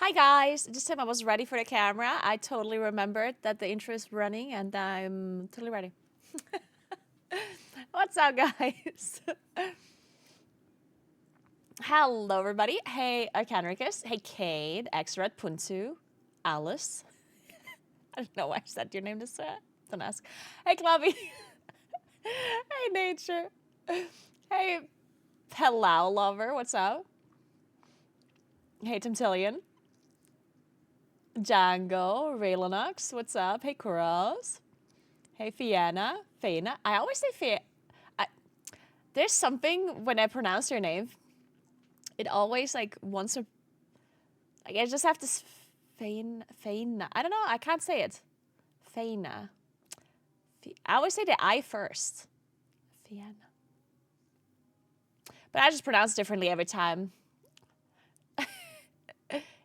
Hi guys, this time I was ready for the camera. I totally remembered that the intro is running and I'm totally ready. What's up guys? Hello everybody. Hey Arcanricus. Hey Cade, Xred, Puntu, Alice. I don't know why I said your name this way. Don't ask. Hey Clubby. Hey Nature. Hey Palau Lover, what's up? Hey Timtillion. Django, Raylanox, what's up? Hey Kuros. Hey Fiona. Fiona. I always say Fiona. There's something when I pronounce your name. It always like wants to. Like I just have to. Fiona. I don't know. I can't say it. Fiona. I always say the I first. Fiona. But I just pronounce it differently every time.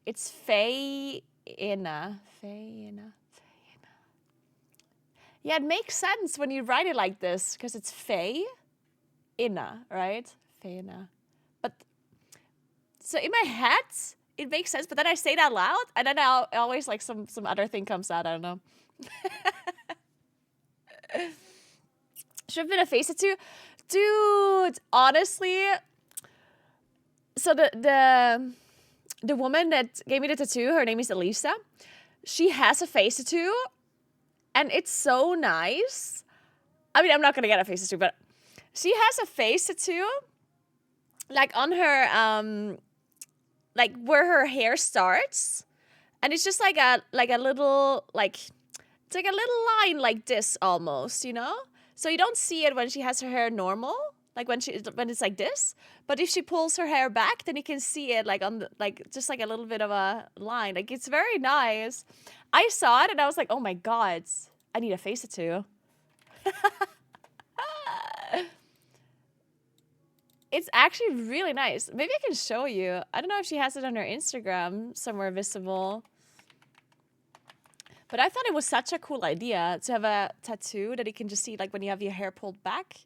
It's Fiona. Fiona. Yeah, it makes sense when you write it like this, because it's Ina, right? Feyna. But, so in my head, it makes sense, but then I say it out loud, and then I always, like, some other thing comes out, I don't know. Should have been a face tattoo? Dude, honestly, so the woman that gave me the tattoo, her name is Elisa. She has a face tattoo, and it's so nice. I mean, I'm not gonna get a face tattoo, but she has a face tattoo, like on her, like where her hair starts, and it's just like a little, like, it's like a little line like this almost, you know? So you don't see it when she has her hair normal, like when it's like this. But if she pulls her hair back, then you can see it like on the, like just like a little bit of a line. Like it's very nice. I saw it and I was like, oh my god, I need a face tattoo. It's actually really nice. Maybe I can show you. I don't know if she has it on her Instagram somewhere visible. But I thought it was such a cool idea to have a tattoo that you can just see like when you have your hair pulled back.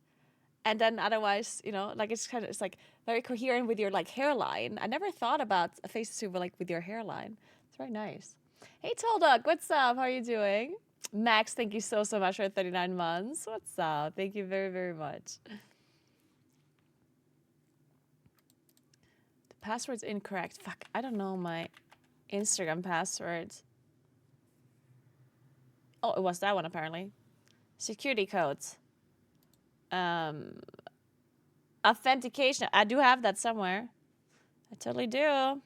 And then otherwise, you know, like it's like very coherent with your like hairline. I never thought about a face tattoo but like with your hairline. It's very nice. Hey Toldog, what's up? How are you doing? Max, thank you so much for 39 months. What's up? Thank you very, very much. The password's incorrect. Fuck, I don't know my Instagram password. Oh, it was that one apparently. Security codes. Authentication. I do have that somewhere. I totally do.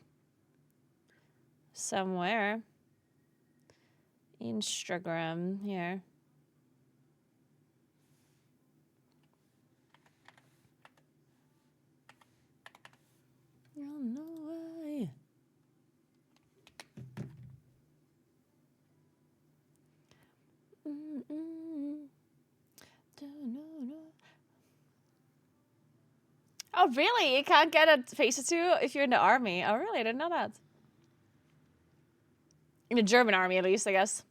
Somewhere. Instagram here. Oh, no way. Oh, really? You can't get a face tattoo if you're in the army? Oh, really? I didn't know that. In the German army, at least, I guess.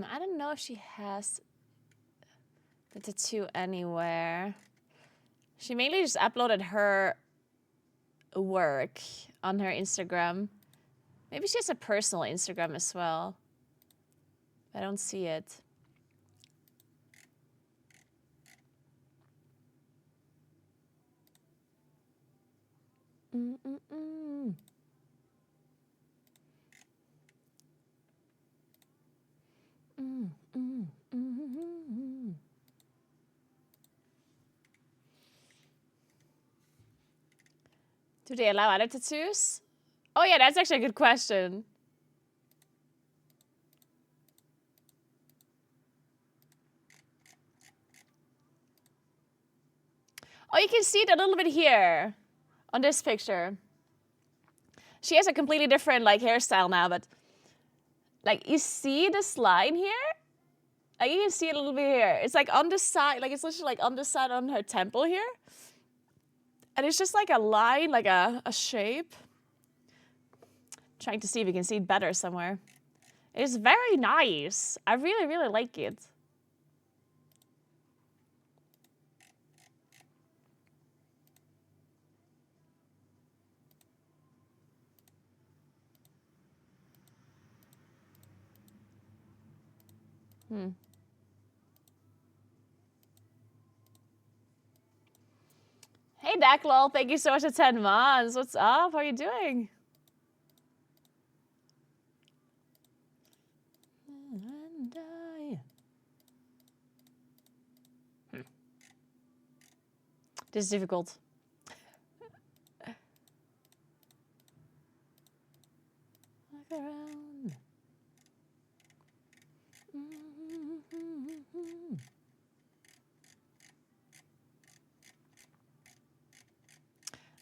I don't know if she has the tattoo anywhere. She mainly just uploaded her work on her Instagram. Maybe she has a personal Instagram as well. I don't see it. Do they allow other tattoos? Oh yeah, that's actually a good question. Oh, you can see it a little bit here on this picture. She has a completely different like hairstyle now, but like you see this line here? Like you can see it a little bit here. It's like on the side, like it's literally like on the side on her temple here. And it's just like a line, like a shape. Trying to see if you can see it better somewhere. It's very nice. I really, really like it. Hey, Declol, thank you so much for 10 months. What's up? How are you doing? This is difficult. Look around.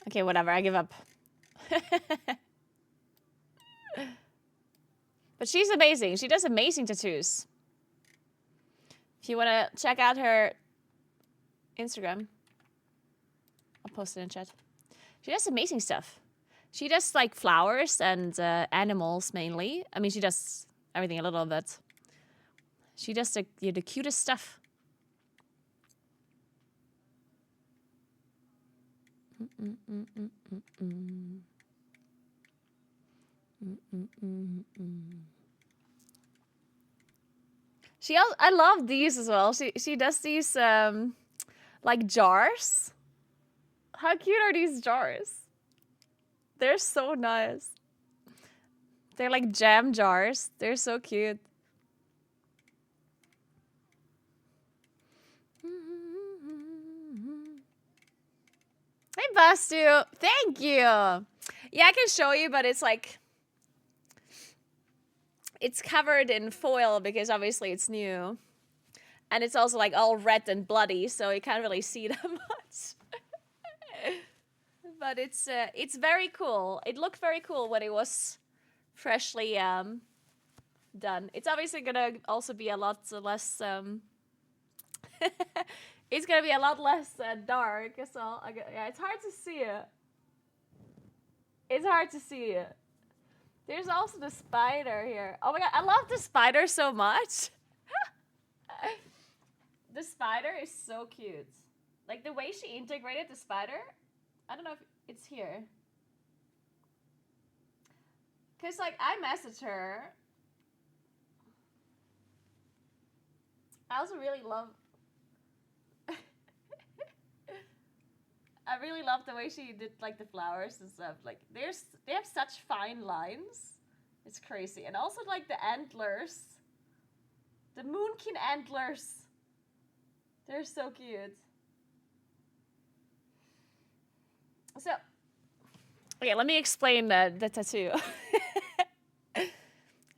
Okay, whatever. I give up. But she's amazing. She does amazing tattoos. If you want to check out her Instagram, I'll post it in chat. She does amazing stuff. She does like flowers and animals mainly. I mean, she does everything a little bit. She does the cutest stuff. I love these as well. She does these like jars. How cute are these jars? They're so nice. They're like jam jars. They're so cute. Hey, Bastu. Thank you. Yeah, I can show you, but it's like... It's covered in foil because obviously it's new. And it's also like all red and bloody, so you can't really see that much. But it's very cool. It looked very cool when it was freshly done. It's obviously gonna also be a lot less... it's gonna be a lot less dark, so yeah, it's hard to see it. It's hard to see it. There's also the spider here. Oh my god, I love the spider so much. The spider is so cute. Like the way she integrated the spider, I don't know if it's here. Cause like I messaged her. I also really love I really love the way she did like the flowers and stuff. Like they have such fine lines. It's crazy. And also like the antlers. The moonkin antlers. They're so cute. So, okay, let me explain the tattoo.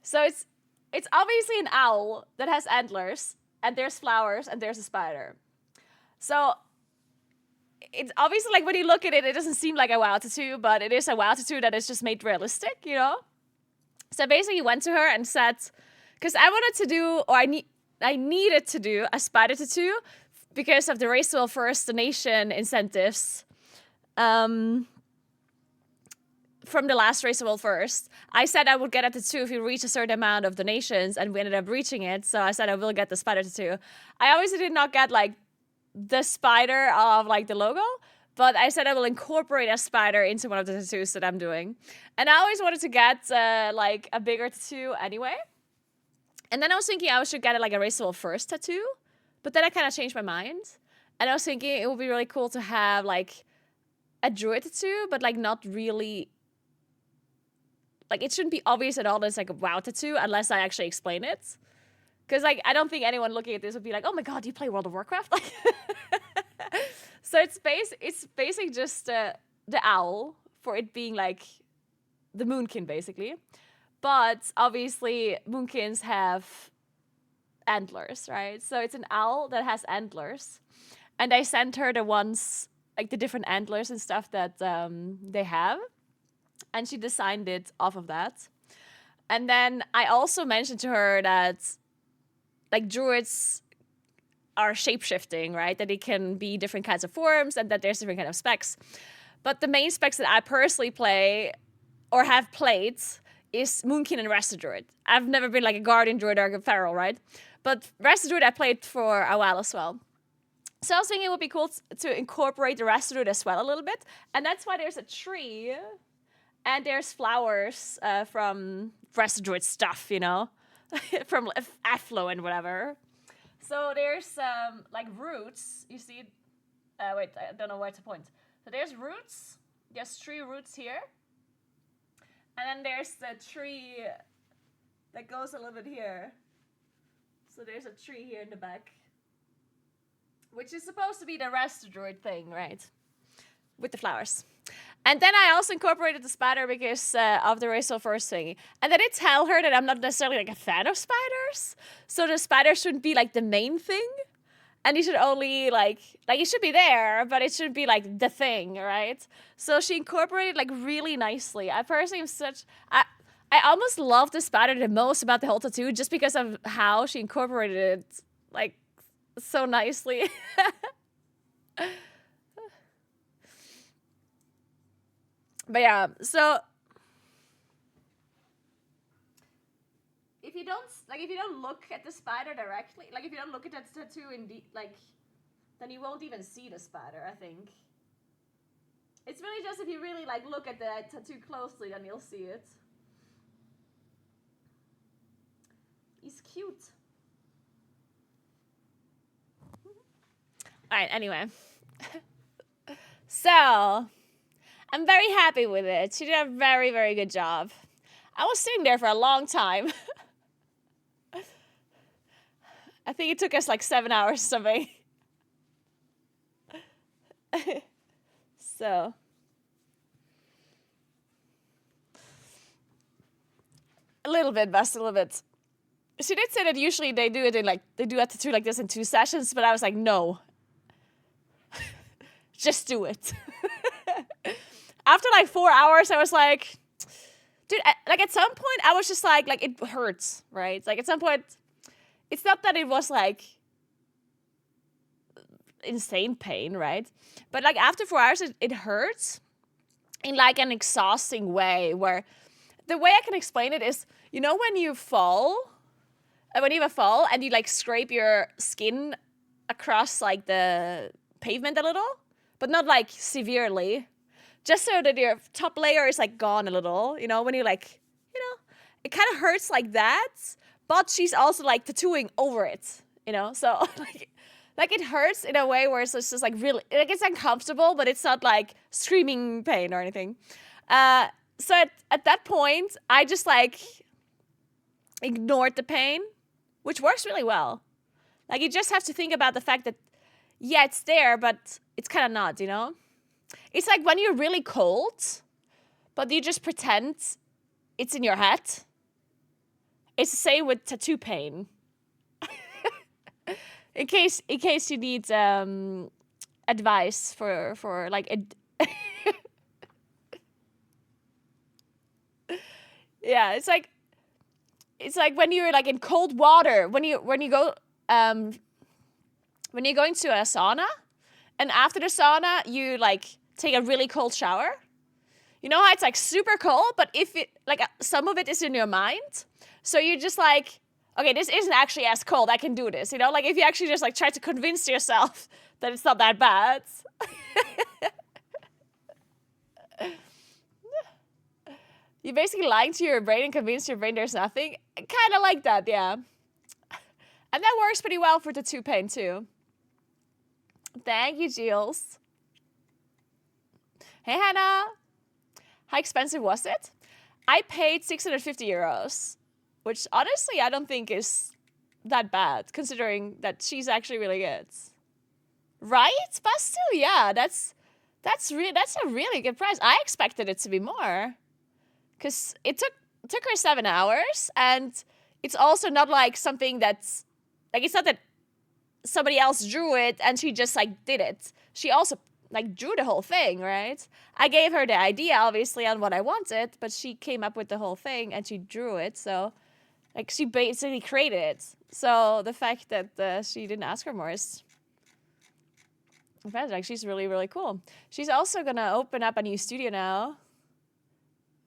So it's obviously an owl that has antlers, and there's flowers, and there's a spider. So it's obviously like when you look at it, it doesn't seem like a WoW tattoo, but it is a WoW tattoo that is just made realistic, you know? So basically went to her and said, because I wanted to do, or I needed to do a spider tattoo because of the Race to Well First donation incentives from the last Race to Well First. I said I would get a tattoo if we reach a certain amount of donations, and we ended up reaching it, so I said I will get the spider tattoo. I obviously did not get like the spider of like the logo, but I said I will incorporate a spider into one of the tattoos that I'm doing. And I always wanted to get like a bigger tattoo anyway. And then I was thinking I should get like a Race to Well First tattoo, but then I kind of changed my mind. And I was thinking it would be really cool to have like a druid tattoo, but like not really, like it shouldn't be obvious at all that it's like a WoW tattoo unless I actually explain it. Because, like, I don't think anyone looking at this would be like, oh my god, do you play World of Warcraft? Like, so it's basically just the owl for it being, like, the moonkin, basically. But, obviously, moonkins have antlers, right? So it's an owl that has antlers. And I sent her the ones, like, the different antlers and stuff that they have. And she designed it off of that. And then I also mentioned to her that... like druids are shape-shifting, right? That it can be different kinds of forms and that there's different kind of specs. But the main specs that I personally play or have played is Moonkin and Resto Druid. I've never been like a Guardian Druid or a Feral, right? But Resto Druid I played for a while as well. So I was thinking it would be cool to incorporate the Resto Druid as well a little bit. And that's why there's a tree and there's flowers from Resto Druid stuff, you know? From Afflo and whatever. So there's like roots. You see? Wait, I don't know where to point. So there's roots. There's 3 roots here. And then there's the tree that goes a little bit here. So there's a tree here in the back. Which is supposed to be the Resto Druid thing, right? With the flowers. And then I also incorporated the spider because of the racial first thing. And then I tell her that I'm not necessarily like a fan of spiders. So the spider shouldn't be like the main thing. And it should only like it should be there, but it should be like the thing, right? So she incorporated like really nicely. I personally am I almost love the spider the most about the whole tattoo just because of how she incorporated it like so nicely. But yeah, so if you don't look at the spider directly, like if you don't look at that tattoo then you won't even see the spider, I think. It's really just if you really like look at the tattoo closely, then you'll see it. He's cute. Alright, anyway. So I'm very happy with it. She did a very, very good job. I was sitting there for a long time. I think it took us like 7 hours or something. So. A little bit, Best, a little bit. She did say that usually they do a tattoo like this in 2 sessions, but I was like, no. Just do it. After like 4 hours, I was like, dude, like at some point, I was just like it hurts, right? Like at some point, it's not that it was like insane pain, right? But like after 4 hours, it hurts in like an exhausting way where the way I can explain it is, you know, when you fall and you like scrape your skin across like the pavement a little, but not like severely. Just so that your top layer is like gone a little, you know, when you like, you know, it kind of hurts like that, but she's also like tattooing over it, you know, so like it hurts in a way where it's just like really, like it's uncomfortable, but it's not like screaming pain or anything. So at that point, I just like ignored the pain, which works really well. Like you just have to think about the fact that, yeah, it's there, but it's kind of not, you know? It's like when you're really cold, but you just pretend it's in your head. It's the same with tattoo pain. in case you need advice for like yeah, it's like when you're like in cold water, when you're going to a sauna, and after the sauna you like take a really cold shower. You know how it's like super cold, but if it like some of it is in your mind, so you're just like, okay, this isn't actually as cold. I can do this. You know, like if you actually just like try to convince yourself that it's not that bad. You basically lying to your brain and convince your brain there's nothing. Kind of like that, yeah. And that works pretty well for tattoo pain too. Thank you, Jules. Hey, Hannah. How expensive was it? I paid 650 euros, which honestly I don't think is that bad, considering that she's actually really good. Right? But still, yeah, that's a really good price. I expected it to be more. Because it took her 7 hours, and it's also not like something that's, like, it's not that somebody else drew it and she just, like, did it. She also, like, drew the whole thing, right? I gave her the idea, obviously, on what I wanted, but she came up with the whole thing, and she drew it, so Like, she basically created it. So the fact that she didn't ask her more is... In fact, like, she's really, really cool. She's also gonna open up a new studio now.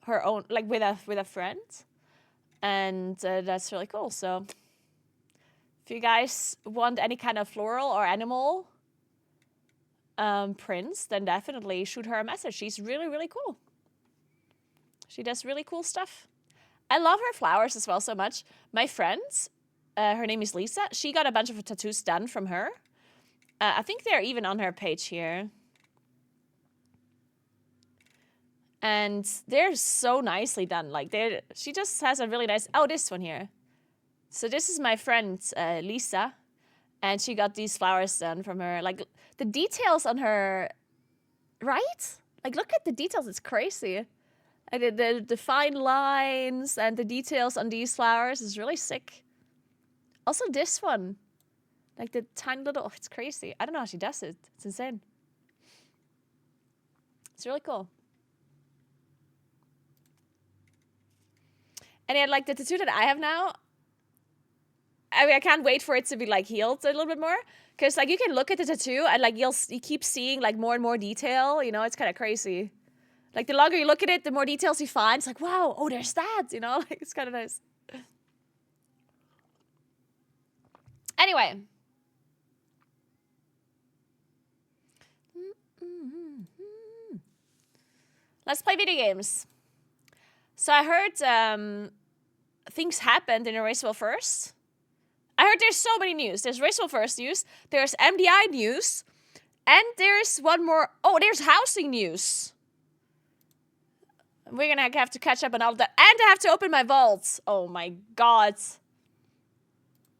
Her own, like, with a friend. And that's really cool. So if you guys want any kind of floral or animal prints, then definitely shoot her a message. She's really, really cool. She does really cool stuff. I love her flowers as well so much. My friend, her name is Lisa. She got a bunch of tattoos done from her. I think they're even on her page here. And they're so nicely done. Like, she just has a really nice... Oh, this one here. So this is my friend, Lisa. And she got these flowers done from her. Like, the details on her... Right? Like, look at the details. It's crazy. Like, the fine lines and the details on these flowers is really sick. Also, this one. Like, the tiny little... Oh, it's crazy. I don't know how she does it. It's insane. It's really cool. And yet, like, the tattoo that I have now, I mean, I can't wait for it to be, like, healed a little bit more. Because, like, you can look at the tattoo and, like, you keep seeing, like, more and more detail. You know, it's kind of crazy. Like, the longer you look at it, the more details you find. It's like, wow, oh, there's that, you know? Like, it's kind of nice. Anyway. Let's play video games. So I heard things happened in Racewell First. I heard there's so many news. There's Racewell First news. There's MDI news. And there's one more. Oh, there's housing news. We're going to have to catch up on all of that. And I have to open my vaults. Oh my god.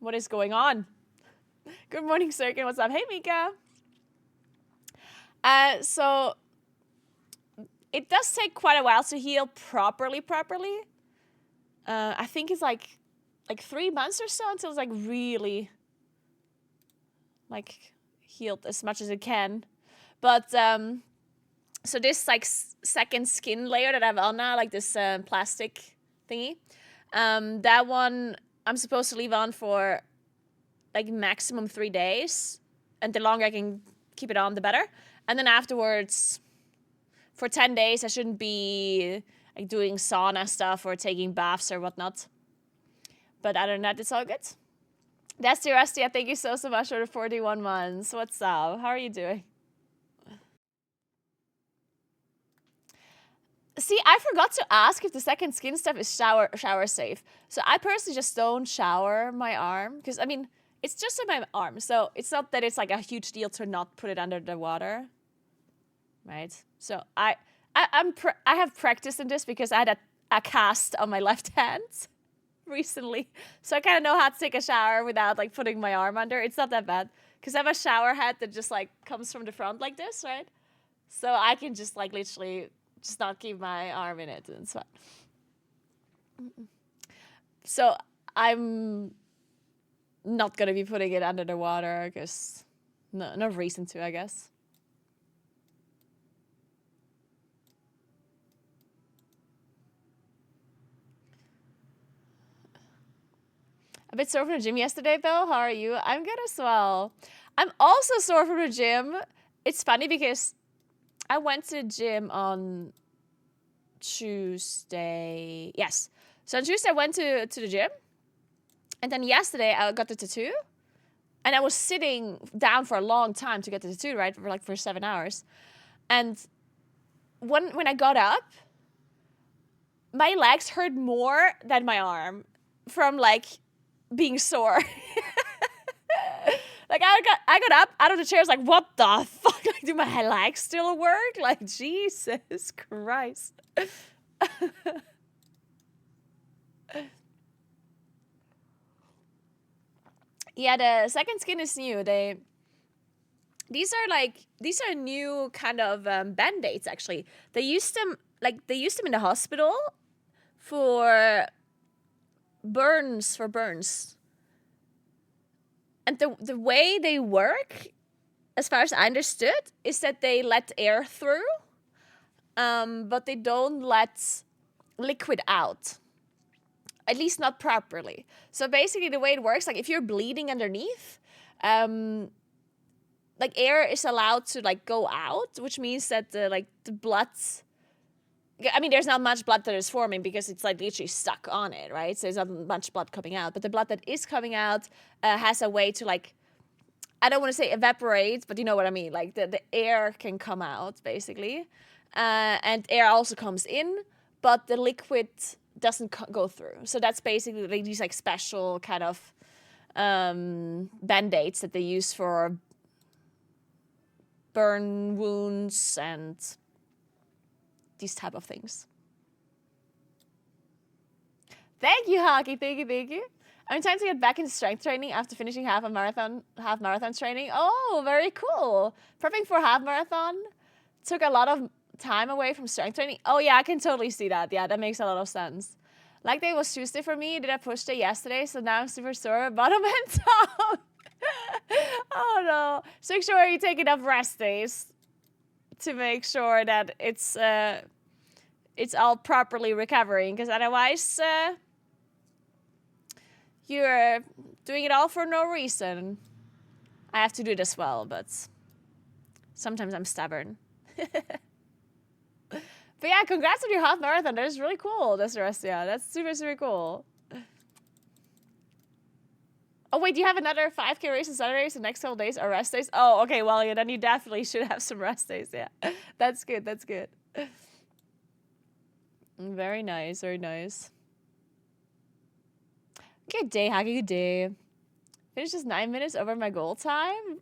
What is going on? Good morning, Sirkin. What's up? Hey, Mika. So it does take quite a while to heal properly. I think it's like 3 months or so until it's like really like healed as much as it can. But so this like second skin layer that I have on now, like this plastic thingy, that one I'm supposed to leave on for like maximum 3 days, and the longer I can keep it on, the better. And then afterwards, for 10 days, I shouldn't be like doing sauna stuff or taking baths or whatnot. But other than that, it's all good. Dusty Rusty, thank you so much for the 41 months. What's up? How are you doing? See, I forgot to ask if the second skin stuff is shower safe. So I personally just don't shower my arm. Because, I mean, it's just on my arm. So it's not that it's like a huge deal to not put it under the water. Right? So I have practice in this because I had a cast on my left hand recently. So I kind of know how to take a shower without like putting my arm under. It's not that bad. Because I have a shower head that just like comes from the front like this, right? So I can just like literally just not keep my arm in it and it's fine. So I'm not going to be putting it under the water because no reason to, I guess. A bit sore from the gym yesterday, Bill. How are you? I'm good as well. I'm also sore from the gym. It's funny because I went to the gym on Tuesday. Yes. So on Tuesday, I went to the gym. And then yesterday, I got the tattoo. And I was sitting down for a long time to get the tattoo, right? For 7 hours. And when I got up, my legs hurt more than my arm from, like, being sore. Like, I got up out of the chair. I was like, what the fuck? Like, do my legs still work? Like, Jesus Christ. Yeah, the second skin is new. These are new kind of band-aids, actually. They used them in the hospital for burns. And the way they work, as far as I understood, is that they let air through, but they don't let liquid out. At least not properly. So basically the way it works, like if you're bleeding underneath, like air is allowed to like go out, which means that the blood, I mean, there's not much blood that is forming because it's like literally stuck on it, right? So there's not much blood coming out, but the blood that is coming out has a way to like, I don't want to say evaporate, but you know what I mean. Like the air can come out basically, and air also comes in, but the liquid doesn't go through. So that's basically like these like special kind of band-aids that they use for burn wounds and these type of things. Thank you, Hockey. Thank you. I'm trying to get back into strength training after finishing half marathon training. Oh, very cool. Prepping for half marathon took a lot of time away from strength training. Oh yeah, I can totally see that. Yeah, that makes a lot of sense. Leg day was Tuesday for me. Did a push day yesterday, so now I'm super sore. Bottom and top. Oh no. So make sure you take enough rest days to make sure that it's all properly recovering, because otherwise you're doing it all for no reason. I have to do it as well, but sometimes I'm stubborn. But yeah, congrats on your half marathon. That is really cool, Desirustia. That's super, super cool. Oh, wait, do you have another 5K race on Saturdays the next couple days or rest days? Oh, okay, well, yeah, then you definitely should have some rest days, yeah. That's good, that's good. Very nice, very nice. Good day, Haki, good day. Finished just 9 minutes over my goal time?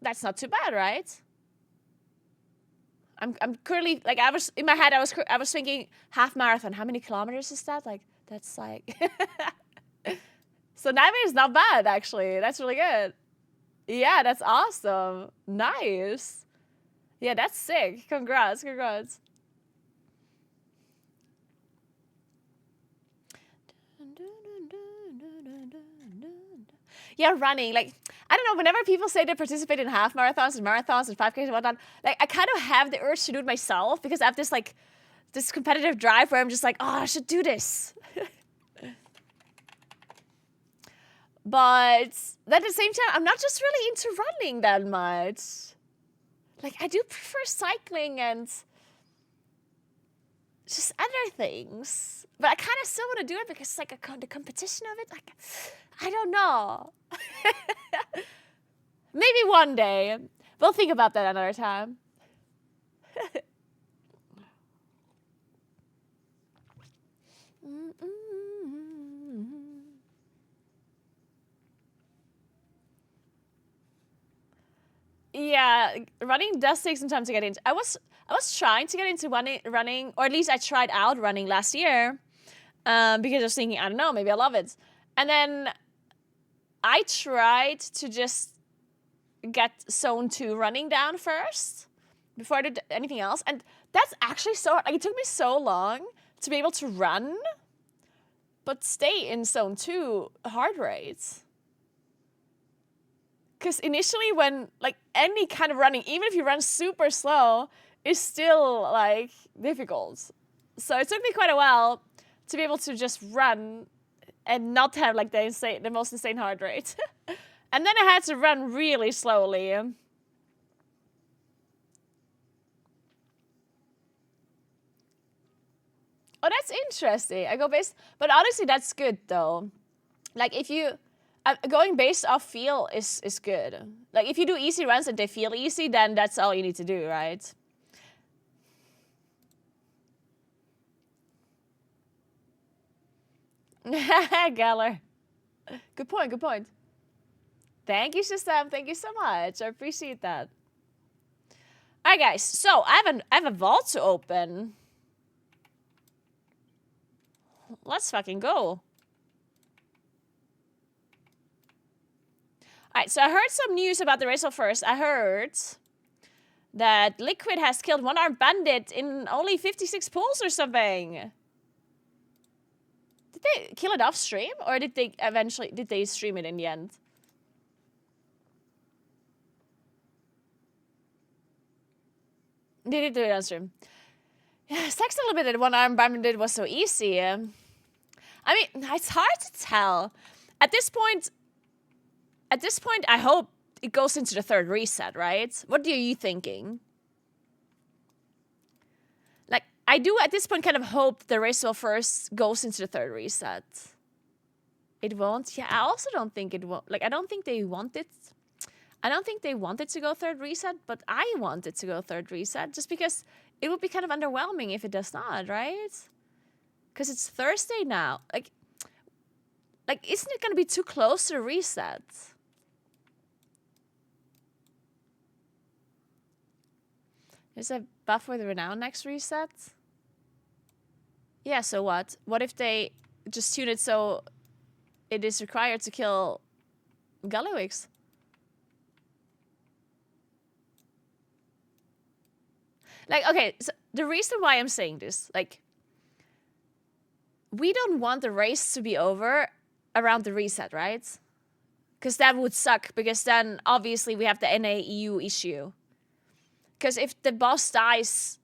That's not too bad, right? I'm currently, like, I was in my head, I was thinking half marathon. How many kilometers is that? Like, that's like so 9 minutes is not bad, actually. That's really good. Yeah, that's awesome. Nice. Yeah, that's sick. Congrats. Yeah, running. Like, I don't know, whenever people say they participate in half marathons and 5Ks and whatnot, like, I kind of have the urge to do it myself because I have this, like, this competitive drive where I'm just like, oh, I should do this. But at the same time, I'm not just really into running that much. Like, I do prefer cycling and just other things. But I kind of still want to do it because, like, the competition of it, like, I don't know. Maybe one day. We'll think about that another time. Yeah, running does take some time to get into. I was trying to get into running, or at least I tried out running last year, because I was thinking, I don't know, maybe I love it. And then I tried to just get zone 2 running down first before I did anything else. And that's actually so hard. Like, it took me so long to be able to run, but stay in zone 2 heart rates. Because initially when, like, any kind of running, even if you run super slow, is still, like, difficult. So it took me quite a while to be able to just run and not have, like, the most insane heart rate. And then I had to run really slowly. Oh, that's interesting. I go based, but honestly, that's good though. Like, if you going based off feel is good. Like, if you do easy runs and they feel easy, then that's all you need to do, right? Geller. Good point. Thank you, System. Thank you so much. I appreciate that. All right, guys. So I have a vault to open. Let's fucking go. All right. So I heard some news about the race of first. I heard that Liquid has killed one armed bandit in only 56 pulls or something. Did they kill it off stream, or did they stream it in the end? They did do it on stream. Yeah, sucks a little bit that one arm bandit was so easy. I mean, it's hard to tell. At this point, I hope it goes into the third reset, right? What are you thinking? Like, I do at this point kind of hope the race will first goes into the third reset. It won't? Yeah, I also don't think it won't. Like, I don't think they want it. I don't think they want it to go third reset, but I want it to go third reset just because it would be kind of underwhelming if it does not, right? Because it's Thursday now. Like, isn't it going to be too close to the reset? Is a buff with renown next reset? Yeah, so what? What if they just tune it so it is required to kill Gallywix? Like, okay, so the reason why I'm saying this, like, we don't want the race to be over around the reset, right? Because that would suck, because then obviously we have the NA-EU issue. Because if the boss dies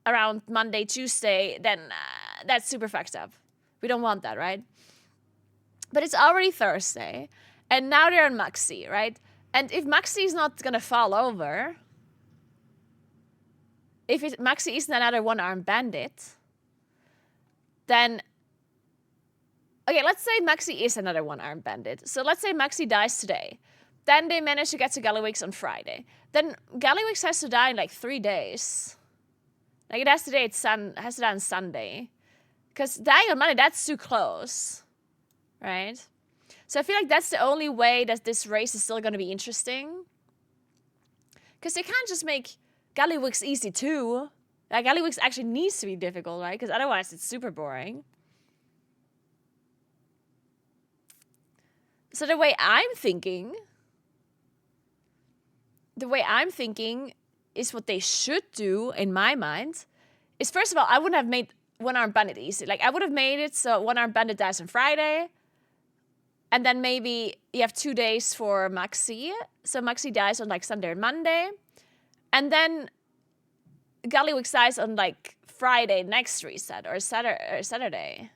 around Monday, Tuesday, then that's super fucked up. We don't want that, right? But it's already Thursday, and now they're on Maxi, right? And if Maxi is not gonna fall over, if Maxi isn't another one-armed bandit, then... Okay, let's say Maxi is another one-armed bandit. So let's say Maxi dies today. Then they manage to get to Gallywix on Friday. Then Gallywix has to die in like 3 days. Like it has to die on Sunday. Because dying on Monday, that's too close. Right? So I feel like that's the only way that this race is still going to be interesting. Because they can't just make Gallywix easy too. Like Gallywix actually needs to be difficult, right? Because otherwise it's super boring. So the way I'm thinking is what they should do, in my mind, is first of all, I wouldn't have made one-armed bandit easy. Like, I would have made it so one-armed bandit dies on Friday, and then maybe you have 2 days for Maxi. So Maxi dies on, like, Sunday or Monday, and then Gallywix dies on, like, Friday next reset, or Saturday.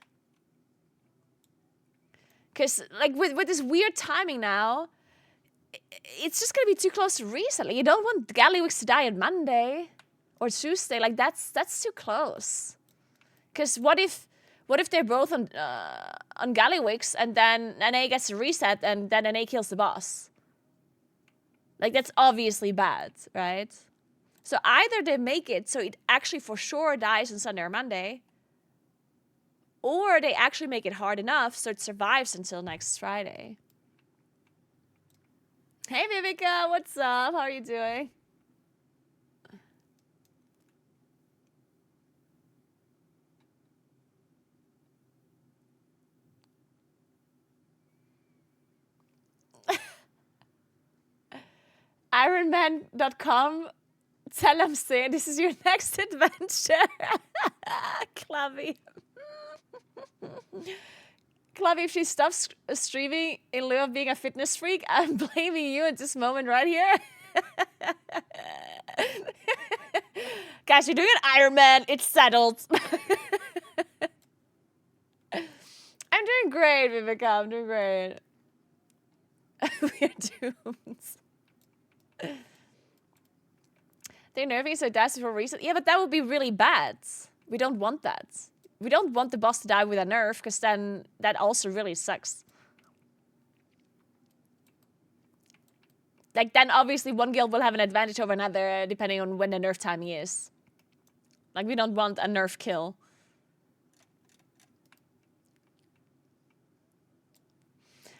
Because, like, with this weird timing now, it's just going to be too close to reset. Like, you don't want Gallywix to die on Monday or Tuesday. Like, that's too close. Because what if they're both on Gallywix and then NA gets a reset and then NA kills the boss? Like, that's obviously bad, right? So either they make it so it actually for sure dies on Sunday or Monday, or they actually make it hard enough so it survives until next Friday. Hey, Viveka, what's up? How are you doing? Ironman.com, tell them, say, this is your next adventure. Clavy. Clavy, if she stops streaming in lieu of being a fitness freak, I'm blaming you at this moment right here. Guys, you're doing an Ironman. It's settled. I'm doing great, Viveka. I'm doing great. We are doomed. They're nerfing so that's for a reason. Yeah, but that would be really bad. We don't want that. We don't want the boss to die with a nerf, because then that also really sucks. Like, then obviously one guild will have an advantage over another, depending on when the nerf timing is. Like, we don't want a nerf kill.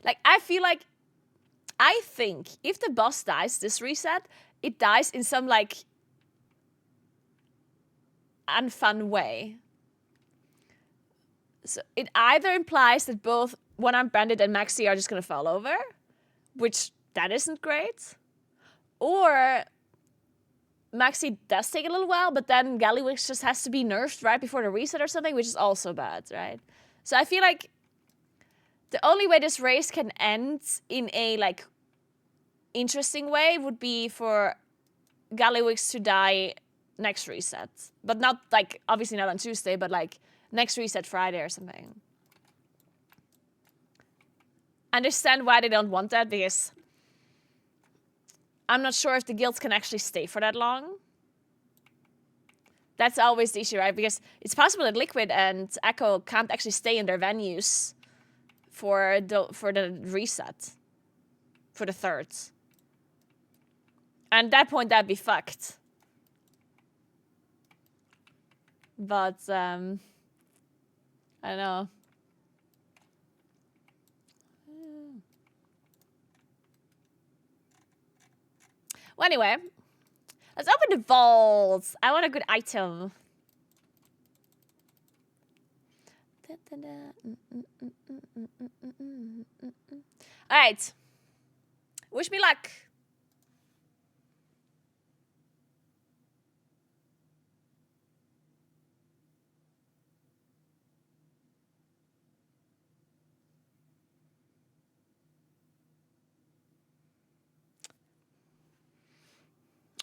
Like, I think if the boss dies this reset, it dies in some, like, unfun way. So it either implies that both one-armed bandit and Maxi are just going to fall over, which that isn't great, or Maxi does take a little while, but then Gallywix just has to be nerfed right before the reset or something, which is also bad, right? So I feel like the only way this race can end in a, like, interesting way would be for Gallywix to die next reset. But not, like, obviously not on Tuesday, but, like, next reset Friday or something. Understand why they don't want that, because I'm not sure if the guilds can actually stay for that long. That's always the issue, right? Because it's possible that Liquid and Echo can't actually stay in their venues for the reset. For the 3rd. And at that point, that'd be fucked. But, I don't know. Well, anyway, let's open the vaults. I want a good item. All right. Wish me luck.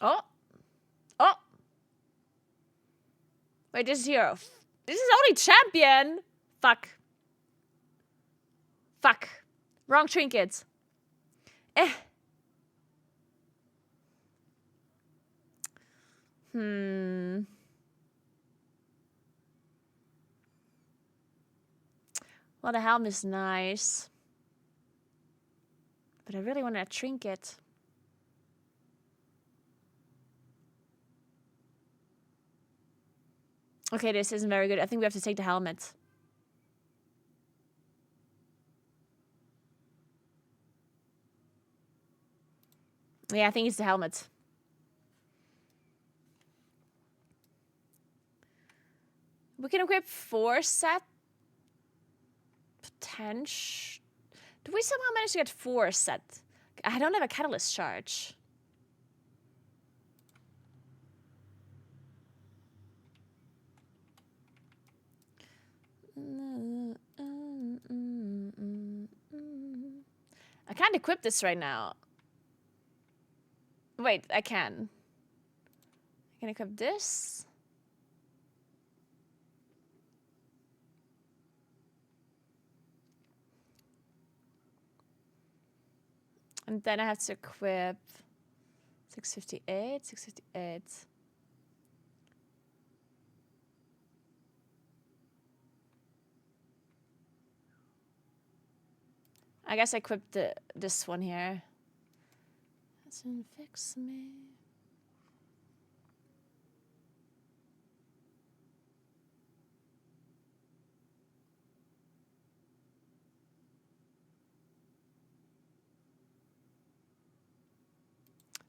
Oh. Oh. Wait, this is hero. This is only champion. Fuck. Fuck. Wrong trinket. Eh. Well, the helm is nice. But I really want that trinket. Okay, this isn't very good. I think we have to take the helmet. Yeah, I think it's the helmet. We can equip 4 set. Potential. Do we somehow manage to get 4 set? I don't have a catalyst charge. I can't equip this right now. Wait, I can. I can equip this. And then I have to equip 658, 658. I guess I equipped this one here. That's gonna fix me.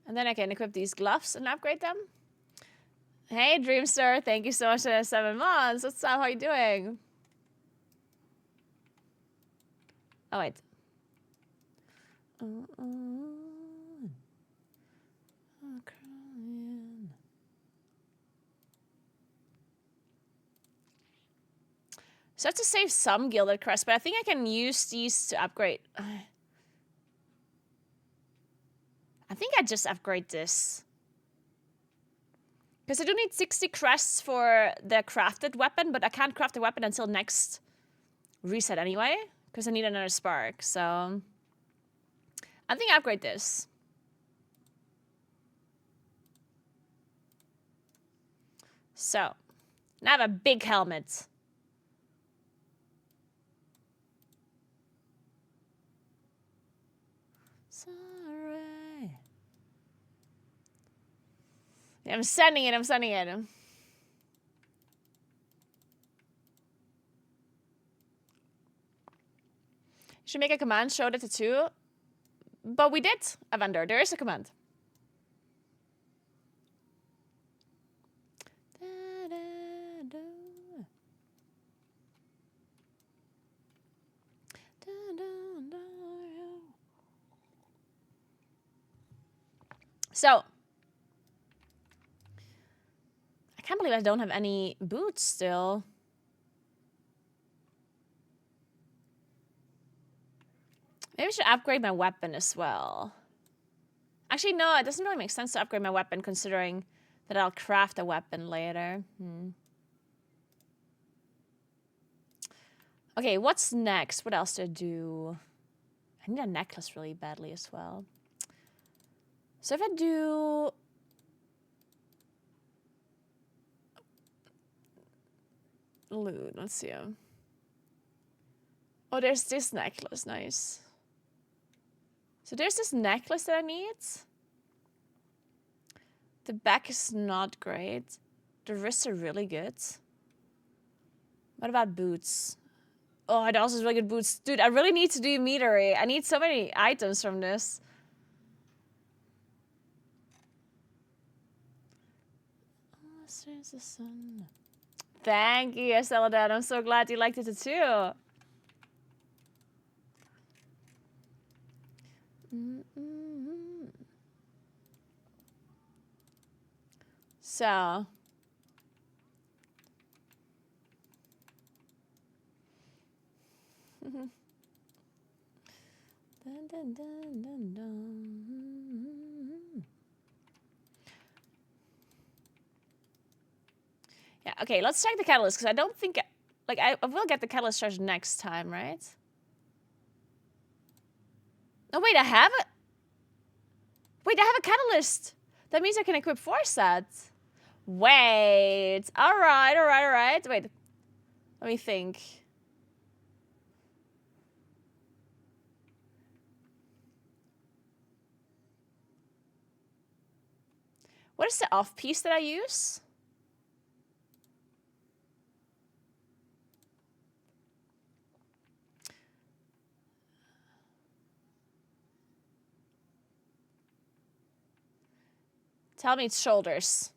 And then I can equip these gloves and upgrade them. Hey, Dreamster, thank you so much for the 7 months. What's up? How are you doing? Oh, wait. So I have to save some gilded crest, but I think I can use these to upgrade. I think I just upgrade this. Because I do need 60 crests for the crafted weapon, but I can't craft the weapon until next reset anyway. Because I need another spark, so... I think I upgrade this. So, now I have a big helmet. Sorry. Yeah, I'm sending it, I'm sending it. Should make a command, show the tattoo. But we did, Evander. There is a command. So, I can't believe I don't have any boots still. Maybe I should upgrade my weapon as well. Actually, no, it doesn't really make sense to upgrade my weapon considering That I'll craft a weapon later. Okay, what's next? What else do I do? I need a necklace really badly as well. So if I do... loot, let's see. Oh, there's this necklace, nice. So there's this necklace that I need. The back is not great. The wrists are really good. What about boots? Oh, it also has really good boots. Dude, I really need to do metery. I need so many items from this. Oh, there's the sun. Thank you, Celadon. I'm so glad you liked it too. So. Dun, dun, dun, dun, dun. Yeah, okay, let's check the catalyst, because I don't think... like, I will get the catalyst charge next time, right? Oh, wait, I have it? Wait, I have a catalyst! That means I can equip 4 sets. Wait. Alright. Wait. Let me think. What is the off piece that I use? Tell me it's shoulders.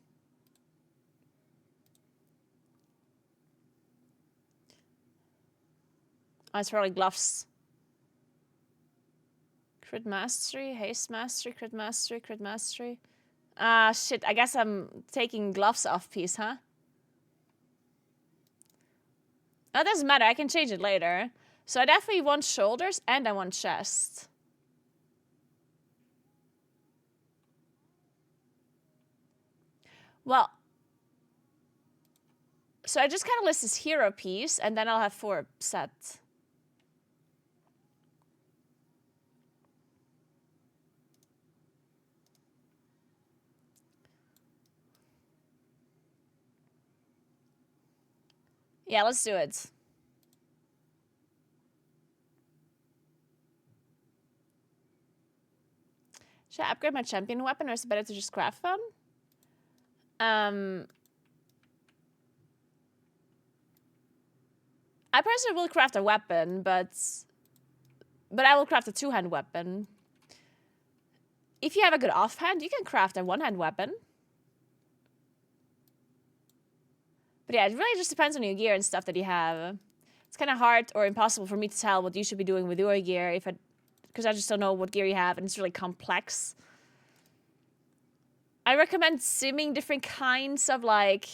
Oh, it's probably gloves. Crit mastery, haste mastery, crit mastery, crit mastery. Ah, shit. I guess I'm taking gloves off piece, huh? Oh, it doesn't matter. I can change it later. So I definitely want shoulders and I want chest. Well, so I just kind of list this hero piece, and then I'll have 4 sets. Yeah, let's do it. Should I upgrade my champion weapon, or is it better to just craft one? I personally will craft a weapon, but I will craft a 2-hand weapon. If you have a good offhand, you can craft a 1-hand weapon. But yeah, it really just depends on your gear and stuff that you have. It's kind of hard or impossible for me to tell what you should be doing with your gear because I just don't know what gear you have, and it's really complex. I recommend simming different kinds of like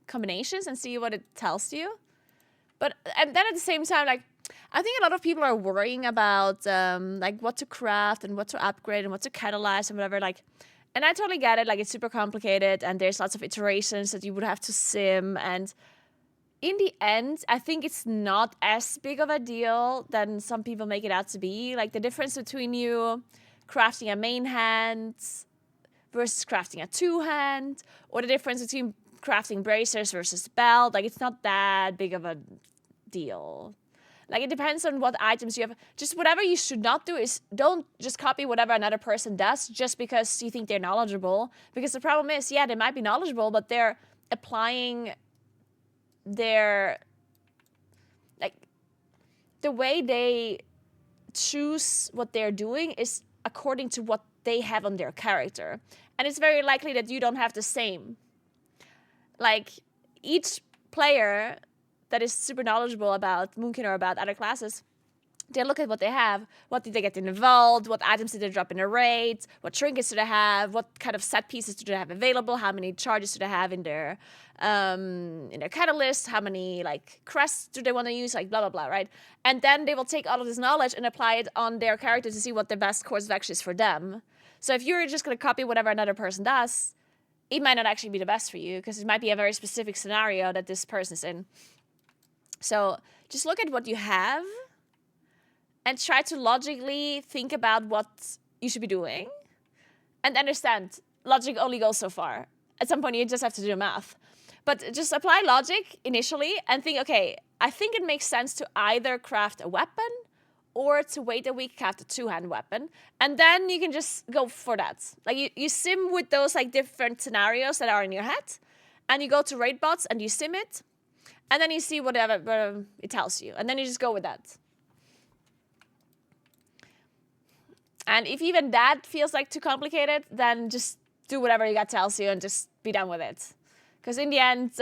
combinations and see what it tells you. And then at the same time, like, I think a lot of people are worrying about like what to craft and what to upgrade and what to catalyze and whatever. Like, and I totally get it. Like, it's super complicated and there's lots of iterations that you would have to sim. And in the end, I think it's not as big of a deal than some people make it out to be. Like, the difference between you crafting a main hand versus crafting a 2-hand, or the difference between crafting bracers versus belt, like, it's not that big of a deal. Like, it depends on what items you have. Just whatever you should not do is don't just copy whatever another person does just because you think they're knowledgeable. Because the problem is, yeah, they might be knowledgeable, but they're applying their, like, the way they choose what they're doing is according to what they have on their character. And it's very likely that you don't have the same. Like, each player that is super knowledgeable about Moonkin or about other classes, they look at what they have. What did they get in the vault? What items did they drop in the raid? What trinkets do they have? What kind of set pieces do they have available? How many charges do they have in their catalyst? How many like crests do they want to use? Like blah blah blah, right? And then they will take all of this knowledge and apply it on their character to see what the best course of action is for them. So if you're just gonna copy whatever another person does, it might not actually be the best for you because it might be a very specific scenario that this person is in. So just look at what you have and try to logically think about what you should be doing. And understand, logic only goes so far. At some point, you just have to do the math. But just apply logic initially and think, okay, I think it makes sense to either craft a weapon or to wait a week, craft a two-hand weapon. And then you can just go for that. Like you sim with those like different scenarios that are in your head. And you go to raid bots and you sim it. And then you see whatever it tells you. And then you just go with that. And if even that feels like too complicated, then just do whatever your gut tells you and just be done with it. Because in the end, it's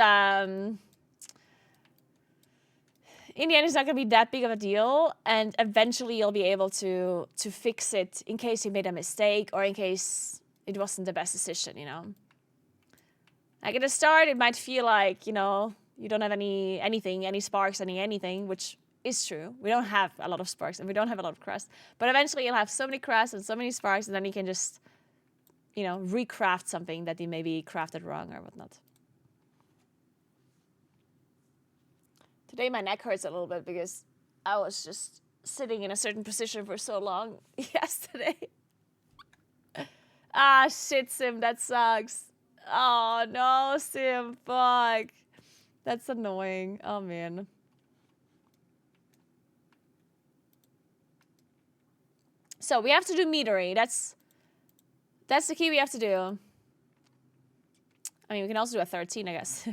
not going to be that big of a deal. And eventually you'll be able to fix it in case you made a mistake or in case it wasn't the best decision, you know. Like at the start, it might feel like, you know, you don't have any sparks, anything, which is true. We don't have a lot of sparks and we don't have a lot of crust. But eventually you'll have so many crusts and so many sparks and then you can just, you know, recraft something that you maybe crafted wrong or whatnot. Today my neck hurts a little bit because I was just sitting in a certain position for so long yesterday. Ah, shit, Sim, that sucks. Oh, no, Sim, fuck. That's annoying. Oh, man. So we have to do metery. That's the key we have to do. I mean, we can also do a 13, I guess.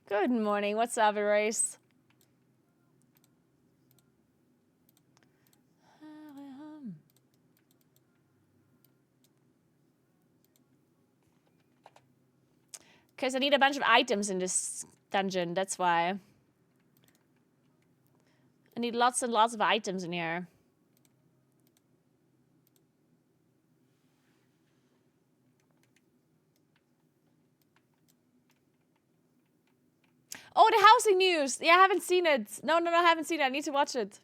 Good morning. What's up, Erase? Because I need a bunch of items in this dungeon, that's why. I need lots and lots of items in here. Oh, the housing news! Yeah, I haven't seen it. No, I haven't seen it. I need to watch it.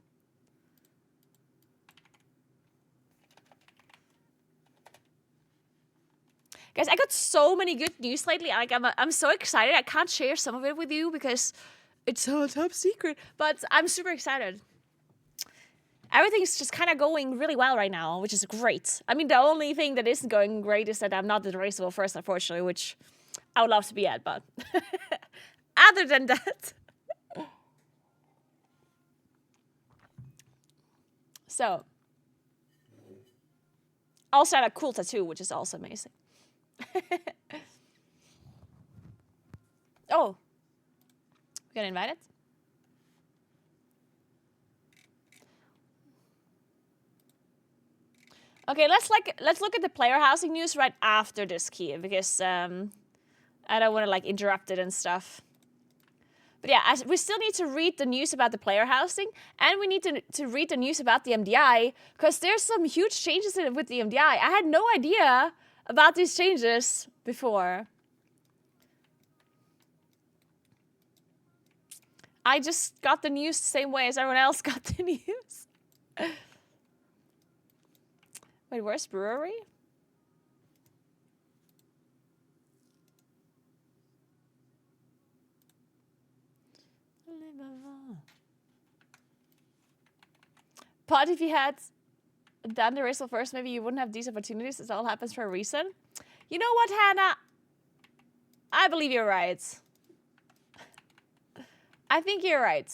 Guys, I got so many good news lately. Like, I'm so excited. I can't share some of it with you because it's a top secret. But I'm super excited. Everything's just kind of going really well right now, which is great. I mean, the only thing that isn't going great is that I'm not at the raceable first, unfortunately, which I would love to be at. But other than that... So... Also had a cool tattoo, which is also amazing. Oh, we got invited. Okay, let's look at the player housing news right after this key because I don't want to like interrupt it and stuff. But yeah, we still need to read the news about the player housing, and we need to read the news about the MDI because there's some huge changes with the MDI. I had no idea about these changes before. I just got the news the same way as everyone else got the news. Wait, where's brewery? But if you had done the racial first, maybe you wouldn't have these opportunities. It all happens for a reason. You know what, Hannah? I believe you're right. I think you're right.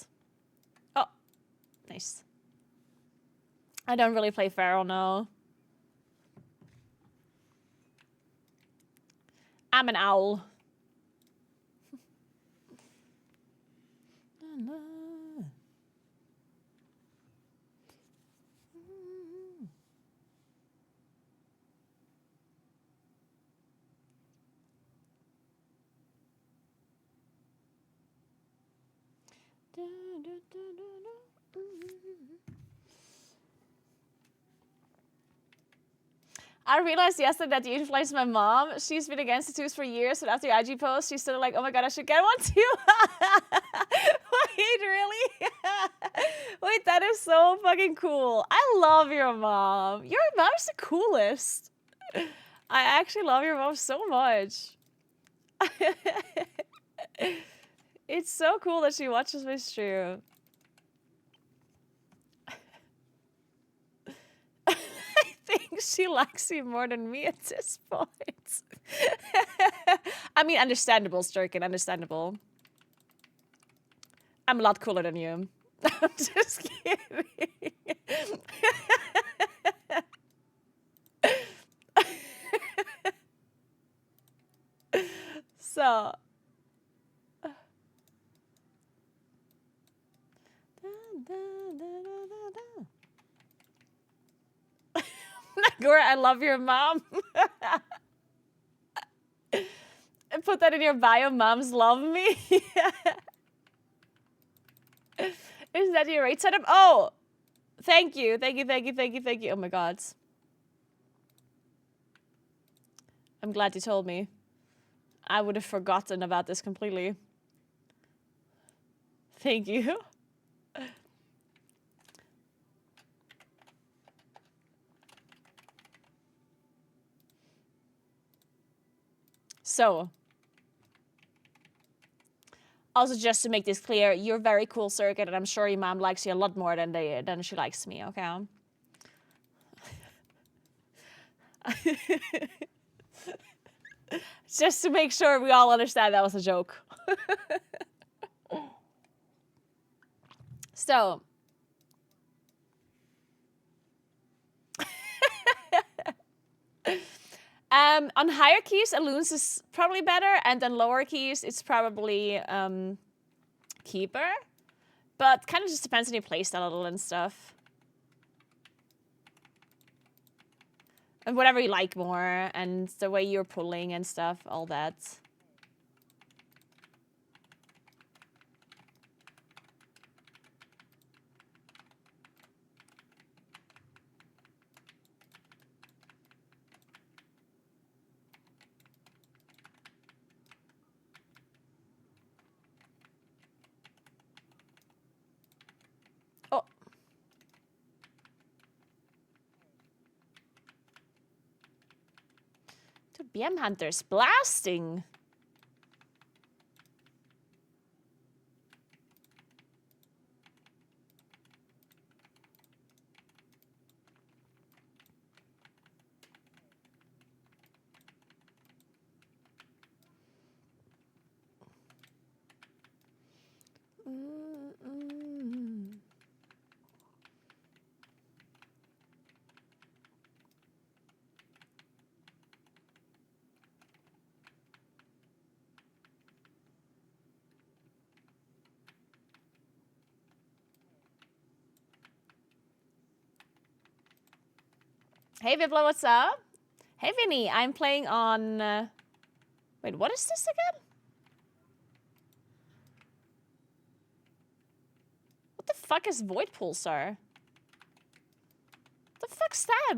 Oh, nice. I don't really play Feral, no. I'm an owl. I realized yesterday that you influenced my mom. She's been against tattoos for years, but after your IG post, she's sort of like, oh my god, I should get one too. Wait, really? Wait, that is so fucking cool. I love your mom. Your mom's the coolest. I actually love your mom so much. It's so cool that she watches my stream. I think she likes you more than me at this point. I mean, understandable, Sturkin, understandable. I'm a lot cooler than you. I'm just kidding. So. Naguura, I love your mom. And put that in your bio, moms love me. Is that your rate setup? Oh, thank you. Thank you, thank you, thank you, thank you. Oh my god. I'm glad you told me. I would have forgotten about this completely. Thank you. So, also just to make this clear, you're very cool, Circuit, and I'm sure your mom likes you a lot more than she likes me, okay? Just to make sure we all understand that was a joke. So. On higher keys, Alloons is probably better, and on lower keys, it's probably Keeper. But kind of just depends on your playstyle a little and stuff. And whatever you like more, and the way you're pulling and stuff, all that. Oh. The BM Hunter's blasting. Hey, Vibla, what's up? Hey, Vinny, I'm playing on... Wait, what is this again? What the fuck is Void Pulsar? What the fuck's that?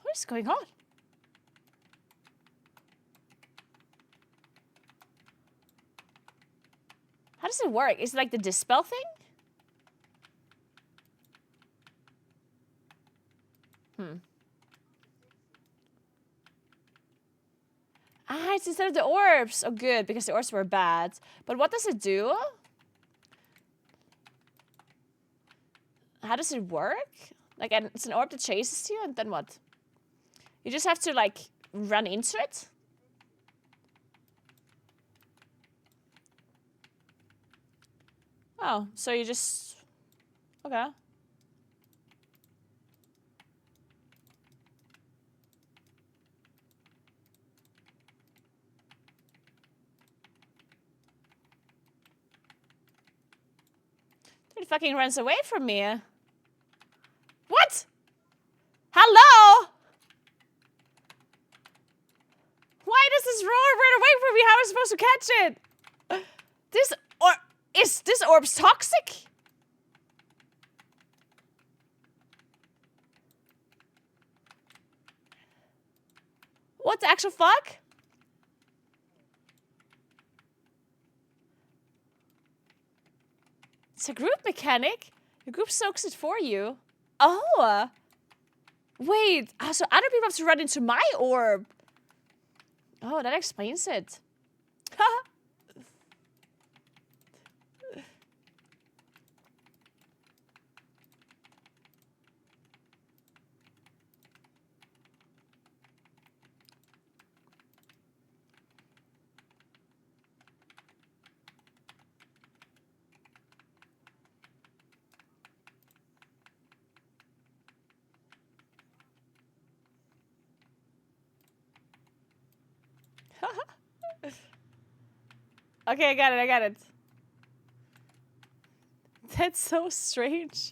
What is going on? How does it work? Is it like the dispel thing? Ah, it's instead of the orbs. Oh, good, because the orbs were bad. But what does it do? How does it work? Like, it's an orb that chases you, and then what? You just have to, like, run into it? Oh, so you just... Okay. It fucking runs away from me. What? Hello? Why does this roar run away from me? How am I supposed to catch it? Is this orb's toxic? What the actual fuck? It's a group mechanic. Your group soaks it for you. Oh. Wait. So other people have to run into my orb. Oh, that explains it. Okay, I got it. That's so strange.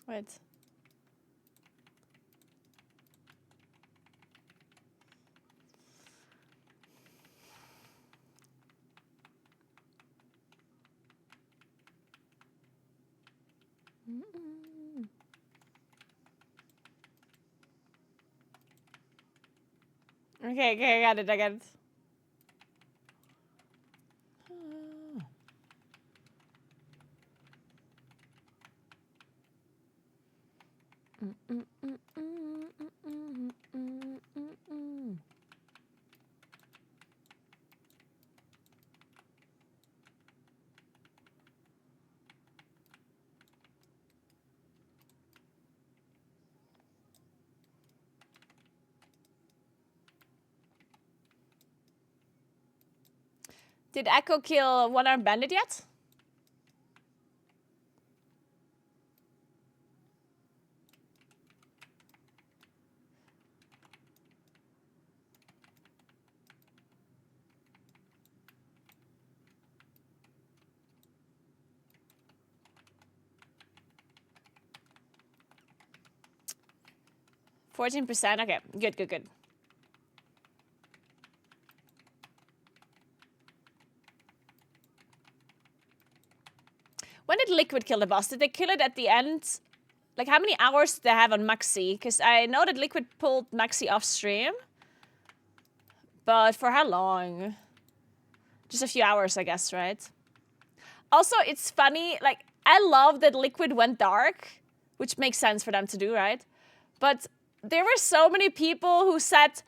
Wait. Okay, I got it. Did Echo kill one-armed bandit yet? %? Okay, good. When did Liquid kill the boss? Did they kill it at the end? Like, how many hours did they have on Maxi? Because I know that Liquid pulled Maxi off stream. But for how long? Just a few hours, I guess, right? Also, it's funny, like, I love that Liquid went dark, which makes sense for them to do, right? But there were so many people who said,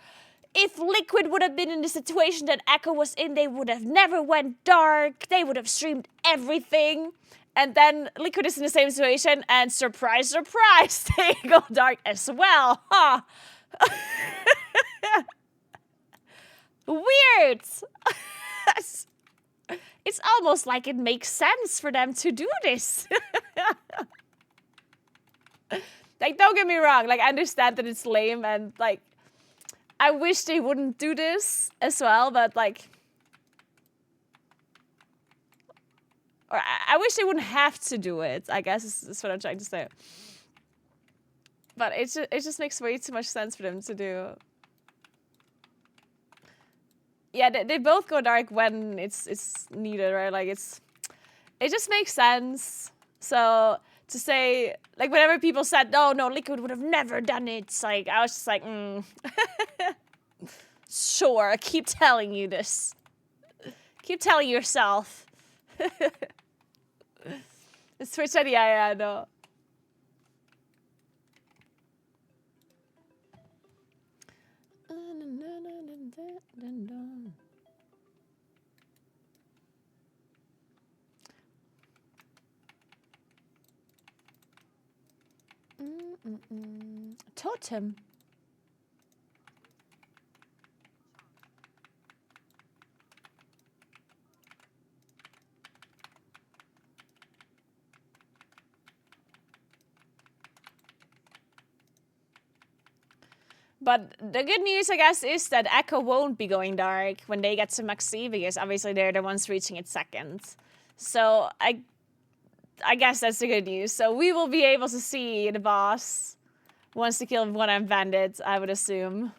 if Liquid would have been in the situation that Echo was in, they would have never went dark. They would have streamed everything. And then Liquid is in the same situation, and surprise, surprise, they go dark as well. Huh? Weird. It's almost like it makes sense for them to do this. Like, don't get me wrong. Like, I understand that it's lame, and, like, I wish they wouldn't do this as well, but, like... Or I wish they wouldn't have to do it, I guess is what I'm trying to say. But it just makes way too much sense for them to do. Yeah, they both go dark when it's needed, right? Like, it just makes sense. So to say, like, whenever people said, no, Liquid would have never done it, it's like, I was just like, Sure, I keep telling you this. Keep telling yourself. It's Twitch, yeah, no. Totem. But the good news, I guess, is that Echo won't be going dark when they get to Maxi, because obviously they're the ones reaching it second. So I guess that's the good news. So we will be able to see the boss once to kill one-armed bandit, I would assume.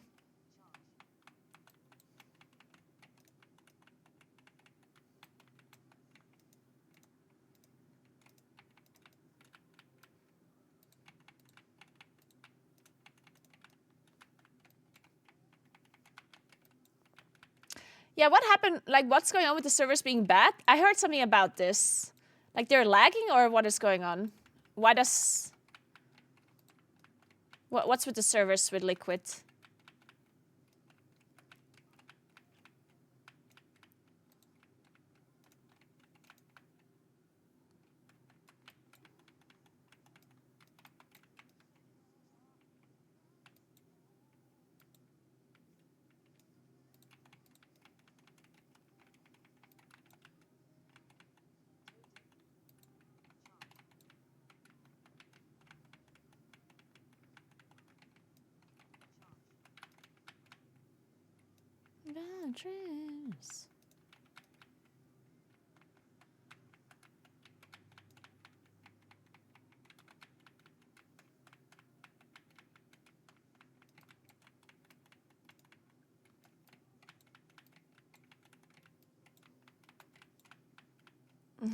Yeah, what happened? Like, what's going on with the servers being bad? I heard something about this. Like, they're lagging, or what is going on? Why does... What's with the servers with Liquid? Bad dreams.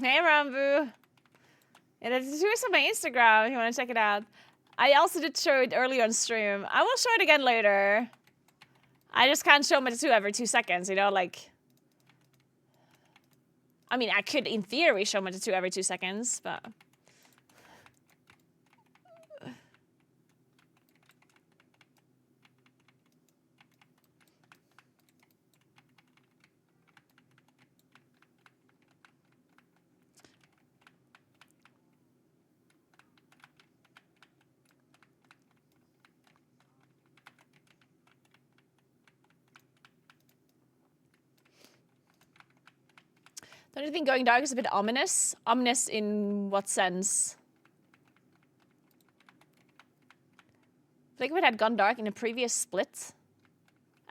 Hey, Rambu. Yeah, there's on my Instagram if you want to check it out. I also did show it earlier on stream. I will show it again later. I just can't show Meta 2 every 2 seconds, you know, like... I mean, I could, in theory, show Meta 2 every 2 seconds, but... Don't you think going dark is a bit ominous? Ominous in what sense? I think if it had gone dark in a previous split,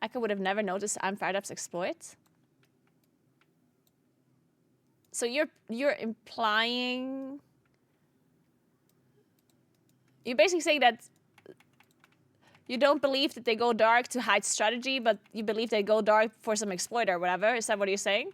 Echo would have never noticed I'm Fired Up's exploit. So you're implying... You're basically saying that you don't believe that they go dark to hide strategy, but you believe they go dark for some exploit or whatever? Is that what you're saying?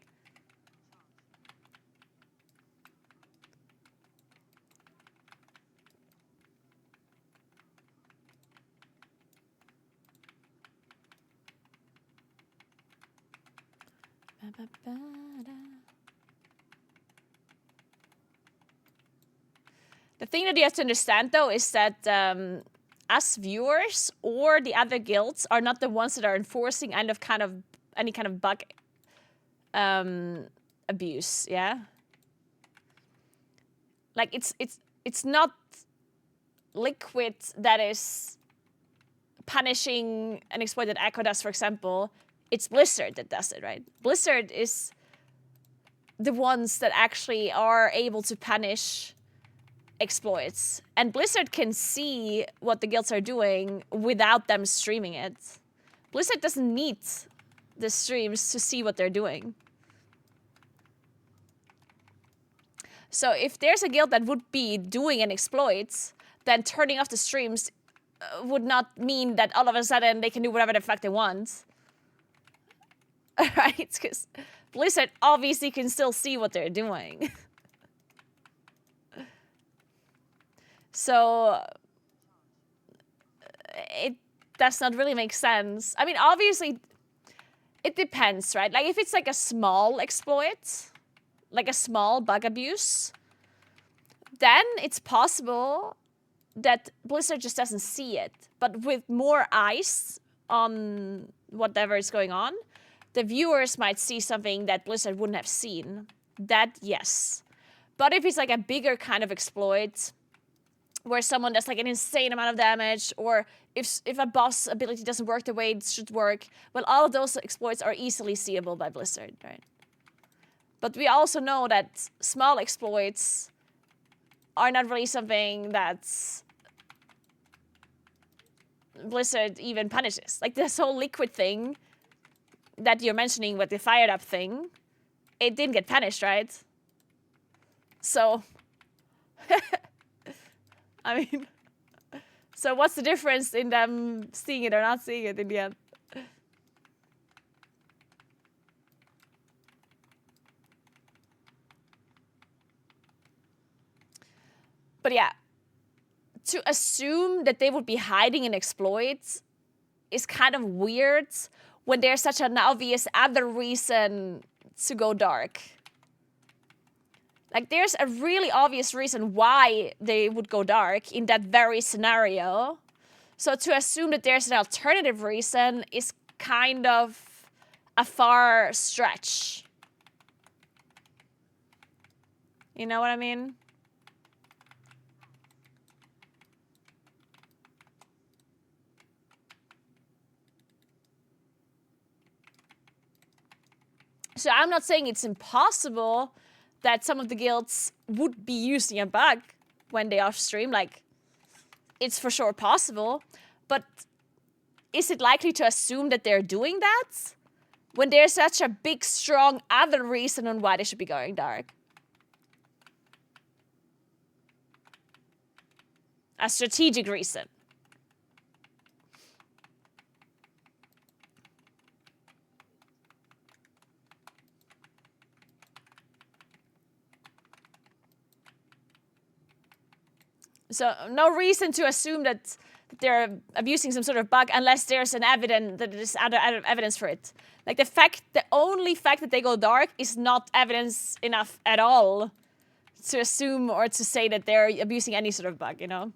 The thing that you have to understand, though, is that us viewers or the other guilds are not the ones that are enforcing any kind of bug abuse. Yeah, like it's not Liquid that is punishing an exploit that Echo does, for example. It's Blizzard that does it, right? Blizzard is the ones that actually are able to punish exploits. And Blizzard can see what the guilds are doing without them streaming it. Blizzard doesn't need the streams to see what they're doing. So if there's a guild that would be doing an exploit, then turning off the streams would not mean that all of a sudden they can do whatever the fuck they want. Right? Because Blizzard obviously can still see what they're doing. So it does not really make sense. I mean, obviously, it depends, right? Like, if it's like a small exploit, like a small bug abuse, then it's possible that Blizzard just doesn't see it. But with more eyes on whatever is going on, the viewers might see something that Blizzard wouldn't have seen. That, yes. But if it's like a bigger kind of exploit, where someone does like an insane amount of damage, or if a boss ability doesn't work the way it should work, well, all of those exploits are easily seeable by Blizzard, right? But we also know that small exploits are not really something that Blizzard even punishes. Like this whole Liquid thing that you're mentioning with the Fired Up thing, it didn't get punished, right? So... I mean, so what's the difference in them seeing it or not seeing it in the end? But yeah, to assume that they would be hiding an exploit is kind of weird when there's such an obvious other reason to go dark. Like, there's a really obvious reason why they would go dark in that very scenario. So to assume that there's an alternative reason is kind of a far stretch. You know what I mean? So I'm not saying it's impossible that some of the guilds would be using a bug when they off stream. Like, it's for sure possible. But is it likely to assume that they're doing that when there's such a big, strong other reason on why they should be going dark? A strategic reason. So no reason to assume that they're abusing some sort of bug unless there's an evidence that there's other evidence for it. Like the only fact that they go dark is not evidence enough at all to assume or to say that they're abusing any sort of bug, you know?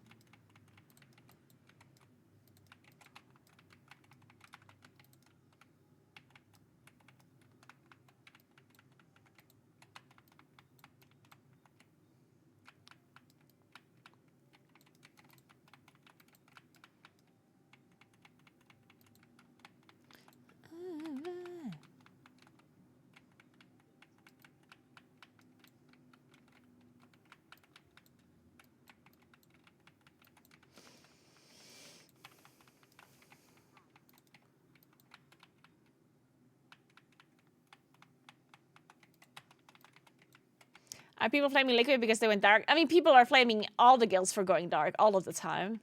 Are people flaming Liquid because they went dark? I mean, people are flaming all the guilds for going dark all of the time.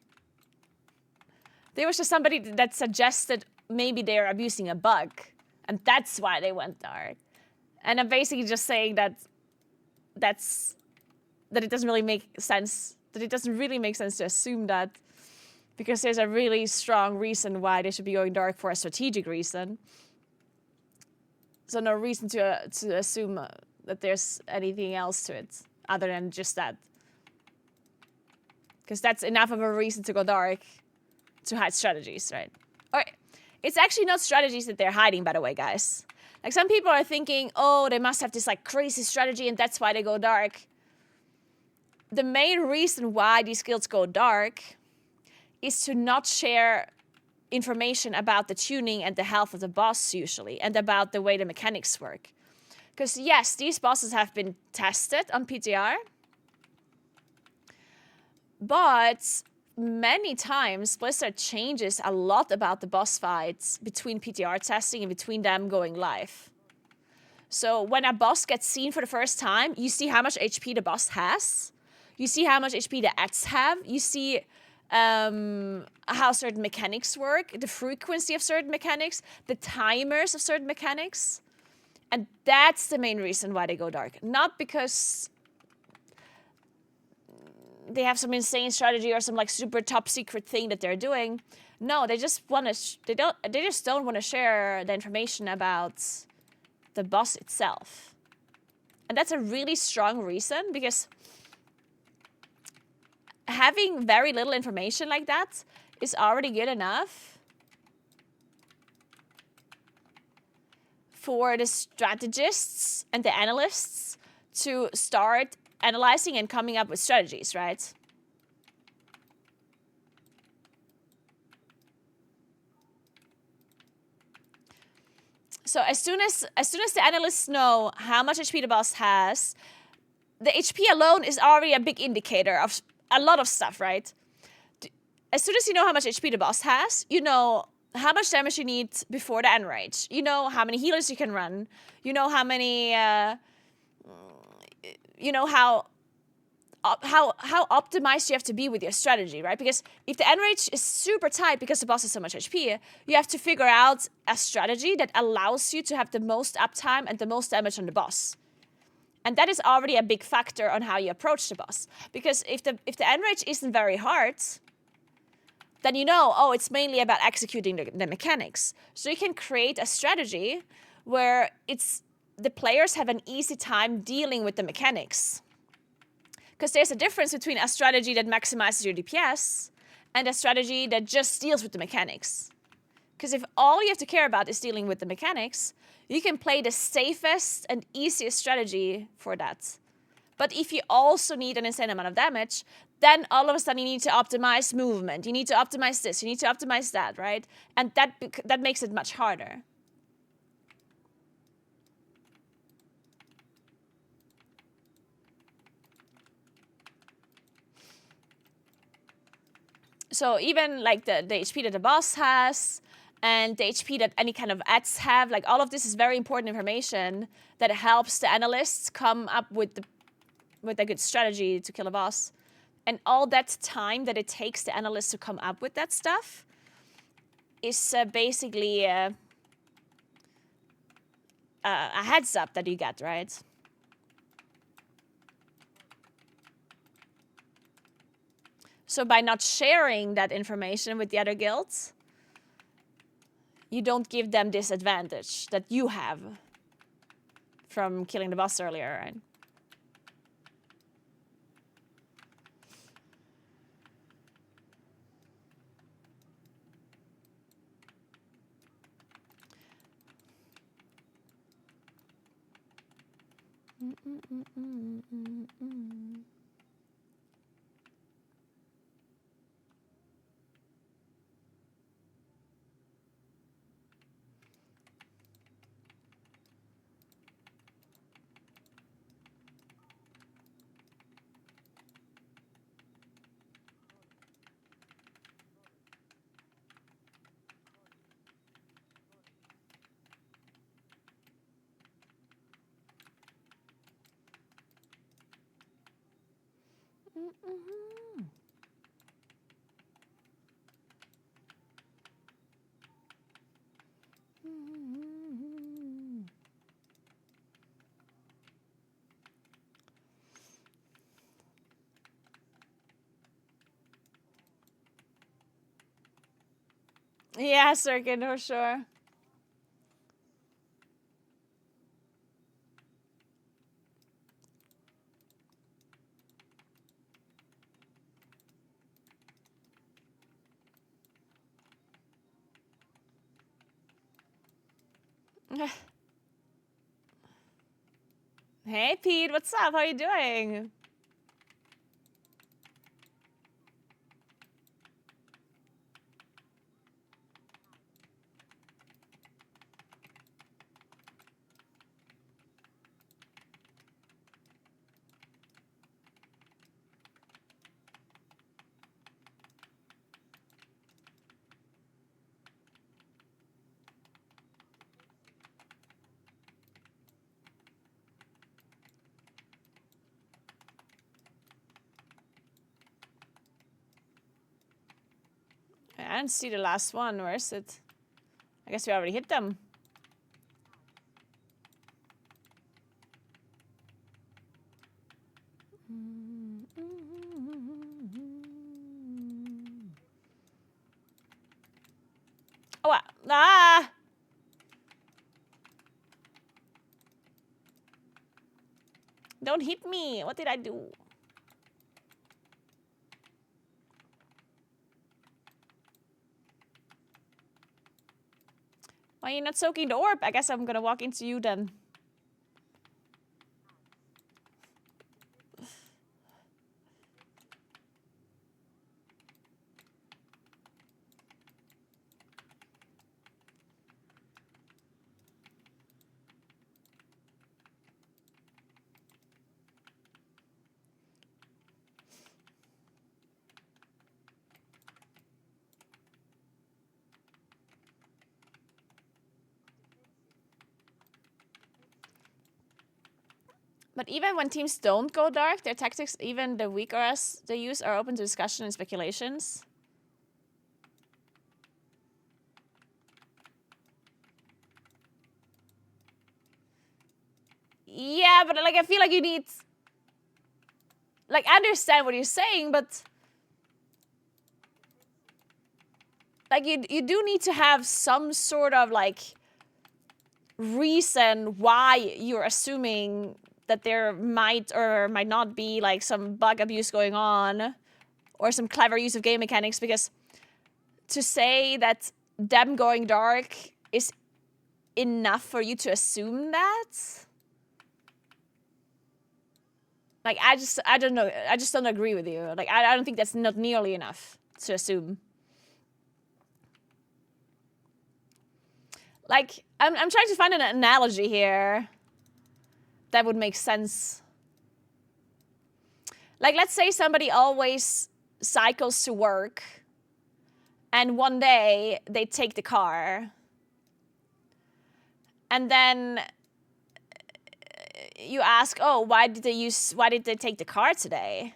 There was just somebody that suggested maybe they're abusing a bug, and that's why they went dark. And I'm basically just saying that it doesn't really make sense. That it doesn't really make sense to assume that, because there's a really strong reason why they should be going dark for a strategic reason. So no reason to assume that there's anything else to it other than just that. Because that's enough of a reason to go dark to hide strategies, right? Alright. It's actually not strategies that they're hiding, by the way, guys. Like, some people are thinking, oh, they must have this like crazy strategy and that's why they go dark. The main reason why these guilds go dark is to not share information about the tuning and the health of the boss usually, and about the way the mechanics work. Because yes, these bosses have been tested on PTR, but many times Blizzard changes a lot about the boss fights between PTR testing and between them going live. So when a boss gets seen for the first time, you see how much HP the boss has, you see how much HP the ads have, you see how certain mechanics work, the frequency of certain mechanics, the timers of certain mechanics. And that's the main reason why they go dark. Not because they have some insane strategy or some like super top secret thing that they're doing. No, they just want to. They just don't want to share the information about the boss itself. And that's a really strong reason, because having very little information like that is already good enough for the strategists and the analysts to start analyzing and coming up with strategies, right? So as soon as the analysts know how much HP the boss has, the HP alone is already a big indicator of a lot of stuff, right? As soon as you know how much HP the boss has, you know how much damage you need before the end rage. You know how many healers you can run. You know how many, you know how optimized you have to be with your strategy, right? Because if the end rage is super tight because the boss has so much HP, you have to figure out a strategy that allows you to have the most uptime and the most damage on the boss. And that is already a big factor on how you approach the boss. Because if the end rage isn't very hard, then you know, oh, it's mainly about executing the mechanics. So you can create a strategy where the players have an easy time dealing with the mechanics. Because there's a difference between a strategy that maximizes your DPS and a strategy that just deals with the mechanics. Because if all you have to care about is dealing with the mechanics, you can play the safest and easiest strategy for that. But if you also need an insane amount of damage, then all of a sudden you need to optimize movement. You need to optimize this. You need to optimize that, right? And that makes it much harder. So even like the HP that the boss has and the HP that any kind of ads have, like all of this is very important information that helps the analysts come up with a good strategy to kill a boss. And all that time that it takes the analysts to come up with that stuff is basically a heads up that you get, right? So by not sharing that information with the other guilds, you don't give them this advantage that you have from killing the boss earlier, right? Yeah, Circuit, for sure. Hey, Pete, what's up? How are you doing? I didn't see the last one. Where is it? I guess we already hit them. Oh, ah! Don't hit me. What did I do? Why are you not soaking the orb? I guess I'm gonna walk into you then. But even when teams don't go dark, their tactics, even the weak RS they use, are open to discussion and speculations. Yeah, but like I feel like you need... Like, I understand what you're saying, but... like you do need to have some sort of like reason why you're assuming that there might or might not be like some bug abuse going on or some clever use of game mechanics, because to say that them going dark is enough for you to assume that, like, I don't know, I just don't agree with you. Like, I don't think that's not nearly enough to assume. Like, I'm trying to find an analogy here that would make sense. Like, let's say somebody always cycles to work, and one day they take the car, and then you ask, oh, why did they take the car today?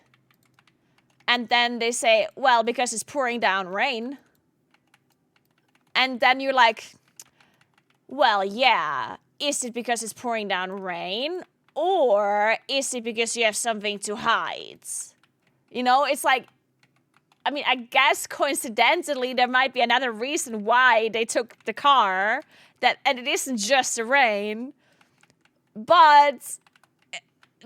And then they say, well, because it's pouring down rain. And then you're like, well, yeah, is it because it's pouring down rain? Or is it because you have something to hide? You know, it's like, I mean, I guess coincidentally there might be another reason why they took the car, and it isn't just the rain. But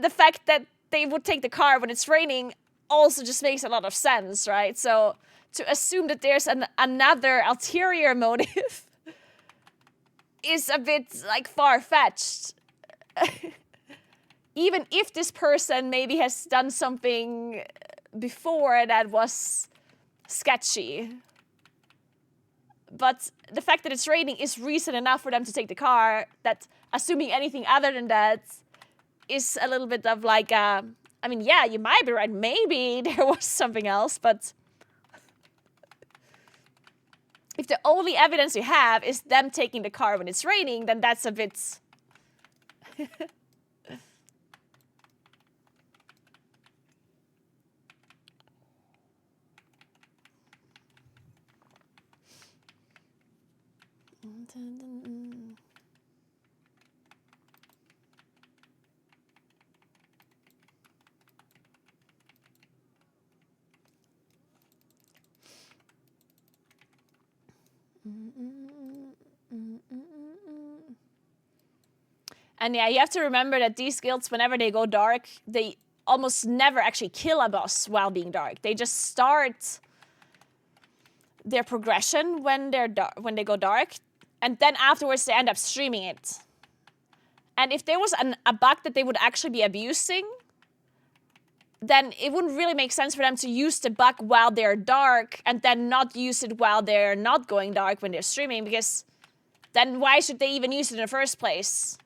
the fact that they would take the car when it's raining also just makes a lot of sense, right? So to assume that there's another ulterior motive is a bit like far-fetched. Even if this person maybe has done something before that was sketchy. But the fact that it's raining is reason enough for them to take the car, that assuming anything other than that is a little bit of like, I mean, yeah, you might be right. Maybe there was something else, but if the only evidence you have is them taking the car when it's raining, then that's a bit... And yeah, you have to remember that these guilds, whenever they go dark, they almost never actually kill a boss while being dark. They just start their progression when they go dark, and then afterwards they end up streaming it. And if there was a bug that they would actually be abusing, then it wouldn't really make sense for them to use the bug while they're dark and then not use it while they're not going dark when they're streaming, because then why should they even use it in the first place?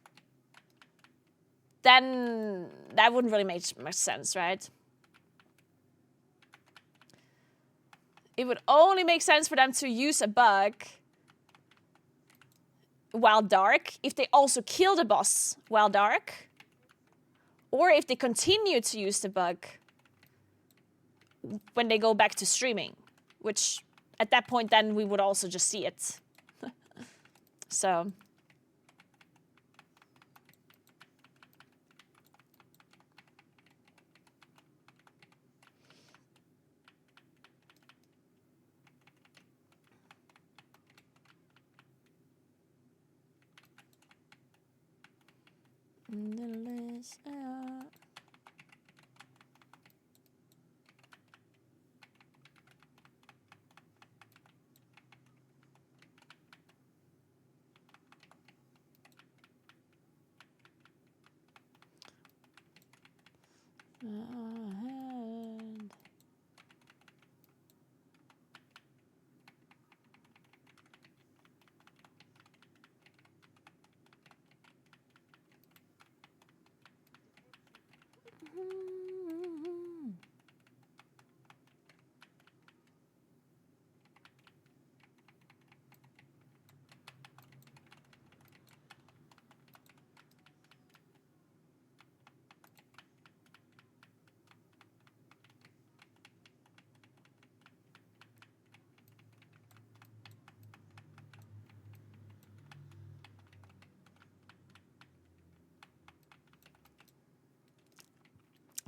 Then that wouldn't really make much sense, right? It would only make sense for them to use a bug while dark if they also kill the boss while dark, or if they continue to use the bug when they go back to streaming, which at that point then we would also just see it. So...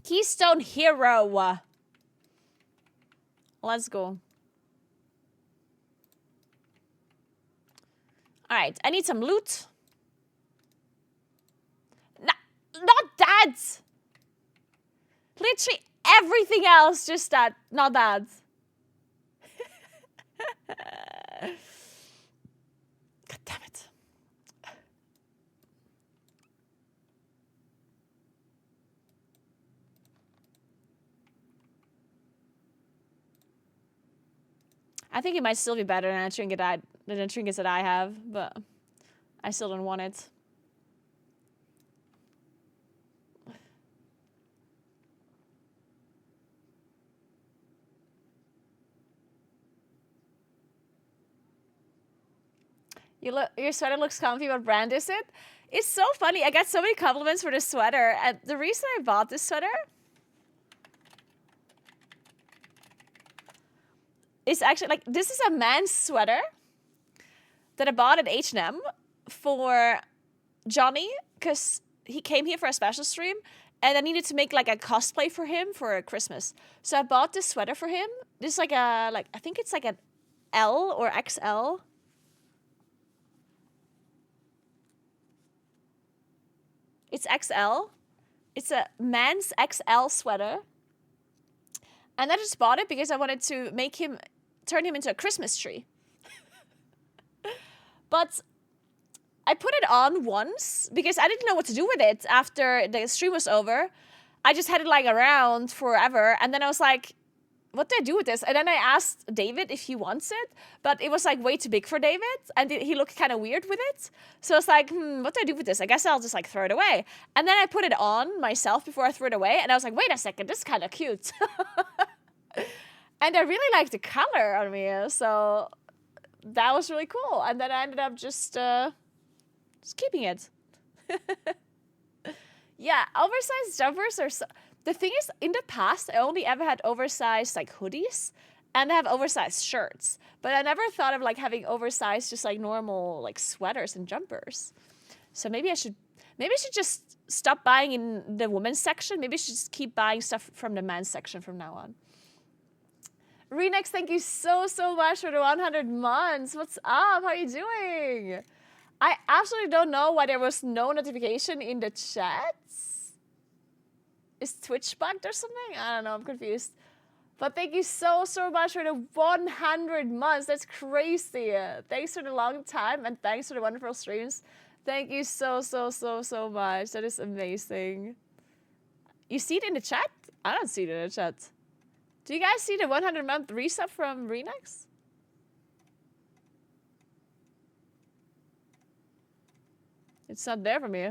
Keystone Hero. Let's go. All right, I need some loot. Not that. Literally everything else, just that, not that. God damn it. I think it might still be better than the trinkets that I have, but I still don't want it. Your sweater looks comfy. What brand is it? It's so funny. I got so many compliments for this sweater. And the reason I bought this sweater is actually, like, this is a man's sweater that I bought at H&M for Johnny, because he came here for a special stream, and I needed to make, like, a cosplay for him for Christmas. So I bought this sweater for him. This is I think it's like an L or XL. It's XL. It's a man's XL sweater. And I just bought it because I wanted to turn him into a Christmas tree. But I put it on once because I didn't know what to do with it after the stream was over. I just had it lying around forever. And then I was like, what do I do with this? And then I asked David if he wants it, but it was like way too big for David, and he looked kind of weird with it. So I was like, what do I do with this? I guess I'll just like throw it away. And then I put it on myself before I threw it away, and I was like, wait a second, this is kind of cute. And I really liked the color on me, so that was really cool. And then I ended up just keeping it. Yeah, oversized jumpers are so... The thing is, in the past, I only ever had oversized, like, hoodies, and I have oversized shirts. But I never thought of, like, having oversized, just, like, normal, like, sweaters and jumpers. So maybe I should just stop buying in the women's section. Maybe I should just keep buying stuff from the men's section from now on. Renex, thank you so, so much for the 100 months. What's up? How are you doing? I absolutely don't know why there was no notification in the chat. Is Twitch bugged or something? I don't know, I'm confused. But thank you so, so much for the 100 months. That's crazy. Thanks for the long time, and thanks for the wonderful streams. Thank you so, so, so, so much. That is amazing. You see it in the chat? I don't see it in the chat. Do you guys see the 100-month resub from Renex? It's not there for me.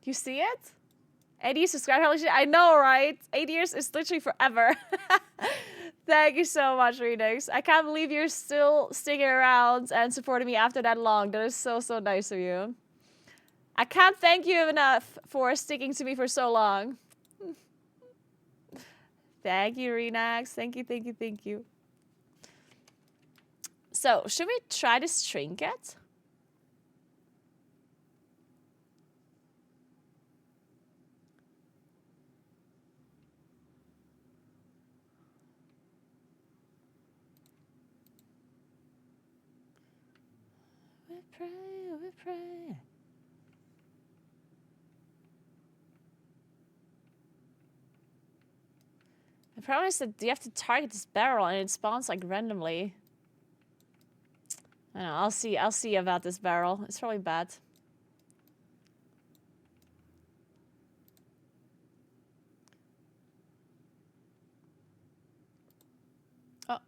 You see it? 80 subscribers. I know, right? 8 years is literally forever. Thank you so much, Renix. I can't believe you're still sticking around and supporting me after that long. That is so, so nice of you. I can't thank you enough for sticking to me for so long. Thank you, Renix. Thank you, thank you, thank you. So, should we try this trinket? We pray. The problem is that you have to target this barrel and it spawns like randomly. I don't know, I'll see about this barrel. It's probably bad. Oh.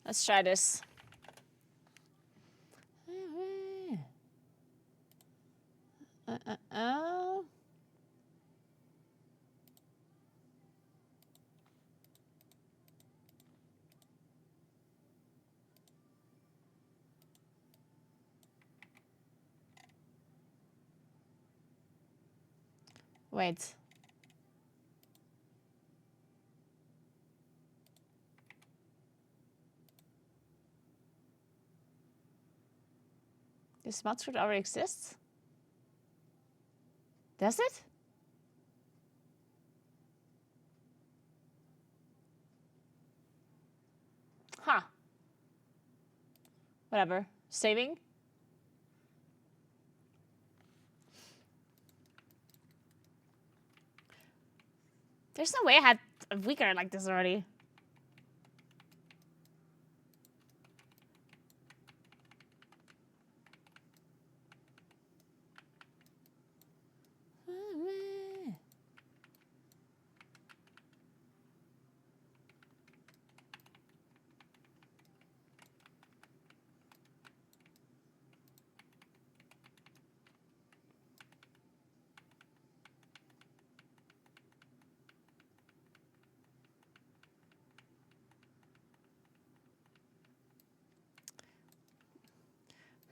Let's try this. Wait. This mod script already exists? Does it? Huh. Whatever. Saving. There's no way I had a weaker like this already.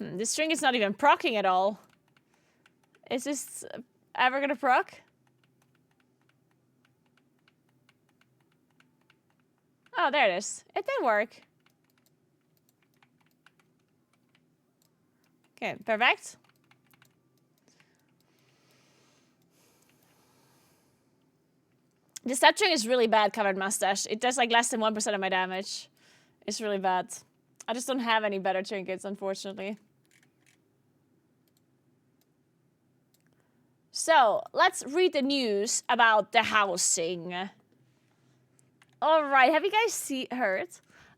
This string is not even proccing at all. Is this ever gonna proc? Oh, there it is. It did work. Okay, perfect. The step string is really bad, Covered Mustache. It does like less than 1% of my damage. It's really bad. I just don't have any better trinkets, unfortunately. So, let's read the news about the housing. Alright, have you guys heard?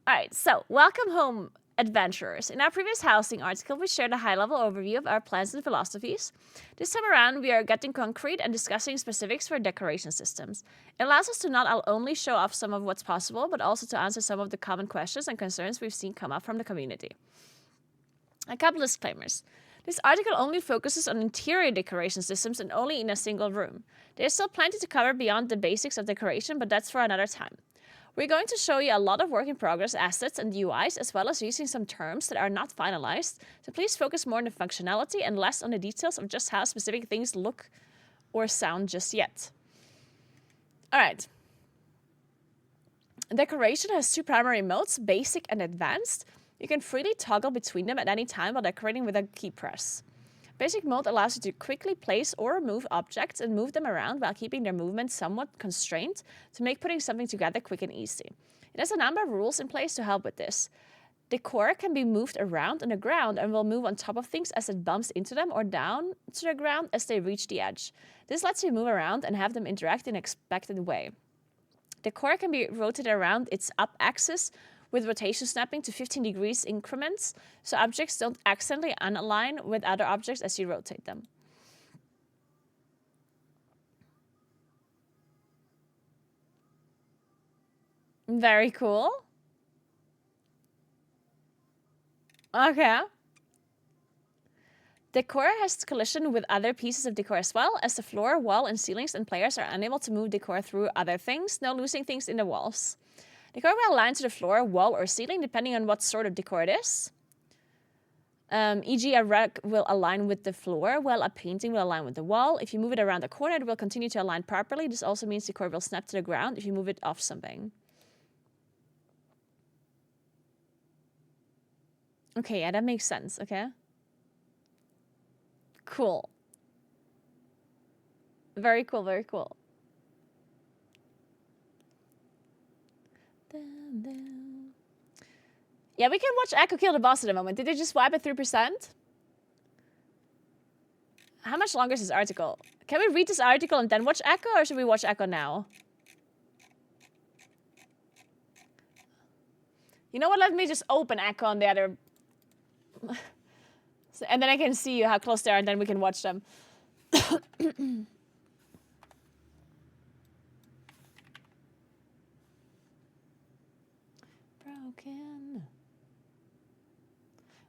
Alright, so, welcome home, adventurers. In our previous housing article, we shared a high-level overview of our plans and philosophies. This time around, we are getting concrete and discussing specifics for decoration systems. It allows us to not only show off some of what's possible, but also to answer some of the common questions and concerns we've seen come up from the community. A couple disclaimers. This article only focuses on interior decoration systems and only in a single room. There's still plenty to cover beyond the basics of decoration, but that's for another time. We're going to show you a lot of work-in-progress assets and UIs, as well as using some terms that are not finalized, so please focus more on the functionality and less on the details of just how specific things look or sound just yet. Alright. Decoration has two primary modes, basic and advanced. You can freely toggle between them at any time while decorating with a key press. Basic mode allows you to quickly place or remove objects and move them around while keeping their movement somewhat constrained to make putting something together quick and easy. It has a number of rules in place to help with this. Decor can be moved around on the ground and will move on top of things as it bumps into them or down to the ground as they reach the edge. This lets you move around and have them interact in an expected way. Decor can be rotated around its up axis with rotation snapping to 15 degrees increments, so objects don't accidentally unalign with other objects as you rotate them. Very cool. Okay. Decor has collision with other pieces of decor as well, as the floor, wall, and ceilings and players are unable to move decor through other things, no losing things in the walls. Decor will align to the floor, wall, or ceiling depending on what sort of decor it is. E.g. a rug will align with the floor, while a painting will align with the wall. If you move it around the corner, it will continue to align properly. This also means decor will snap to the ground if you move it off something. Okay, yeah, that makes sense, okay? Cool. Very cool, very cool. Yeah, we can watch Echo kill the boss at the moment. Did they just wipe at 3%? How much longer is this article? Can we read this article and then watch Echo, or should we watch Echo now? You know what? Let me just open Echo on the other... And then I can see how close they are, and then we can watch them. Broken.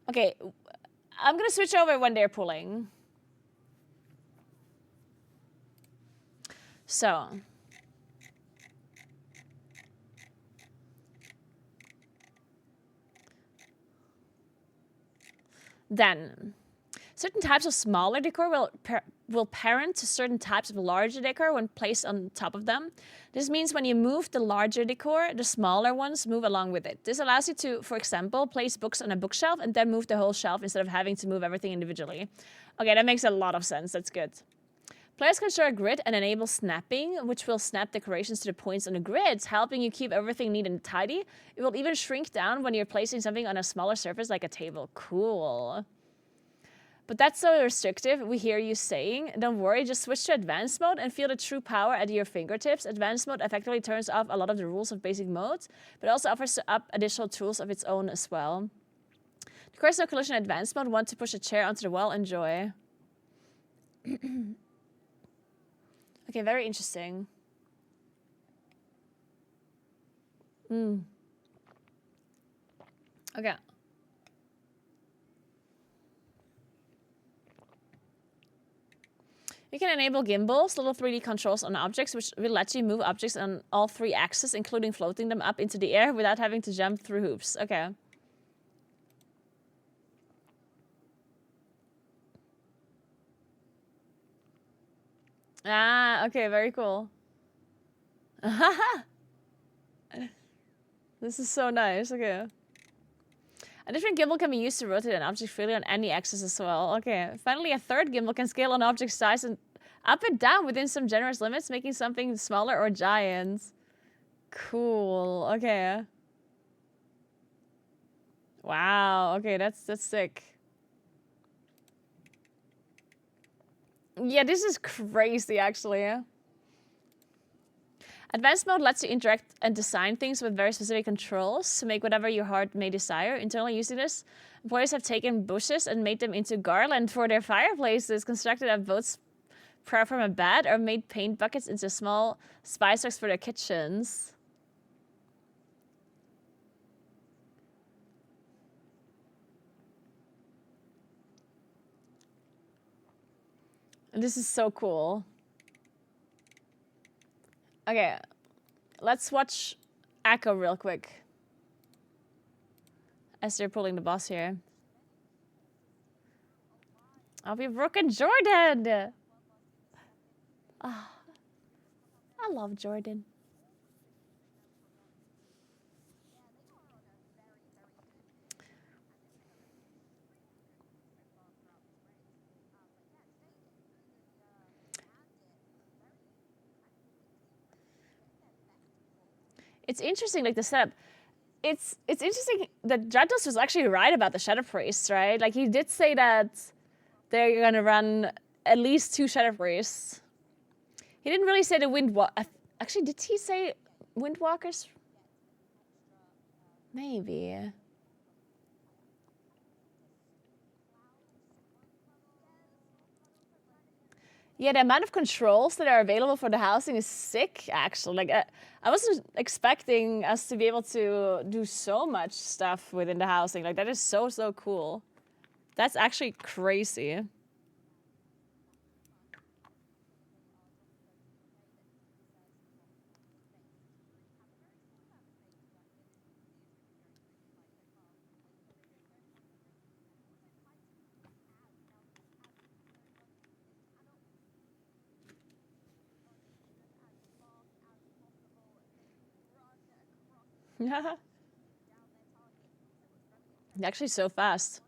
Okay, I'm gonna switch over when they're pulling. So. Then, certain types of smaller decor will parent to certain types of larger decor when placed on top of them. This means when you move the larger decor, the smaller ones move along with it. This allows you to, for example, place books on a bookshelf and then move the whole shelf instead of having to move everything individually. Okay, that makes a lot of sense. That's good. Players can share a grid and enable snapping, which will snap decorations to the points on the grids, helping you keep everything neat and tidy. It will even shrink down when you're placing something on a smaller surface like a table. Cool. But that's so restrictive, we hear you saying. Don't worry, just switch to advanced mode and feel the true power at your fingertips. Advanced mode effectively turns off a lot of the rules of basic modes, but also offers up additional tools of its own as well. The course no collision advanced mode, want to push a chair onto the wall, enjoy. Okay, very interesting. Okay. You can enable gimbals, little 3D controls on objects, which will let you move objects on all 3 axes, including floating them up into the air without having to jump through hoops. Okay. Ah, okay, very cool. This is so nice, okay. A different gimbal can be used to rotate an object freely on any axis as well. Okay, finally a third gimbal can scale an object's size and up and down within some generous limits, making something smaller or giant. Cool, okay. Wow, okay, that's sick. Yeah, this is crazy, actually. Advanced mode lets you interact and design things with very specific controls to make whatever your heart may desire. Internally using this, employees have taken bushes and made them into garland for their fireplaces, constructed a boat's prow from a bed, or made paint buckets into small spice racks for their kitchens. And this is so cool. Okay, let's watch Echo real quick. As they're pulling the boss here. Oh, we've broken Jordan! Oh, I love Jordan. It's interesting, like the setup. It's interesting that Drados was actually right about the Shadow Priests, right? Like he did say that they're gonna run at least 2 Shadow Priests. He didn't really say the Windwalkers. Actually, did he say Windwalkers? Maybe. Yeah, the amount of controls that are available for the housing is sick, actually. Like, I wasn't expecting us to be able to do so much stuff within the housing. Like, that is so, so cool. That's actually crazy. Actually so fast.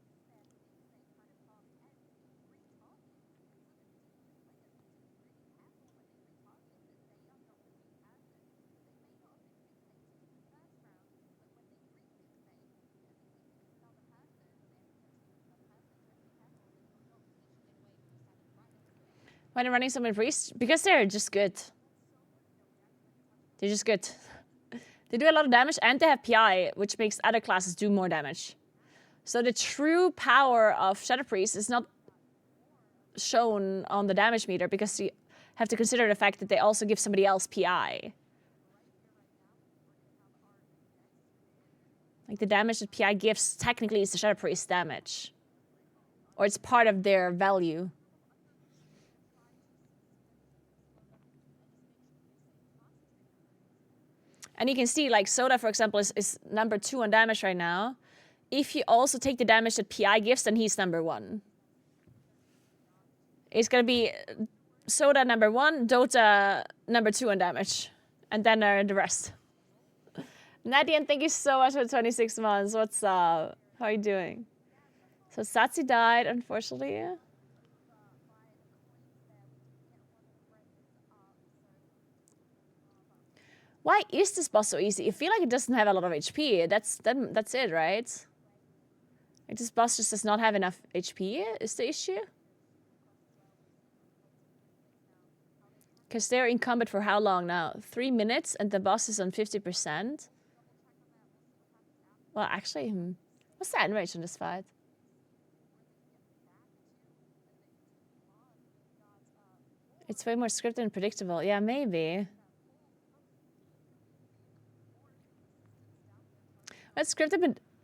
Why they're running summon priests? Because they're just good. They're just good. They do a lot of damage and they have PI, which makes other classes do more damage. So the true power of Shadow Priest is not shown on the damage meter because you have to consider the fact that they also give somebody else PI. Like the damage that PI gives technically is the Shadow Priest damage. Or it's part of their value. And you can see, like, Soda, for example, is number 2 on damage right now. If you also take the damage that PI gives, then he's number 1. It's gonna be Soda number 1, Dota number 2 on damage. And then the rest. Nadian, thank you so much for 26 months. What's up? How are you doing? So Satsi died, unfortunately. Why is this boss so easy? I feel like it doesn't have a lot of HP. That's it, right? Like this boss just does not have enough HP, is the issue? Because they're in combat for how long now? 3 minutes and the boss is on 50%? Well, actually, what's the end range on this fight? It's way more scripted and predictable. Yeah, maybe. It's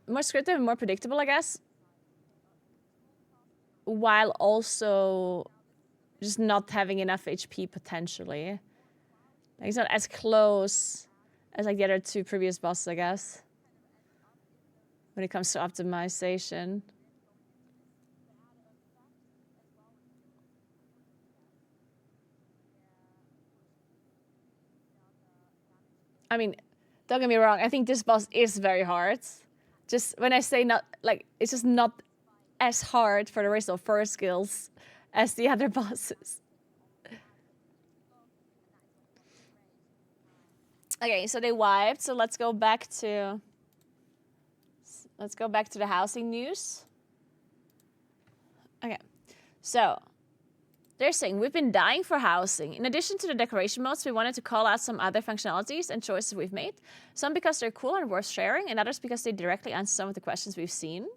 more scripted and more predictable, I guess. While also just not having enough HP potentially. Like it's not as close as like the other 2 previous bosses, I guess. When it comes to optimization. I mean, don't get me wrong, I think this boss is very hard. Just when I say not, like, it's just not as hard for the rest of 4 skills as the other bosses. Okay, so they wiped, so let's go back to the housing news. Okay, so they're saying, we've been dying for housing. In addition to the decoration modes, we wanted to call out some other functionalities and choices we've made. Some because they're cool and worth sharing, and others because they directly answer some of the questions we've seen.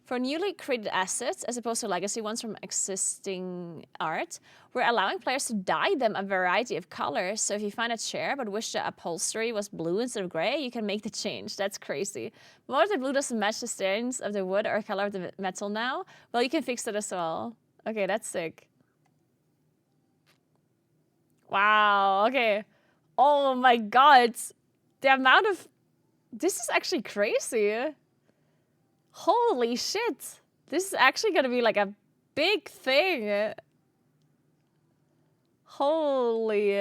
For newly created assets, as opposed to legacy ones from existing art, we're allowing players to dye them a variety of colors. So if you find a chair but wish the upholstery was blue instead of gray, you can make the change. That's crazy. But what if the blue doesn't match the stains of the wood or color of the metal now? Well, you can fix that as well. Okay, that's sick. Wow, okay. Oh my god. The amount of... This is actually crazy. Holy shit. This is actually gonna be like a big thing. Holy.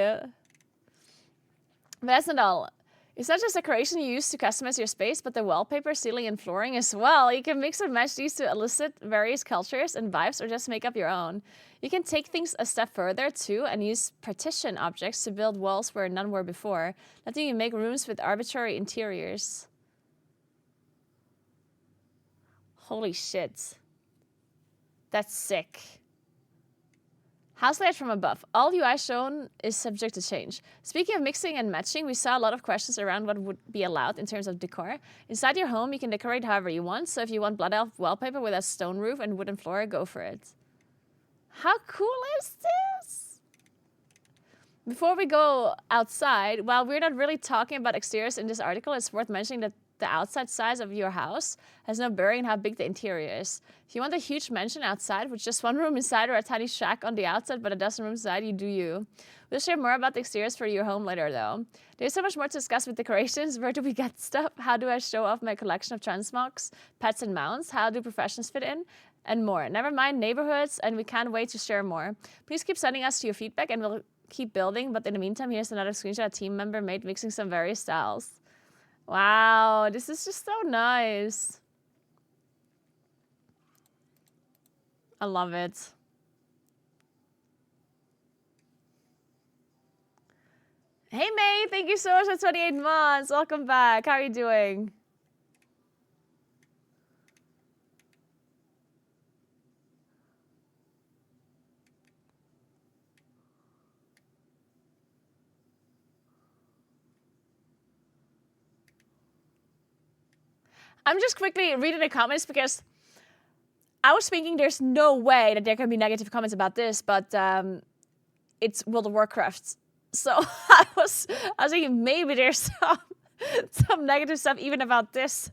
But that's not all. It's not just decoration you use to customize your space, but the wallpaper, ceiling, and flooring as well. You can mix and match these to elicit various cultures and vibes or just make up your own. You can take things a step further too and use partition objects to build walls where none were before, letting you make rooms with arbitrary interiors. Holy shit. That's sick. House layout from above. All UI shown is subject to change. Speaking of mixing and matching, we saw a lot of questions around what would be allowed in terms of decor. Inside your home, you can decorate however you want. So if you want Blood Elf wallpaper with a stone roof and wooden floor, go for it. How cool is this? Before we go outside, while we're not really talking about exteriors in this article, it's worth mentioning that the outside size of your house has no bearing on how big the interior is. If you want a huge mansion outside with just 1 room inside or a tiny shack on the outside but a dozen rooms inside, you do you. We'll share more about the exteriors for your home later though. There's so much more to discuss with decorations. Where do we get stuff? How do I show off my collection of transmogs, pets and mounts? How do professions fit in? And more. Never mind neighborhoods, and we can't wait to share more. Please keep sending us your feedback and we'll keep building. But in the meantime, here's another screenshot a team member made mixing some various styles. Wow, this is just so nice. I love it. Hey May, thank you so much for 28 months. Welcome back. How are you doing? I'm just quickly reading the comments because I was thinking there's no way that there can be negative comments about this, but it's World of Warcraft. So I was thinking maybe there's some negative stuff even about this.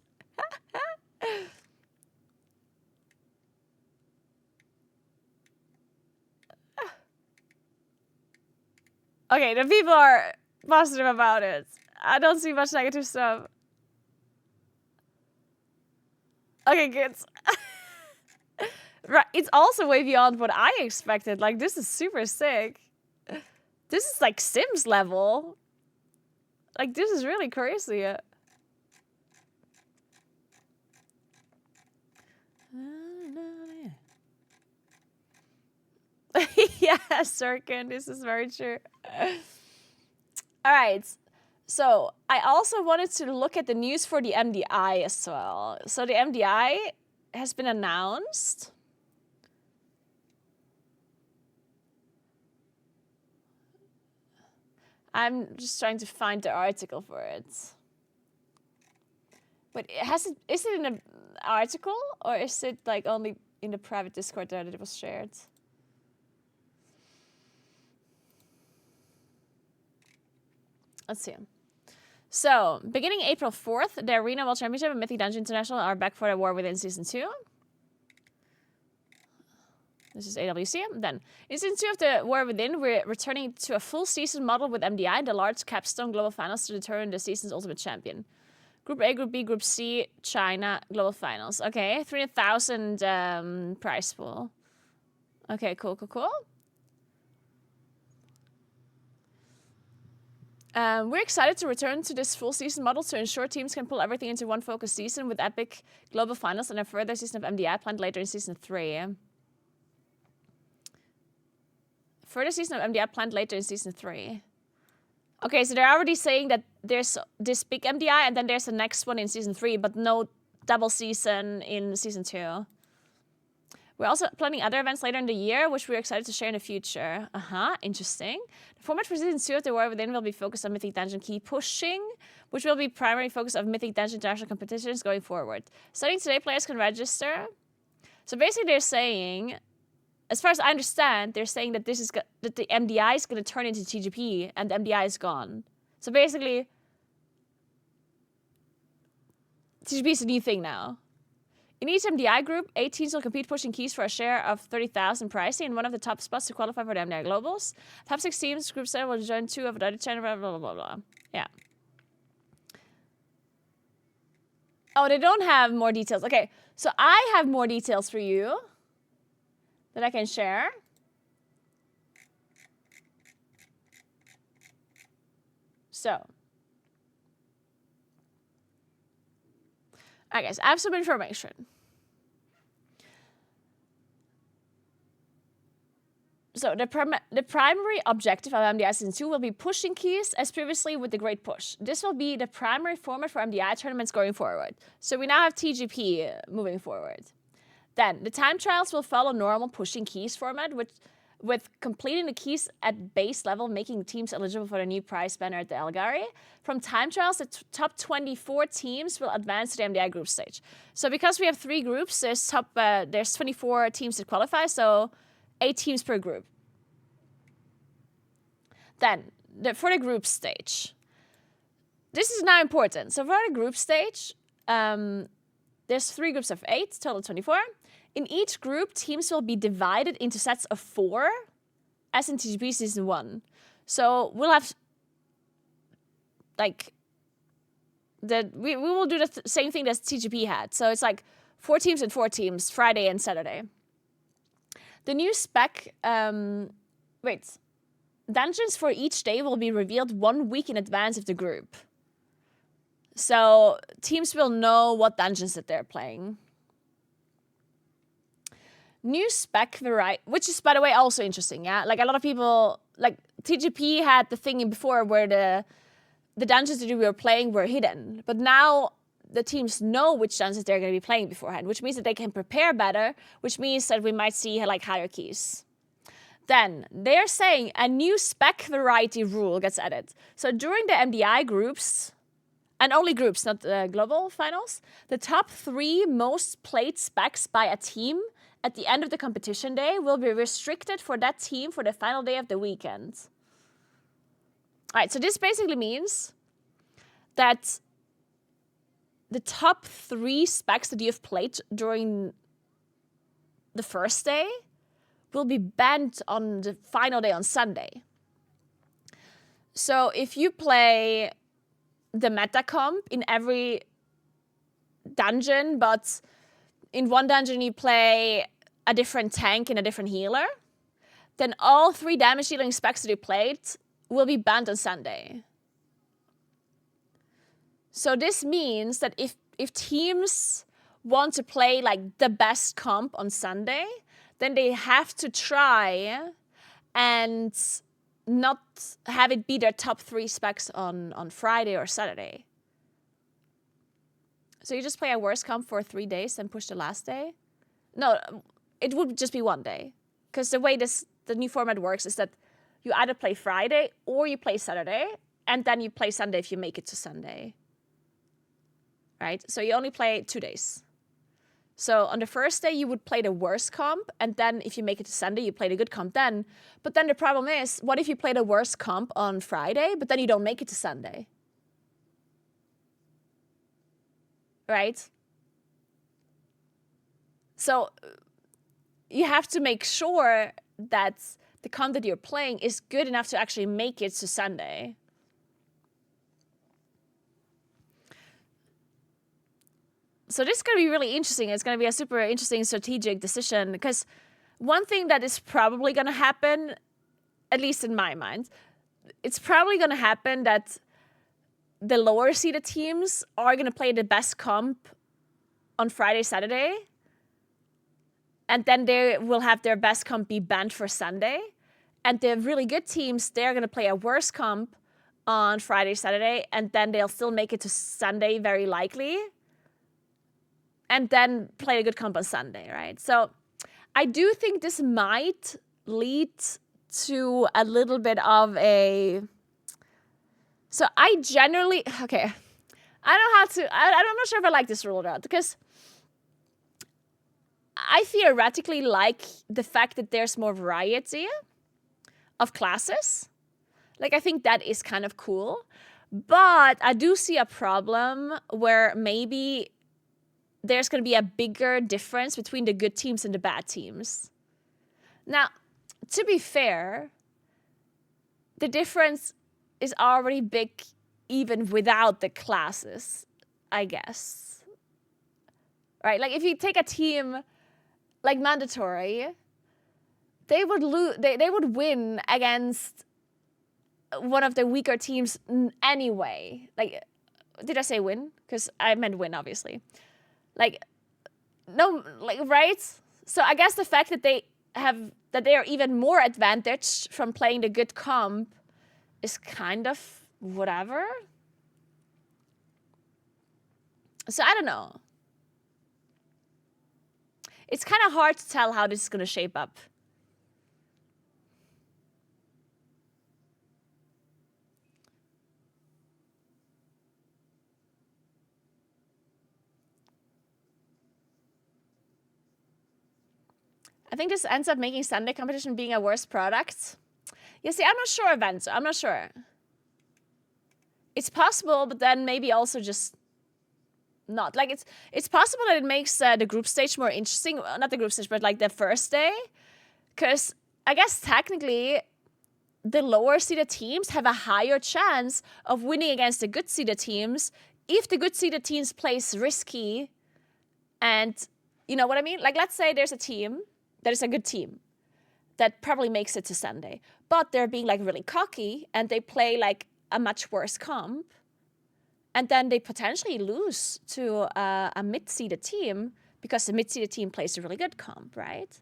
Okay, the people are positive about it. I don't see much negative stuff. Okay, good. Right, it's also way beyond what I expected. Like, this is super sick. This is like Sims level. Like, this is really crazy. Yeah, Sirkin, this is very true. All right. So I also wanted to look at the news for the MDI as well. So the MDI has been announced. I'm just trying to find the article for it. But is it in an article or is it like only in the private Discord there that it was shared? Let's see. So, beginning April 4th, the Arena World Championship and Mythic Dungeon International are back for the War Within Season 2. This is AWC. Then, in Season 2 of the War Within, we're returning to a full season model with MDI, the large capstone global finals to determine the season's ultimate champion. Group A, Group B, Group C, China, global finals. Okay, 300,000 prize pool. Okay, cool. We're excited to return to this full season model to ensure teams can pull everything into one focused season with epic global finals and a further season of MDI planned later in Season 3. Further season of MDI planned later in Season 3. Okay, so they're already saying that there's this big MDI and then there's the next one in Season 3, but no double season in Season 2. We're also planning other events later in the year, which we're excited to share in the future. Interesting. The format for Season 2 of the War Within will be focused on Mythic Dungeon key pushing, which will be primary focus of Mythic Dungeon international competitions going forward. Starting today, players can register. So basically they're saying, as far as I understand, they're saying that that the MDI is going to turn into TGP and the MDI is gone. So basically, TGP is a new thing now. In each MDI group, 8 teams will compete pushing keys for a share of 30,000 pricing and one of the top spots to qualify for the MDI Globals. Top 6 teams, group 7 will join 2 of the other channel, blah, blah, blah, blah. Yeah. Oh, they don't have more details. Okay, so I have more details for you that I can share. So. Alright guys, I have some information. So the primary objective of MDI Season 2 will be pushing keys as previously with the Great Push. This will be the primary format for MDI tournaments going forward. So we now have TGP moving forward. Then the time trials will follow normal pushing keys format, with completing the keys at base level, making teams eligible for the new prize banner at the Elgari. From time trials, the top 24 teams will advance to the MDI group stage. So because we have 3 groups, there's 24 teams that qualify, so 8 teams per group. Then, for the group stage. This is now important. So for the group stage, there's 3 groups of 8, total 24. In each group, teams will be divided into sets of 4, as in TGP Season 1. So we'll have, like, we will do the same thing that TGP had. So it's like 4 teams and 4 teams, Friday and Saturday. The new spec, dungeons for each day will be revealed 1 week in advance of the group. So teams will know what dungeons that they're playing. New spec variety, which is, by the way, also interesting, yeah? Like, a lot of people, like, TGP had the thing before where the dungeons that we were playing were hidden. But now the teams know which dungeons they're going to be playing beforehand, which means that they can prepare better, which means that we might see, like, hierarchies. Then, they're saying a new spec variety rule gets added. So during the MDI groups, and only groups, not global finals. The top 3 most played specs by a team at the end of the competition day will be restricted for that team for the final day of the weekend. All right, so this basically means that the top 3 specs that you've played during the first day will be banned on the final day on Sunday. So if you play the meta comp in every dungeon, but in one dungeon you play a different tank and a different healer, then all 3 damage dealing specs that you played will be banned on Sunday. So this means that if teams want to play like the best comp on Sunday, then they have to try and not have it be their top 3 specs on Friday or Saturday. So you just play a worse comp for 3 days and push the last day? No, it would just be 1 day. Because the way the new format works is that you either play Friday or you play Saturday, and then you play Sunday if you make it to Sunday. Right? So you only play 2 days. So on the first day, you would play the worst comp, and then if you make it to Sunday, you play the good comp then. But then the problem is, what if you play the worst comp on Friday, but then you don't make it to Sunday? Right? So you have to make sure that the comp that you're playing is good enough to actually make it to Sunday. So this is going to be really interesting. It's going to be a super interesting strategic decision, because one thing that is probably going to happen, at least in my mind, it's probably going to happen that the lower seeded teams are going to play the best comp on Friday, Saturday, and then they will have their best comp be banned for Sunday. And the really good teams, they're going to play a worse comp on Friday, Saturday, and then they'll still make it to Sunday very likely, and then play a good comp on Sunday, right? So I do think this might lead to a little bit of a... So I generally... Okay. I don't know how to... I'm not sure if I like this rule or not, because I theoretically like the fact that there's more variety of classes. Like, I think that is kind of cool. But I do see a problem where maybe there's going to be a bigger difference between the good teams and the bad teams. Now, to be fair, the difference is already big even without the classes, I guess. Right? Like, if you take a team like Mandatory, they would win against one of the weaker teams anyway. Like, did I say win? Because I meant win, obviously. Like, no, like, right? So I guess the fact that they are even more advantaged from playing the good comp is kind of whatever. So I don't know. It's kind of hard to tell how this is going to shape up. I think this ends up making Sunday competition being a worse product. Yeah, see, I'm not sure, Venzo. I'm not sure. It's possible, but then maybe also just not. Like, it's possible that it makes the group stage more interesting. Well, not the group stage, but like the first day. Because I guess technically the lower seeded teams have a higher chance of winning against the good seeded teams if the good seeded teams plays risky. And you know what I mean? Like, let's say there's a team that is a good team that probably makes it to Sunday, but they're being like really cocky and they play like a much worse comp, and then they potentially lose to a mid-seeded team because the mid-seeded team plays a really good comp, right?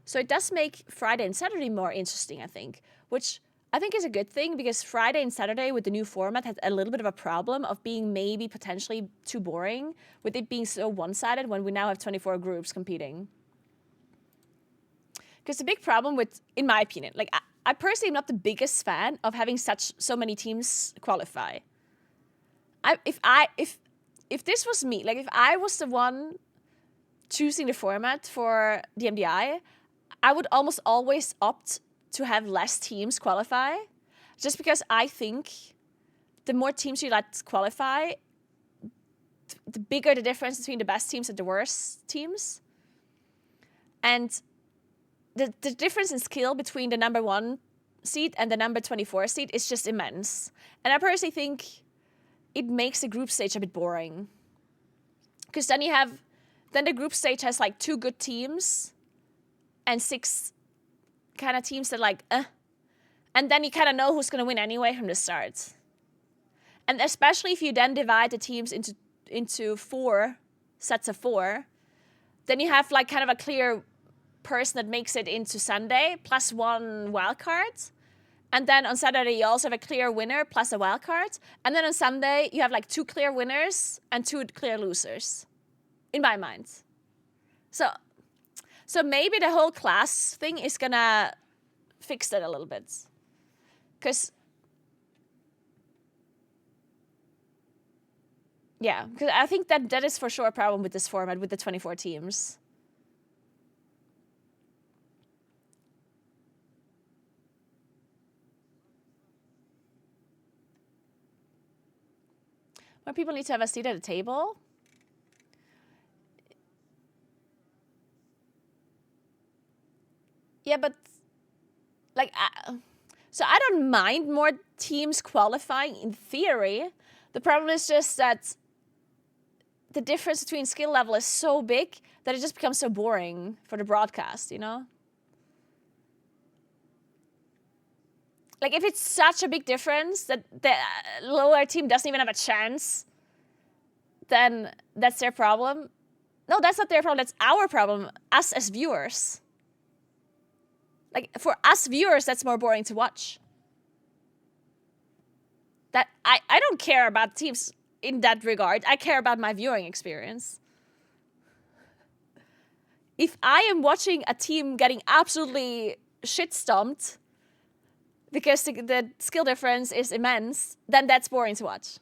So it does make Friday and Saturday more interesting, I think, which I think is a good thing, because Friday and Saturday with the new format had a little bit of a problem of being maybe potentially too boring, with it being so one-sided when we now have 24 groups competing. Because the big problem with, in my opinion, like I personally am not the biggest fan of having so many teams qualify. if this was me, like if I was the one choosing the format for the MDI, I would almost always opt to have less teams qualify, just because I think the more teams you let qualify, the bigger the difference between the best teams and the worst teams. And the difference in skill between the number 1 seed and the number 24 seed is just immense. And I personally think it makes the group stage a bit boring. Because then the group stage has like 2 good teams and 6 kind of teams that like, and then you kind of know who's going to win anyway from the start. And especially if you then divide the teams into 4 sets of 4, then you have like kind of a clear person that makes it into Sunday plus 1 wild card. And then on Saturday, you also have a clear winner plus a wild card. And then on Sunday, you have like 2 clear winners and 2 clear losers, in my mind. So maybe the whole class thing is gonna fix that a little bit. Because I think that is for sure a problem with this format, with the 24 teams. More people need to have a seat at a table. Yeah, but like, so I don't mind more teams qualifying in theory. The problem is just that the difference between skill level is so big that it just becomes so boring for the broadcast, you know? Like, if it's such a big difference that the lower team doesn't even have a chance, then that's their problem. No, that's not their problem. That's our problem, us as viewers. Like, for us viewers, that's more boring to watch. That I don't care about teams in that regard. I care about my viewing experience. If I am watching a team getting absolutely shit-stomped because the skill difference is immense, then that's boring to watch.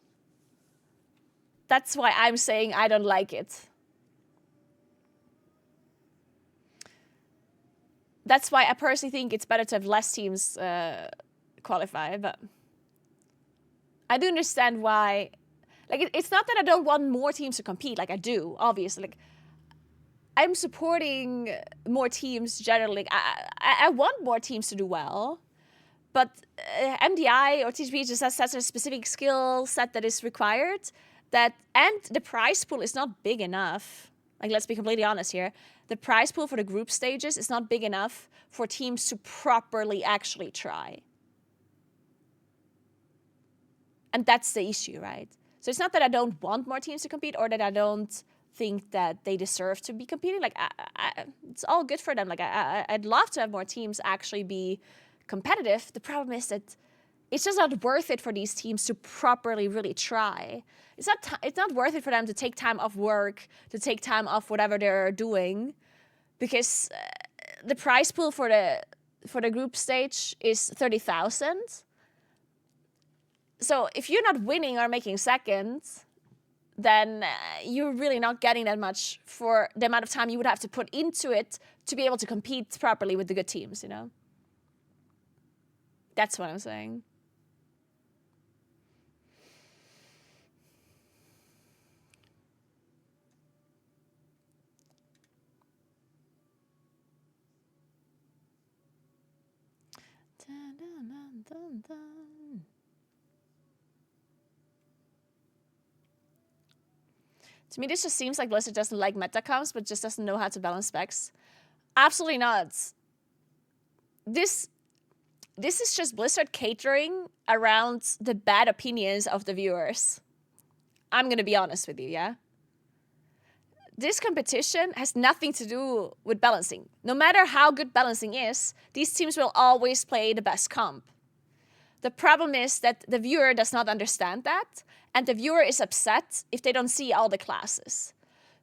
That's why I'm saying I don't like it. That's why I personally think it's better to have less teams qualify, but I do understand why. Like, it's not that I don't want more teams to compete, like I do, obviously. Like, I'm supporting more teams generally. I want more teams to do well, but MDI or TGP just has such a specific skill set that is required that, and the prize pool is not big enough. Like, let's be completely honest here. The prize pool for the group stages is not big enough for teams to properly actually try. And that's the issue, right? So it's not that I don't want more teams to compete or that I don't think that they deserve to be competing. Like, it's all good for them. Like, I'd love to have more teams actually be competitive. The problem is that it's just not worth it for these teams to properly really try. It's not worth it for them to take time off work, to take time off whatever they're doing, because the prize pool for the group stage is 30,000. So if you're not winning or making second, then you're really not getting that much for the amount of time you would have to put into it to be able to compete properly with the good teams, you know? That's what I'm saying. Dun, dun, dun, dun, dun. To me, this just seems like Blizzard doesn't like meta comps, but just doesn't know how to balance specs. Absolutely not. This is just Blizzard catering around the bad opinions of the viewers. I'm gonna be honest with you, yeah? This competition has nothing to do with balancing. No matter how good balancing is, these teams will always play the best comp. The problem is that the viewer does not understand that, and the viewer is upset if they don't see all the classes.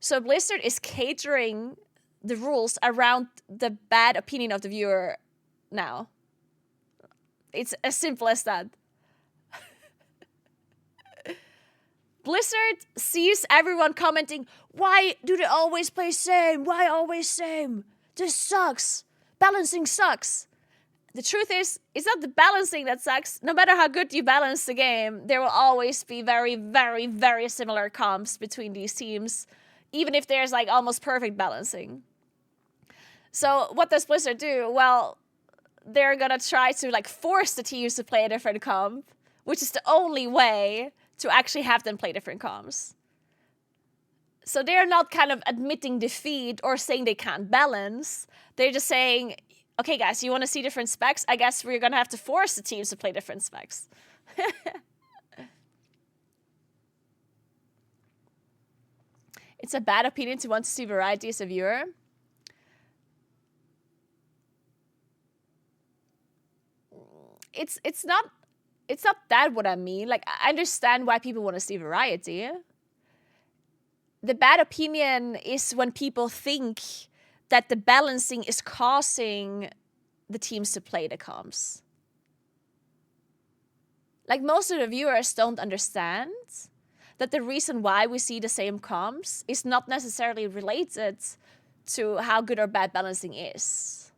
So Blizzard is catering the rules around the bad opinion of the viewer now. It's as simple as that. Blizzard sees everyone commenting, why do they always play same? Why always same? This sucks. Balancing sucks. The truth is, it's not the balancing that sucks. No matter how good you balance the game, there will always be very, very, very similar comps between these teams, even if there's like almost perfect balancing. So what does Blizzard do? Well, they're gonna try to like force the teams to play a different comp, which is the only way to actually have them play different comps. So they're not kind of admitting defeat or saying they can't balance. They're just saying, okay, guys, you want to see different specs? I guess we're going to have to force the teams to play different specs. It's a bad opinion to want to see variety as a viewer. It's not that what I mean. Like, I understand why people want to see variety. The bad opinion is when people think that the balancing is causing the teams to play the comps. Like, most of the viewers don't understand that the reason why we see the same comps is not necessarily related to how good or bad balancing is.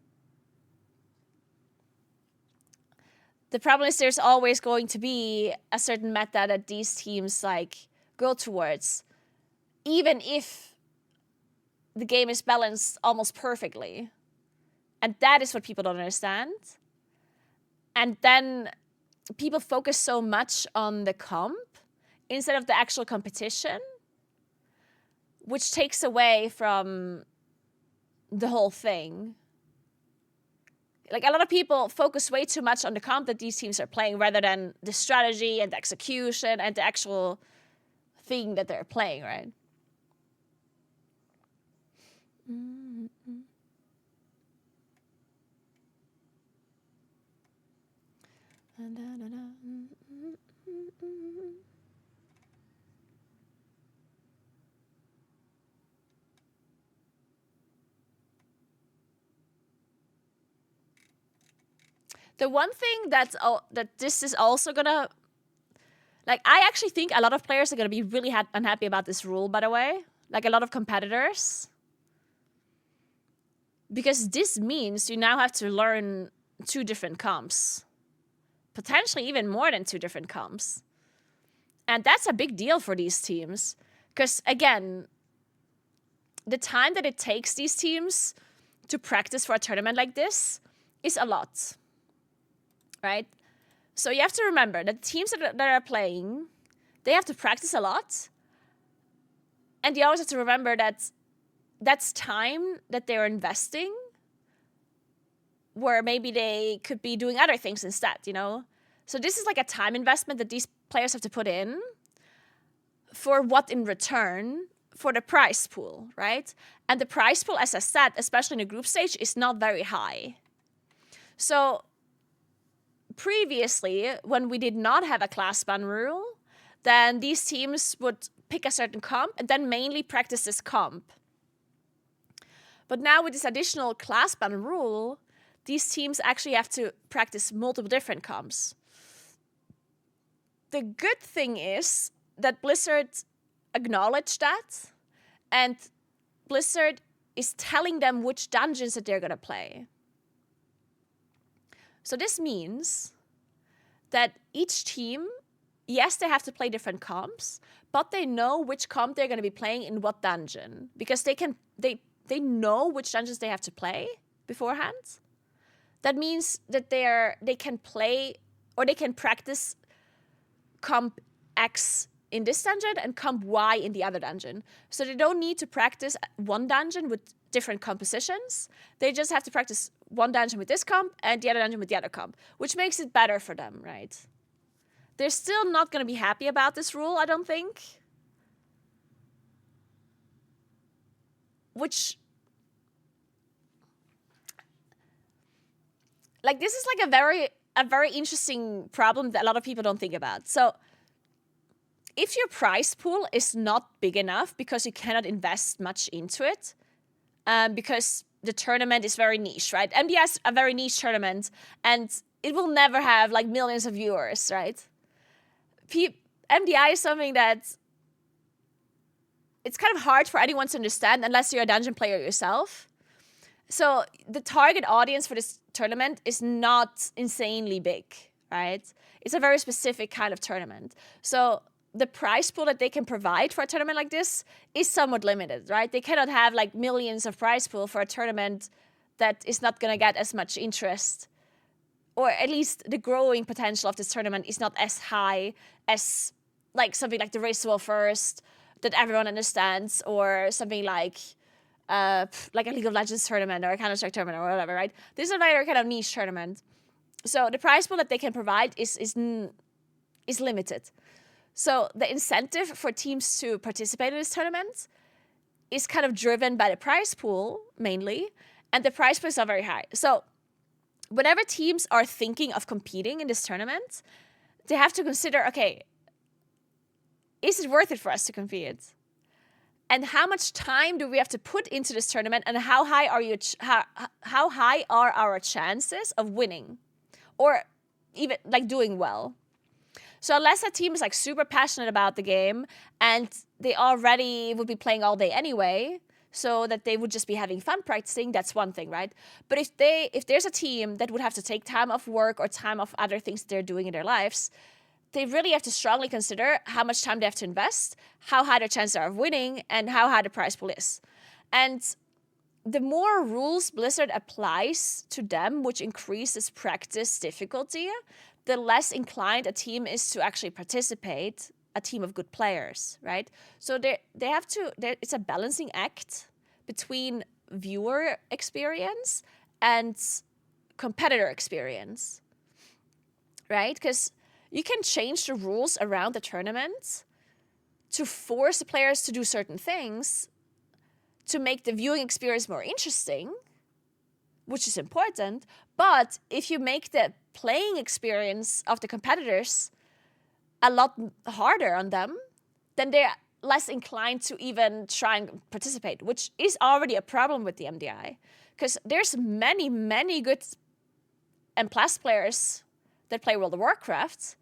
The problem is there's always going to be a certain meta that these teams like go towards, even if the game is balanced almost perfectly. And that is what people don't understand. And then people focus so much on the comp instead of the actual competition, which takes away from the whole thing. Like, a lot of people focus way too much on the comp that these teams are playing rather than the strategy and the execution and the actual thing that they're playing, right? The one thing that this is also gonna, like, I actually think a lot of players are gonna be really unhappy about this rule, by the way. Like, a lot of competitors. Because this means you now have to learn 2 different comps. Potentially even more than 2 different comps. And that's a big deal for these teams. Because, again, the time that it takes these teams to practice for a tournament like this is a lot. Right? So you have to remember that the teams that are playing, they have to practice a lot. And you always have to remember that that's time that they're investing where maybe they could be doing other things instead, you know? So this is like a time investment that these players have to put in for what in return? For the prize pool, right? And the prize pool, as I said, especially in the group stage, is not very high. So previously, when we did not have a class ban rule, then these teams would pick a certain comp and then mainly practice this comp. But now with this additional class ban rule, these teams actually have to practice multiple different comps. The good thing is that Blizzard acknowledged that, and Blizzard is telling them which dungeons that they're going to play. So this means that each team, yes, they have to play different comps, but they know which comp they're going to be playing in what dungeon, because they know which dungeons they have to play beforehand. That means that they can play or they can practice comp X in this dungeon and comp Y in the other dungeon. So they don't need to practice one dungeon with different compositions. They just have to practice one dungeon with this comp and the other dungeon with the other comp, which makes it better for them, right? They're still not going to be happy about this rule, I don't think. Which, like, this is like a very interesting problem that a lot of people don't think about. So if your prize pool is not big enough because you cannot invest much into it, because the tournament is very niche, right? NBA is a very niche tournament, and it will never have like millions of viewers, right? MDI is something that it's kind of hard for anyone to understand unless you're a dungeon player yourself. So the target audience for this tournament is not insanely big, right? It's a very specific kind of tournament. So the prize pool that they can provide for a tournament like this is somewhat limited, right? They cannot have like millions of prize pool for a tournament that is not going to get as much interest, or at least the growing potential of this tournament is not as high as like something like the Race to World First that everyone understands, or something like a League of Legends tournament or a Counter-Strike tournament or whatever, right? This is a very kind of niche tournament. So the prize pool that they can provide is limited. So the incentive for teams to participate in this tournament is kind of driven by the prize pool mainly, and the prize pools are very high. So whenever teams are thinking of competing in this tournament, they have to consider, okay, is it worth it for us to compete? And how much time do we have to put into this tournament, and how high are our chances of winning or even like doing well? So unless a team is like super passionate about the game and they already would be playing all day anyway, so that they would just be having fun practicing, that's one thing, right? But if there's a team that would have to take time off work or time off other things they're doing in their lives, they really have to strongly consider how much time they have to invest, how high their chances are of winning, and how high the prize pool is. And the more rules Blizzard applies to them, which increases practice difficulty, the less inclined a team is to actually participate, a team of good players, right? So it's a balancing act between viewer experience and competitor experience, right? Because you can change the rules around the tournament to force the players to do certain things to make the viewing experience more interesting, which is important. But if you make the playing experience of the competitors a lot harder on them, then they're less inclined to even try and participate, which is already a problem with the MDI. Because there's many, many good M+ players that play World of Warcraft,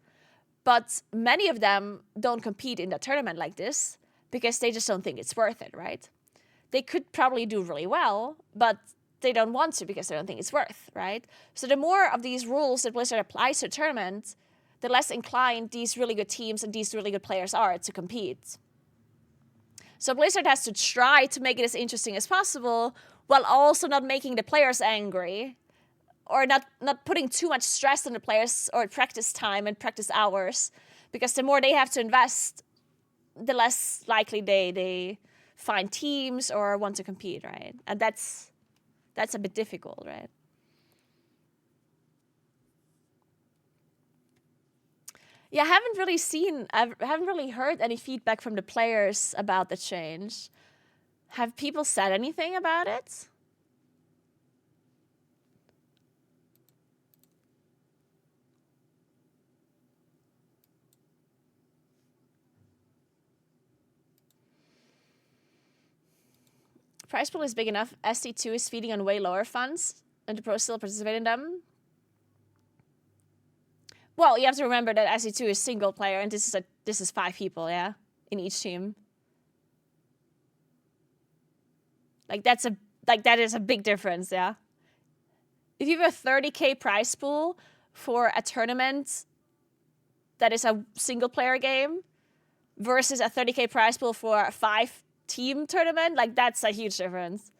but many of them don't compete in a tournament like this because they just don't think it's worth it, right? They could probably do really well, but they don't want to because they don't think it's worth, right? So the more of these rules that Blizzard applies to a tournament, the less inclined these really good teams and these really good players are to compete. So Blizzard has to try to make it as interesting as possible while also not making the players angry, or not putting too much stress on the players or practice time and practice hours, because the more they have to invest, the less likely they find teams or want to compete, right? And that's a bit difficult, right? Yeah, I haven't really heard any feedback from the players about the change. Have people said anything about it? Prize pool is big enough. SC2 is feeding on way lower funds, and the pros still participate in them. Well, you have to remember that SC2 is single player, and this is 5 people, yeah, in each team. That is a big difference, yeah. If you have a 30K prize pool for a tournament that is a single player game versus a 30K prize pool for a 5-team tournament, like that's a huge difference.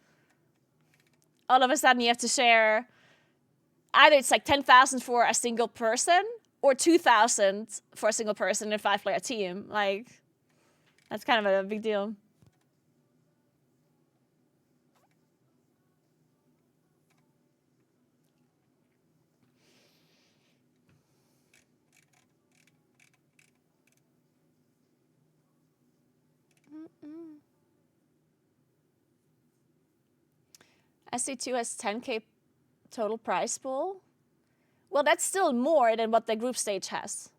All of a sudden you have to share, either it's like 10,000 for a single person or 2,000 for a single person in a 5-player team. Like, that's kind of a big deal. SC2 has 10K total prize pool. Well, that's still more than what the group stage has,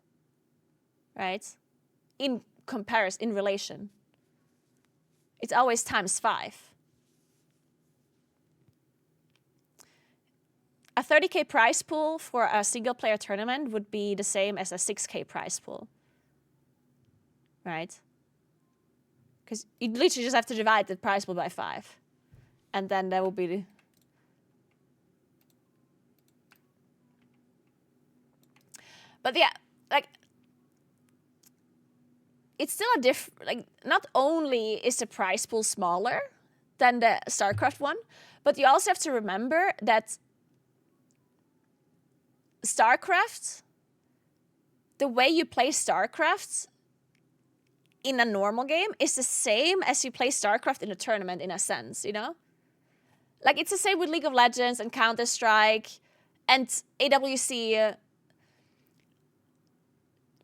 right? In comparison, in relation. It's always times 5. A 30K prize pool for a single player tournament would be the same as a 6K prize pool, right? Because you literally just have to divide the prize pool by 5. And then that will be the... But yeah, like, it's still a like, not only is the prize pool smaller than the StarCraft one, but you also have to remember that StarCraft, the way you play StarCraft in a normal game is the same as you play StarCraft in a tournament, in a sense, you know? Like, it's the same with League of Legends and Counter-Strike and AWC.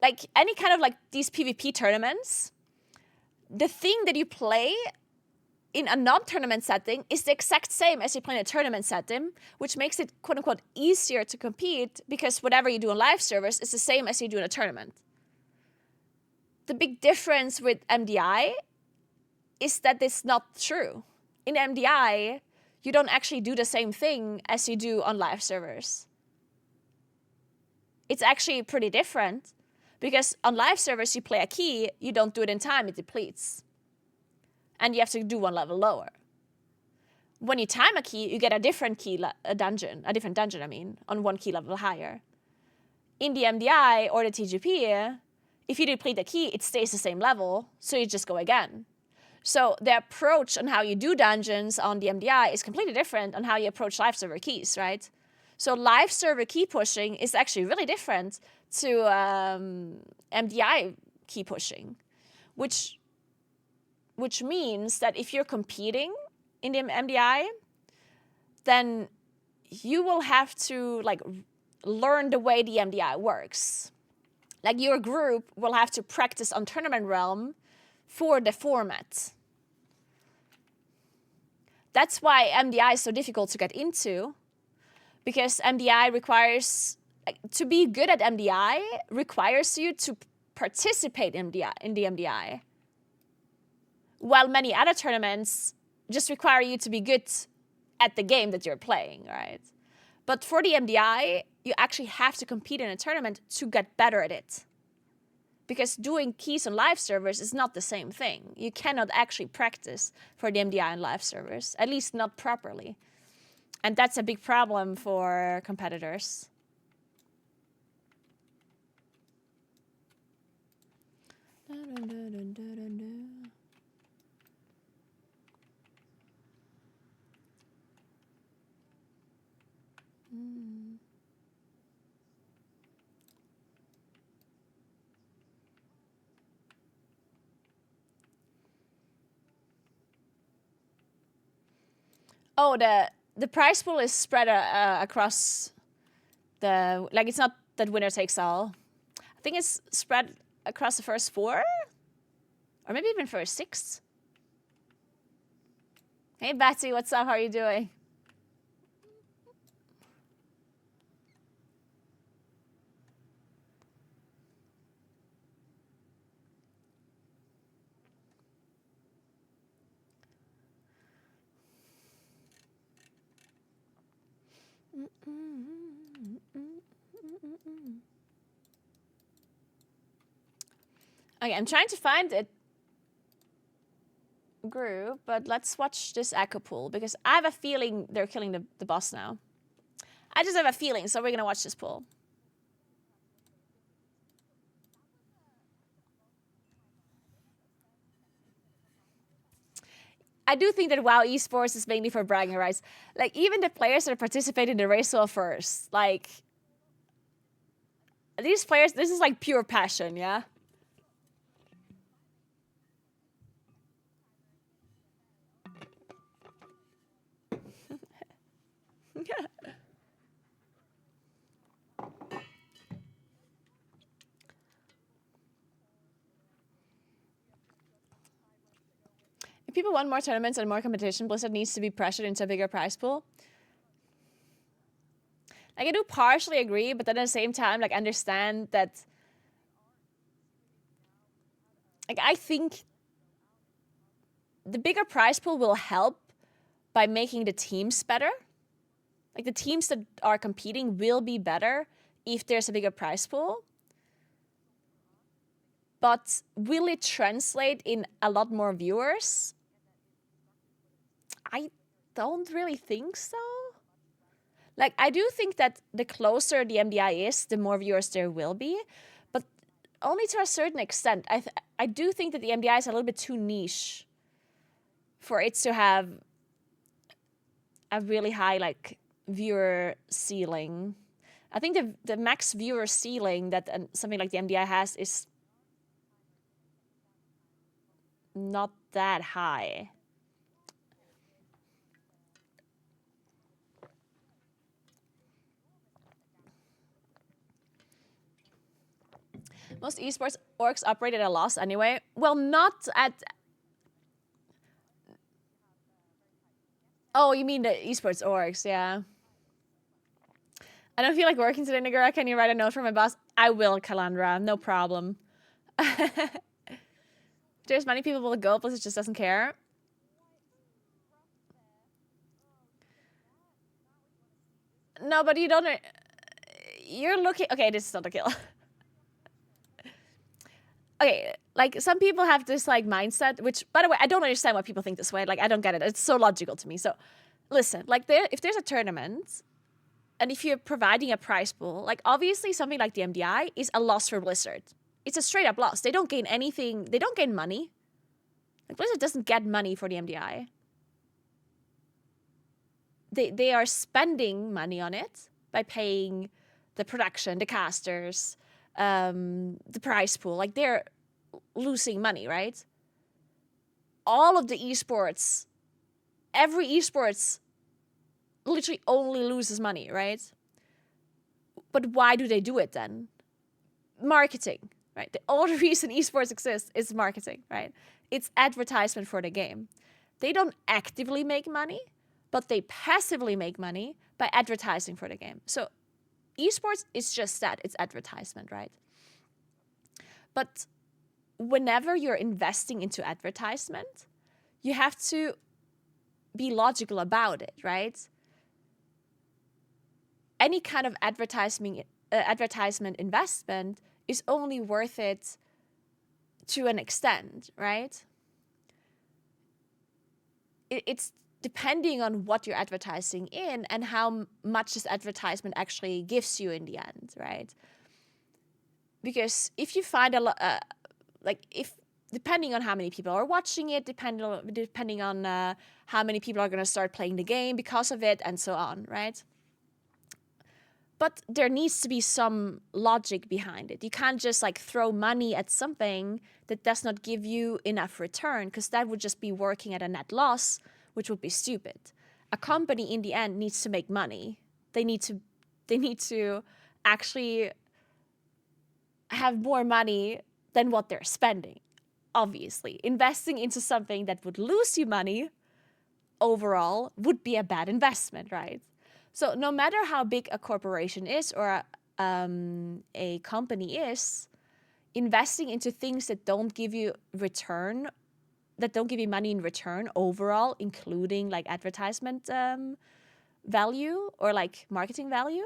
Like, any kind of, like, these PvP tournaments, the thing that you play in a non-tournament setting is the exact same as you play in a tournament setting, which makes it, quote-unquote, easier to compete because whatever you do on live servers is the same as you do in a tournament. The big difference with MDI is that it's not true. In MDI, you don't actually do the same thing as you do on live servers. It's actually pretty different because on live servers, you play a key, you don't do it in time, it depletes. And you have to do one level lower. When you time a key, you get a different key, a different dungeon, on one key level higher. In the MDI or the TGP, if you deplete the key, it stays the same level, so you just go again. So the approach on how you do dungeons on the MDI is completely different on how you approach live server keys, right? So live server key pushing is actually really different to MDI key pushing, which means that if you're competing in the MDI, then you will have to like learn the way the MDI works. Like your group will have to practice on Tournament Realm for the format. That's why MDI is so difficult to get into, because MDI requires, to be good at MDI requires you to participate in the MDI. While many other tournaments just require you to be good at the game that you're playing, right? But for the MDI, you actually have to compete in a tournament to get better at it. Because doing keys on live servers is not the same thing. You cannot actually practice for the MDI on live servers, at least not properly. And that's a big problem for competitors. Oh, the prize pool is spread across the, like, it's not that winner takes all. I think it's spread across the first 4, or maybe even first 6. Hey, Betsy, what's up? How are you doing? Okay, I'm trying to find it group, but let's watch this echo pool because I have a feeling they're killing the boss now. I just have a feeling, so we're gonna watch this pool. I do think that WoW esports is mainly for bragging rights. Like, even the players that participate in the race well first, like, these players, this is like pure passion, yeah? If people want more tournaments and more competition, Blizzard needs to be pressured into a bigger prize pool. Like, I do partially agree, but then at the same time, like, understand that, like, I think the bigger prize pool will help by making the teams better. Like, the teams that are competing will be better if there's a bigger prize pool. But will it translate in a lot more viewers? I don't really think so. Like, I do think that the closer the MDI is, the more viewers there will be, but only to a certain extent. I do think that the MDI is a little bit too niche for it to have a really high, like, viewer ceiling. I think the max viewer ceiling that something like the MDI has is not that high. Most esports orgs operate at a loss anyway. Well, not at... Oh, you mean the esports orgs, yeah. I don't feel like working today, Naguura. Can you write a note for my boss? I will, Kalandra. No problem. There's many people will go, Blizzard just doesn't care. No, but you don't... You're looking... Okay, this is not a kill. Okay, like, some people have this, like, mindset, which, by the way, I don't understand why people think this way. Like, I don't get it. It's so logical to me. So, listen, like, if there's a tournament, and if you're providing a prize pool, like, obviously something like the MDI is a loss for Blizzard. It's a straight-up loss. They don't gain anything. They don't gain money. Like, Blizzard doesn't get money for the MDI. They are spending money on it by paying the production, the casters, the prize pool. Like, they're losing money, right? All of the esports, every esports literally only loses money, right? But why do they do it then? Marketing, right? The only reason esports exists is marketing, right? It's advertisement for the game. They don't actively make money, but they passively make money by advertising for the game. So esports is just that. It's advertisement, right? But whenever you're investing into advertisement, you have to be logical about it, right? Any kind of advertisement investment is only worth it to an extent, right? It's depending on what you're advertising in and how much this advertisement actually gives you in the end, right? Because if you find a lot, depending on how many people are watching it, depending on how many people are going to start playing the game because of it, and so on, right? But there needs to be some logic behind it. You can't just like throw money at something that does not give you enough return, because that would just be working at a net loss, which would be stupid. A company in the end needs to make money. They need to actually have more money than what they're spending. Obviously, investing into something that would lose you money overall would be a bad investment, right? So no matter how big a corporation is or a company is, investing into things that don't give you return, that don't give you money in return overall, including like advertisement value or like marketing value,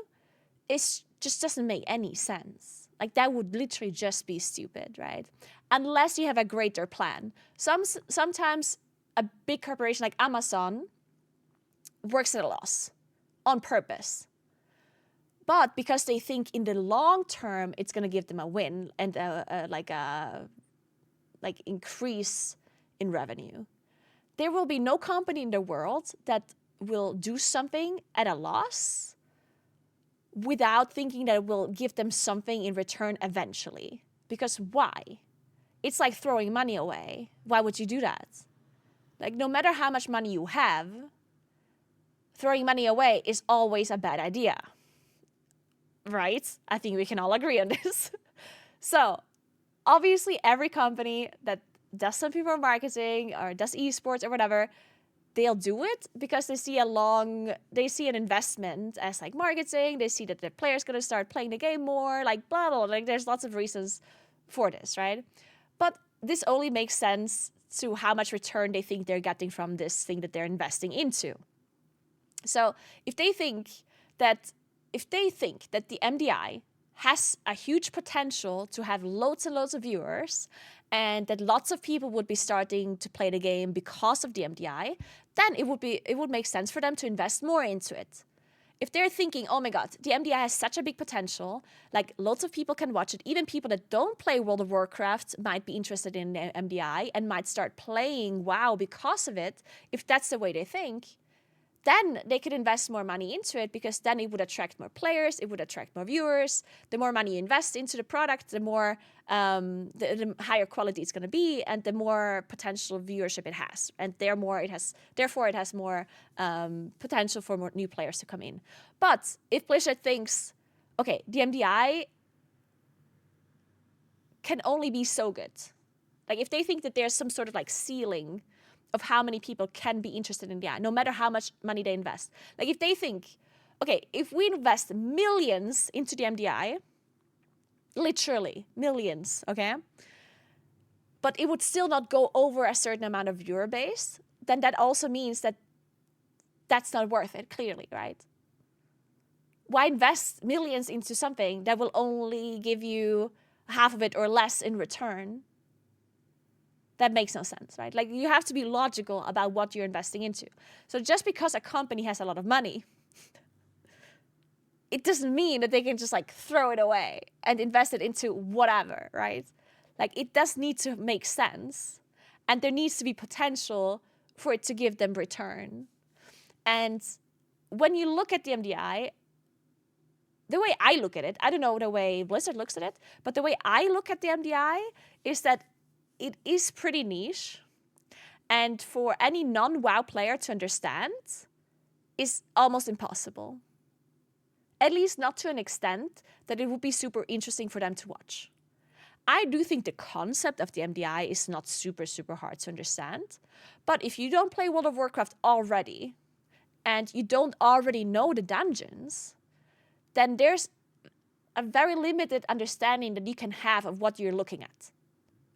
just doesn't make any sense. Like, that would literally just be stupid, right? Unless you have a greater plan. Sometimes a big corporation like Amazon works at a loss on purpose. But because they think in the long term it's going to give them a win and like increase in revenue, there will be no company in the world that will do something at a loss without thinking that it will give them something in return eventually. Because why? It's like throwing money away. Why would you do that? Like, no matter how much money you have, throwing money away is always a bad idea. Right? I think we can all agree on this. So, obviously, every company that does something for marketing or does esports or whatever, they'll do it because they see an investment as like marketing. They see that their players going to start playing the game more, like blah, blah, blah. Like, there's lots of reasons for this, right? But this only makes sense to how much return they think they're getting from this thing that they're investing into. So if they think that the MDI has a huge potential to have loads and loads of viewers, and that lots of people would be starting to play the game because of the MDI, then it would make sense for them to invest more into it. If they're thinking, oh my god, the MDI has such a big potential, like lots of people can watch it, even people that don't play World of Warcraft might be interested in the MDI and might start playing WoW because of it, if that's the way they think, then they could invest more money into it, because then it would attract more players, it would attract more viewers. The more money you invest into the product, the more the higher quality it's going to be, and the more potential viewership it has, and therefore it has more potential for more new players to come in. But if Blizzard thinks, okay, the MDI can only be so good, like if they think that there's some sort of like ceiling of how many people can be interested in the MDI, no matter how much money they invest. Like if they think, okay, if we invest millions into the MDI, literally millions, okay, but it would still not go over a certain amount of viewer base, then that also means that that's not worth it, clearly, right? Why invest millions into something that will only give you half of it or less in return? That makes no sense, right? Like, you have to be logical about what you're investing into. So just because a company has a lot of money, it doesn't mean that they can just like throw it away and invest it into whatever, right? Like, it does need to make sense, and there needs to be potential for it to give them return. And when you look at the MDI, the way I look at it, I don't know the way Blizzard looks at it, but the way I look at the MDI is that it is pretty niche, and for any non-WoW player to understand is almost impossible. At least not to an extent that it would be super interesting for them to watch. I do think the concept of the MDI is not super, super hard to understand, but if you don't play World of Warcraft already, and you don't already know the dungeons, then there's a very limited understanding that you can have of what you're looking at.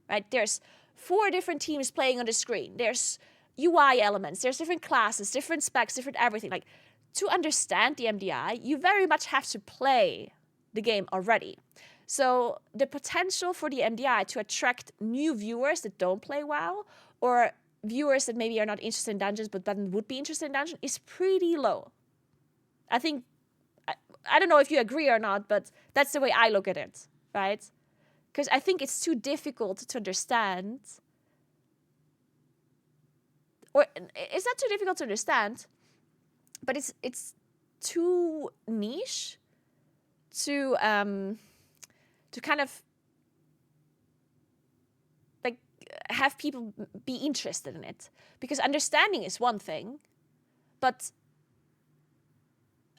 Right? There's 4 different teams playing on the screen. There's UI elements. There's different classes, different specs, different everything. Like, to understand the MDI, you very much have to play the game already. So the potential for the MDI to attract new viewers that don't play WoW, or viewers that maybe are not interested in dungeons but then would be interested in dungeons, is pretty low. I think, I don't know if you agree or not, but that's the way I look at it, right? Because I think it's too difficult to understand. Or it's not too difficult to understand, but it's too niche to kind of like have people be interested in it. Because understanding is one thing, but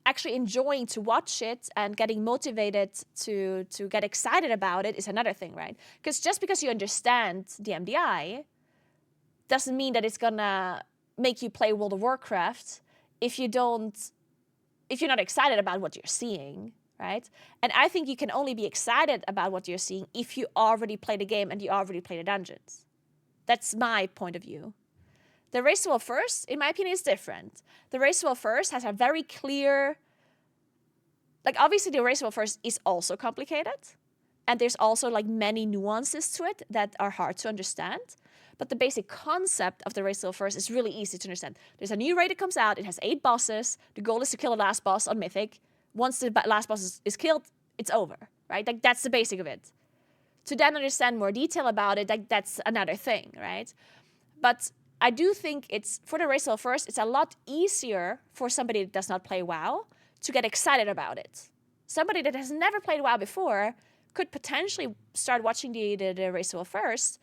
actually enjoying to watch it and getting motivated to get excited about it is another thing, right? Because just because you understand the MDI doesn't mean that it's gonna make you play World of Warcraft if you're not excited about what you're seeing, right? And I think you can only be excited about what you're seeing if you already play the game and you already play the dungeons. That's my point of view. The Race to World First, in my opinion, is different. The Race to World First has a very clear... Like, obviously, the Race to World First is also complicated. And there's also, like, many nuances to it that are hard to understand. But the basic concept of the Race to World First is really easy to understand. There's a new raid that comes out. It has 8 bosses. The goal is to kill the last boss on Mythic. Once the last boss is killed, it's over, right? Like, that's the basic of it. To then understand more detail about it, like, that's another thing, right? But I do think for the Race to World First, it's a lot easier for somebody that does not play WoW to get excited about it. Somebody that has never played WoW before could potentially start watching the Race to World First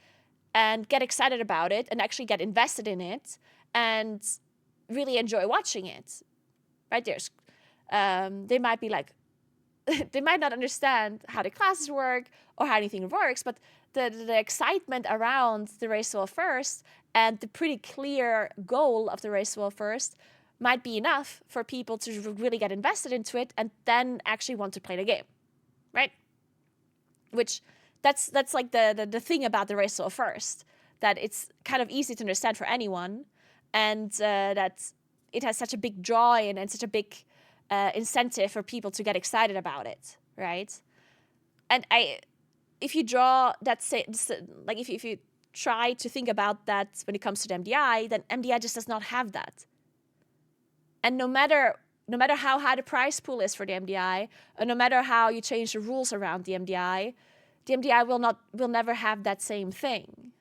and get excited about it and actually get invested in it and really enjoy watching it. Right? They might be like, they might not understand how the classes work or how anything works, but the excitement around the Race to World First and the pretty clear goal of the Race to World First might be enough for people to really get invested into it and then actually want to play the game, right? Which that's like the thing about the Race to World First, that it's kind of easy to understand for anyone, and that it has such a big draw in and such a big incentive for people to get excited about it, right? And if you draw that, like if you try to think about that when it comes to the MDI, then MDI just does not have that. And no matter how high the prize pool is for the MDI, and no matter how you change the rules around the MDI will never have that same thing.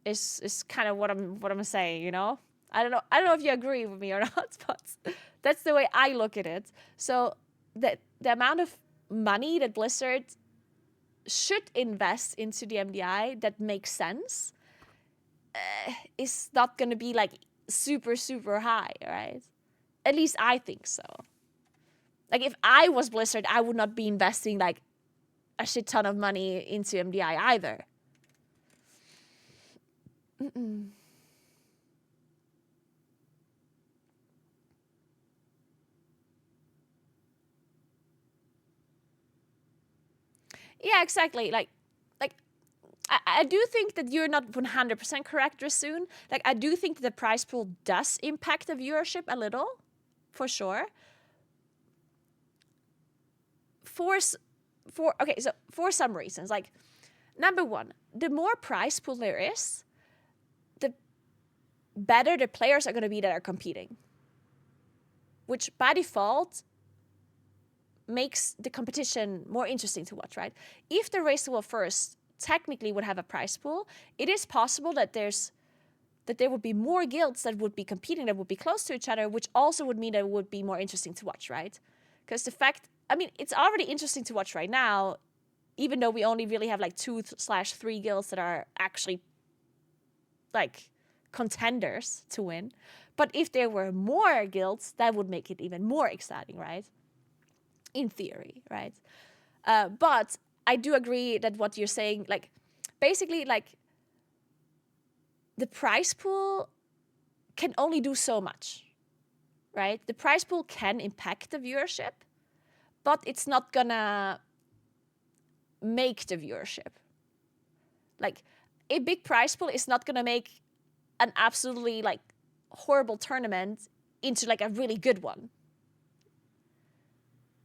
Is kind of what I'm saying, you know? I don't know if you agree with me or not, but that's the way I look at it. So the amount of money that Blizzard should invest into the MDI that makes sense is not going to be like super, super high, right? At least I think so. Like if I was Blizzard, I would not be investing like a shit ton of money into MDI either. Yeah, exactly. Like I do think that you're not 100% correct, Rasoon. Like I do think that the prize pool does impact the viewership a little, for sure. For some reasons, like number one, the more prize pool there is, the better the players are going to be that are competing, which by default makes the competition more interesting to watch, right? If the Race to World First technically would have a prize pool, it is possible that there would be more guilds that would be competing, that would be close to each other, which also would mean that it would be more interesting to watch, right? Because it's already interesting to watch right now, even though we only really have like 2/3 guilds that are actually like contenders to win. But if there were more guilds, that would make it even more exciting, right? In theory, right? But I do agree that what you're saying, like, basically, like, the prize pool can only do so much, right? The prize pool can impact the viewership, but it's not gonna make the viewership. Like, a big prize pool is not gonna make an absolutely, like, horrible tournament into, like, a really good one.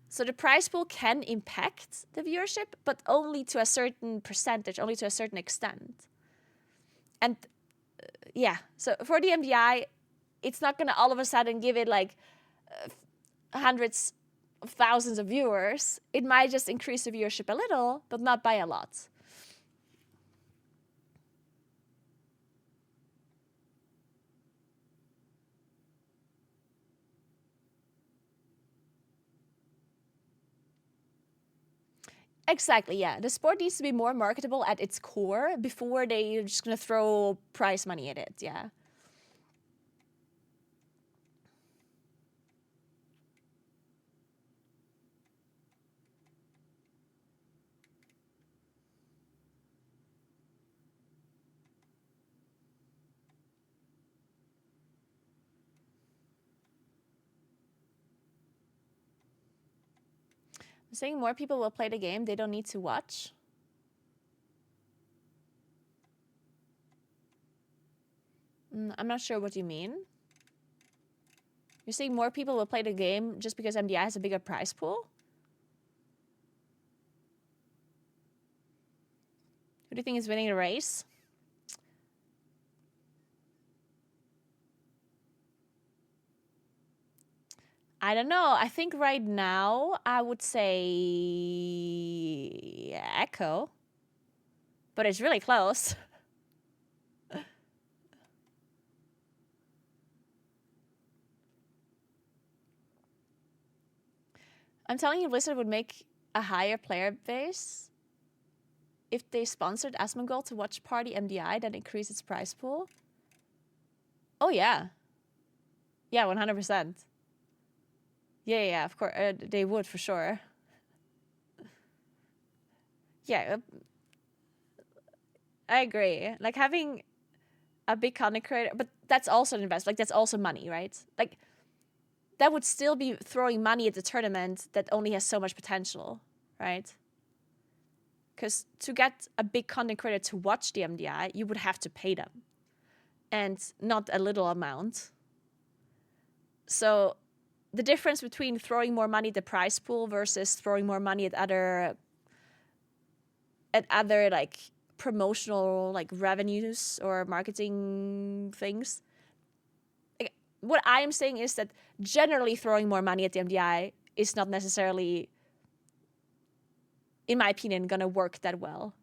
So the prize pool can impact the viewership, but only to a certain percentage, only to a certain extent. And yeah, so for the MDI, it's not going to all of a sudden give it like hundreds of thousands of viewers. It might just increase the viewership a little, but not by a lot. Exactly, yeah. The sport needs to be more marketable at its core before they're just going to throw prize money at it, yeah. I'm saying more people will play the game, they don't need to watch. I'm not sure what you mean. You're saying more people will play the game just because MDI has a bigger prize pool? Who do you think is winning the race? I don't know. I think right now I would say Echo. But it's really close. I'm telling you, Blizzard would make a higher player base if they sponsored Asmongold to Watchparty MDI that increase its prize pool. Oh, yeah. Yeah, 100%. Yeah, of course. They would, for sure. Yeah. I agree. Like, having a big content creator, but that's also an investment. Like, that's also money, right? Like, that would still be throwing money at the tournament that only has so much potential, right? Because to get a big content creator to watch the MDI, you would have to pay them. And not a little amount. So the difference between throwing more money at the prize pool versus throwing more money at other like promotional like revenues or marketing things. Like, what I am saying is that generally throwing more money at the MDI is not necessarily, in my opinion, gonna work that well.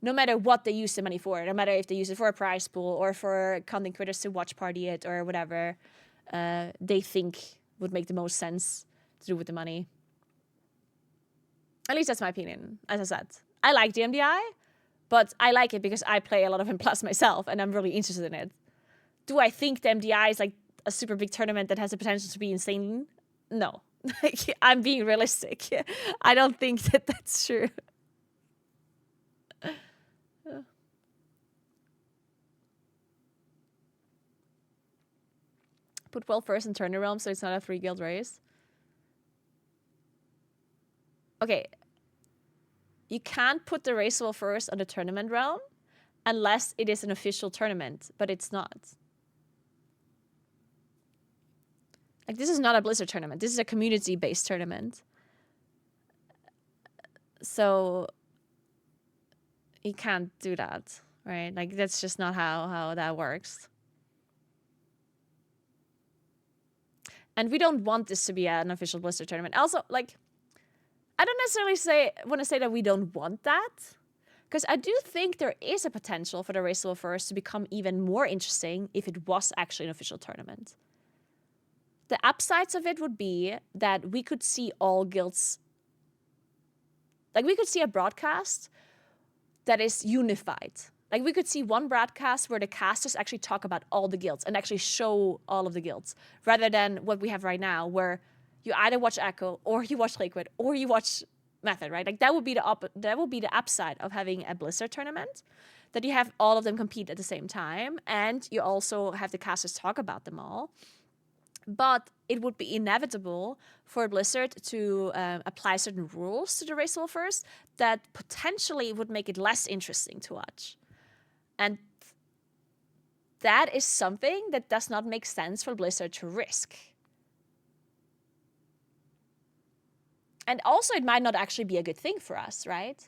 No matter what they use the money for, no matter if they use it for a prize pool or for content creators to watch party it or whatever they think would make the most sense to do with the money. At least that's my opinion. As I said, I like the MDI, but I like it because I play a lot of M+ myself and I'm really interested in it. Do I think the MDI is like a super big tournament that has the potential to be insane? No. I'm being realistic. I don't think that that's true. Put well first in Turner Realm so it's not a 3-guild race. Okay. You can't put the race well first on the tournament realm unless it is an official tournament, but it's not. Like, this is not a Blizzard tournament. This is a community-based tournament. So you can't do that, right? Like, that's just not how that works. And we don't want this to be an official Blizzard tournament. Also, like, I don't necessarily want to say that we don't want that, because I do think there is a potential for the Race Level First to become even more interesting if it was actually an official tournament. The upsides of it would be that we could see all guilds, like we could see a broadcast that is unified. Like we could see one broadcast where the casters actually talk about all the guilds and actually show all of the guilds, rather than what we have right now where you either watch Echo or you watch Liquid or you watch Method, right? Like that would be the upside of having a Blizzard tournament, that you have all of them compete at the same time and you also have the casters talk about them all. But it would be inevitable for Blizzard to apply certain rules to the Race Level First that potentially would make it less interesting to watch. And that is something that does not make sense for Blizzard to risk. And also, it might not actually be a good thing for us, right?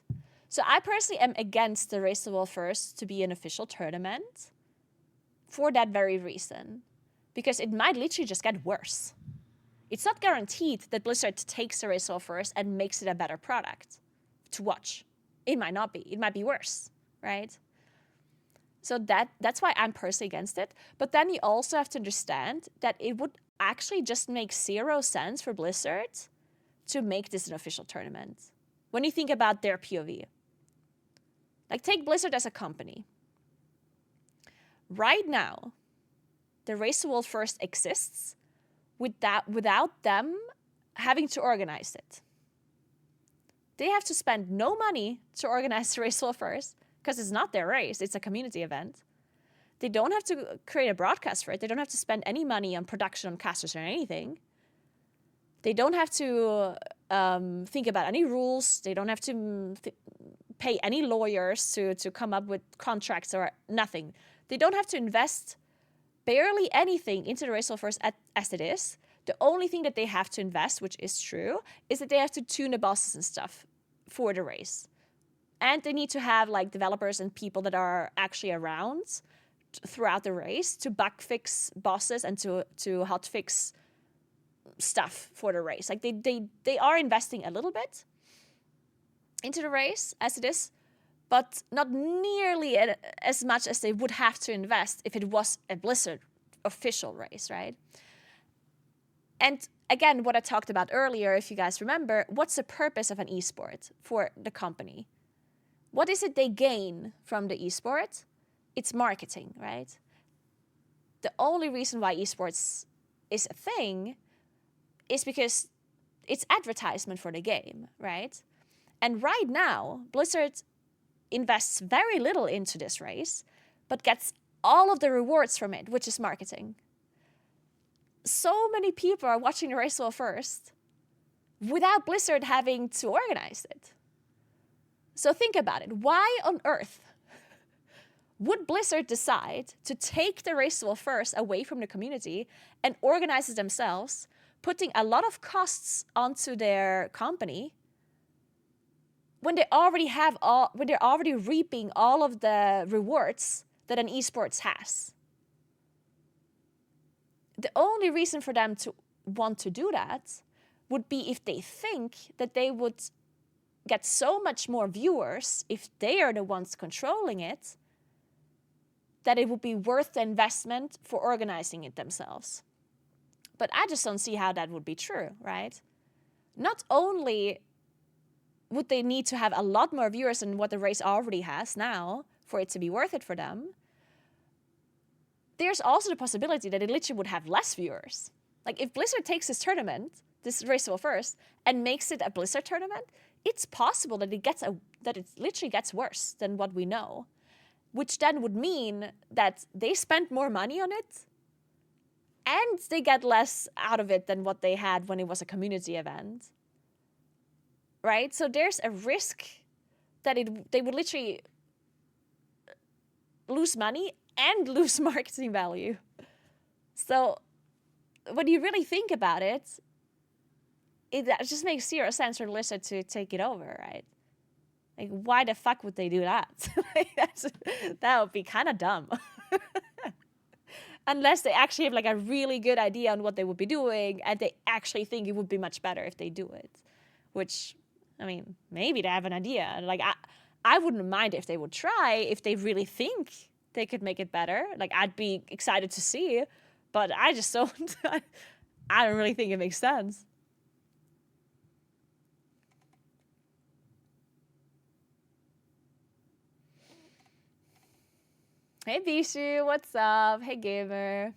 So I personally am against the Race Level First to be an official tournament for that very reason. Because it might literally just get worse. It's not guaranteed that Blizzard takes the Race Level First and makes it a better product to watch. It might not be. It might be worse, right? So that's why I'm personally against it. But then you also have to understand that it would actually just make zero sense for Blizzard to make this an official tournament. When you think about their POV. Like, take Blizzard as a company. Right now, the Race to World First exists without them having to organize it. They have to spend no money to organize the Race to World First because it's not their race, it's a community event. They don't have to create a broadcast for it. They don't have to spend any money on production, on casters, or anything. They don't have to think about any rules. They don't have to pay any lawyers to come up with contracts or nothing. They don't have to invest barely anything into the Race Level First as it is. The only thing that they have to invest, which is true, is that they have to tune the bosses and stuff for the race. And they need to have like developers and people that are actually around throughout the race to bug fix bosses and to hot fix stuff for the race. Like they are investing a little bit into the race as it is, but not nearly as much as they would have to invest if it was a Blizzard official race, right? And again, what I talked about earlier, if you guys remember, what's the purpose of an esport for the company? What is it they gain from the esport? It's marketing, right? The only reason why esports is a thing is because it's advertisement for the game, right? And right now, Blizzard invests very little into this race, but gets all of the rewards from it, which is marketing. So many people are watching the Race Level First without Blizzard having to organize it. So think about it. Why on earth would Blizzard decide to take the Race Level First away from the community and organize it themselves, putting a lot of costs onto their company when they already when they're already reaping all of the rewards that an esports has. The only reason for them to want to do that would be if they think that they would get so much more viewers if they are the ones controlling it, that it would be worth the investment for organizing it themselves. But I just don't see how that would be true, right? Not only would they need to have a lot more viewers than what the race already has now for it to be worth it for them, there's also the possibility that it literally would have less viewers. Like if Blizzard takes this tournament, this race of first, and makes it a Blizzard tournament, it's possible that it literally gets worse than what we know, which then would mean that they spent more money on it and they get less out of it than what they had when it was a community event. Right? So there's a risk that they would literally lose money and lose marketing value. So when you really think about it, it just makes zero sense for Blizzard to take it over, right? Like, why the fuck would they do that? That would be kind of dumb. Unless they actually have like a really good idea on what they would be doing and they actually think it would be much better if they do it. Which, I mean, maybe they have an idea. Like, I wouldn't mind if they would try, if they really think they could make it better. Like, I'd be excited to see, but I just don't. I don't really think it makes sense. Hey Bishu, what's up? Hey gamer.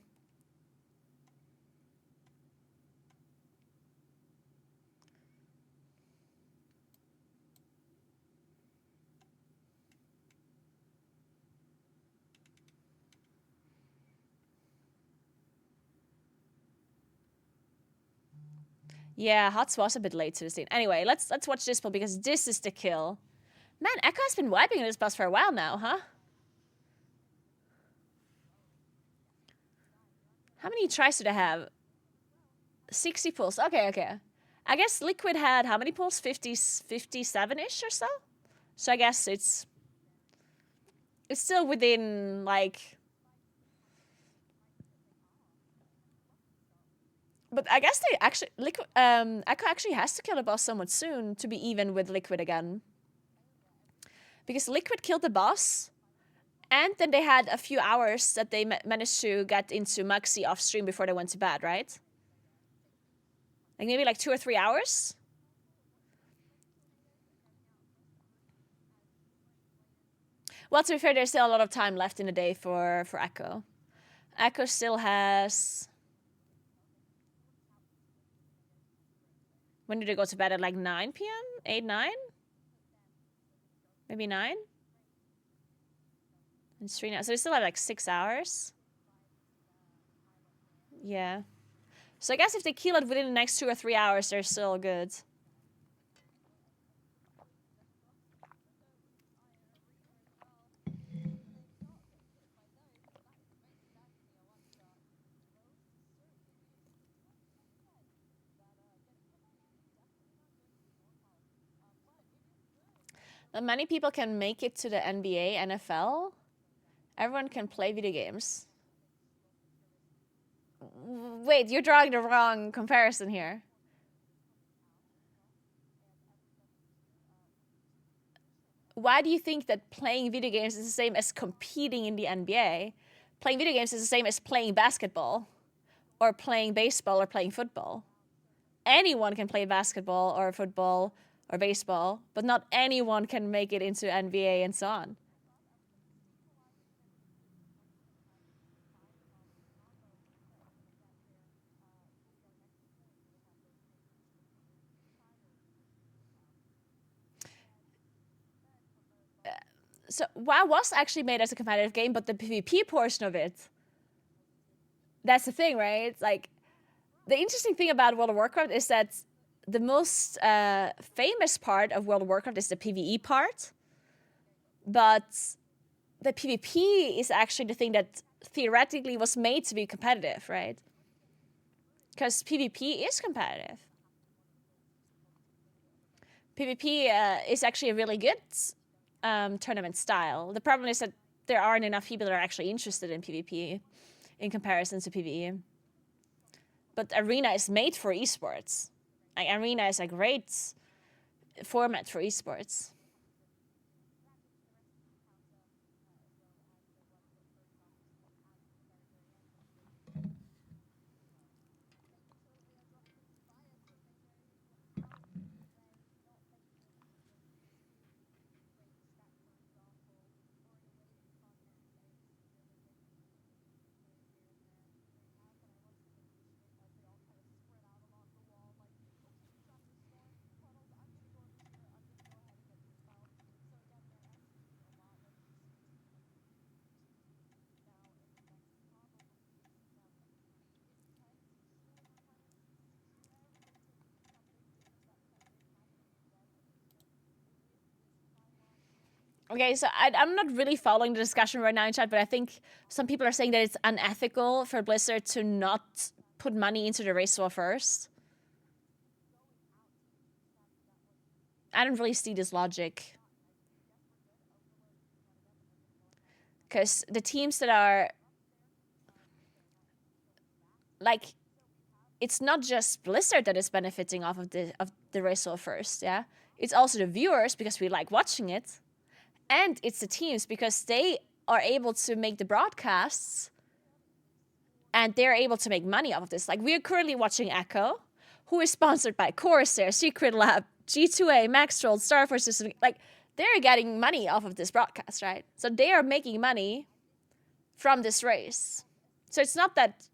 Yeah, Hots was a bit late to the scene. Anyway, let's watch this one because this is the kill. Man, Echo has been wiping this boss for a while now, huh? How many tries did I have? 60 pulls. Okay. I guess Liquid had how many pulls? 57-ish or so? So I guess it's still within, like... But I guess they actually... Echo actually has to kill the boss somewhat soon to be even with Liquid again. Because Liquid killed the boss... And then they had a few hours that they managed to get into Maxi off stream before they went to bed, right? Like maybe like 2 or 3 hours? Well, to be fair, there's still a lot of time left in the day for Echo. Echo still has... When did they go to bed? At like 9 p.m.? 8, 9? Maybe 9? And 3 now. So they still have like 6 hours. Yeah. So I guess if they kill it within the next 2 or 3 hours, they're still good. Not many people can make it to the NBA, NFL. Everyone can play video games. Wait, you're drawing the wrong comparison here. Why do you think that playing video games is the same as competing in the NBA? Playing video games is the same as playing basketball or playing baseball or playing football. Anyone can play basketball or football or baseball, but not anyone can make it into NBA and so on. So WoW was actually made as a competitive game, but the PvP portion of it, that's the thing, right? It's like, the interesting thing about World of Warcraft is that the most famous part of World of Warcraft is the PvE part, but the PvP is actually the thing that theoretically was made to be competitive, right? because PvP is competitive. PvP is actually a really good tournament style. The problem is that there aren't enough people that are actually interested in PvP in comparison to PvE. But Arena is made for esports. Like, Arena is a great format for esports. Okay, so I'm not really following the discussion right now in chat, but I think some people are saying that it's unethical for Blizzard to not put money into the race war first. I don't really see this logic. Because the teams that are... Like, it's not just Blizzard that is benefiting off of the race war first, yeah? It's also the viewers, because we like watching it. And it's the teams, because they are able to make the broadcasts and they're able to make money off of this. Like, we're currently watching Echo, who is sponsored by Corsair, Secret Lab, G2A, Maxtroll, Starforce System. Like, they're getting money off of this broadcast, right? So they are making money from this race. So it's not that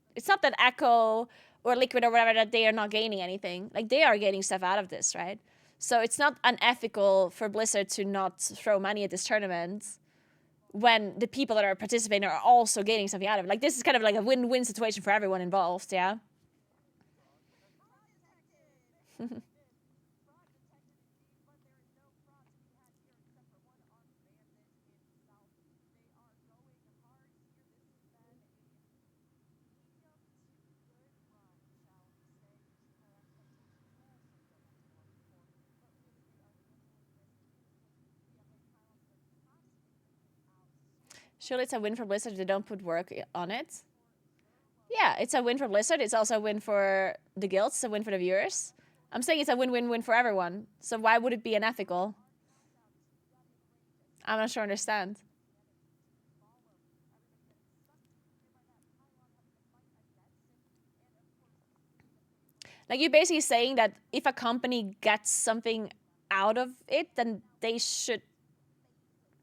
Echo or Liquid or whatever, that they are not gaining anything. Like, they are getting stuff out of this, right? So it's not unethical for Blizzard to not throw money at this tournament when the people that are participating are also gaining something out of it. Like, this is kind of like a win-win situation for everyone involved, yeah? Surely it's a win for Blizzard if they don't put work on it. Yeah, it's a win for Blizzard. It's also a win for the guilds. It's a win for the viewers. I'm saying it's a win-win-win for everyone. So why would it be unethical? I'm not sure I understand. Like, you're basically saying that if a company gets something out of it, then they should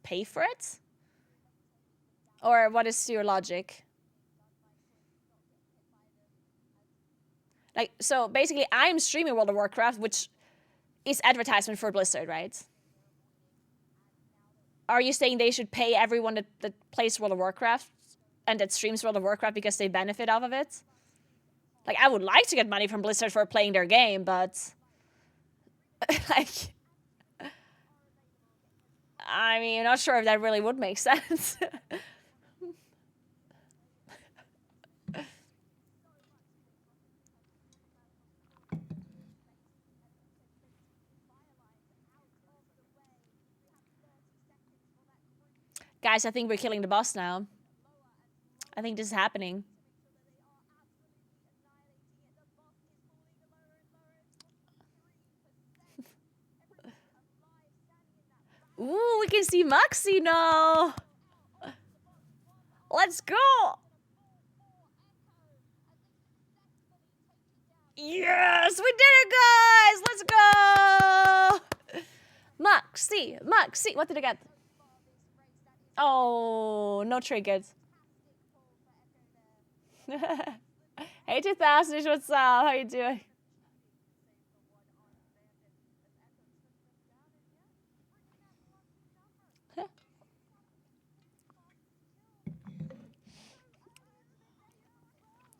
pay for it? Or what is your logic? Like, so basically, I'm streaming World of Warcraft, which is advertisement for Blizzard, right? Are you saying they should pay everyone that plays World of Warcraft and that streams World of Warcraft because they benefit off of it? Like, I would like to get money from Blizzard for playing their game, but... like... I mean, I'm not sure if that really would make sense. Guys, I think we're killing the boss now. I think this is happening. Ooh, we can see Moxie now. Let's go. Yes, we did it, guys. Let's go. Moxie. What did I get? Oh, no triggers. Hey, 2000, what's up? How you doing?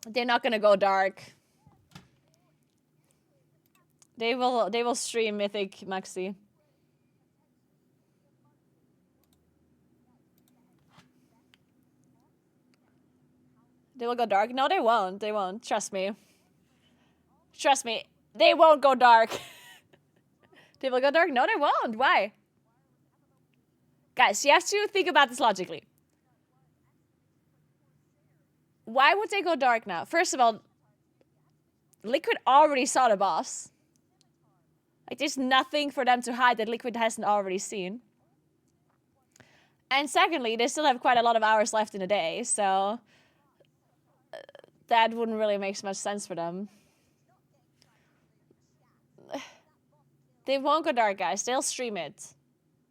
They're not gonna go dark. They will stream Mythic Maxi. They will go dark. No, they won't. They won't. Trust me. Trust me, they won't go dark. They will go dark? No, they won't. Why? Guys, you have to think about this logically. Why would they go dark now? First of all, Liquid already saw the boss. Like, there's nothing for them to hide that Liquid hasn't already seen. And secondly, they still have quite a lot of hours left in the day, so that wouldn't really make so much sense for them. They won't go dark, guys. They'll stream it.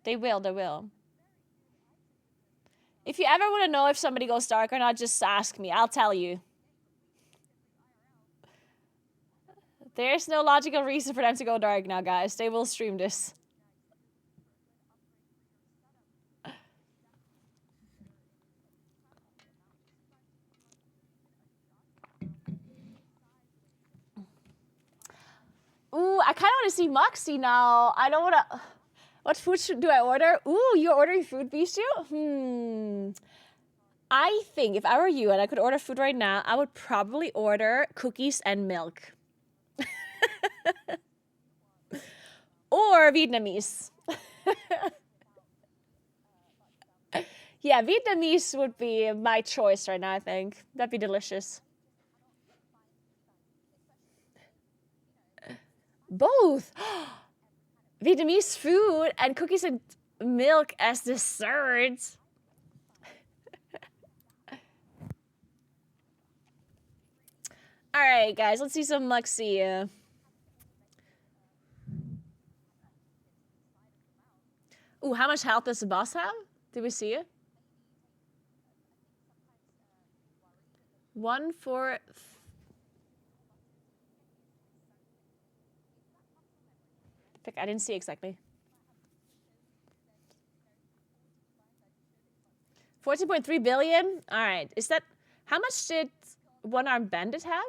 They will, they will. If you ever want to know if somebody goes dark or not, just ask me. I'll tell you. There's no logical reason for them to go dark now, guys. They will stream this. Ooh, I kind of want to see Moxie now. I don't want to... What food do I order? Ooh, you're ordering food, Bijou? I think if I were you and I could order food right now, I would probably order cookies and milk. Or Vietnamese. Yeah, Vietnamese would be my choice right now, I think. That'd be delicious. Both. Vietnamese food and cookies and milk as dessert. All right, guys, let's see some Muxie. Ooh, how much health does the boss have? Did we see it? 1-4. I didn't see exactly. 14.3 billion? All right. Is that... How much did One Armed Bandit have?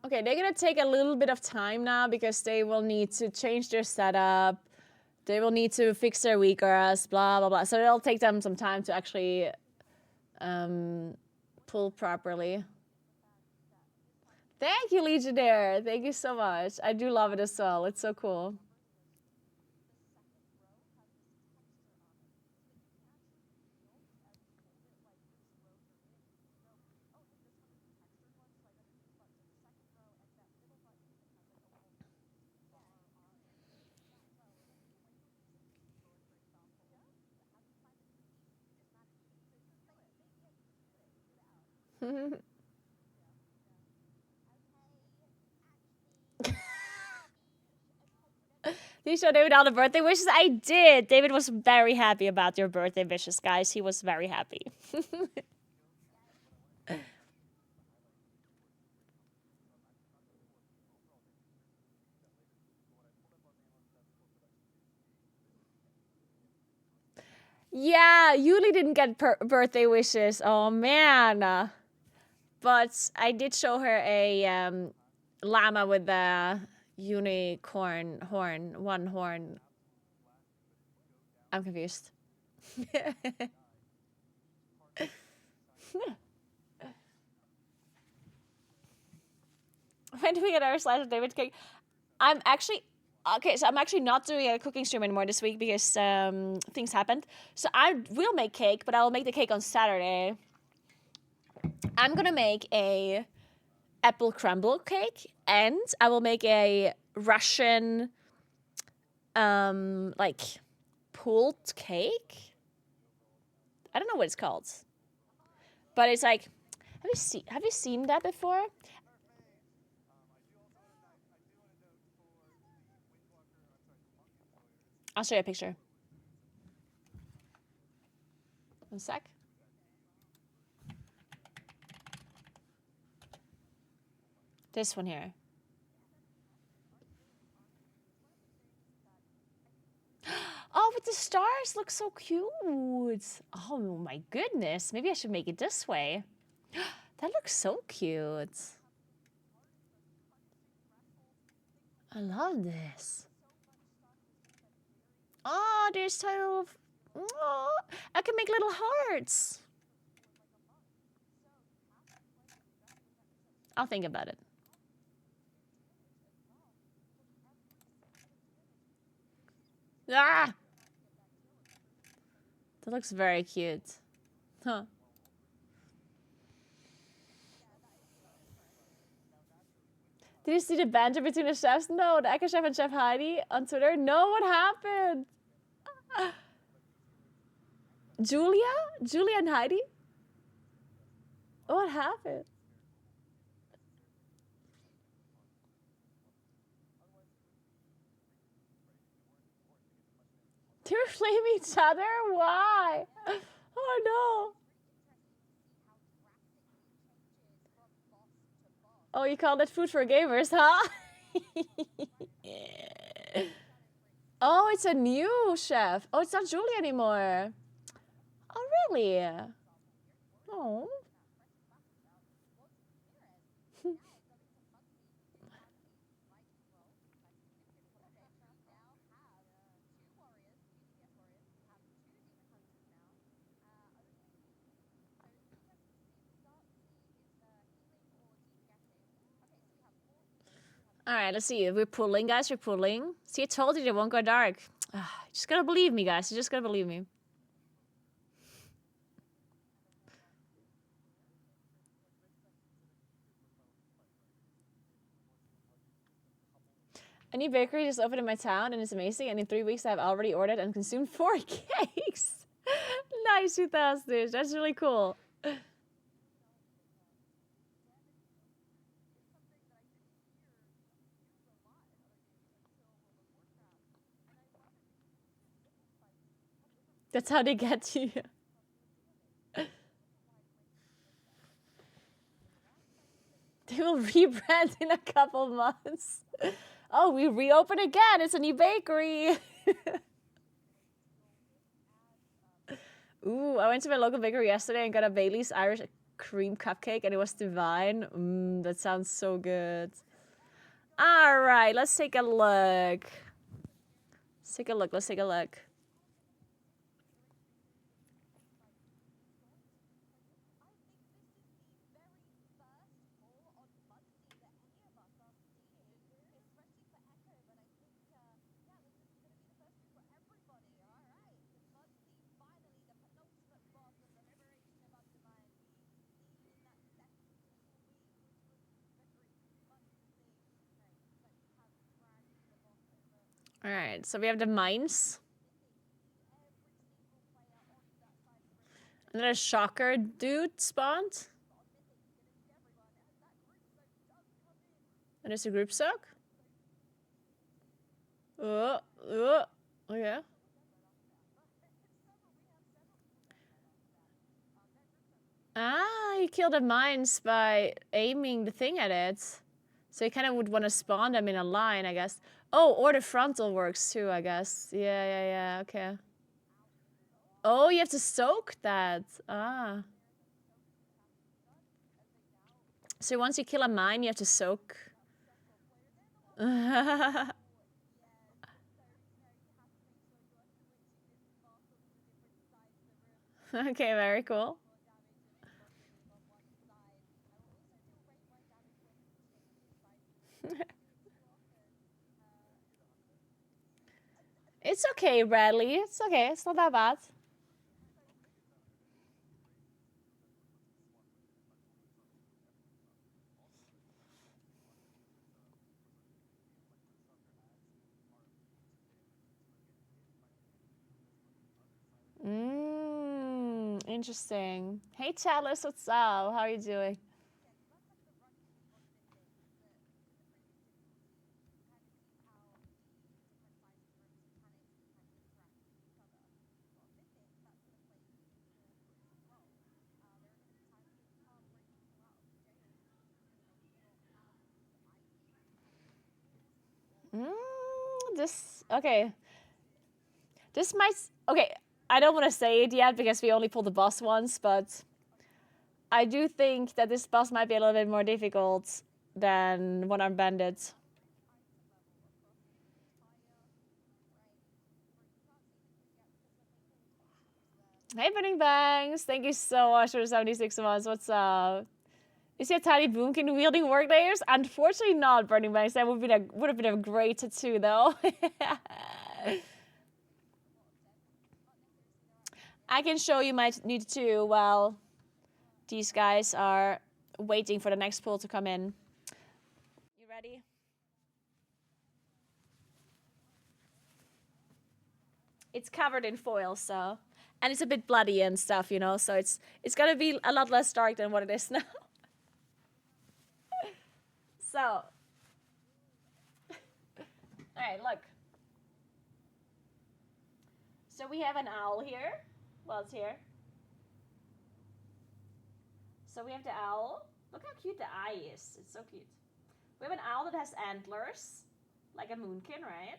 Okay, they're gonna take a little bit of time now because they will need to change their setup. They will need to fix their weakers, blah, blah, blah. So it'll take them some time to actually pull properly. Thank you, Legionnaire. Thank you so much. I do love it as well. It's so cool. Did you show David all the birthday wishes? I did. David was very happy about your birthday wishes, guys. He was very happy. Yeah, Yuli didn't get birthday wishes. Oh, man. But I did show her a llama with a unicorn horn. One horn. I'm confused. When do we get our slice of David cake? I'm actually... Okay, so I'm actually not doing a cooking stream anymore this week because things happened. So I will make cake, but I will make the cake on Saturday. I'm gonna make a apple crumble cake, and I will make a Russian, like, pulled cake. I don't know what it's called, but it's like, have you seen that before? I'll show you a picture. One sec. This one here. Oh, but the stars look so cute. Oh my goodness. Maybe I should make it this way. That looks so cute. I love this. Oh, there's tiny. Oh, I can make little hearts. I'll think about it. Ah! That looks very cute. Huh. Did you see the banter between the chefs? No, the Echo Chef and Chef Heidi on Twitter. No, what happened? Julia? Julia and Heidi? What happened? They were blaming each other? Why? Oh no. Oh, you call that food for gamers, huh? Oh, it's a new chef. Oh, it's not Julie anymore. Oh, really? Oh. All right, let's see. We're pulling, guys. We're pulling. See, I told you they won't go dark. You just gotta believe me, guys. You just gotta believe me. A new bakery just opened in my town and it's amazing. And in 3 weeks, I've already ordered and consumed 4 cakes. Nice, 2000. That's really cool. That's how they get you. They will rebrand in a couple months. Oh, we reopen again. It's a new bakery. Ooh, I went to my local bakery yesterday and got a Bailey's Irish cream cupcake and it was divine. That sounds so good. All right, let's take a look. Let's take a look. Let's take a look. All right, so we have the mines. And then a shocker dude spawned. And there's a group soak. Okay. Ah, you kill the mines by aiming the thing at it. So you kind of would want to spawn them in a line, I guess. Oh, or the frontal works too, I guess. Yeah, okay. Oh, you have to soak that. Ah. So once you kill a mine, you have to soak. Okay, very cool. It's okay, Bradley. It's okay. It's not that bad. Interesting. Hey, Chalice, what's up? How are you doing? Okay. This might... Okay, I don't want to say it yet because we only pulled the boss once, but I do think that this boss might be a little bit more difficult than One-Armed Bandit. Hey, Burning Bangs! Thank you so much for the 76 months. What's up? Is your tiny boomkin wielding work layers? Unfortunately not, Burning Bangs. That would have been a great tattoo, though. I can show you my new tattoo while these guys are waiting for the next pull to come in. You ready? It's covered in foil, so... And it's a bit bloody and stuff, you know, so it's gonna be a lot less dark than what it is now. So... Alright, look. So we have an owl here. Well, it's here. So we have the owl. Look how cute the eye is. It's so cute. We have an owl that has antlers, like a moonkin, right?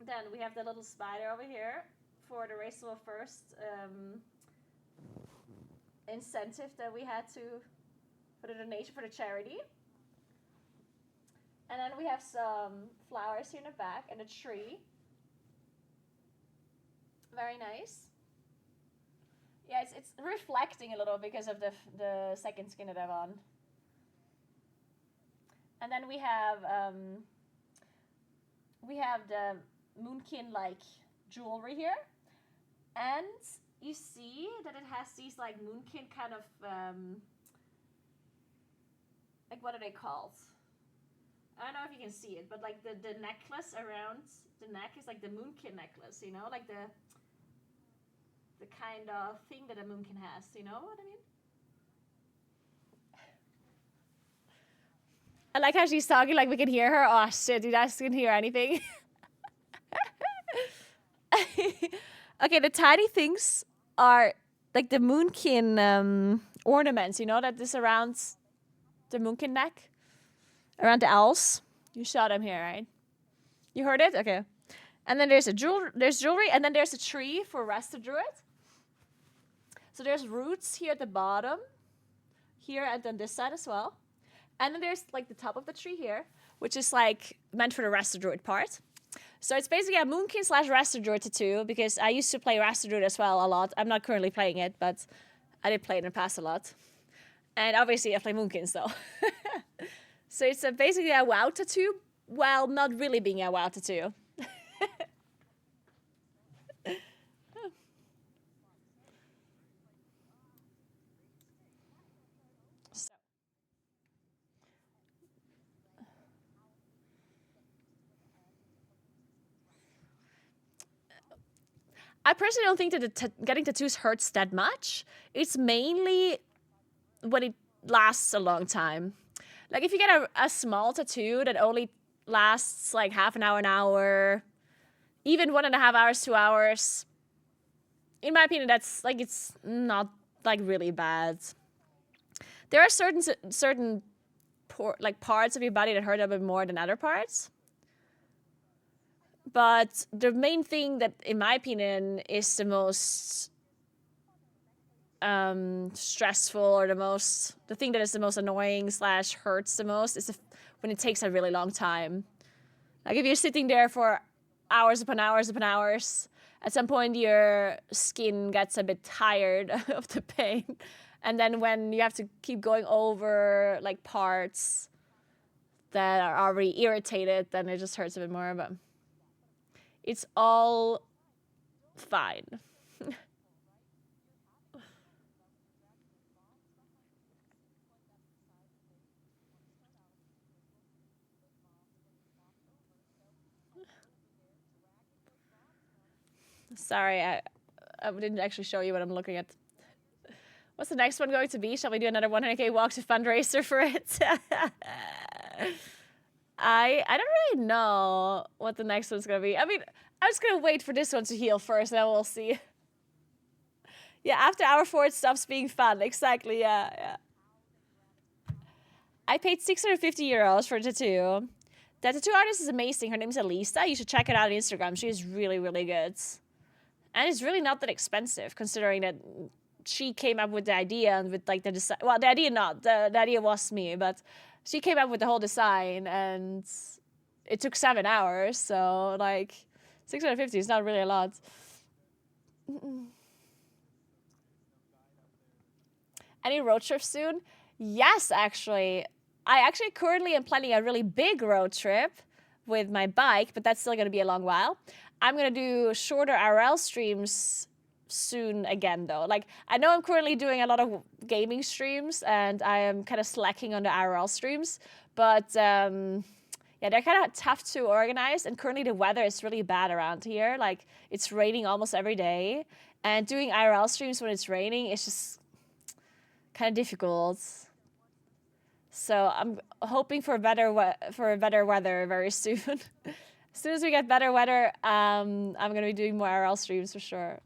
Then we have the little spider over here for the Race to the First incentive that we had to, for the donation for the charity. And then we have some flowers here in the back and a tree. Very nice. Yeah, it's reflecting a little because of the second skin that I'm on. And then we have the moonkin-like jewelry here. And you see that it has these like moonkin kind of, like what are they called? I don't know if you can see it, but like the necklace around the neck is like the moonkin necklace, you know? Like the kind of thing that a moonkin has, you know what I mean? I like how she's talking like we can hear her. Oh shit, dude, I couldn't hear anything. Okay, the tiny things are like the moonkin ornaments, you know, that is around the moonkin neck, around the owls. You saw them here, right? You heard it? Okay. And then there's jewelry, and then there's a tree for Rest of Druid. So there's roots here at the bottom, here and then this side as well. And then there's like the top of the tree here, which is like meant for the Rest of Druid part. So it's basically a moonkin / Rest of Druid tattoo because I used to play Rest of Druid as well a lot. I'm not currently playing it, but I did play it in the past a lot. And obviously I play moonkins though. So it's basically a WoW tattoo while not really being a WoW tattoo. I personally don't think that getting tattoos hurts that much. It's mainly when it lasts a long time. Like if you get a small tattoo that only lasts like half an hour, even 1.5 hours, 2 hours, in my opinion, that's like, it's not like really bad. There are certain parts of your body that hurt a bit more than other parts. But the main thing that, in my opinion, is the most stressful or the thing that is the most annoying / hurts the most is when it takes a really long time. Like if you're sitting there for hours upon hours upon hours, at some point your skin gets a bit tired of the pain. And then when you have to keep going over like parts that are already irritated, then it just hurts a bit more, but it's all fine. Sorry, I didn't actually show you what I'm looking at. What's the next one going to be? Shall we do another 100k walk to fundraiser for it? I don't really know what the next one's gonna be. I mean, I'm just gonna wait for this one to heal first, and then we'll see. Yeah, after hour 4, it stops being fun. Exactly, yeah. I paid 650 euros for a tattoo. The tattoo artist is amazing. Her name's Elisa. You should check it out on Instagram. She is really, really good. And it's really not that expensive, considering that she came up with the idea and with like the design. Well, the idea the idea was me, but she came up with the whole design, and it took 7 hours. So like 650 is not really a lot. Any road trip soon? Yes, actually. I actually currently am planning a really big road trip with my bike, but that's still going to be a long while. I'm going to do shorter IRL streams soon again, though. Like, I know I'm currently doing a lot of gaming streams, and I am kind of slacking on the IRL streams, but yeah, they're kind of tough to organize, and currently the weather is really bad around here. Like, it's raining almost every day, and doing IRL streams when it's raining is just kind of difficult. So I'm hoping for better weather very soon. As soon as we get better weather, I'm gonna be doing more IRL streams for sure.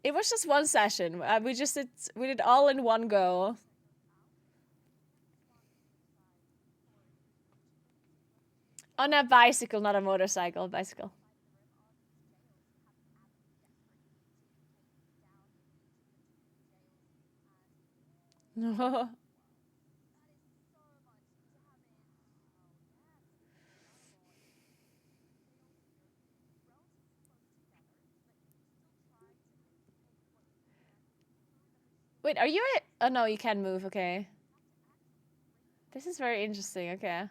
It was just one session. We did all in one go. On a bicycle, not a motorcycle, bicycle. No. Wait, are you it? Oh no, you can move, okay. This is very interesting, okay.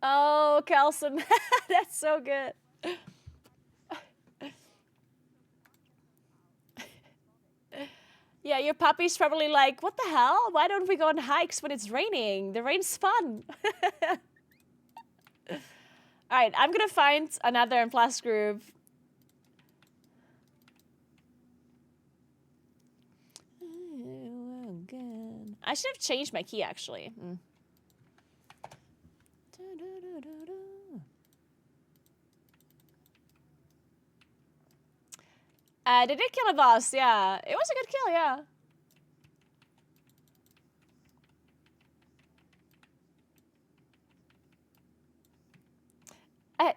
Oh, Kelson, that's so good. Yeah, your puppy's probably like, what the hell? Why don't we go on hikes when it's raining? The rain's fun. All right, I'm gonna find another M+ group. Oh, good. I should have changed my key, actually. They did kill a boss, yeah. It was a good kill, yeah.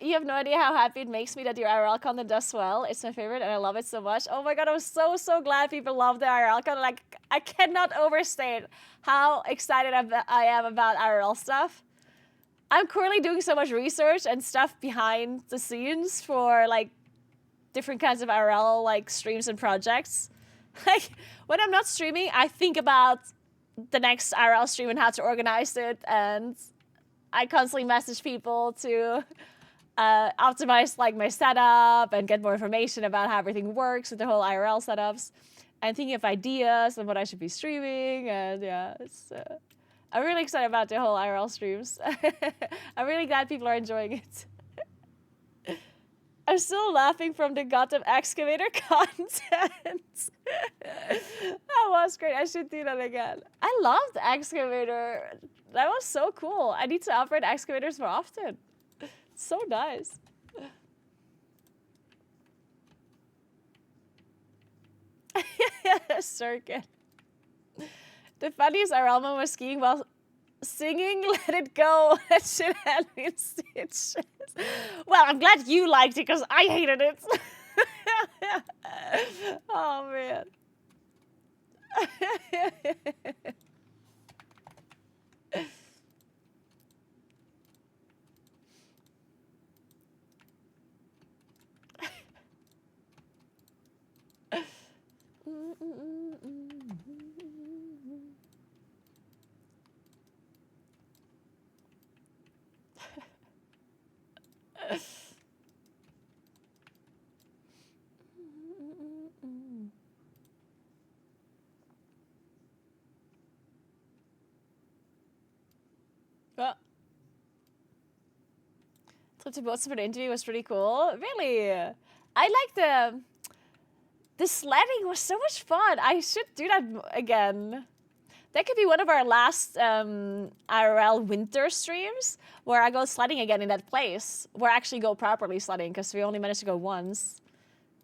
You have no idea how happy it makes me that your IRL content does well. It's my favorite and I love it so much. Oh my god, I'm so, so glad people love the IRL content. Like, I cannot overstate how excited I am about IRL stuff. I'm currently doing so much research and stuff behind the scenes for, like, different kinds of IRL, like, streams and projects. Like, when I'm not streaming, I think about the next IRL stream and how to organize it, and I constantly message people to optimize like my setup and get more information about how everything works with the whole IRL setups, and thinking of ideas and what I should be streaming. And yeah, I'm really excited about the whole IRL streams. I'm really glad people are enjoying it. I'm still laughing from the Gotham Excavator content. That was great. I should do that again. I love the Excavator. That was so cool. I need to operate excavators more often. So nice. Circuit. The funniest IRL moment was skiing while singing Let It Go. That shit had me in stitches. Well, I'm glad you liked it because I hated it. Oh, man. Oh. Trip to Boston for the interview was pretty cool. Really? I like the sledding was so much fun. I should do that again. That could be one of our last IRL winter streams where I go sledding again in that place. Where I actually go properly sledding because we only managed to go once.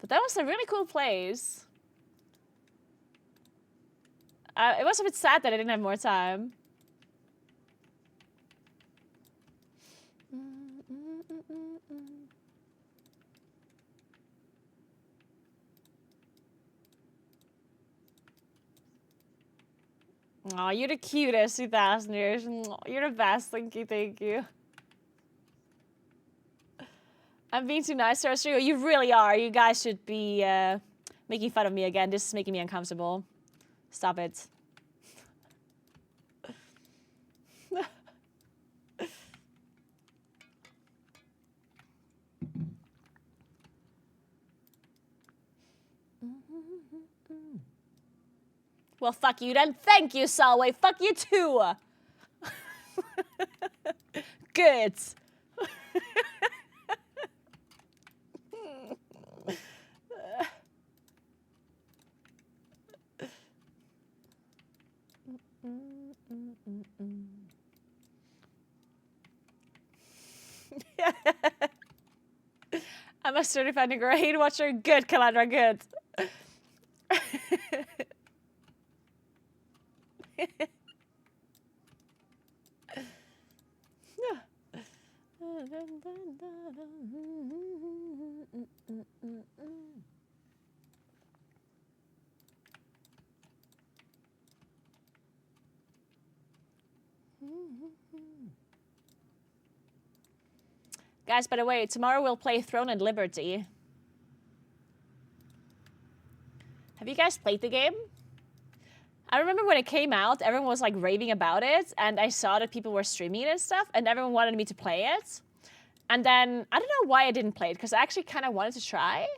But that was a really cool place. It was a bit sad that I didn't have more time. Aw, you're the cutest, 2000ers. You're the best. Thank you, thank you. I'm being too nice to our studio. You really are. You guys should be making fun of me again. This is making me uncomfortable. Stop it. Well, fuck you then. Thank you, Salway. Fuck you too. Good. I'm a certified Naguura hate watcher. Good, Calandra, good. Guys, by the way, tomorrow we'll play Throne and Liberty. Have you guys played the game? I remember when it came out, everyone was like raving about it, and I saw that people were streaming it and stuff, and everyone wanted me to play it. And then, I don't know why I didn't play it, because I actually kind of wanted to try.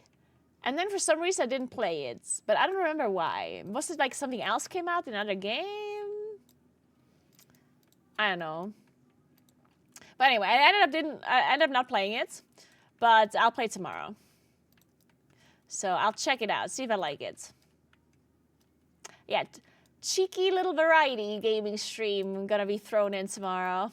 And then for some reason I didn't play it, but I don't remember why. Was it like something else came out, another game? I don't know. But anyway, I ended up not playing it, but I'll play tomorrow. So I'll check it out, see if I like it. Yeah, cheeky little variety gaming stream gonna be thrown in tomorrow.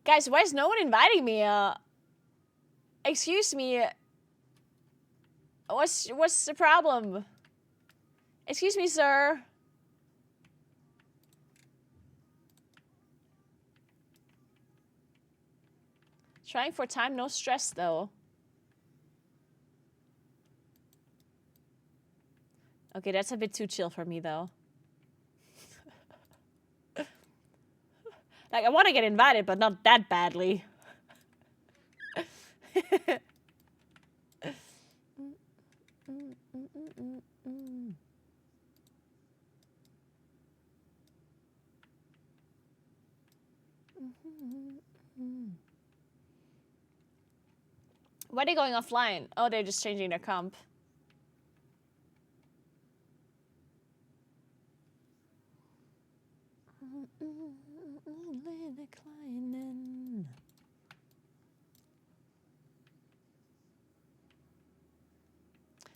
Guys, why is no one inviting me? Excuse me. What's the problem? Excuse me, sir. Trying for time, no stress though. Okay, that's a bit too chill for me though. Like, I want to get invited, but not that badly. Why are they going offline? Oh, they're just changing their comp.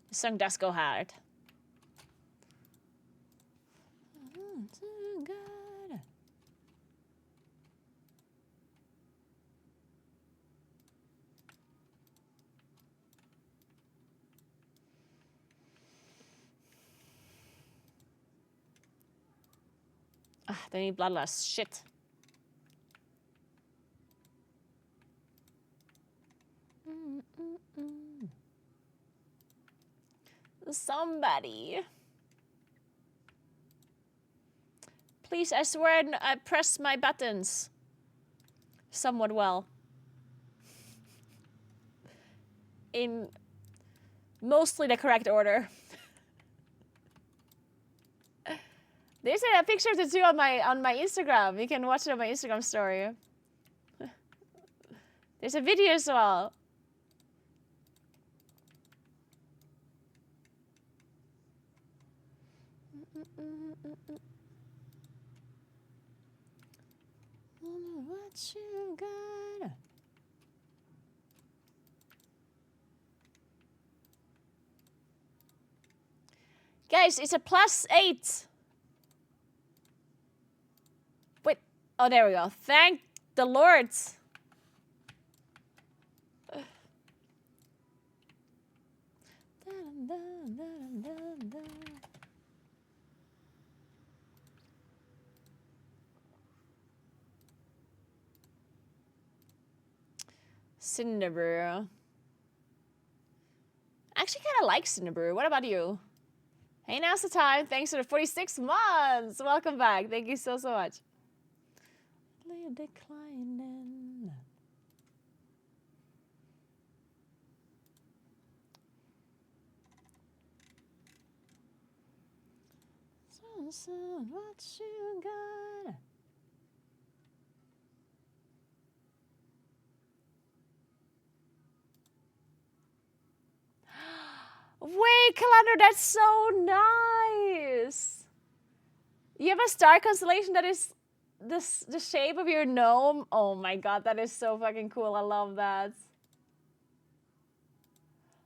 The song does go hard. Ah, they need bloodlust. Shit. Somebody. Please, I swear I press my buttons somewhat well. In mostly the correct order. There's a picture of the two on my Instagram. You can watch it on my Instagram story. There's a video as well. What you got? Guys, it's a +8. Oh, there we go. Thank the Lord. Cinderbrew. I actually kind of like Cinderbrew. What about you? Hey, now's the time. Thanks for the 46 months. Welcome back. Thank you so much. Declining. What you got? Wait, Calandra, that's so nice. You have a star constellation that is the shape of your gnome. Oh my god, that is so fucking cool. I love that.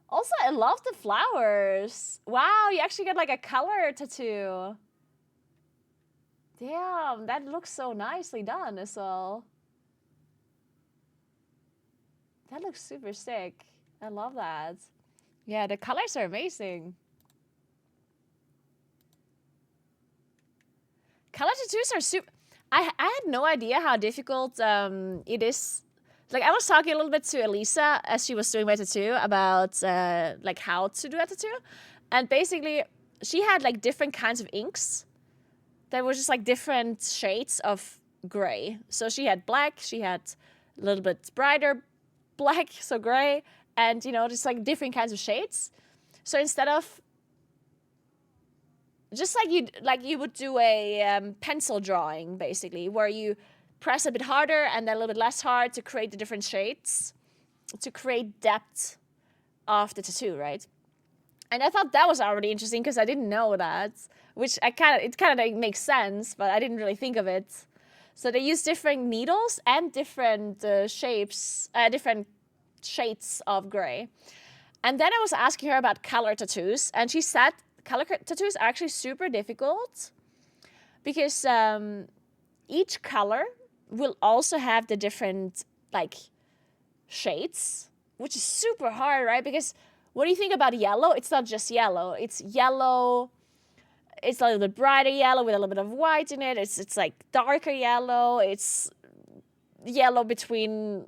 Also, I love the flowers. Wow, you actually got like a color tattoo. Damn, that looks so nicely done as well. That looks super sick. I love that. Yeah, the colors are amazing. Color tattoos are super... I had no idea how difficult it is. Like, I was talking a little bit to Elisa as she was doing my tattoo about like how to do a tattoo. And basically, she had like different kinds of inks that were just like different shades of gray. So she had black, she had a little bit brighter black, so gray, and you know, just like different kinds of shades. So instead of just like you would do a pencil drawing, basically, where you press a bit harder and then a little bit less hard to create the different shades, to create depth of the tattoo, right? And I thought that was already interesting because I didn't know that, which it kind of makes sense, but I didn't really think of it. So they use different needles and different shapes, different shades of gray. And then I was asking her about color tattoos, and she said color tattoos are actually super difficult because each color will also have the different like shades, which is super hard, right? Because what do you think about yellow? It's not just yellow. It's yellow. It's a little bit brighter yellow with a little bit of white in it. It's like darker yellow. It's yellow between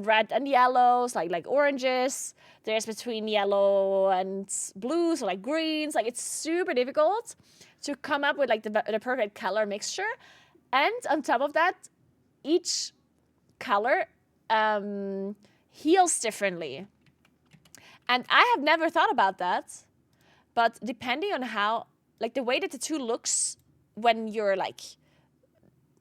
red and yellows, like oranges. There's between yellow and blues, so like greens. Like, it's super difficult to come up with like the perfect color mixture. And on top of that, each color heals differently. And I have never thought about that, but depending on how, like, the way the tattoo looks when you're like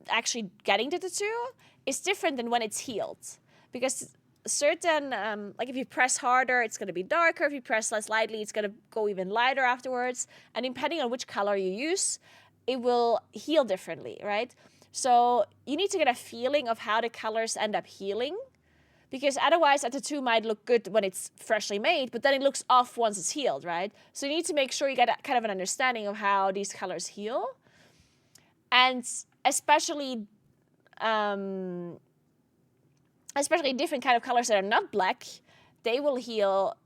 actually getting the tattoo is different than when it's healed. Because certain, like if you press harder, it's gonna be darker. If you press less lightly, it's gonna go even lighter afterwards. And depending on which color you use, it will heal differently, right? So you need to get a feeling of how the colors end up healing. Because otherwise a tattoo might look good when it's freshly made, but then it looks off once it's healed, right? So you need to make sure you get a, kind of an understanding of how these colors heal. And especially different kind of colors that are not black, they will heal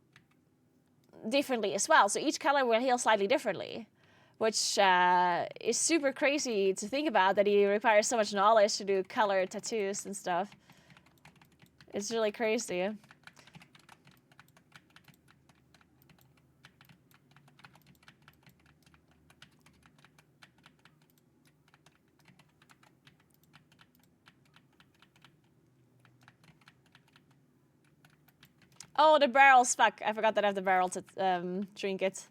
differently as well. So each color will heal slightly differently, which is super crazy to think about, that it requires so much knowledge to do color tattoos and stuff. It's really crazy. Oh, the barrels. Fuck, I forgot that I have the barrel to drink it.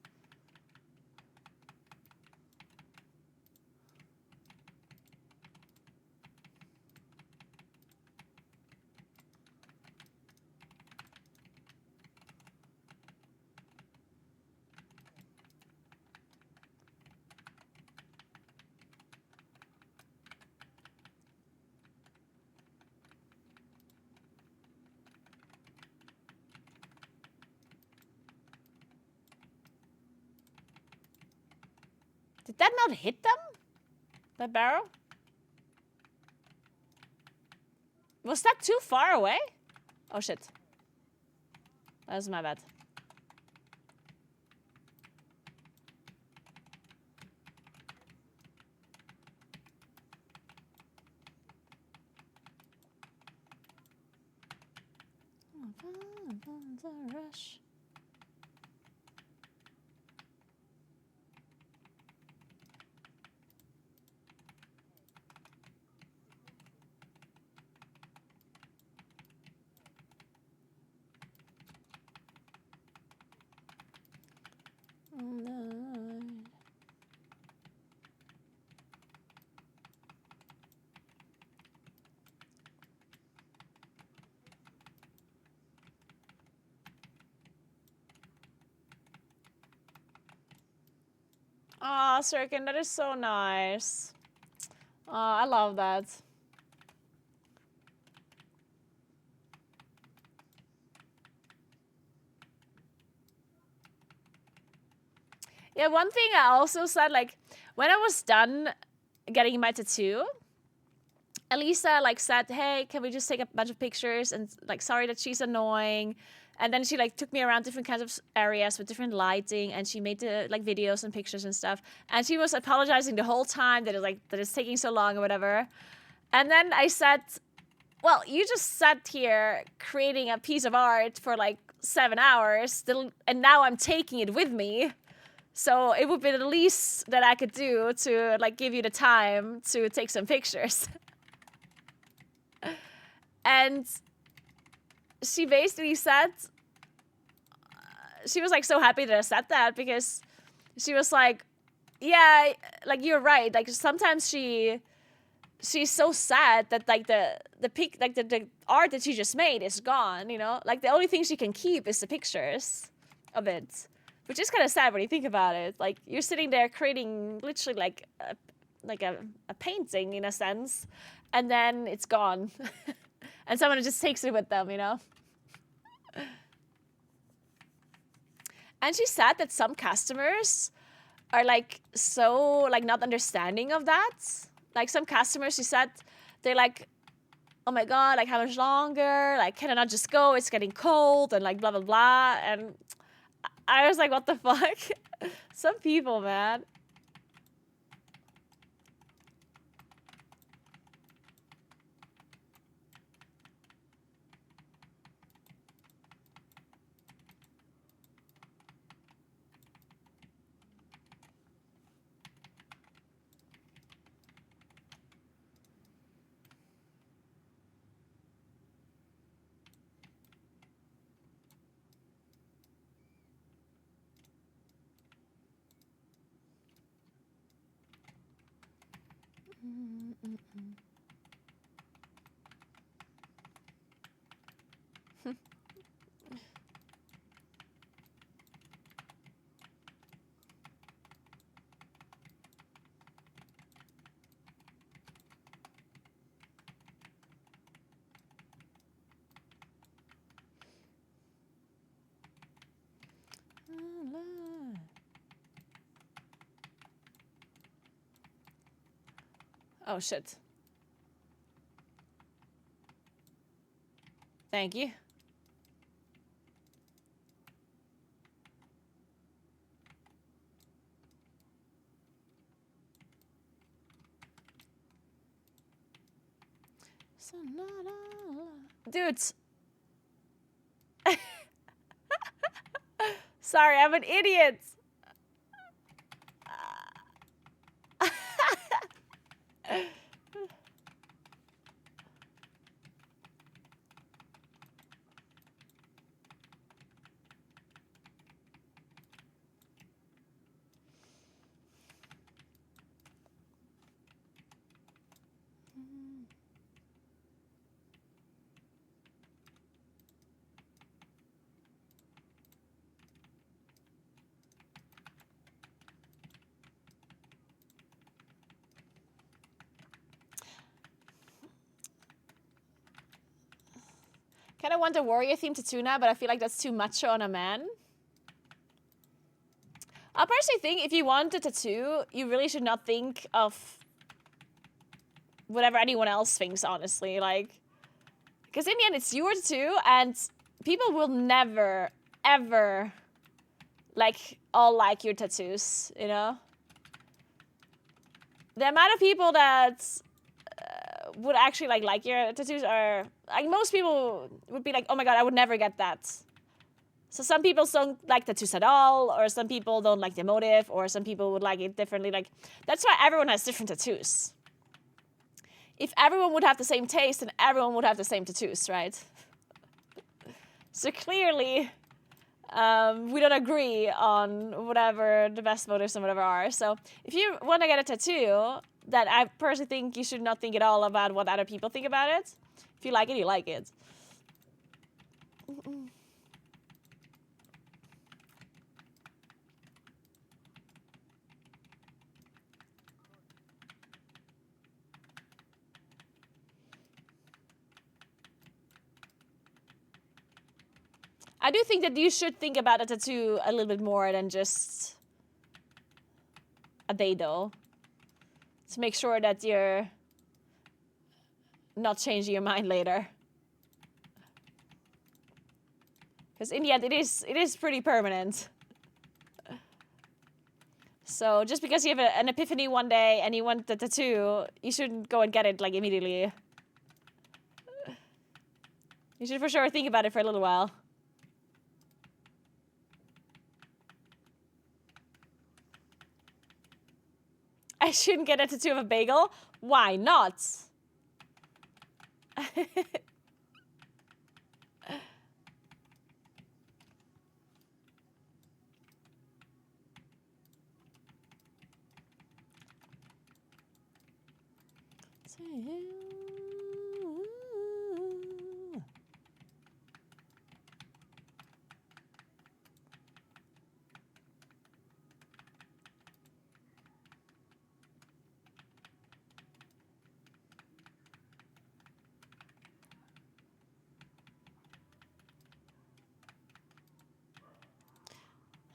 Did that not hit them? That barrel? Was that too far away? Oh shit. That was my bad. Rush. Aw, Sirkin, that is so nice. I love that. Yeah, one thing I also said, like, when I was done getting my tattoo, Elisa, like, said, hey, can we just take a bunch of pictures? And, like, sorry that she's annoying. And then she, like, took me around different kinds of areas with different lighting. And she made, like, videos and pictures and stuff. And she was apologizing the whole time that it's taking so long or whatever. And then I said, well, you just sat here creating a piece of art for, like, 7 hours. And now I'm taking it with me. So it would be the least that I could do to, like, give you the time to take some pictures. And she basically said, she was, like, so happy that I said that, because she was like, yeah, like, you're right. Like, sometimes she's so sad that, like, the art that she just made is gone, you know? Like, the only thing she can keep is the pictures of it. Which is kind of sad when you think about it. Like, you're sitting there creating literally like a painting in a sense, and then it's gone. And someone just takes it with them, you know? And she said that some customers are, like, so, like, not understanding of that. Like, some customers, she said, they're like, oh my god, like, how much longer? Like, can I not just go? It's getting cold, and, like, blah, blah, blah. And I was like, what the fuck? Some people, man. Oh, shit. Thank you. Dudes. Sorry, I'm an idiot. Kind of want a warrior theme tattoo now, but I feel like that's too macho on a man. I personally think if you want a tattoo, you really should not think of whatever anyone else thinks, honestly. Like, Because in the end, it's your tattoo, and people will never, ever, like, all like your tattoos, you know? The amount of people that would actually, like your tattoos are... Like, most people would be like, oh my god, I would never get that. So some people don't like tattoos at all, or some people don't like the motif, or some people would like it differently. Like, that's why everyone has different tattoos. If everyone would have the same taste, then everyone would have the same tattoos, right? So clearly, we don't agree on whatever the best motives and whatever are. So if you want to get a tattoo, that I personally think you should not think at all about what other people think about it. If you like it, you like it. I do think that you should think about a tattoo a little bit more than just a day, though. To make sure that you're not changing your mind later. Because in the end, it is pretty permanent. So just because you have an epiphany one day and you want the tattoo, you shouldn't go and get it like immediately. You should for sure think about it for a little while. I shouldn't get a tattoo of a bagel? Why not?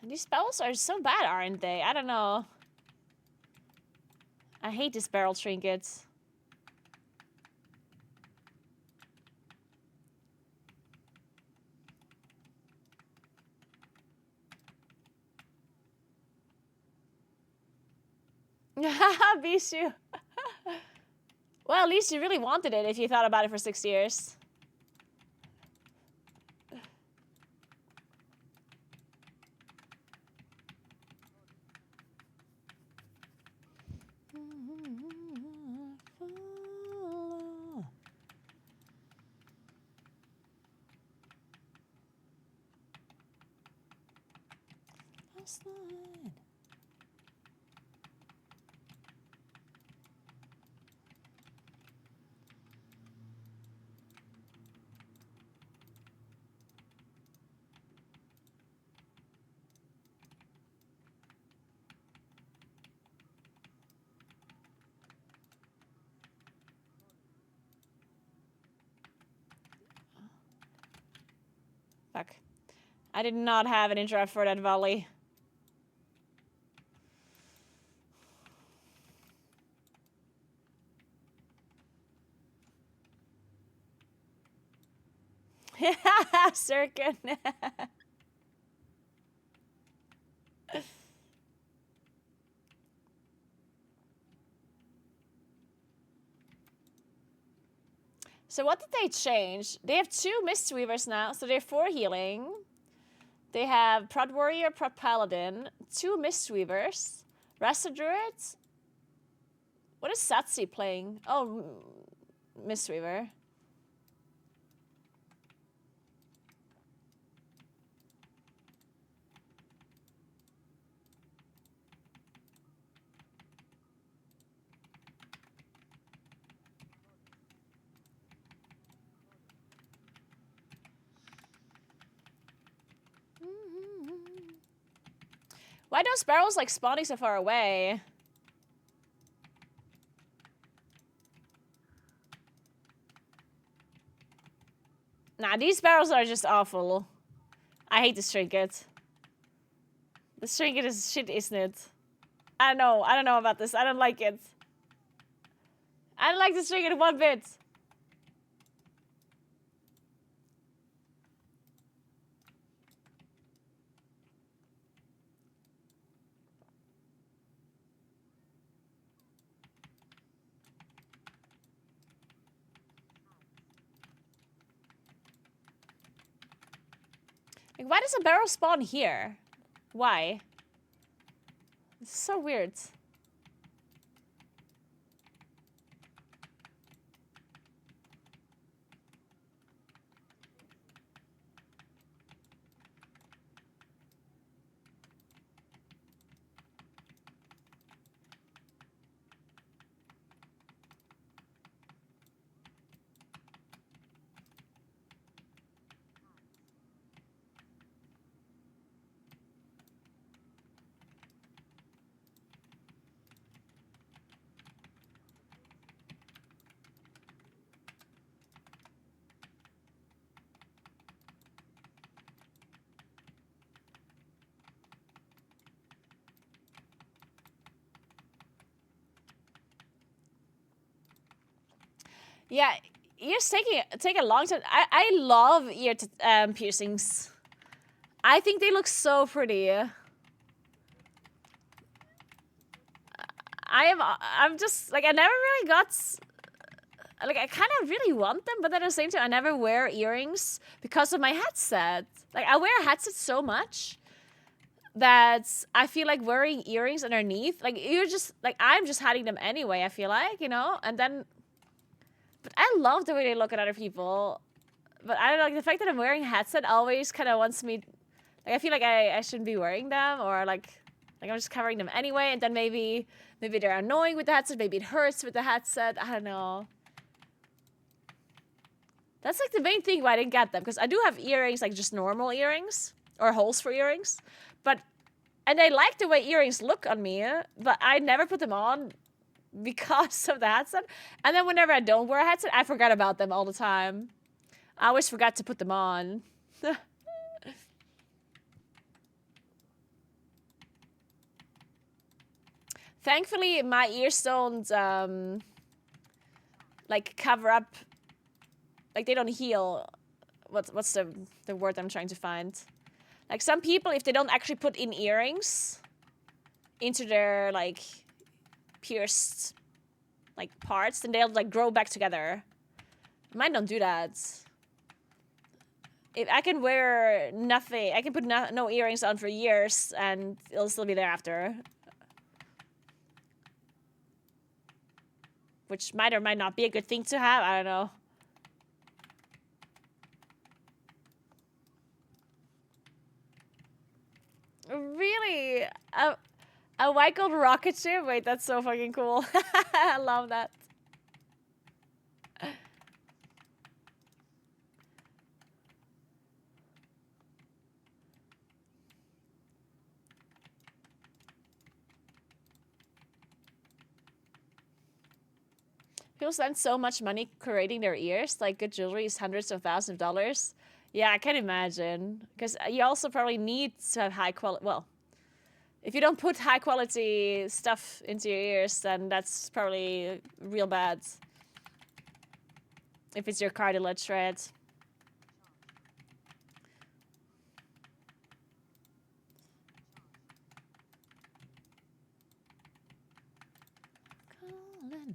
These spells are so bad, aren't they? I don't know. I hate these barrel trinkets. Bishu. Well, at least you really wanted it if you thought about it for 6 years. Fuck. I did not have an interrupt for that volley. Circuit. So what did they change? They have 2 Mistweavers now, so they're 4 healing. They have Prod Warrior, Prod Paladin, 2 Mistweavers, Rasta Druid. What is Satsi playing? Oh, Mistweaver. Why don't sparrows like spawning so far away? Nah, these sparrows are just awful. I hate this trinket. This trinket is shit, isn't it? I don't know about this. I don't like it. I don't like this trinket one bit. Like, why does a barrel spawn here? Why? It's so weird. Yeah, ears take a long time. I love ear piercings. I think they look so pretty. I'm just like I never really got like I kind of really want them, but at the same time I never wear earrings because of my headset. Like I wear a headset so much that I feel like wearing earrings underneath, like you're just like I'm just hiding them anyway. I feel like, you know, and then. But I love the way they look at other people. But I don't know, like the fact that I'm wearing a headset always kind of wants me... Like, I feel like I shouldn't be wearing them, or like I'm just covering them anyway, and then maybe they're annoying with the headset, maybe it hurts with the headset, I don't know. That's like the main thing why I didn't get them, because I do have earrings, like just normal earrings, or holes for earrings, but... And I like the way earrings look on me, but I never put them on because of the headset. And then whenever I don't wear a headset, I forget about them all the time. I always forgot to put them on. Thankfully, my ears don't, like, cover up... Like, they don't heal. What's the word I'm trying to find? Like, some people, if they don't actually put in earrings into their, like... pierced like parts, then they'll like grow back together. Mine don't do that. If I can wear nothing, I can put no earrings on for years and it'll still be there after. Which might or might not be a good thing to have, I don't know. Really? A white gold rocket ship? Wait, that's so fucking cool. I love that. People spend so much money creating their ears. Like, good jewelry is hundreds of thousands of dollars. Yeah, I can imagine. Because you also probably need to have high quality... Well, if you don't put high quality stuff into your ears, then that's probably real bad. If it's your cartilage, right? Colin.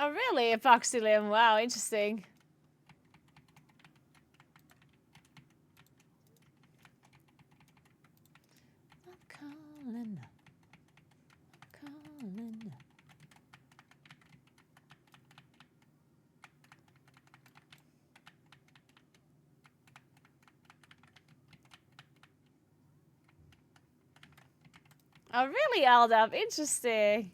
Oh, really? Epoxy limb. Wow, interesting. Colin. Colin. Oh, really, Aldab? Interesting.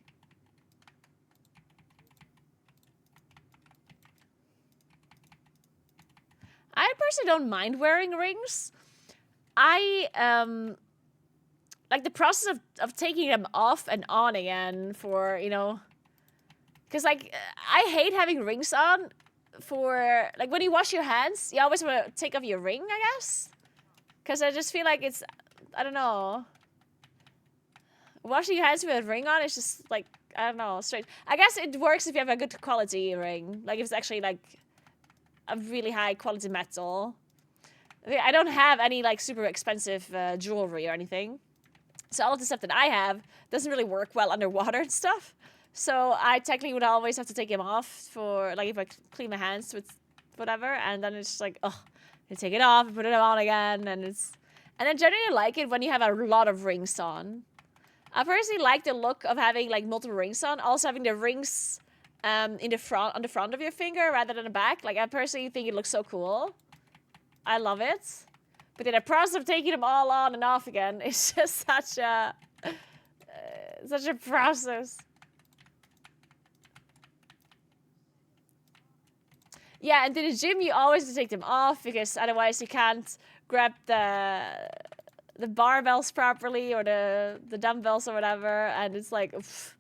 I personally don't mind wearing rings. I like the process of taking them off and on again for, you know, because like I hate having rings on for like when you wash your hands, you always want to take off your ring, I guess, because I just feel like it's, I don't know, washing your hands with a ring on is just like, I don't know, straight. I guess it works if you have a good quality ring, like if it's actually like a really high quality metal. I don't have any like super expensive jewelry or anything. So all of the stuff that I have doesn't really work well underwater and stuff. So I technically would always have to take them off for like if I clean my hands with whatever, and then it's just like, oh, I take it off and put it on again, and I generally like it when you have a lot of rings on. I personally like the look of having like multiple rings on, also having the rings in the front, on the front of your finger rather than the back. Like I personally think it looks so cool. I love it. But then the process of taking them all on and off again is just such a process. Yeah, and in the gym you always have to take them off because otherwise you can't grab the barbells properly or the dumbbells or whatever, and it's like, oof.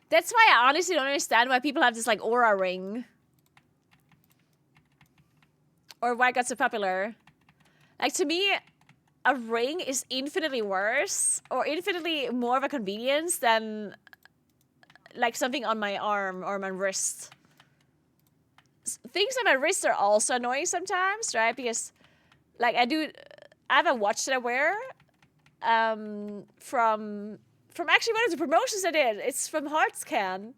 That's why I honestly don't understand why people have this like aura ring. Or why it got so popular. Like to me, a ring is infinitely worse or infinitely more of a convenience than like something on my arm or my wrist. Things on my wrist are also annoying sometimes, right? Because like I have a watch that I wear from actually one of the promotions I did. It's from Heartscan.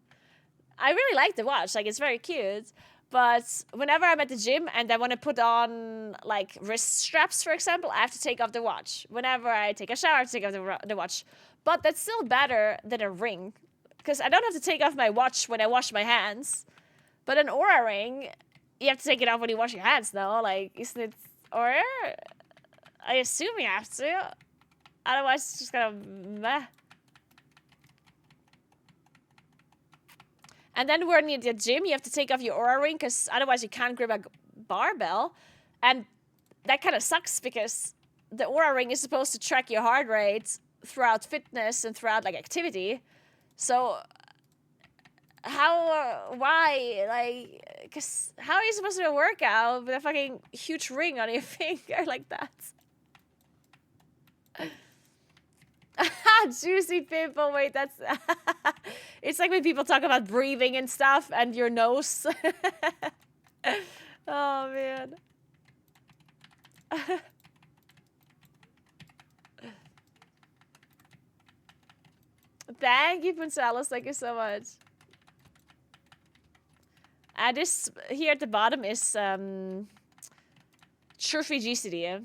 I really like the watch. Like, it's very cute. But whenever I'm at the gym and I want to put on, like, wrist straps, for example, I have to take off the watch. Whenever I take a shower, I have to take off the watch. But that's still better than a ring. Because I don't have to take off my watch when I wash my hands. But an aura ring, you have to take it off when you wash your hands, no? Like, isn't it... Or... I assume you have to. Otherwise, it's just kind of meh. And then when you're at the gym, you have to take off your aura ring because otherwise you can't grab a barbell. And that kind of sucks because the aura ring is supposed to track your heart rate throughout fitness and throughout like activity. So why, like, because how are you supposed to do a workout with a fucking huge ring on your finger like that? Juicy pimple, wait, that's... It's like when people talk about breathing and stuff and your nose. Oh, man. Thank you, Punsalos. Thank you so much. This here at the bottom is Churfy GCD.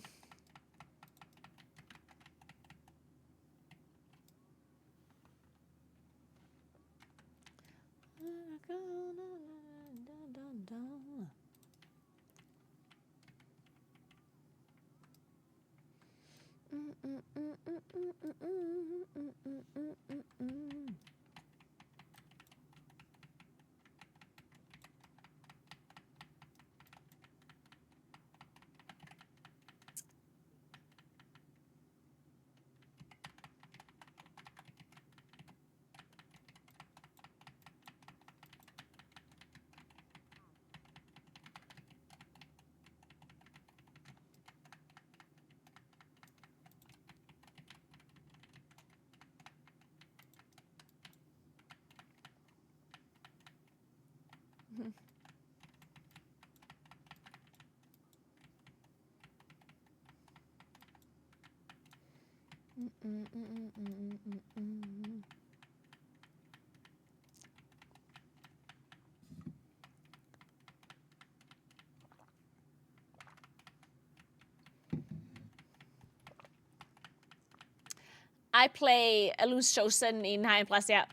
I play a loose chosen in high and plus, yeah.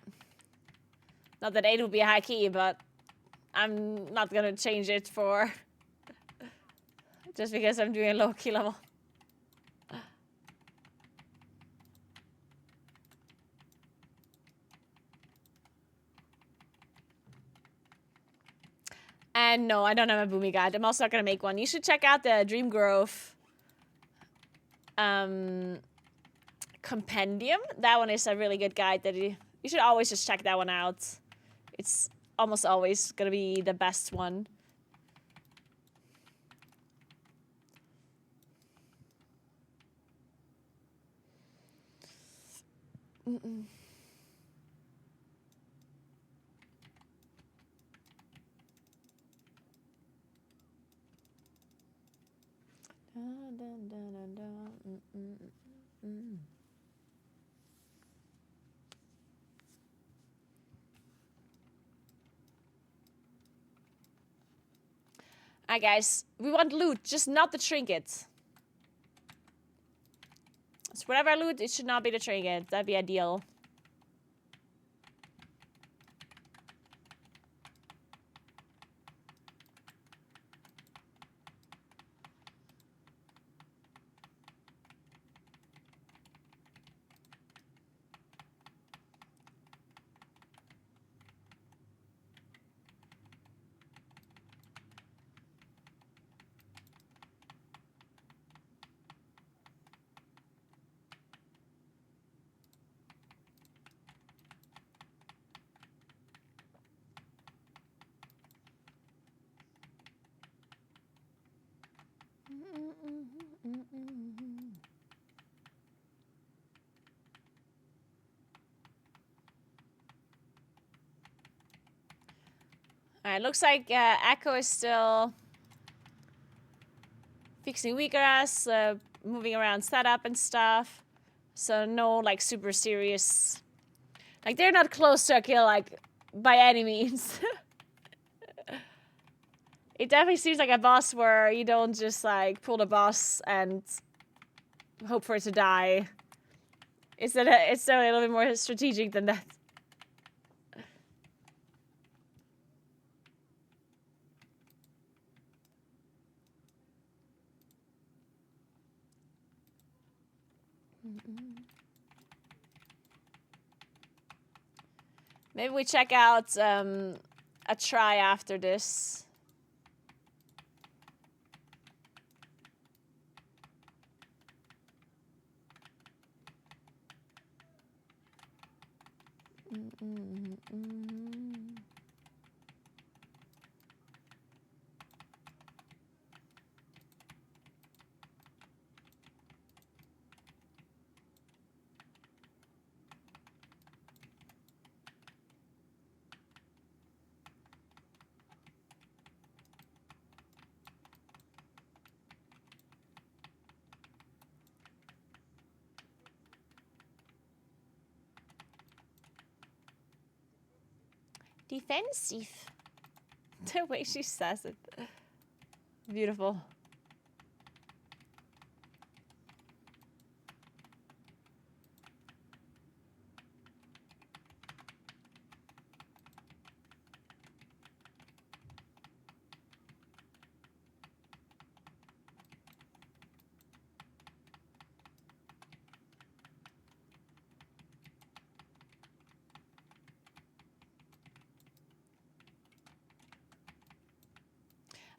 Not that 8 would be a high key, but I'm not gonna change it for Just because I'm doing a low key level. And no, I don't have a Boomy guide. I'm also not gonna make one. You should check out the Dream Growth compendium. That one is a really good guide that you should always just check that one out. It's almost always gonna be the best one. Alright guys, we want loot, just not the trinket. So whatever I loot, it should not be the trinket. That'd be ideal. Alright, looks like Echo is still fixing Wheatgrass, moving around setup and stuff. So no, like, super serious... Like, they're not close to a kill, like, by any means. It definitely seems like a boss where you don't just, like, pull the boss and hope for it to die. It's definitely a little bit more strategic than that. Maybe we check out a try after this. Defensive. The way she says it. Beautiful.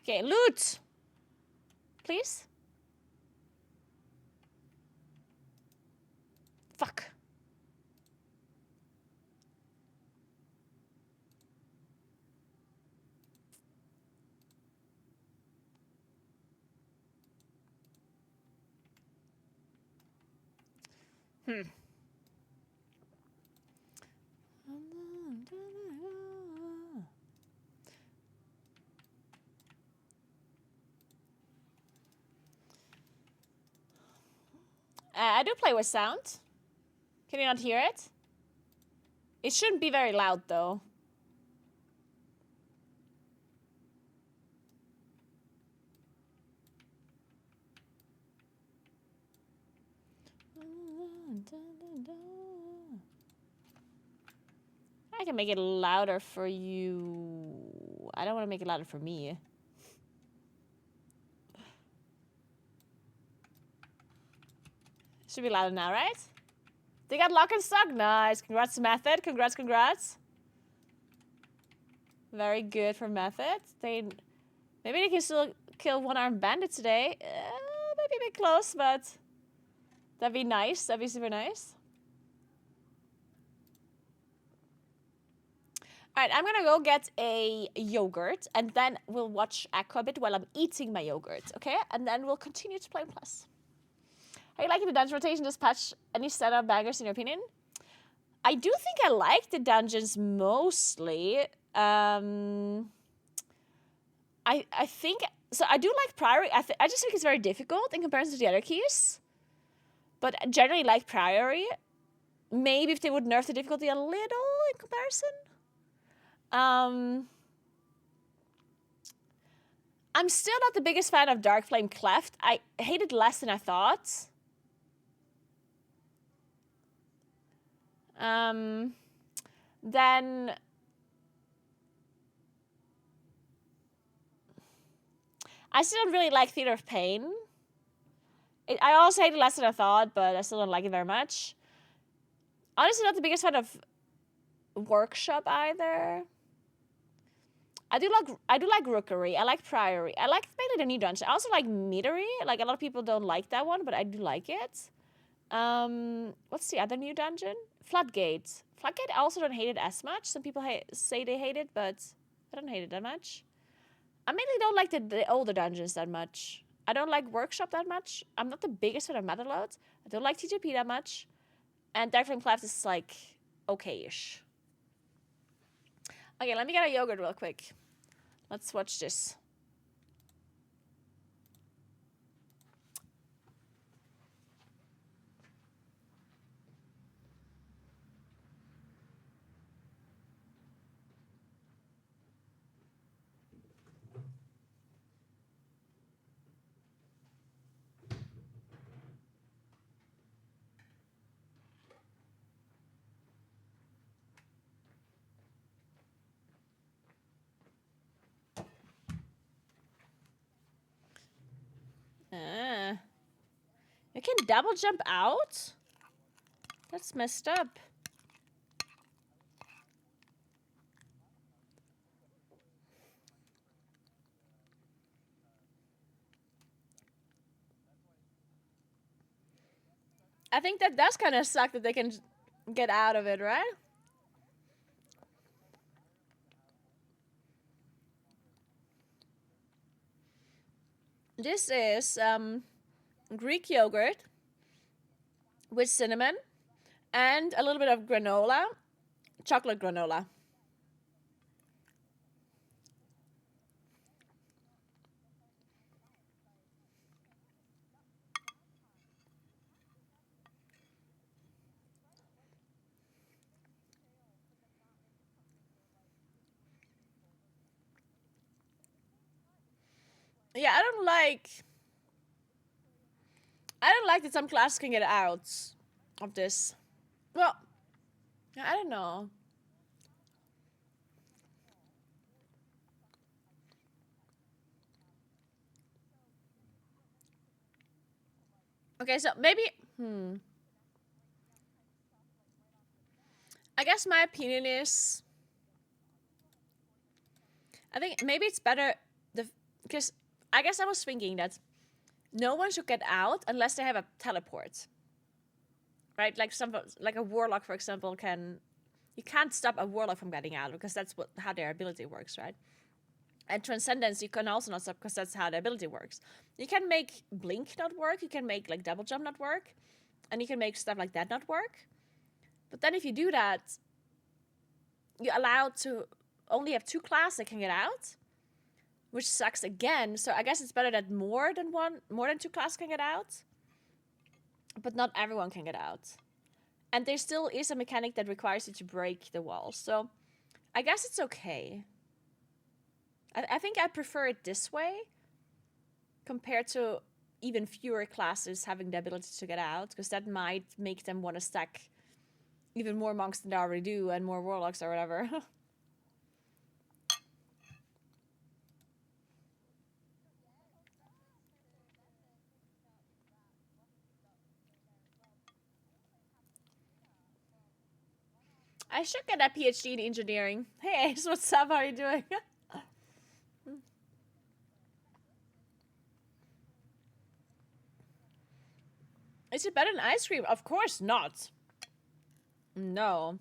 Okay, loot! Please? Fuck. I do play with sound. Can you not hear it? It shouldn't be very loud, though. I can make it louder for you. I don't want to make it louder for me. Should be louder now, right? They got lock and stock. Nice. Congrats to Method. Congrats, congrats. Very good for Method. Maybe they can still kill one-armed bandit today. Maybe a bit close, but that'd be nice. That'd be super nice. All right, I'm gonna go get a yogurt, and then we'll watch Echo a bit while I'm eating my yogurt, okay? And then we'll continue to play Plus. Are you liking the dungeon rotation this patch? Any setup bangers in your opinion? I do think I like the dungeons mostly. I think so. I do like Priory. I just think it's very difficult in comparison to the other keys, but I generally like Priory. Maybe if they would nerf the difficulty a little in comparison. I'm still not the biggest fan of Dark Flame Cleft. I hate it less than I thought. Then I still don't really like Theater of Pain. I also hate it less than I thought, but I still don't like it very much. Honestly, not the biggest fan of Workshop either. I do like Rookery. I like Priory. I like mainly the new dungeon. I also like Meadery. Like, a lot of people don't like that one, but I do like it. What's the other new dungeon? Floodgate. Floodgate, I also don't hate it as much. Some people say they hate it, but I don't hate it that much. I mainly don't like the older dungeons that much. I don't like Workshop that much. I'm not the biggest fan of Matterlode. I don't like TGP that much. And Dark Flame Cleft is like okay-ish. Okay, let me get a yogurt real quick. Let's watch this. You can double jump out? That's messed up. I think that does kind of suck that they can get out of it, right? This is Greek yogurt with cinnamon and a little bit of granola, chocolate granola. Yeah, I don't like that some classes can get out of this. Well, I don't know. Okay, so maybe I guess my opinion is I think maybe it's better because I guess I was thinking that no one should get out unless they have a teleport. Right? Like a warlock, for example, you can't stop a warlock from getting out because that's how their ability works, right? And Transcendence you can also not stop because that's how the ability works. You can make Blink not work, you can make like double jump not work, and you can make stuff like that not work. But then if you do that, you're allowed to only have 2 classes that can get out, which sucks again. So I guess it's better that more than 2 classes can get out, but not everyone can get out. And there still is a mechanic that requires you to break the walls. So I guess it's okay. I think I prefer it this way compared to even fewer classes having the ability to get out, because that might make them want to stack even more monks than they already do and more warlocks or whatever. I should get a PhD in engineering. Hey Ace, what's up? How are you doing? Is it better than ice cream? Of course not. No.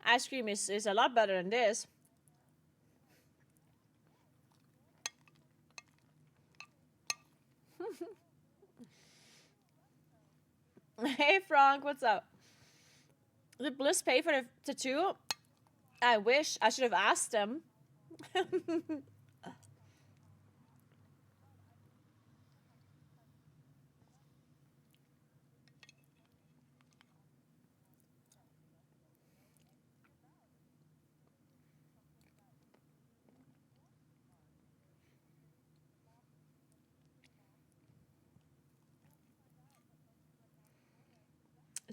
Ice cream is a lot better than this. Hey Frank, what's up? Did Bliss pay for the tattoo? I wish. I should have asked them.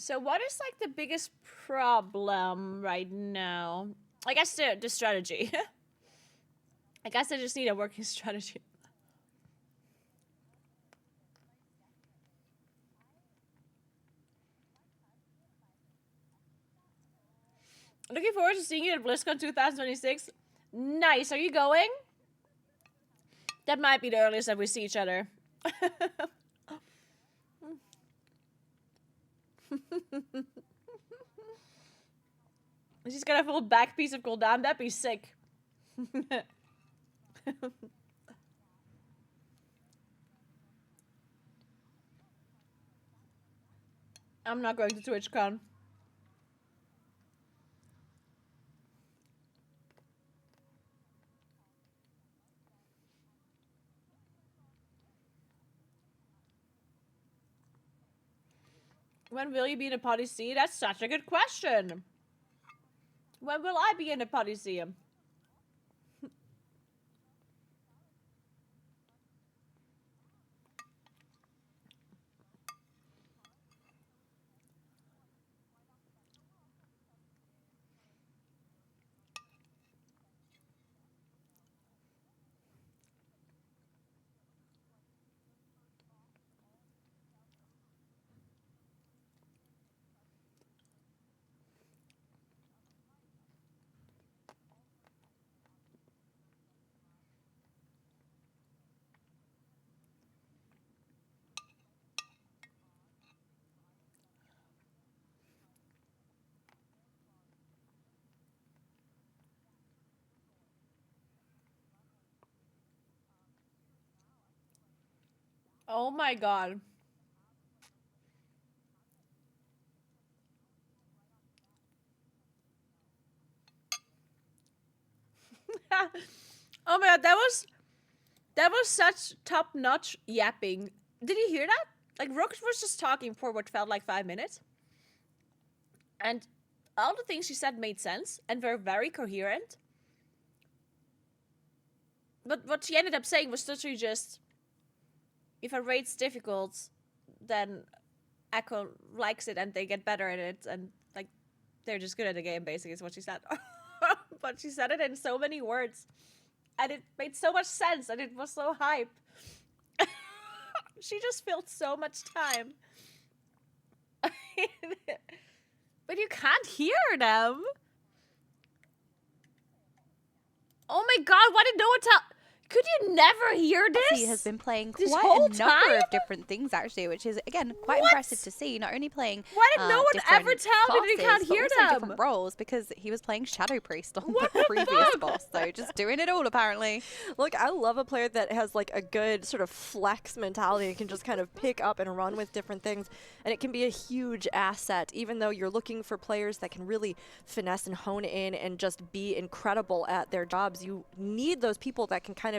So what is like the biggest problem right now? I guess the strategy. I guess I just need a working strategy. Looking forward to seeing you at BlizzCon 2026. Nice. Are you going? That might be the earliest that we see each other. She's got a full back piece of cooldown. That'd be sick. I'm not going to TwitchCon. When will you be in a Podyssey? That's such a good question. When will I be in a Podyssey? Oh my god. Oh my god, that was such top-notch yapping. Did you hear that? Like, Rocket was just talking for what felt like 5 minutes. And all the things she said made sense and were very coherent. But what she ended up saying was literally just, if a raid's difficult, then Echo likes it and they get better at it, and like they're just good at the game, basically, is what she said. But she said it in so many words, and it made so much sense, and it was so hype. She just filled so much time. But you can't hear them. Oh my god, why did no one tell? Could you never hear this? He has been playing This quite whole a number time? of different things, actually, which is, again, quite What? impressive to see. Not only playing Why did no one different ever tell me that he classes, can't but hear also them? different roles, because he was playing Shadow Priest on What the the previous fuck? boss. So just doing it all, apparently. Look, I love a player that has like a good sort of flex mentality and can just kind of pick up and run with different things. And it can be a huge asset, even though you're looking for players that can really finesse and hone in and just be incredible at their jobs. You need those people that can kind of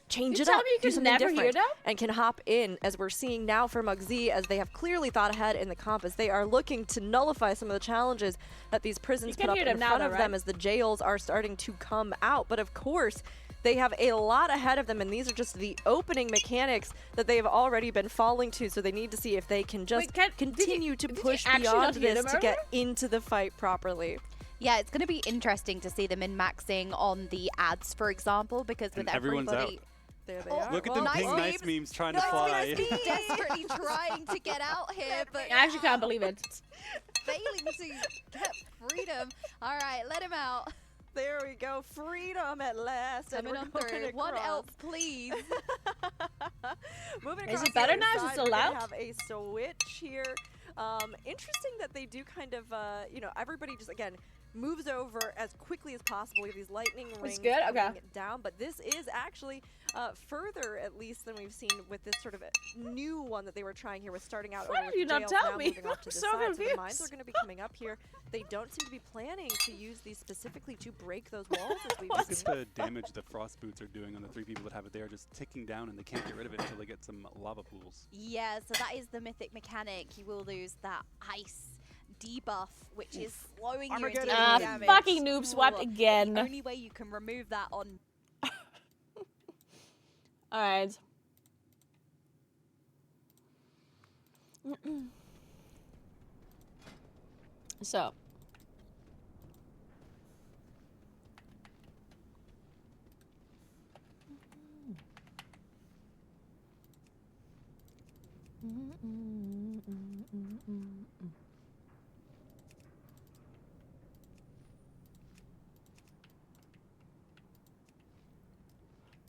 change You it tell up, me you do could something never hear different, them? and can hop in, as we're seeing now for Muggsy, as they have clearly thought ahead in the comp, as they are looking to nullify some of the challenges that these prisons can put up hear in them now, front though, of right? them as the jails are starting to come out. But of course, they have a lot ahead of them, and these are just the opening mechanics that they have already been falling to, so they need to see if they can just continue to did you push actually beyond not hear this them to get earlier? into the fight properly. Yeah, it's going to be interesting to see them min-maxing on the ads, for example, because with And everyone's everybody... out. There they Oh, are. Look at Well, them ping nice nice memes trying to Nice fly. memes. Desperately trying to get out here, but I actually can't believe it. failing to get freedom. All right, let him out. There we go. Freedom at last. And Coming we're on going through. One across. elf, please. Moving Is across it the better other now? Is it side, still we're gonna loud? have a switch here. Interesting that they do kind of, you know, everybody just, again, moves over as quickly as possible. We have these lightning rings good? Okay. coming down, but this is actually further, at least, than we've seen with this sort of new one that they were trying here with starting out Why over with did you the not jails, tell now me? moving off to I'm the so side. So the confused. mines are going to be coming up here. They don't seem to be planning to use these specifically to break those walls, as we've Look seen. at the damage the frost boots are doing on the 3 people that have it there, just ticking down, and they can't get rid of it until they get some lava pools. Yeah, so that is the mythic mechanic. You will lose that ice debuff, which is slowing you into Armageddon. doing damage. Fucking noob swapped Ooh, again. The only way you can remove that on Alright. So.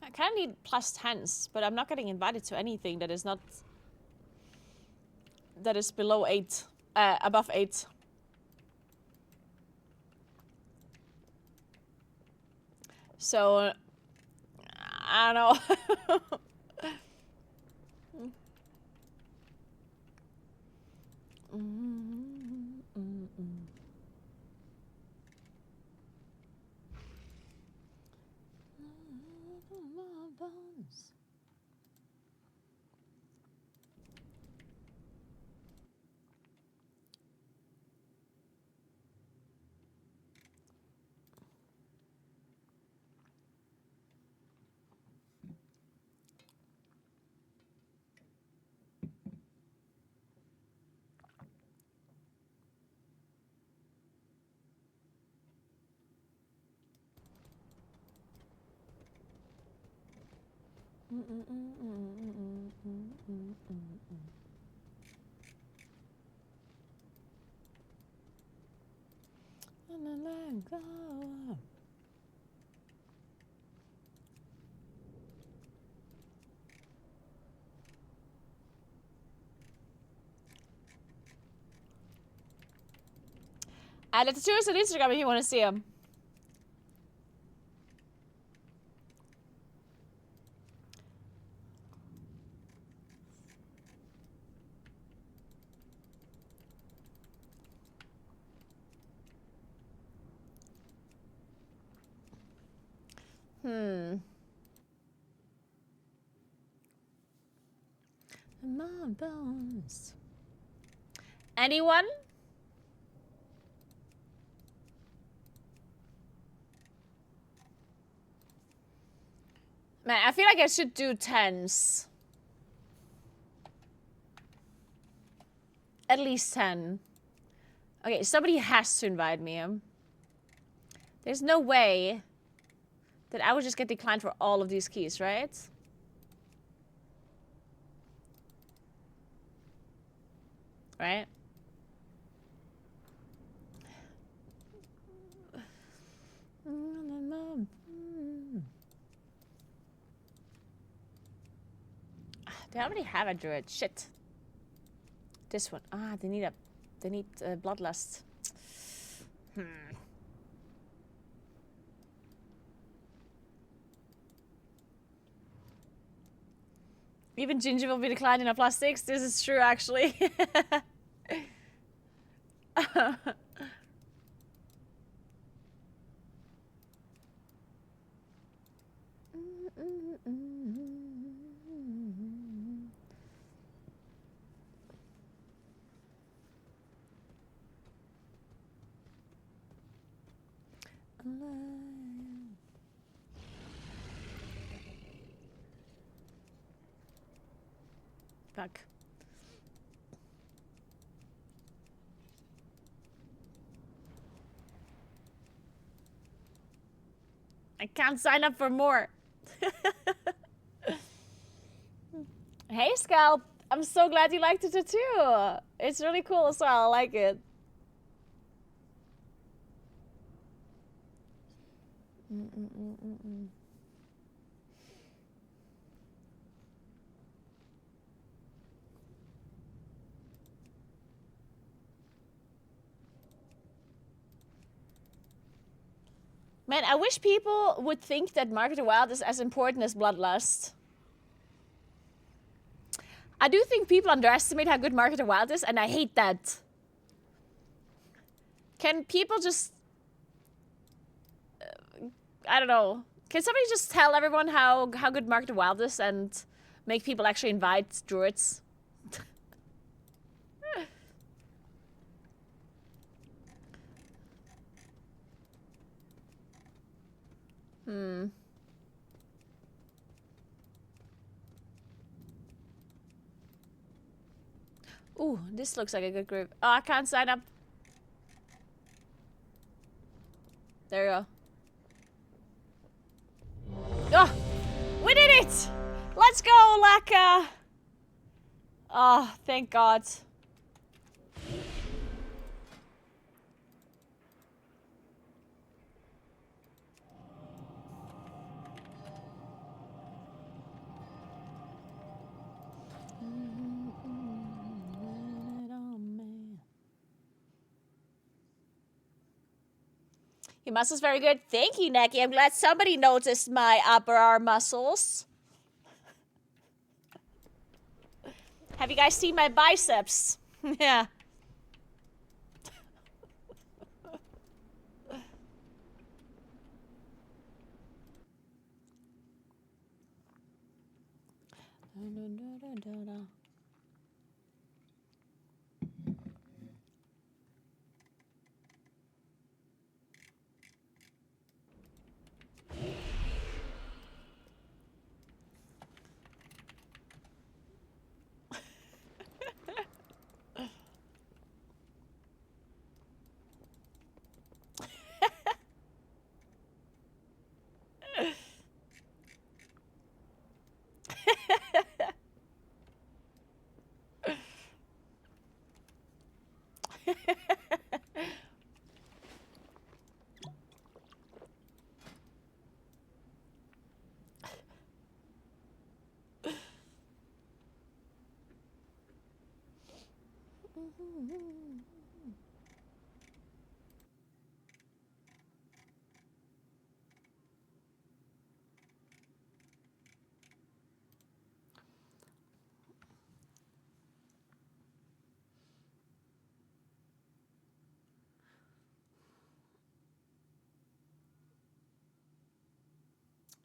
I kind of need plus 10s, but I'm not getting invited to anything that is not... that is below 8. Above 8. So... I don't know. Let's do us on Instagram if you want to see him. My bones. Anyone? Man, I feel like I should do 10s. At least 10. Okay, somebody has to invite me. There's no way that I would just get declined for all of these keys, right? Right? They already have a druid. Shit. This one. Ah, they need bloodlust. Even Ginger will be declined in a +6. This is true, actually. Fuck. I can't sign up for more. Hey, Scalp. I'm so glad you liked the tattoo. It's really cool as well. I like it. Man, I wish people would think that Mark of the Wild is as important as Bloodlust. I do think people underestimate how good Mark of the Wild is, and I hate that. Can people just... I don't know. Can somebody just tell everyone how good Mark of the Wild is and make people actually invite druids? Ooh, this looks like a good group. Oh, I can't sign up. There you go. Oh, we did it! Let's go, Laka! Oh, thank God. Your muscles very good. Thank you, Neki. I'm glad somebody noticed my upper arm muscles. Have you guys seen my biceps? Yeah.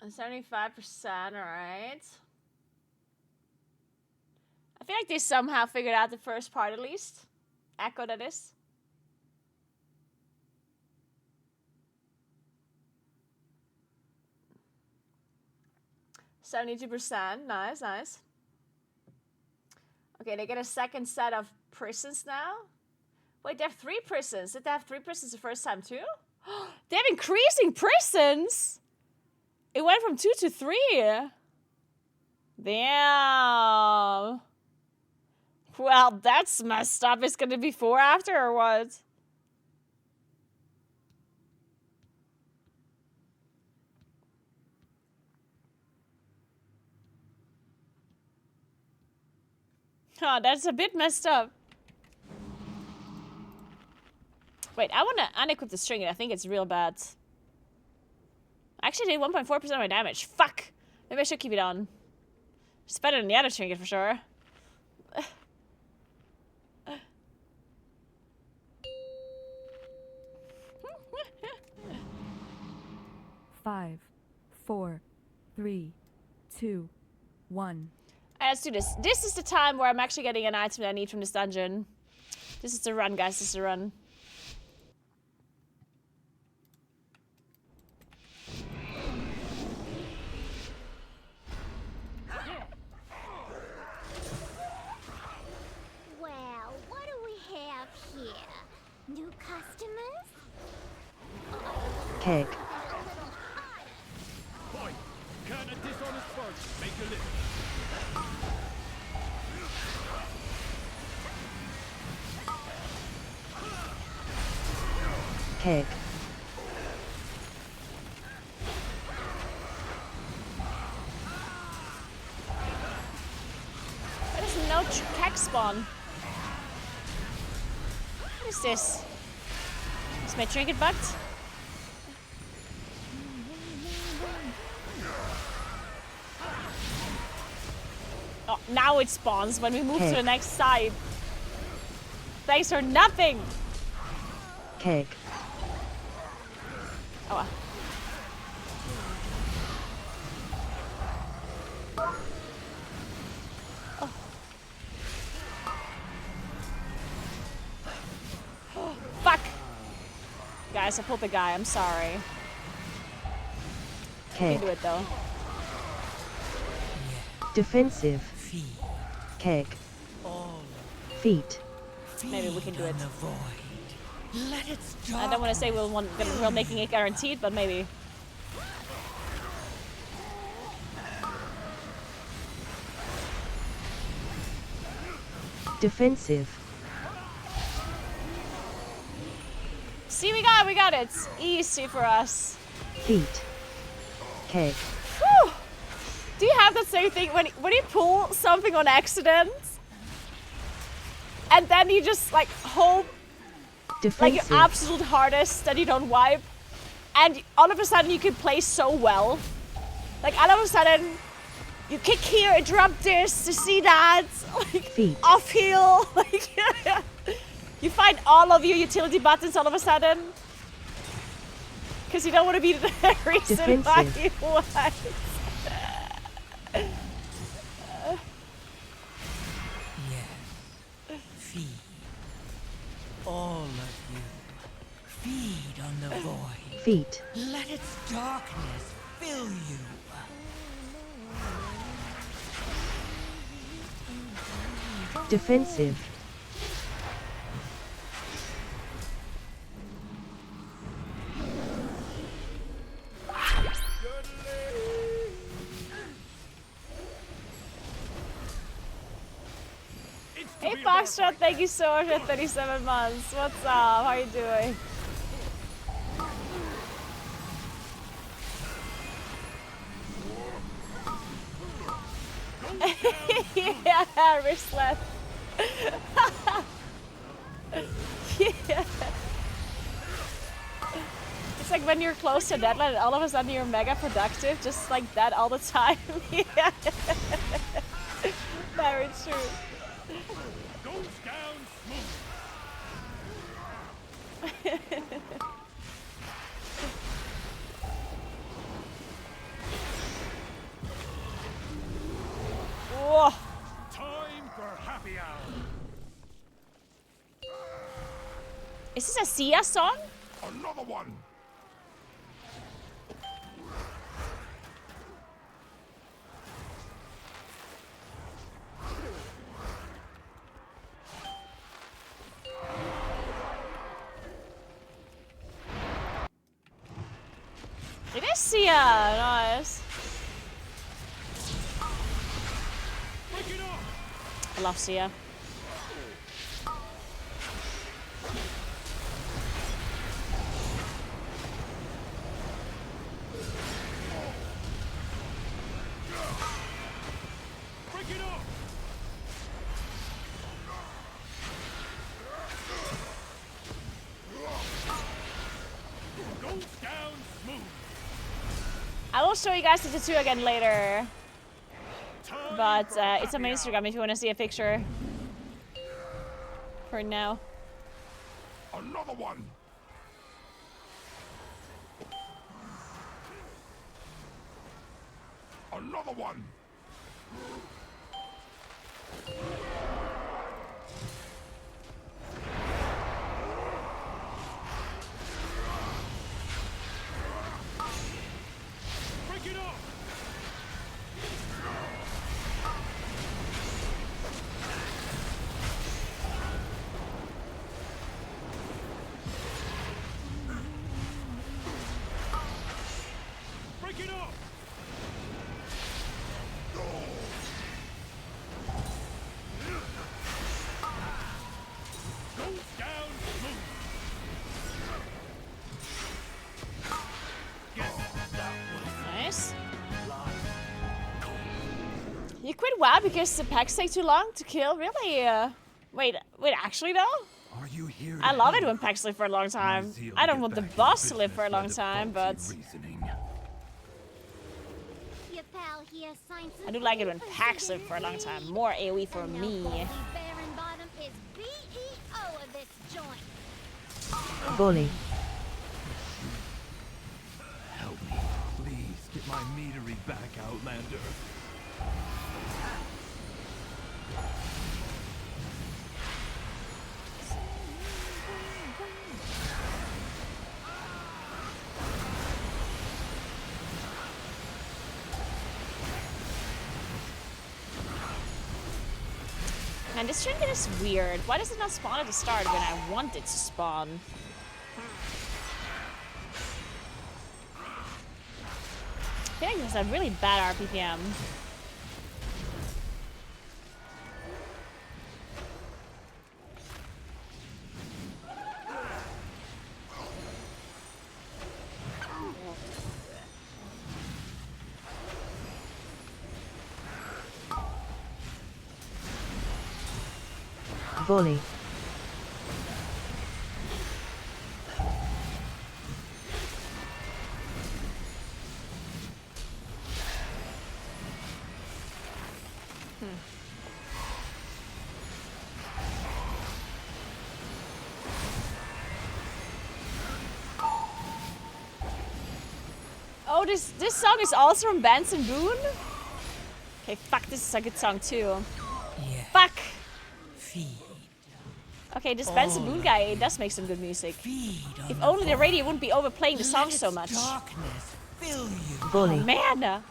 And 75%, alright. I feel like they somehow figured out the first part at least. Echo, that is. %, nice, nice. Okay, they get a second set of prisons now. Wait, they have 3 prisons. Did they have 3 prisons the first time too? They have increasing prisons! It went from 2 to 3. Damn. Well, that's messed up. It's gonna be 4 after or what? Oh, that's a bit messed up. Wait, I want to unequip the string. I think it's real bad. I actually did 1.4% of my damage. Fuck! Maybe I should keep it on. It's better than the other trinket for sure. 5, 4, 3, 2, 1. Alright, let's do this. This is the time where I'm actually getting an item that I need from this dungeon. This is the run, guys. This is the run. Well, what do we have here? New customers? Cake. Point. Kind of dishonest first. Make a list. Keg. Why does no keg spawn? What is this? Is my trinket bugged? Oh, now it spawns when we move to Keg. the next side. Thanks for nothing! Keg. Oh well. Oh. Fuck! Guys, I pulled the guy, I'm sorry. We can Keg. do it though. Defensive. Keg. Feet. Maybe we can do it. Let its I don't want to say we're making it guaranteed, but maybe. Defensive. See, we got it. It's easy for us. Feet. Keg. Whew. Do you have that same thing when you pull something on accident, and then you just like hope like Defensive. your absolute hardest that you don't wipe, and all of a sudden you can play so well. Like all of a sudden you kick here, drop this, to see that, like Feet. off heel, like you find all of your utility buttons all of a sudden. Because you don't want to be the reason why Defensive. you wipe. Yes. Feed. All of you. Feed on the void. Feet. Let its darkness fill you. Defensive. Hey Foxtrot, thank you so much for 37 months. What's up? How are you doing? Yeah, wristlet. Yeah. It's like when you're close to deadline and all of a sudden you're mega productive, just like that all the time. Yeah. Very true. Goes down smooth. Whoa. Time for happy hour. Is this a Sia song? Another one. It is Sia. Nice. Break it off. I love Sia. Break it off. Goes down smooth. I will show you guys the tattoo again later. Time But for it's on my happy Instagram hour. if you want to see a picture. For now. Another one. Another one. Break it off. Break it off. Goes down smooth. quit WoW because the packs take too long to kill. Really? Wait, actually though? Are you here? I love it when packs live for a long time. I don't want the boss to live for a long time, but Your pal here signed some I do like it when papers packs he live for a long didn't time. read. More AoE for And now me. Baldy Baron Bottom is BEO of this joint. Bully. Help me, please. Get my meadery back, Outlander. Man, this trinket is weird. Why does it not spawn at the start when I want it to spawn? I feel like this is a really bad RPPM. Bully. Oh, this song is also from Benson Boone? Okay, fuck, this is a good song too. Yeah. Fuck! Feed. Okay, this Benson Boone guy does make some good music. Feed on If only the radio wouldn't be overplaying the song Let so its much. darkness fill you. Bully. Man!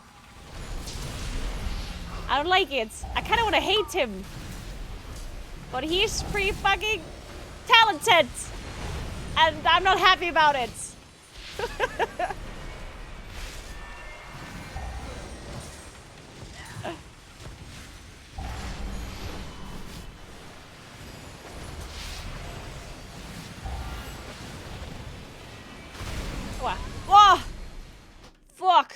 I don't like it. I kind of want to hate him. But he's pretty fucking talented. And I'm not happy about it. Whoa. Whoa! Fuck.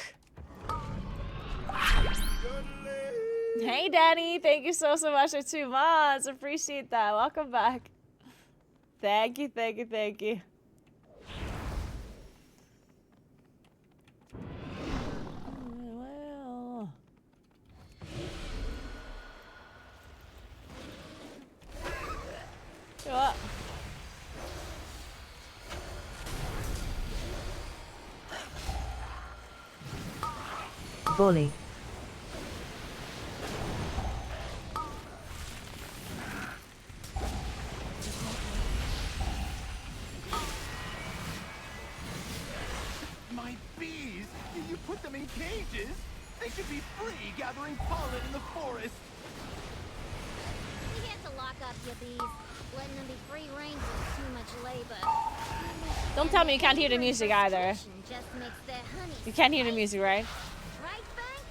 Hey, Danny. Thank you so much for 2 months. Appreciate that. Welcome back. Thank you, thank you, thank you. Well. What? Bully. My bees? You put them in cages? They should be free gathering pollen in the forest. You get to lock up your bees. Letting them be free range is too much labor. Don't tell me you can't hear the music either. Just makes their honey. You can't hear the music, right? Right, Bank?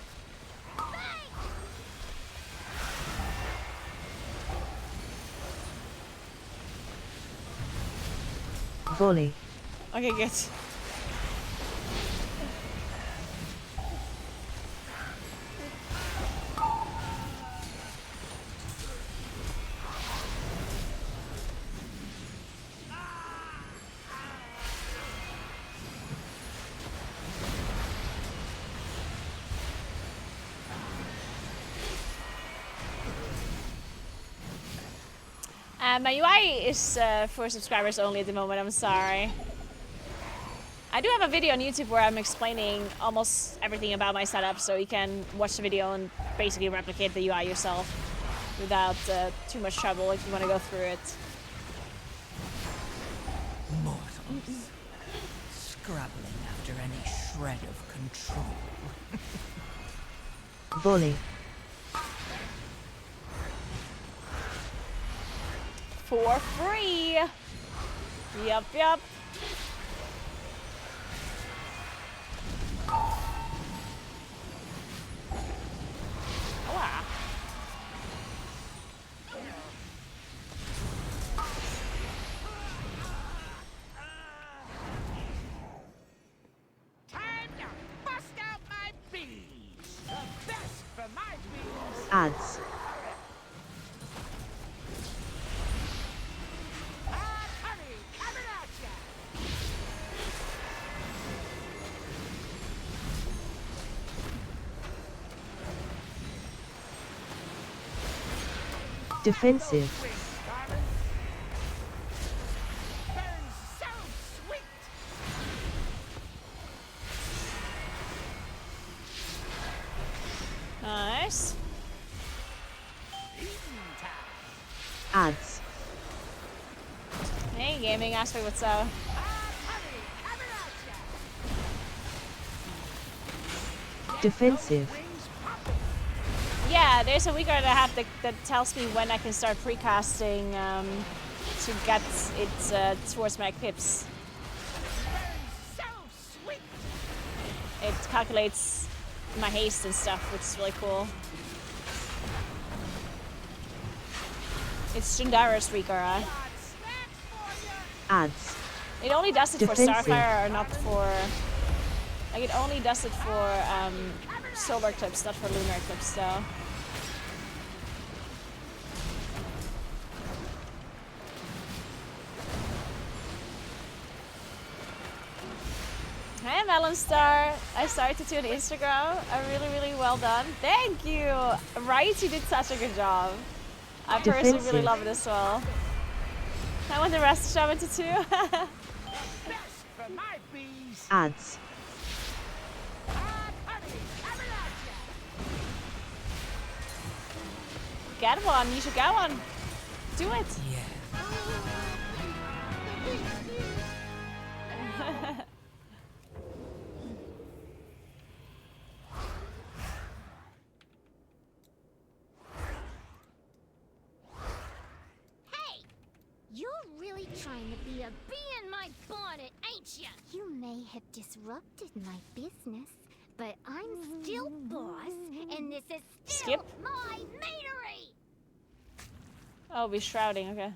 Bank! Bully. Okay, good. My UI is for subscribers only at the moment, I'm sorry. I do have a video on YouTube where I'm explaining almost everything about my setup, so you can watch the video and basically replicate the UI yourself without too much trouble if you want to go through it. Mortals. Scrabbling after any shred of control. Bully. For free! Yup, yup. Wow. Time to bust out my bees. The best for my bees. Ads. Defensive. Nice. Ads. Hey, gaming aspect, what's up? Defensive. Yeah, there's a weaker that I have that tells me when I can start precasting to get it towards my equips. It calculates my haste and stuff, which is really cool. It's Jundara's Rikara. Ads. It only does it Defensive. for Starfire, or not for... Like, it only does it for solar eclipse, not for lunar eclipse, so... Hey, Melonstar. I started to on Instagram. Really, really well done. Thank you. Right, you did such a good job. I personally really Defensive. love it as well. I want the rest to shove into 2. Ads. Get one. You should get one. Do it. Yeah. Hey! You're really trying to be a bee in my bonnet, ain't ya? You may have disrupted my business, but I'm still boss, and this is still Skip. my matery! Oh, we're shrouding. Okay.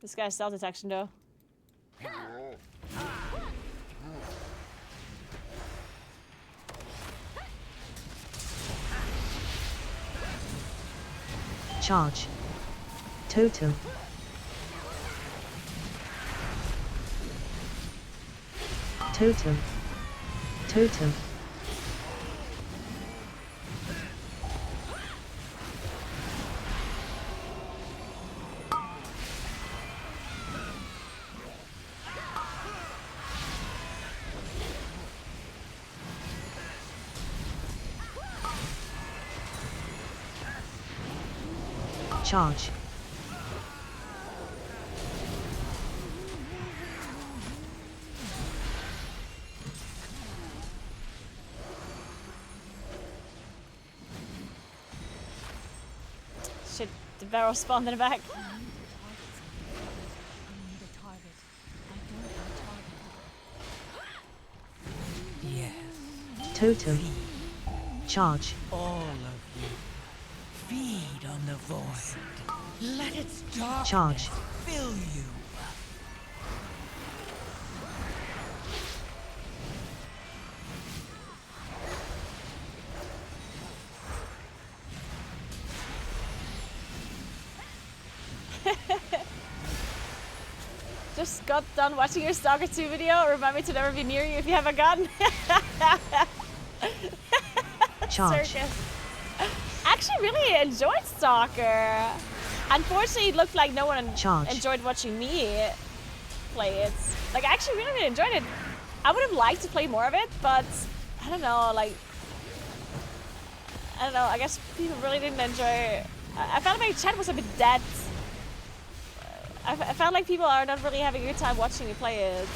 This guy's stealth detection, though. Charge. Totem. Totem. Totem. Charge. Shit, the barrel spawned in the back. Yes. Totem. Charge. All of you. Feed on the void. Let its darkness Charge. fill you. Just got done watching your Stalker 2 video. Remind me to never be near you if you have a gun. Charge. Circus. Actually really enjoyed Stalker. Unfortunately, it looked like no one Charge. enjoyed watching me play it. Like, I actually really, really enjoyed it. I would have liked to play more of it, but I don't know, like... I don't know, I guess people really didn't enjoy it. I felt like my chat was a bit dead. I felt like people are not really having a good time watching me play it.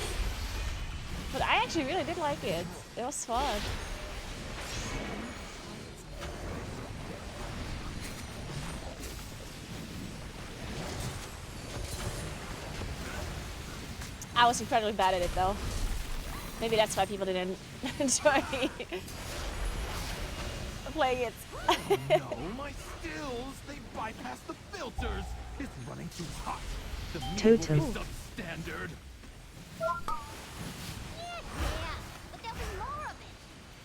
But I actually really did like it. It was fun. I was incredibly bad at it though. Maybe that's why people didn't enjoy playing it. No, my stills, they bypass the filters. It's running too hot. The meat Totem. will be substandard. Yeah, but there'll be more of it.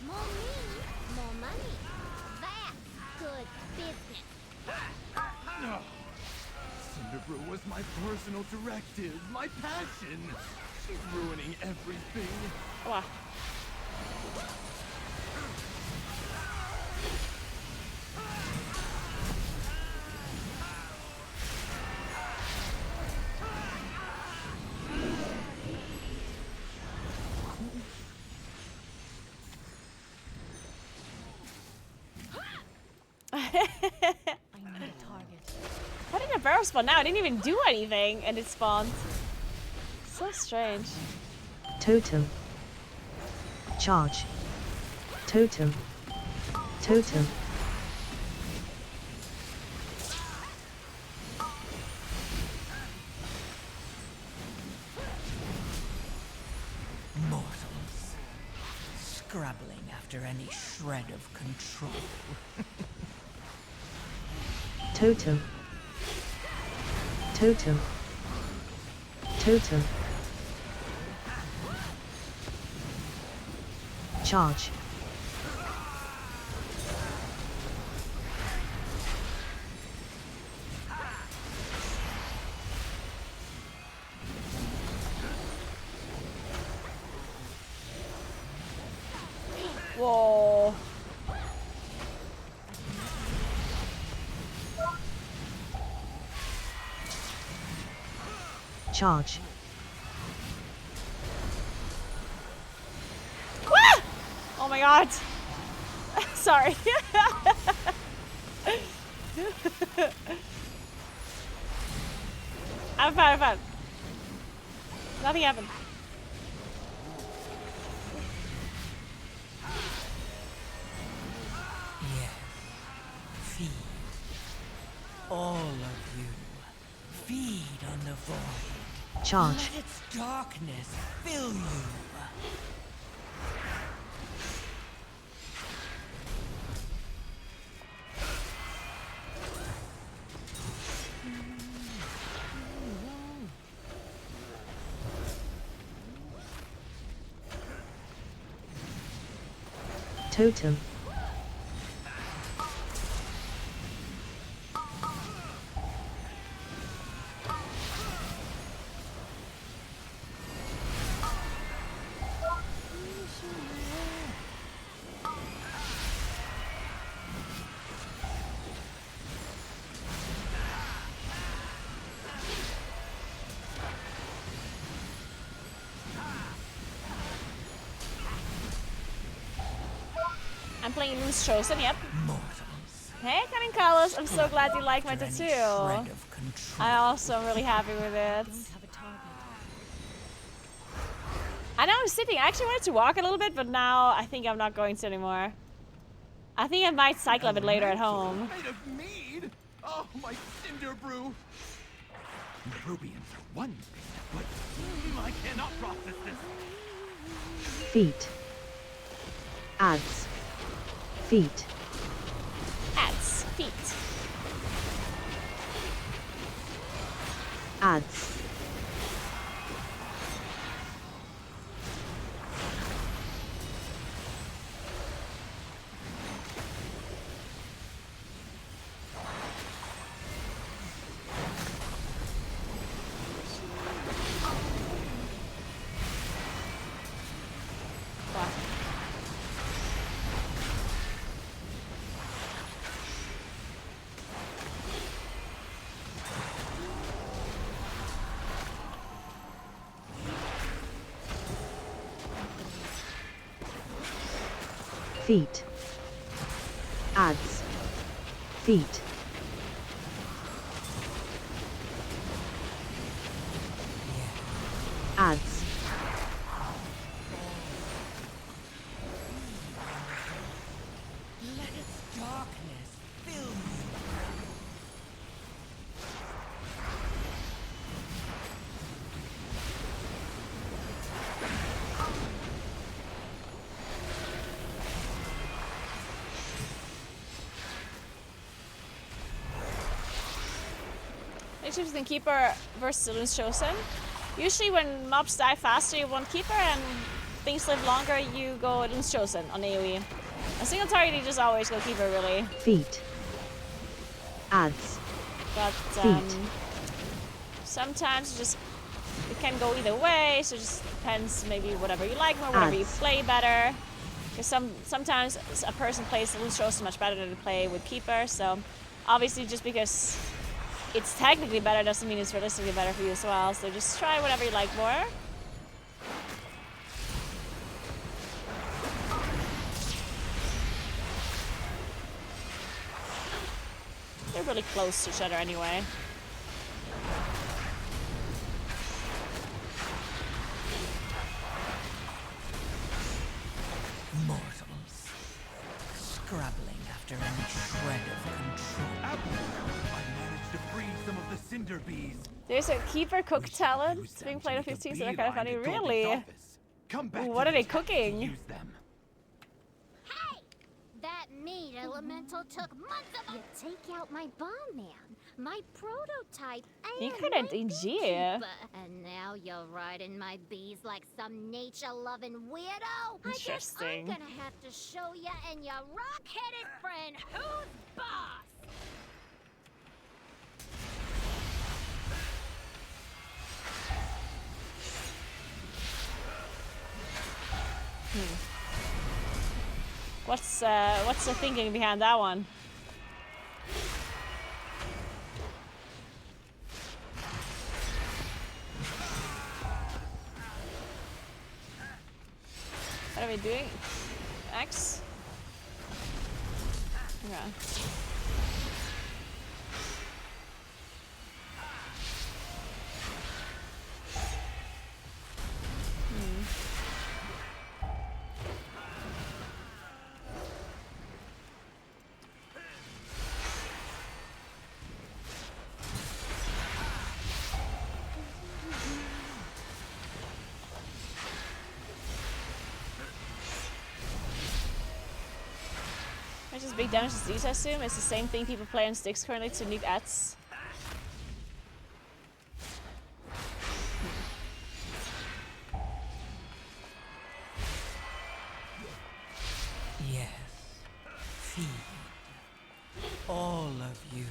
More meat, more money. good business. Cinderbrew was my personal directive, my passion. She's ruining everything. Wow. Why did the barrel spawn now? I didn't even do anything and it spawned. So strange. Totem. Charge. Totem. Totem. Mortals. Scrabbling after any shred of control. Totem. Totem. Totem. Charge. Whoa. Charge. Ah! Oh my god. Sorry. I'm fine, I'm fine. Nothing happened. Yes. Feed. All of you. Feed on the void. Charge. Let its darkness fill you. Totem. I'm playing Loose Chosen, yep. Mortals. Hey, Karin Carlos, I'm so glad you like my After any tattoo. shred of control. I also am really happy with it. I know I'm sitting. I actually wanted to walk a little bit, but now I think I'm not going to anymore. I think I might cycle a bit later at home. Made of mead? Oh, my Cinderbrew. Rubians are one thing, but I cannot process this. Feet. Ads. Feet. Ads. Feet. Ads. Feet. Ads. Feet. Ads. Let its darkness fill you. Matchups in Keeper versus Loose Chosen. Usually when mobs die faster, you want Keeper, and things live longer, you go Loose Chosen on AoE. A single target, you just always go Keeper, really. Feet. Ads. But Feet. sometimes it can go either way, so it just depends maybe whatever you like more, whatever you Ads. play better. Because sometimes a person plays Illusion so much better than they play with Keeper, so obviously just because it's technically better doesn't mean it's realistically better for you as well, so just try whatever you like more. They're really close to each other anyway. Mortals, scrabbling after any shred of control. I managed to free some of the cinder bees. There's a Keeper cook talent being played on 15, so they're kind of funny. Really? Come back What to are the they tap to cooking? use them. Hey! That meat elemental took months of... You take out my bomb man, my prototype, and You my couldn't, beekeeper. And now you're riding my bees like some nature-loving weirdo? I guess I'm Interesting. gonna have to show you and your rock-headed friend who's boss! What's the thinking behind that one? What are we doing? X? Yeah. Which is big damage disease, I assume. It's the same thing people play on sticks currently to nuke ads. Yes. Feed. All of you.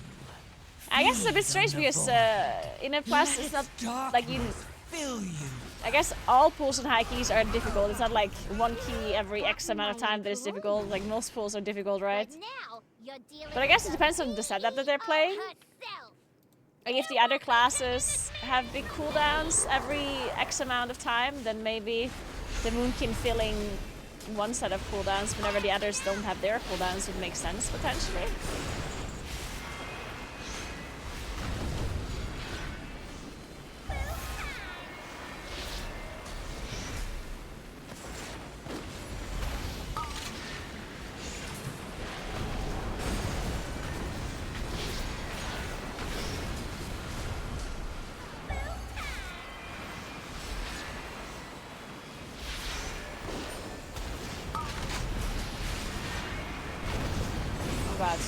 I guess it's a bit Feed strange on the because void. in a class Let it's not its like you. darkness fill you. I guess all pulls and high keys are difficult. It's not like one key every X amount of time that is difficult. Like most pulls are difficult, right? But now, you're dealing But I guess it with depends the on the setup that they're CEO playing. herself. Like if the other classes have big cooldowns every X amount of time, then maybe the Moonkin filling one set of cooldowns whenever the others don't have their cooldowns would make sense potentially. Oh god.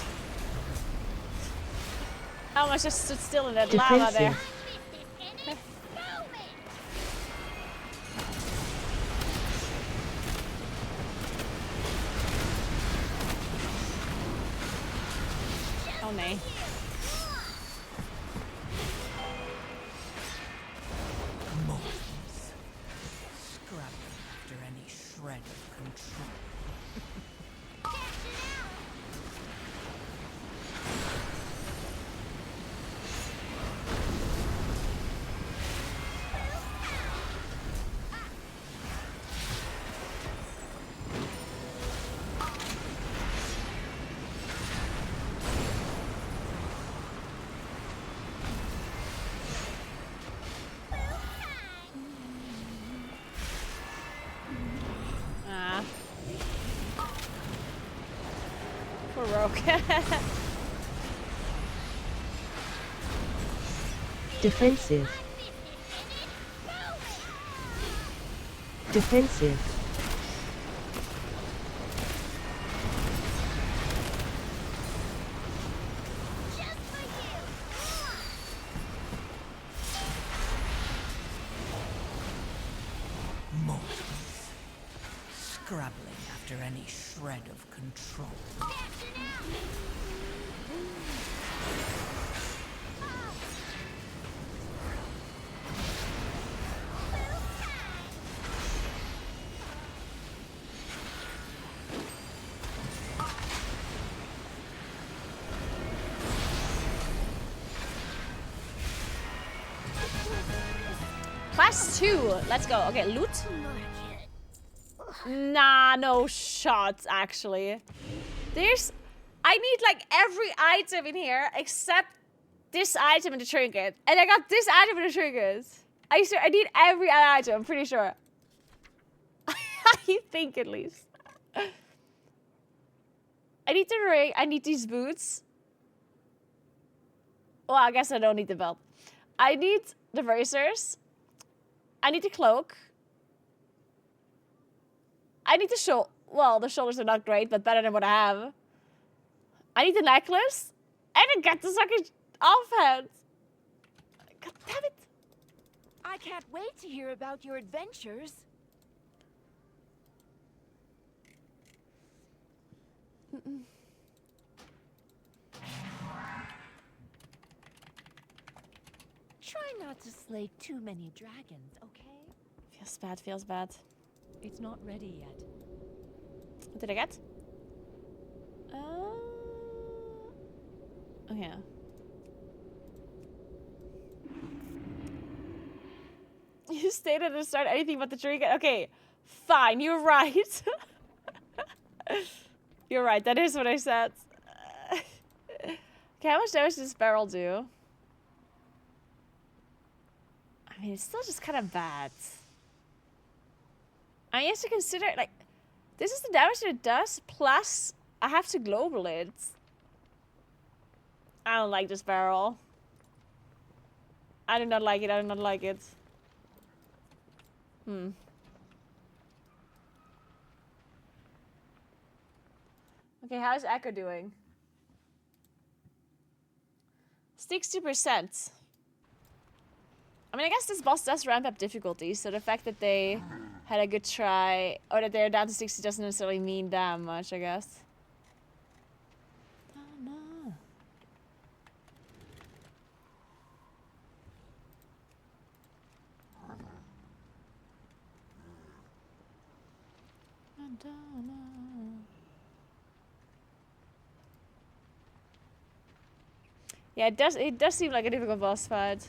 I almost just stood still in that lava there. Defensive. Oh nay. Mortals. Scrabbling after any shred of control. Ah. Poor Rogue. Defensive. Defensive. Mortals. Scrabbling after any shred of control. Class 2. Let's go. Okay, loot. Nah, no shots, actually. I need like every item in here except this item and the trinket. And I got this item and the trinket. I need every item, I'm pretty sure. I think at least. I need the ring. I need these boots. Well, I guess I don't need the belt. I need the bracers. I need the cloak. I need the shoulder. Well, the shoulders are not great, but better than what I have. I need the necklace. And I got the sucker off head. God damn it. I can't wait to hear about your adventures. Try not to slay too many dragons, okay? Feels bad, feels bad. It's not ready yet. What did I get? Oh yeah. You stated at the start anything but the trinket. Okay, fine, you're right. You're right, that is what I said. Okay, how much damage does this barrel do? I mean, it's still just kind of bad. I mean, you have to consider, like, this is the damage that it does, plus I have to global it. I don't like this barrel. I do not like it, I do not like it. Okay, how's Echo doing? 60%. I mean, I guess this boss does ramp up difficulty, so the fact that they had a good try, or that they're down to 60 doesn't necessarily mean that much, I guess. Oh, no. Yeah, it does seem like a difficult boss fight.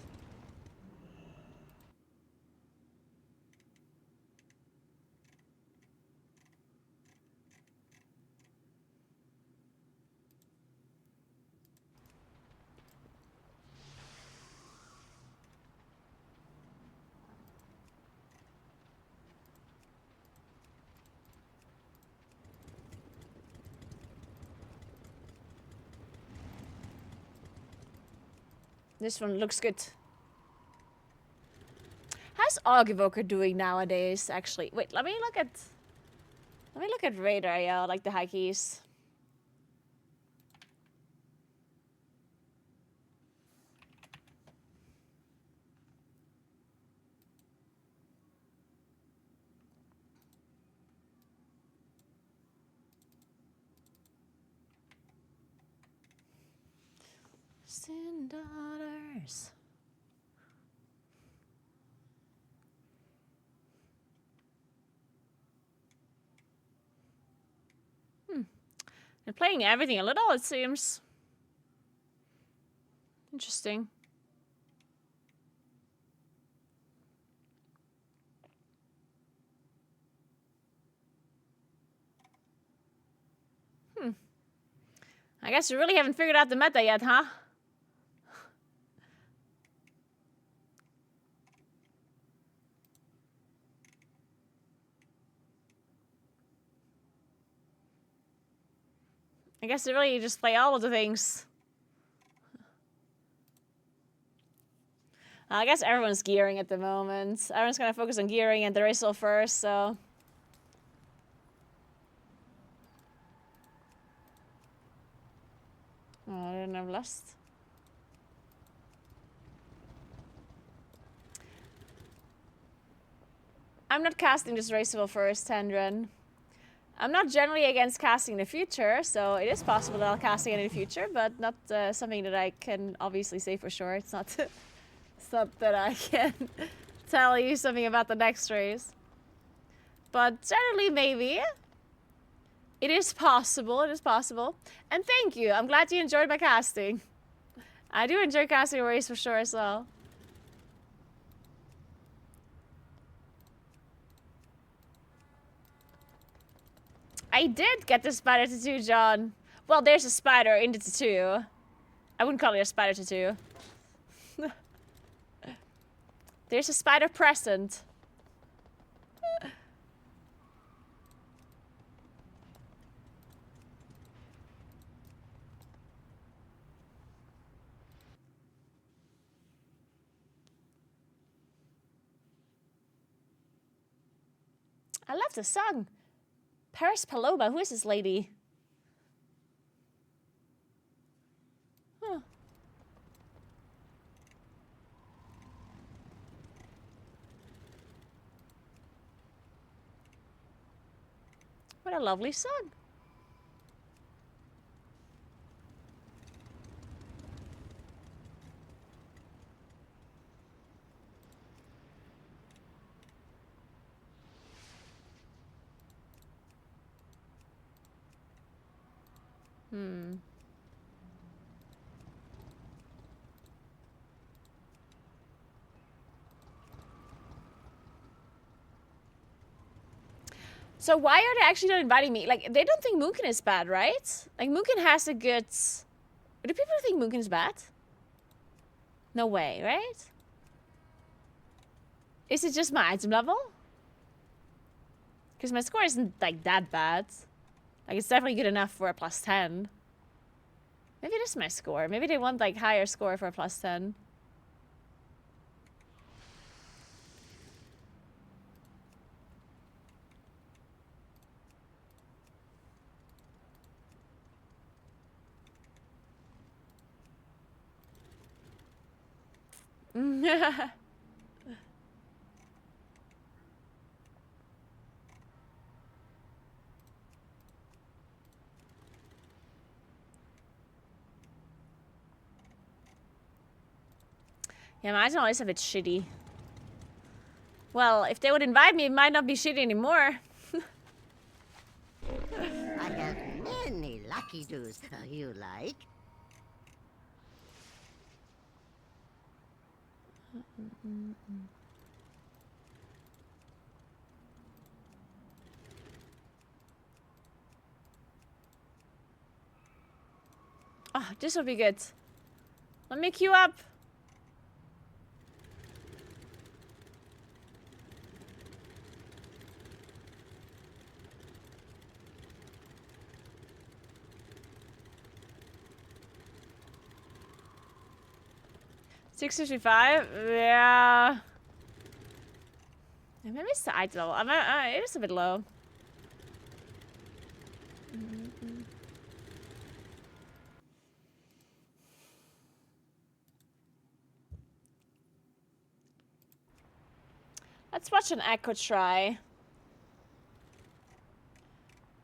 This one looks good. How's Augevoker doing nowadays, actually? Wait, let me look at radar, yeah, like the high keys. Sin daughters. They're playing everything a little, it seems. Interesting. I guess you really haven't figured out the meta yet, huh? I guess you really just play all of the things. I guess everyone's gearing at the moment. Everyone's gonna focus on gearing and the race first, so. Oh, I didn't have lust. I'm not casting this raceable first, Tendren. I'm not generally against casting in the future, so it is possible that I'll cast again in the future, but not something that I can obviously say for sure. It's not, it's not that I can tell you something about the next race. But generally, maybe. It is possible, it is possible. And thank you, I'm glad you enjoyed my casting. I do enjoy casting a race for sure as well. I did get the spider tattoo, John. Well, there's a spider in the tattoo. I wouldn't call it a spider tattoo. There's a spider present. I love the song. Paris Paloma, who is this lady? Huh. What a lovely song. Hmm. So why are they actually not inviting me? Like, they don't think Moonkin is bad, right? Like, Moonkin has a good... Do people think Moonkin is bad? No way, right? Is it just my item level? Because my score isn't, like, that bad. Like, it's definitely good enough for a +10. Maybe it is my score. Maybe they want, like, higher score for a +10. Yeah, my item is a bit shitty. Well, if they would invite me, it might not be shitty anymore. I have many lucky doos you like. Oh, this will be good. Let me queue up. $6.55? Yeah. Maybe it's the item level. It is a bit low. Let's watch an Echo try.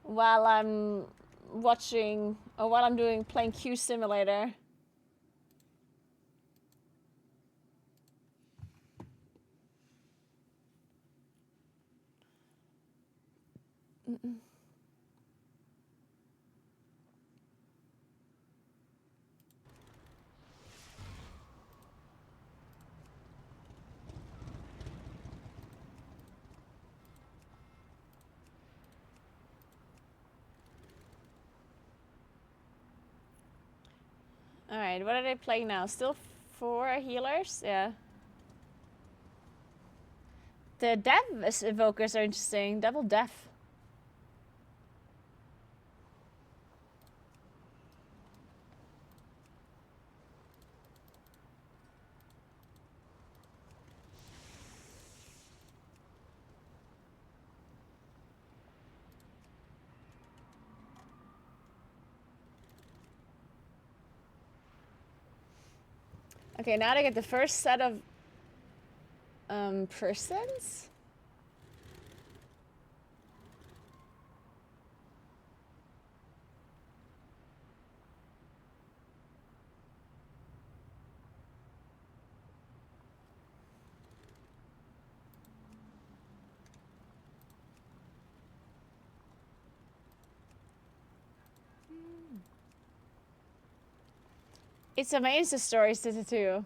While I'm watching, or while I'm playing Q Simulator. Alright, what are they playing now? Still 4 healers? Yeah. The dev evokers are interesting. Double def. Okay, now to get the first set of persons. It's amazing stories to too.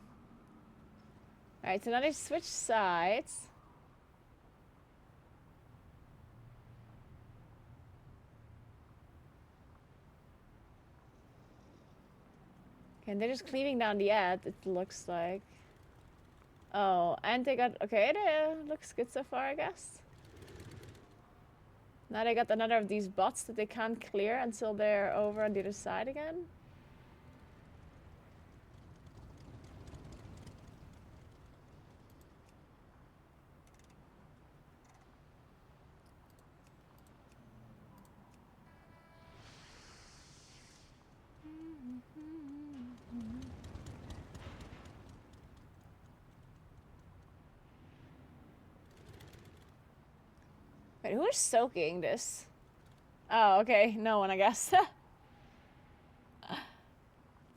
Alright, so now they switch sides. Okay, and they're just cleaving down the ad, it looks like. Oh, and they got... Okay, it looks good so far, I guess. Now they got another of these bots that they can't clear until they're over on the other side again. Wait, who is soaking this? Oh, okay. No one, I guess.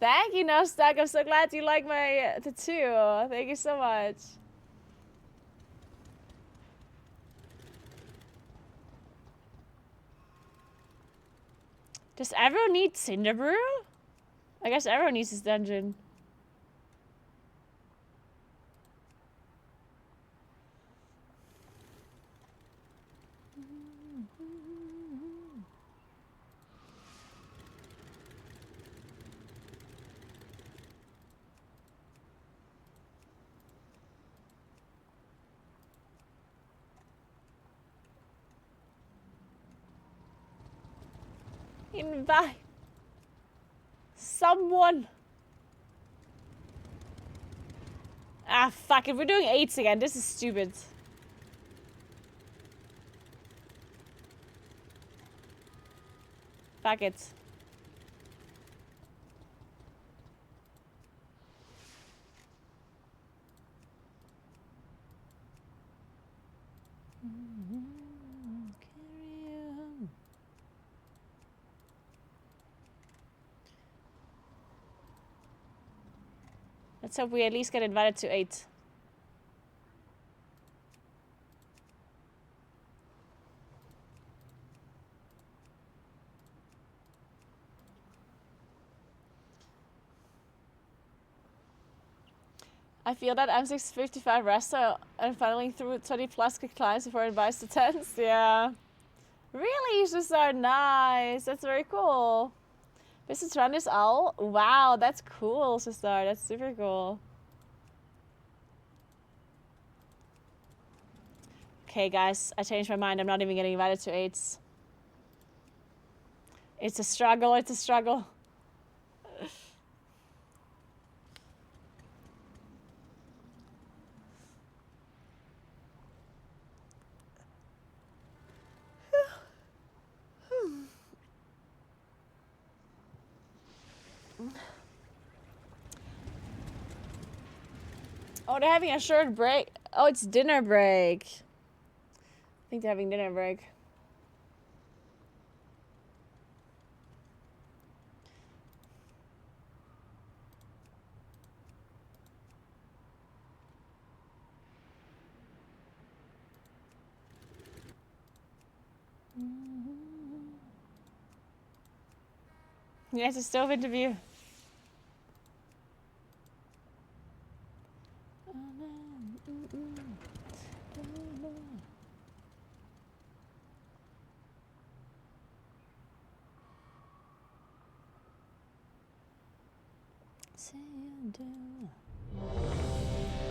Thank you, Nostalg. I'm so glad you like my tattoo. Thank you so much. Does everyone need Cinderbrew? I guess everyone needs this dungeon. Invite someone. Ah, fuck it. We're doing 8s again. This is stupid. Fuck it. Let's hope we at least get invited to 8. I feel that I'm 655 resto and funneling through 20 plus clients before it buys to 10s. Yeah. Really? You just are nice. That's very cool. Business run is all? Wow, that's cool, Sister. That's super cool. Okay, guys, I changed my mind. I'm not even getting invited to 8s. It's a struggle. It's a struggle. Oh, they're having a short break. Oh, it's dinner break. I think they're having dinner break. Yeah, it's a stove interview.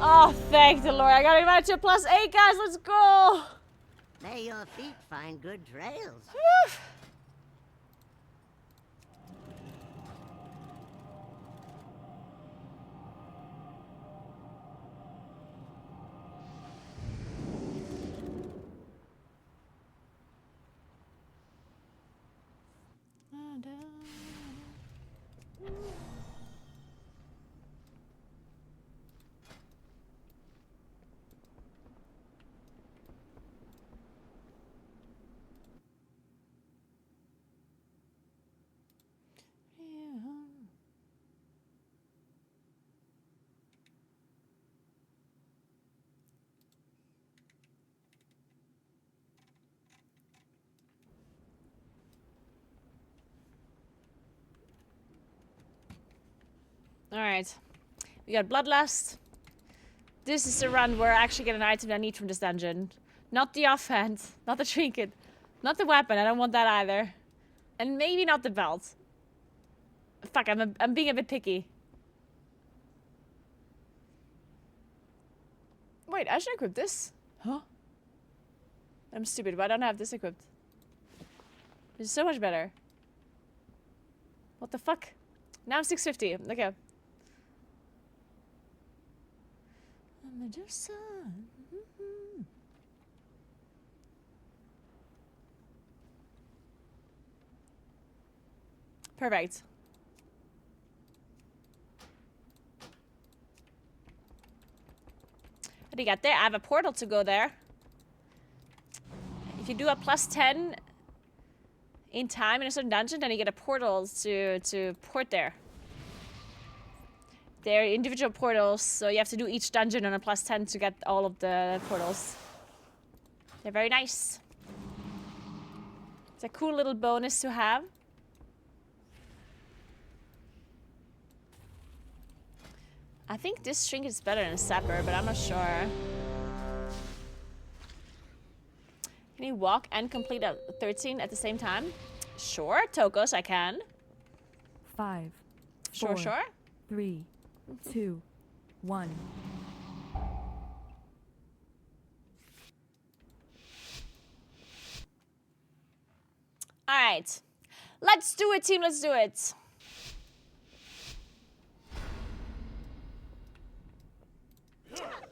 Oh, thank the Lord. I got invited to a +8, guys. Let's go. May your feet find good trails. Alright. We got Bloodlust. This is the run where I actually get an item I need from this dungeon. Not the offhand. Not the trinket. Not the weapon. I don't want that either. And maybe not the belt. Fuck, I'm being a bit picky. Wait, I should equip this. Huh? I'm stupid, but I don't have this equipped. This is so much better. What the fuck? Now I'm 650. Okay. Medusa. Perfect. What do you got there? I have a portal to go there. If you do a +10 in time in a certain dungeon, then you get a portal to port there. They're individual portals, so you have to do each dungeon on a +10 to get all of the portals. They're very nice. It's a cool little bonus to have. I think this trinket is better than a sapper, but I'm not sure. Can you walk and complete a 13 at the same time? Sure, Tokos, I can. 5, Sure, 4, sure. 3, 2, 1. All right. Let's do it, team. Let's do it.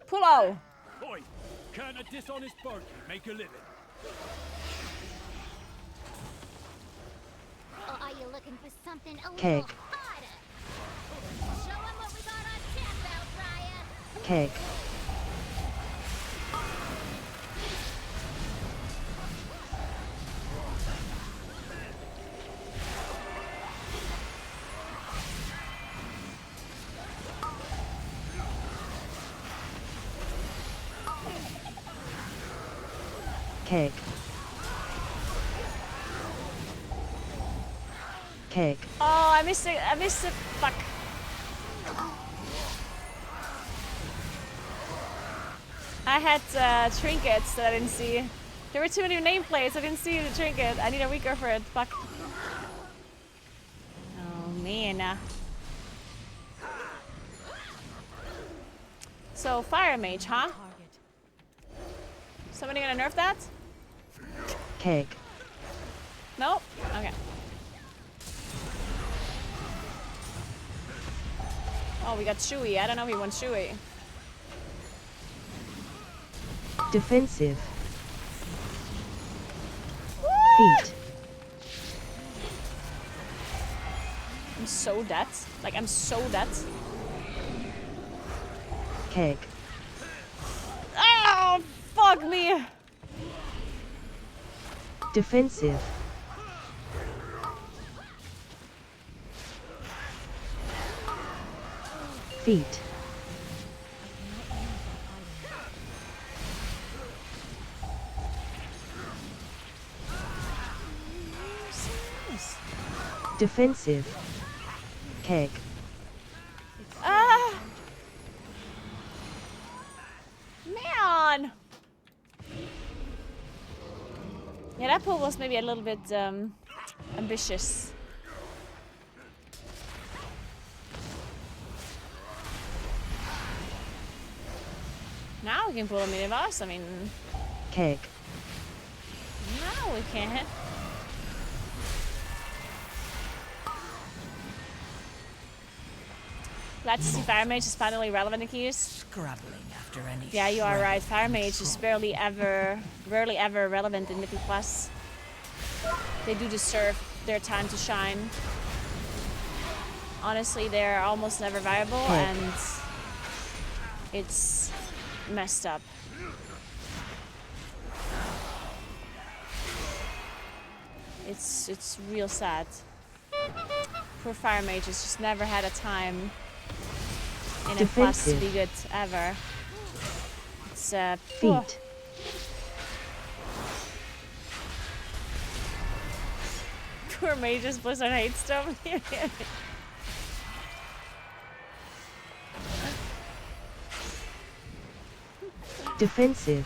Pullo. Oi, can a dishonest barkeep make a living? Or are you looking for something a Cake. little harder? Show 'em what we got on tap, Bellfriar. Cake. Cake. Cake. Oh, I missed it. I missed it. Fuck. I had trinkets that I didn't see. There were too many nameplates. I didn't see the trinket. I need a weaker for it. Fuck. Oh, man. So, Fire Mage, huh? Somebody gonna nerf that? Cake. Nope? Okay. Oh, we got Shui. I don't know if he wants Shui. Defensive. Feet. I'm so dead. Like, I'm so dead. Cake. Oh, fuck me. Defensive. Feet. Defensive. Cake. Ah. Man. Yeah, that pull was maybe a little bit ambitious. Now we can pull a mini boss. I mean, Cake. now we can. Glad to see Fire Mage is finally relevant in queues. Scrabbling after any. Yeah, you are right. Fire shredding Mage is control. rarely ever relevant in Mythic Plus. They do deserve their time to shine. Honestly, they're almost never viable, and it's messed up. It's real sad. Poor Fire Mage has just never had a time in a plus to be good ever. It's poor. Feet. Poor Mage's Blizzard hates them. Defensive.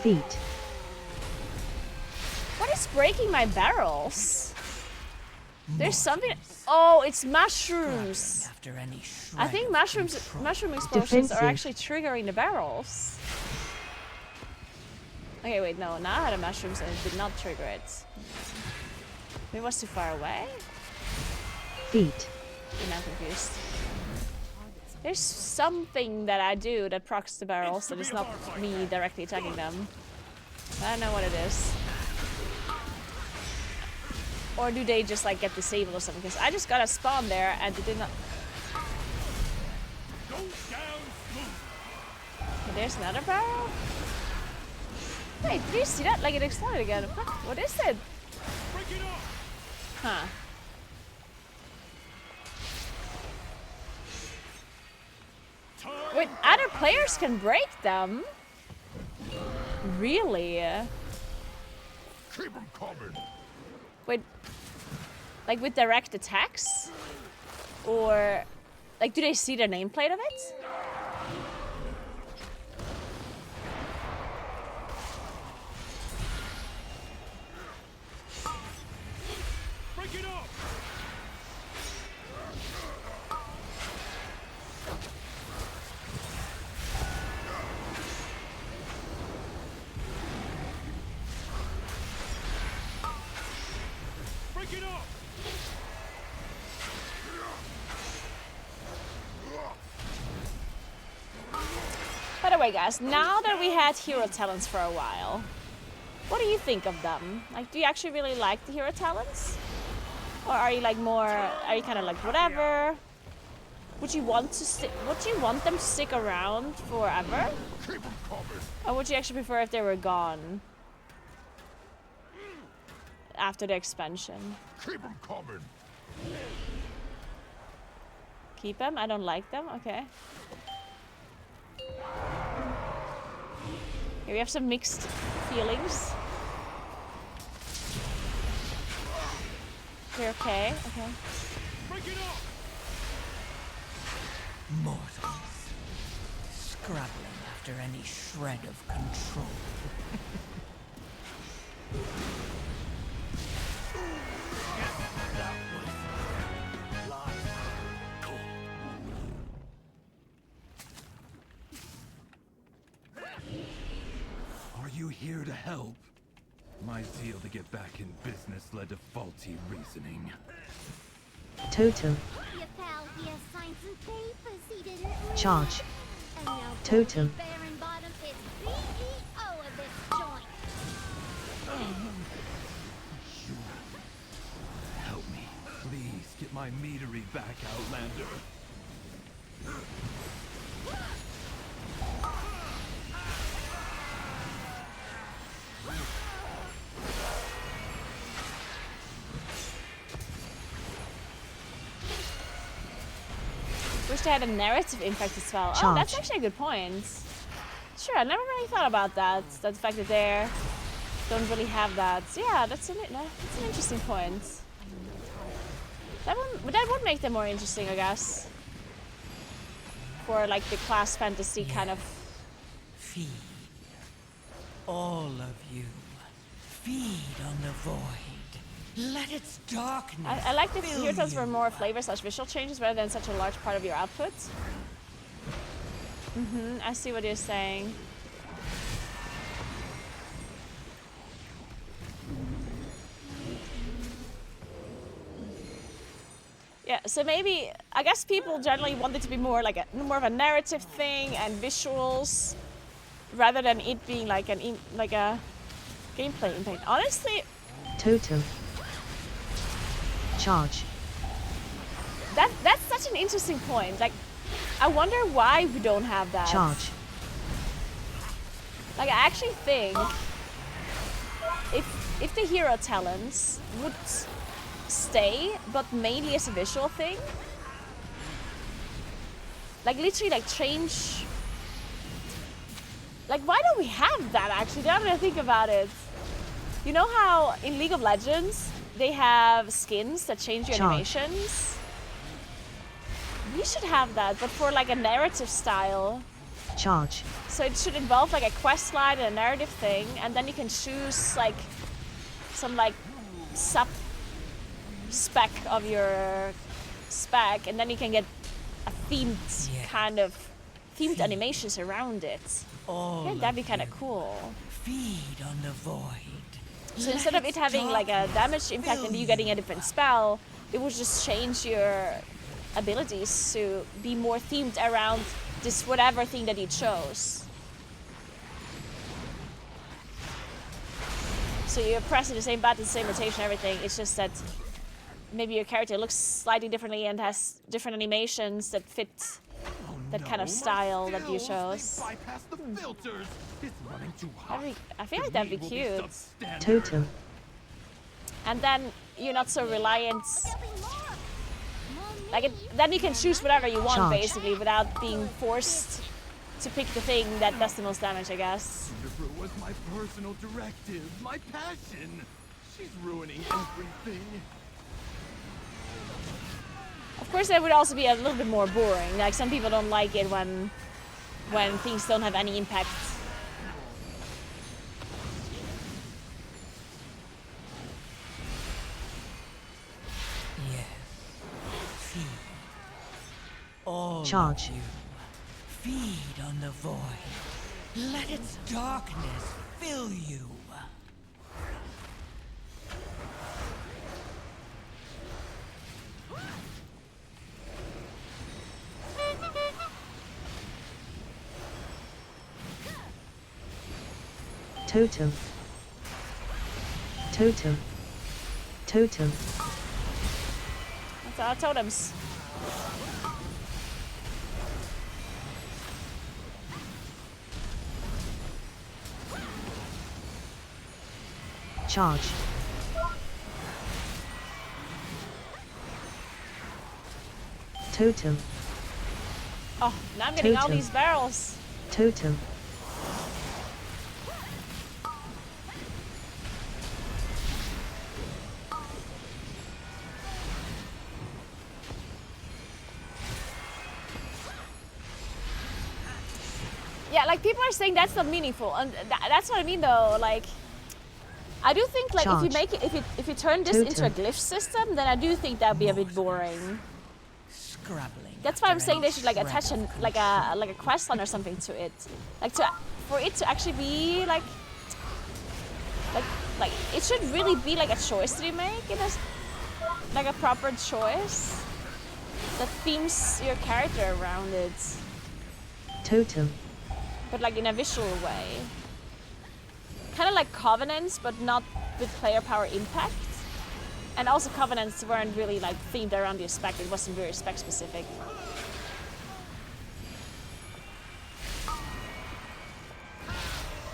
Feet. What is breaking my barrels? There's something. Oh, it's mushrooms. After any I think mushroom explosions Defensive. are actually triggering the barrels. Okay, wait, no. Now I had a mushrooms and it did not trigger it. Maybe it was too far away? Feet. I'm now confused. There's something that I do that procs the barrels that is not me directly attacking them. I don't know what it is. Or do they just like get disabled or something? Because I just got a spawn there and it did not. Okay, there's another barrel. Wait, did you see that? Like it exploded again. What is it? Huh. Wait, other players can break them? Really? Keep 'em coming. Wait, like with direct attacks? Or, like, do they see the nameplate of it? Break it up. Break it up. By the way, guys, now that we had hero talents for a while, what do you think of them? Like, do you actually really like the hero talents? Or are you like more, are you kind of like whatever? Would you want to would you want them to stick around forever? Keep 'em coming. Or would you actually prefer if they were gone after the expansion? Keep 'em coming. Keep them? I don't like them? Okay. Here we have some mixed feelings. You're okay? Okay. Break it up. Mortals. Scrabbling after any shred of control. Are you here to help? My zeal to get back in business led to faulty reasoning. Totem. Your pal here signed some papers he didn't read. Charge. And now Totem. Baron Bottom is CEO of this joint. Help me. Please get my meadery back, Outlander. Wish they had a narrative impact as well. Oh, Charge. that's actually a good point. Sure, I never really thought about that. That the fact that they don't really have that. Yeah, that's an interesting point. That would make them more interesting, I guess. For like the class fantasy kind of. Feed. All of you. Feed on the void. Let its darkness. I like that fill hero talents you. were more flavor/visual changes rather than such a large part of your output. I see what you're saying. Yeah, so maybe I guess people generally want it to be more like more of a narrative thing and visuals, rather than it being like a gameplay impact. Honestly, Totem. Charge. that's such an interesting point. Like, I wonder why we don't have that. Charge. Like, I actually think if the hero talents would stay, but mainly as a visual thing, like literally like change. Like, why don't we have that actually? Now that I think about it, you know how in League of Legends they have skins that change your Charge. animations? We should have that, but for like a narrative style. Charge. So it should involve like a quest line and a narrative thing, and then you can choose like some like sub spec of your spec, and then you can get a themed kind of themed animations around it. Yeah, that'd be kind of cool. Feed on the void. So instead of it having like a damage impact and you getting a different spell, it would just change your abilities to be more themed around this whatever thing that you chose. So you're pressing the same button, same rotation, everything. It's just that maybe your character looks slightly differently and has different animations that fit that kind of style that you chose. I feel like that'd be cute. Totem. And then you're not so reliant. Like then you can choose whatever you want, Charge. basically, without being forced to pick the thing that does the most damage, I guess. Cinderbrew was my personal directive, my passion. She's ruining everything. Of course, that would also be a little bit more boring. Like some people don't like it when things don't have any impact. All Charge. of you, feed on the void. Let its darkness fill you. Totem. Totem. Totem. That's our totems. Charge. Totem. Oh, now I'm getting all Totem. these barrels. Totem. Yeah, like people are saying that's not meaningful, and that's what I mean though. Like, I do think like if you Charge. make it, if you turn this into a Totem. glyph system, then I do think that'd be a bit boring. Scrabbling. That's why I'm after saying they any should like shred attach of like a quest line or something to it, like for it to actually be like it should really be like a choice that you make in like a proper choice that themes your character around it, Totem. but like in a visual way. Kind of like Covenants, but not with player power impact. And also Covenants weren't really like themed around your spec, it wasn't very spec specific.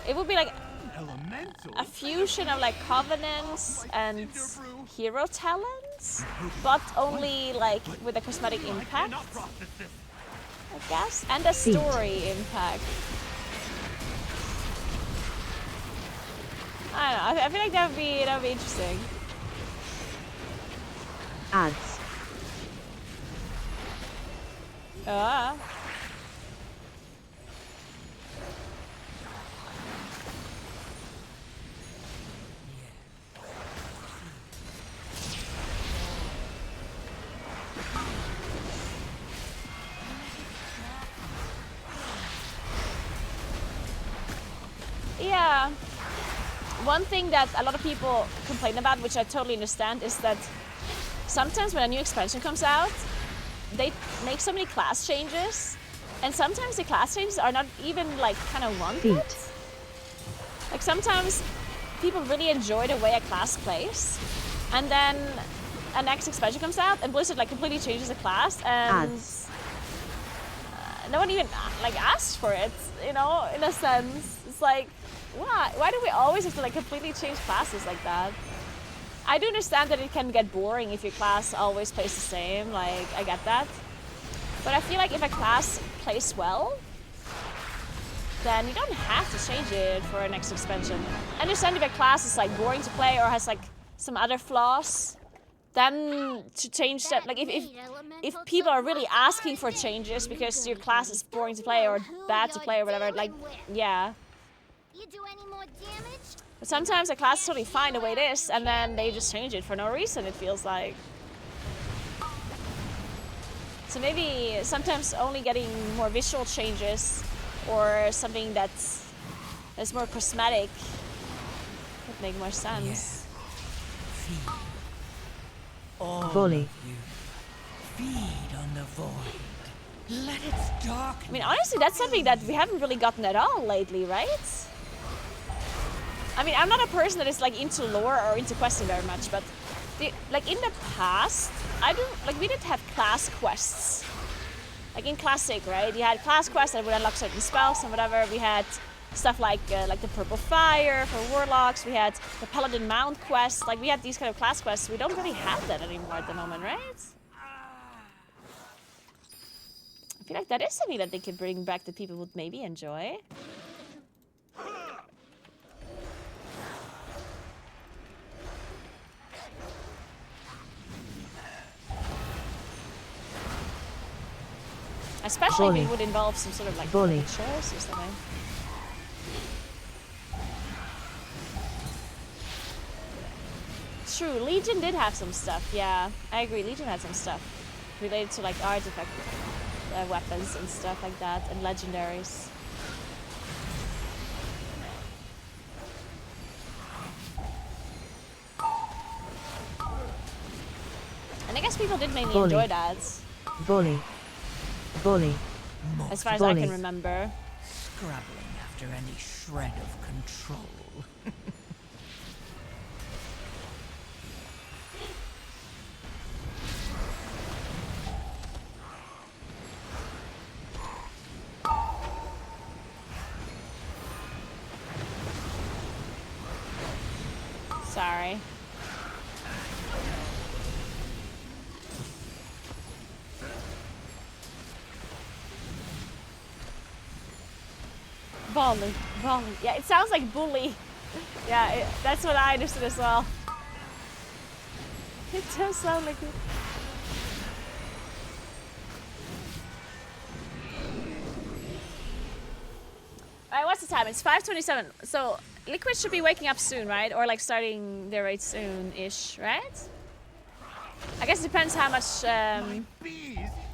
It would be like a fusion of like Covenants and hero talents, but only like with a cosmetic impact, I guess, and a story impact. I don't know, I feel like that would be interesting. Ads. Ah. Yeah. One thing that a lot of people complain about, which I totally understand, is that sometimes when a new expansion comes out, they make so many class changes, and sometimes the class changes are not even like kind of wanted. Like sometimes people really enjoy the way a class plays, and then a next expansion comes out and Blizzard like completely changes the class, and no one even like asked for it, you know, in a sense. It's like, why do we always have to like completely change classes like that? I do understand that it can get boring if your class always plays the same, like, I get that. But I feel like if a class plays well, then you don't have to change it for a next expansion. I understand if a class is like boring to play or has like some other flaws, then to change that, like if people are really asking for changes because your class is boring to play or bad to play or whatever, like, yeah. You do any more damage? But sometimes a class is totally fine the way it is, and then they just change it for no reason, it feels like. So maybe sometimes only getting more visual changes or something that's more cosmetic would make more sense. Feed. All Volley. of you. Feed on the void. Let its darkness. I mean, honestly, that's something that we haven't really gotten at all lately, right? I mean, I'm not a person that is like into lore or into questing very much, but like in the past, we did have class quests. Like in Classic, right? You had class quests that would unlock certain spells and whatever. We had stuff like the Purple Fire for Warlocks. We had the Paladin Mount quest. Like we had these kind of class quests. We don't really have that anymore at the moment, right? I feel like that is something that they could bring back that people would maybe enjoy. Especially if it would involve some sort of like choice or something. True, Legion did have some stuff, yeah. I agree, Legion had some stuff related to like artifact weapons and stuff like that, and legendaries. And I guess people did mainly enjoy that. Volley. Volley. As far as I can remember. Scrabbling after any shred of control. Sorry. Volley. Yeah, it sounds like bully. Yeah, that's what I understood as well. It does sound like it. Alright, what's the time? It's 5:27. So Liquid should be waking up soon, right? Or like starting their raid soon-ish, right? I guess it depends how much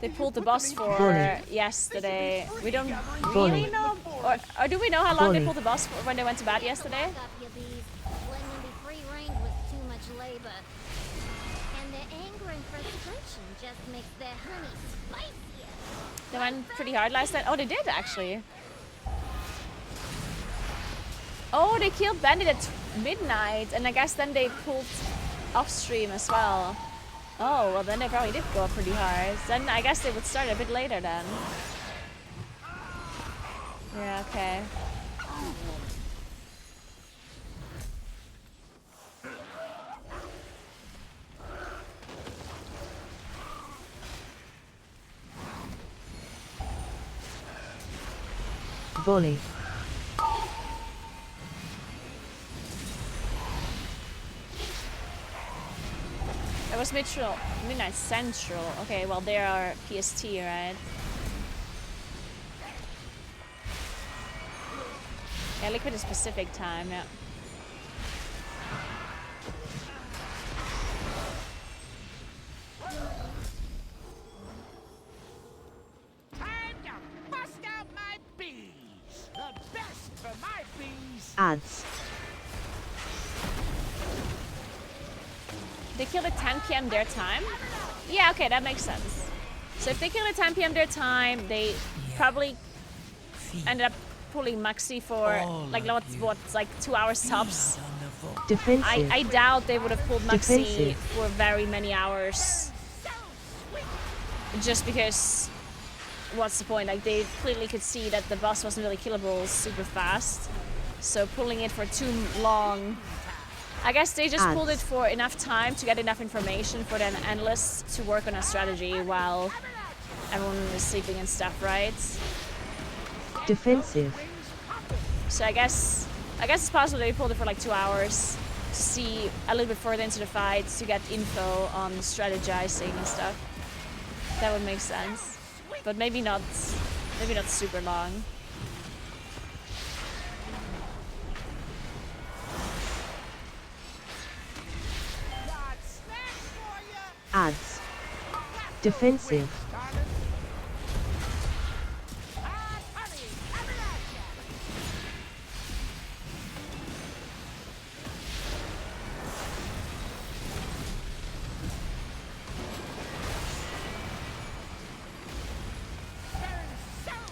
they pulled the boss for yesterday. We don't really know, or do we know how long they pulled the boss for when they went to bed yesterday? They went pretty hard last night. Oh, they did actually. Oh, they killed Bandit at midnight, and I guess then they pulled off stream as well. Oh, well then they probably did go up pretty hard. Then I guess they would start a bit later then. Yeah, okay. Volley. It was midnight central. Okay, well they are PST, right? Yeah, Liquid is Pacific time, yeah. Time to bust out my bees. The best for my bees. Ads. They killed at 10 p.m. their time? Yeah, okay, that makes sense. So if they killed at 10 p.m. their time, they probably ended up pulling Maxi for like like 2 hours tops. Defensive. I doubt they would have pulled Maxi for very many hours. Just because, what's the point? Like they clearly could see that the boss wasn't really killable super fast. So pulling it for too long, I guess they just pulled it for enough time to get enough information for the analysts to work on a strategy while everyone was sleeping and stuff, right? Defensive. So I guess it's possible they pulled it for like 2 hours see a little bit further into the fight to get info on strategizing and stuff. That would make sense, but maybe not super long. Ads. Defensive.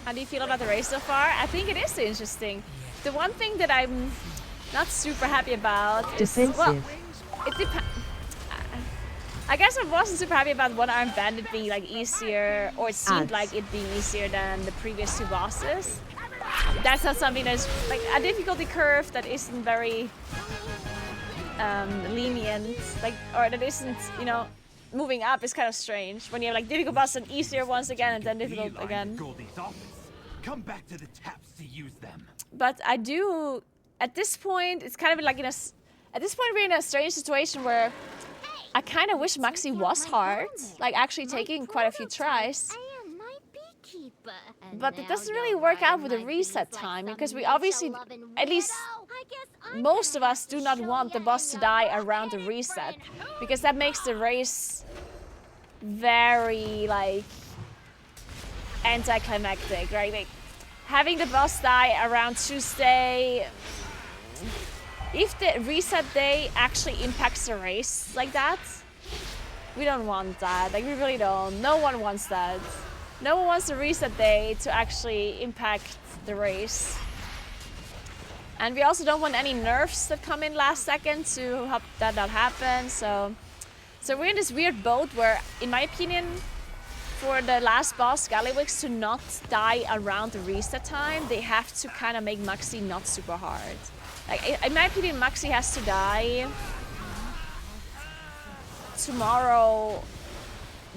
How do you feel about the race so far? I think it is interesting. The one thing that I'm not super happy about is, well, it depends. I guess I wasn't super happy about One Armed Bandit being like easier, or it seemed like it being easier than the previous 2 bosses. That's not something that's like a difficulty curve that isn't very lenient, like, or that isn't, you know, moving up is kind of strange when you have like difficult bosses and easier ones again and then difficult again. Come back to the taps to use them. But I do, at this point, it's kind of like at this point we're in a strange situation where I kind of wish Maxi was hard, like actually taking quite a few tries. But it doesn't really work out with the reset time, because we obviously, at least most of us, do not want the boss to die around the reset, because that makes the race very like anticlimactic, right? Like having the boss die around Tuesday, if the reset day actually impacts the race like that, we don't want that. Like, we really don't. No one wants that. No one wants the reset day to actually impact the race. And we also don't want any nerfs that come in last second to help that not happen. So we're in this weird boat where, in my opinion, for the last boss, Gallywix, to not die around the reset time, they have to kind of make Maxi not super hard. Like, in my opinion, Maxi has to die tomorrow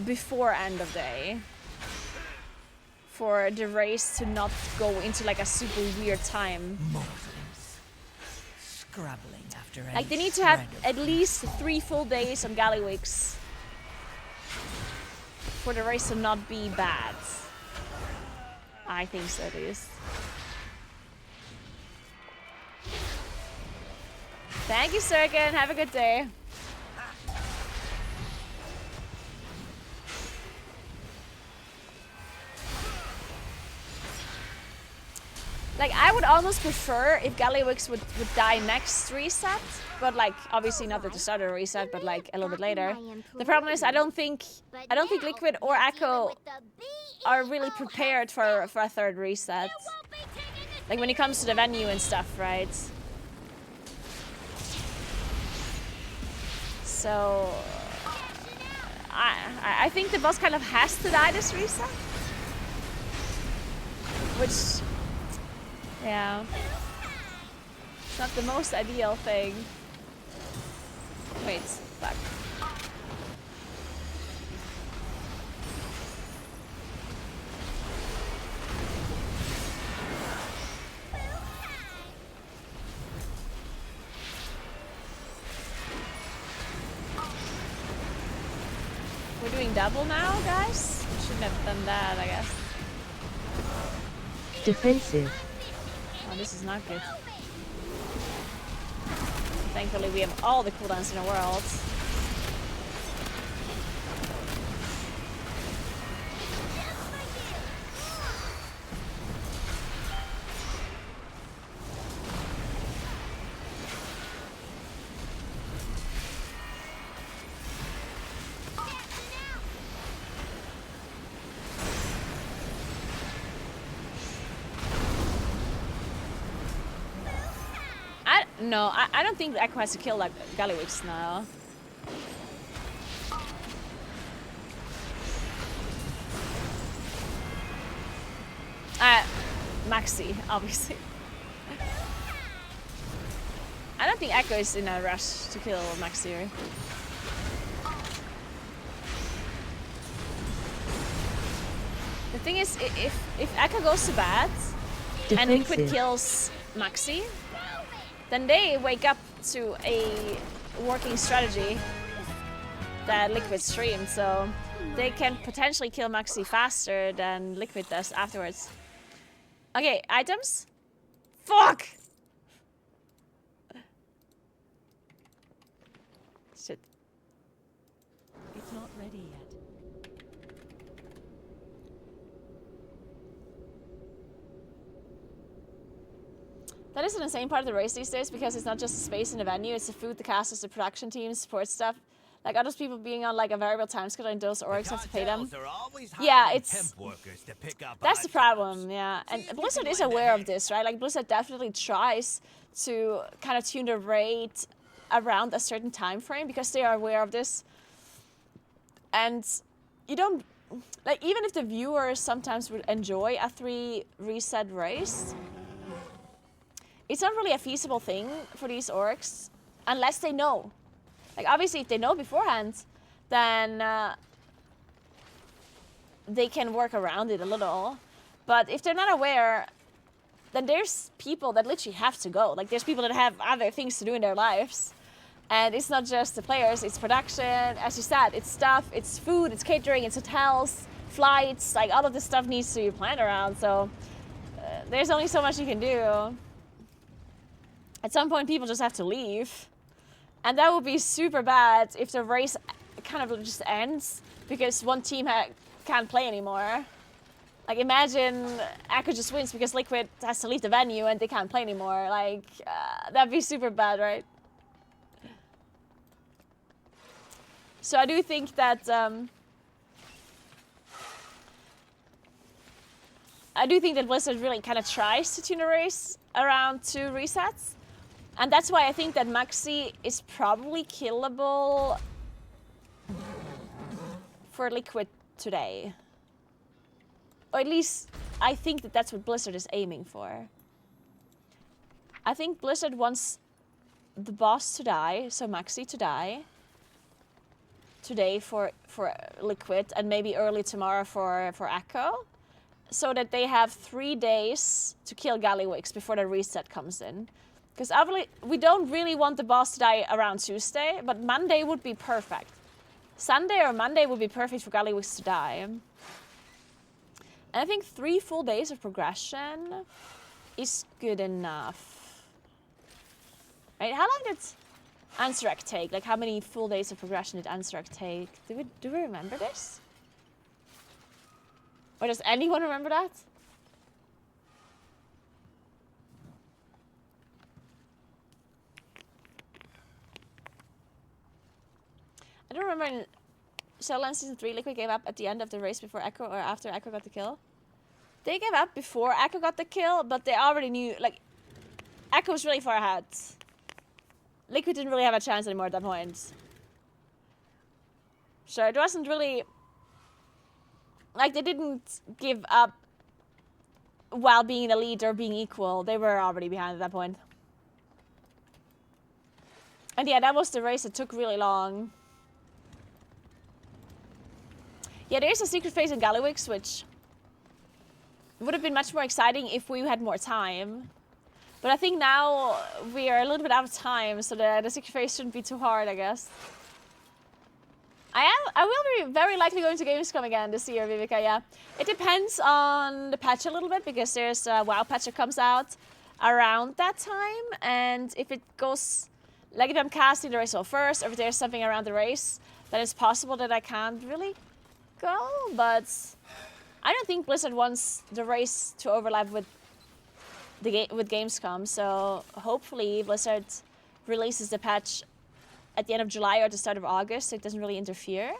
before end of day for the race to not go into like a super weird time. Scrabbling after like, they need to have at least 3 full days on Gallywix for the race to not be bad. I think so, at least. Thank you, Sergen. Have a good day. Like, I would almost prefer if Gallywix would die next reset, but like, obviously not at the start of the reset, but like a little bit later. The problem is I don't think Liquid or Echo are really prepared for a 3rd reset. Like when it comes to the venue and stuff, right? So I think the boss kind of has to die this reset, which, yeah, it's not the most ideal thing. Wait, fuck. We're doing double now, guys? Shouldn't have done that, I guess. Defensive. Oh, this is not good. Thankfully, we have all the cooldowns in the world. No, I don't think Echo has to kill like Gallywix now. Maxi, obviously. I don't think Echo is in a rush to kill Maxi. The thing is, if Echo goes to bad and Liquid kills Maxi, then they wake up to a working strategy that Liquid streamed, so they can potentially kill Maxi faster than Liquid does afterwards. Okay, items? Fuck! Shit. It's not ready yet. That is an insane part of the race these days because it's not just the space in the venue, it's the food, the casters, the production teams, support stuff. Like all those people being on like a variable time schedule and those orgs have to pay them. Yeah, it's... That's the problem, yeah. And Blizzard is aware of this, right? Like Blizzard definitely tries to kind of tune the rate around a certain time frame because they are aware of this. And you don't... Like even if the viewers sometimes would enjoy a 3 reset race, it's not really a feasible thing for these orgs unless they know. Like obviously if they know beforehand, then they can work around it a little. But if they're not aware, then there's people that literally have to go. Like there's people that have other things to do in their lives. And it's not just the players, it's production, as you said, it's stuff, it's food, it's catering, it's hotels, flights, like all of this stuff needs to be planned around. So there's only so much you can do. At some point, people just have to leave. And that would be super bad if the race kind of just ends because one team can't play anymore. Like imagine Echo just wins because Liquid has to leave the venue and they can't play anymore. Like, that'd be super bad, right? So I do think that... Blizzard really kind of tries to tune a race around 2 resets. And that's why I think that Maxi is probably killable for Liquid today. Or at least, I think that that's what Blizzard is aiming for. I think Blizzard wants the boss to die, so Maxi to die. Today for Liquid, and maybe early tomorrow for Echo. So that they have 3 days to kill Gallywix before the reset comes in. Because we don't really want the boss to die around Tuesday, but Monday would be perfect. Sunday or Monday would be perfect for Gallywix to die. And I think 3 full days of progression is good enough. Right? How long did Ansarek take? Like how many full days of progression did Ansarek take? Do we remember this? Or does anyone remember that? I don't remember in Shadowlands Season 3, Liquid gave up at the end of the race before Echo or after Echo got the kill. They gave up before Echo got the kill, but they already knew, like, Echo was really far ahead. Liquid didn't really have a chance anymore at that point. So it wasn't really... Like, they didn't give up while being the lead or being equal. They were already behind at that point. And yeah, that was the race that took really long. Yeah, there is a secret phase in Gallywix, which would have been much more exciting if we had more time. But I think now we are a little bit out of time, so the secret phase shouldn't be too hard, I guess. I will be very likely going to Gamescom again this year, Vivica, yeah. It depends on the patch a little bit, because there's a WoW patch that comes out around that time, and if it goes, like if I'm casting the race first, or if there's something around the race, then it's possible that I can't really go, but I don't think Blizzard wants the race to overlap with Gamescom, so hopefully Blizzard releases the patch at the end of July or the start of August, so it doesn't really interfere.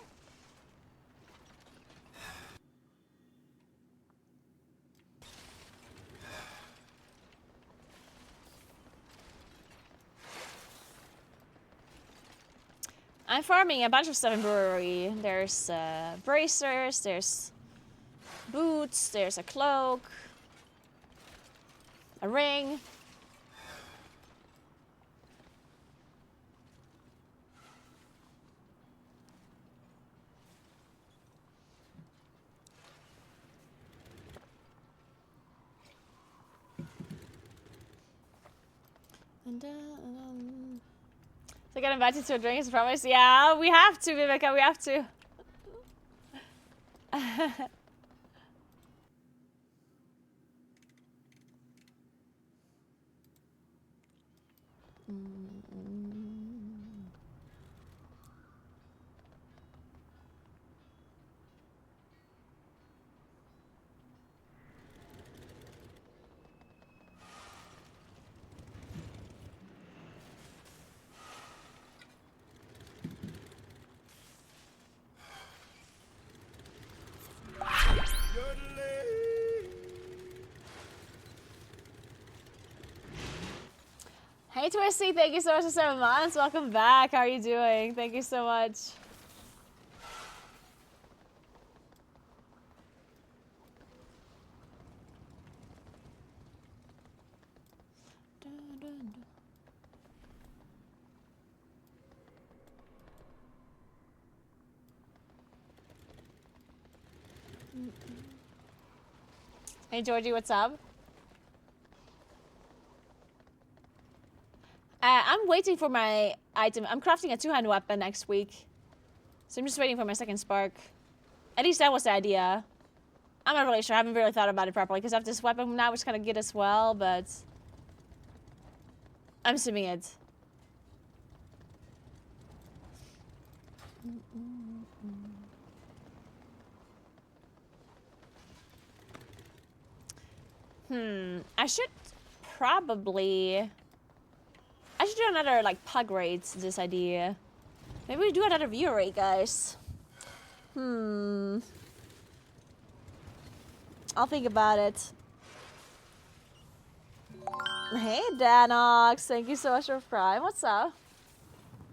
I'm farming a bunch of stuff in Brewery. There's bracers, there's boots, there's a cloak, a ring. So I got invited to a drink, as promised. Yeah, we have to, Viveka, we have to. Hey Twisty, thank you so much for 7 months. Welcome back. How are you doing? Thank you so much. Hey Georgie, what's up? I'm waiting for my item. I'm crafting a 2-hand weapon next week. So I'm just waiting for my second spark. At least that was the idea. I'm not really sure. I haven't really thought about it properly because I have this weapon now, which is kind of good as well, but I'm assuming it. I should probably... I should do another, like, pug raid to this idea. Maybe we do another viewer raid, guys. I'll think about it. Hey, Danox. Thank you so much for Prime. What's up?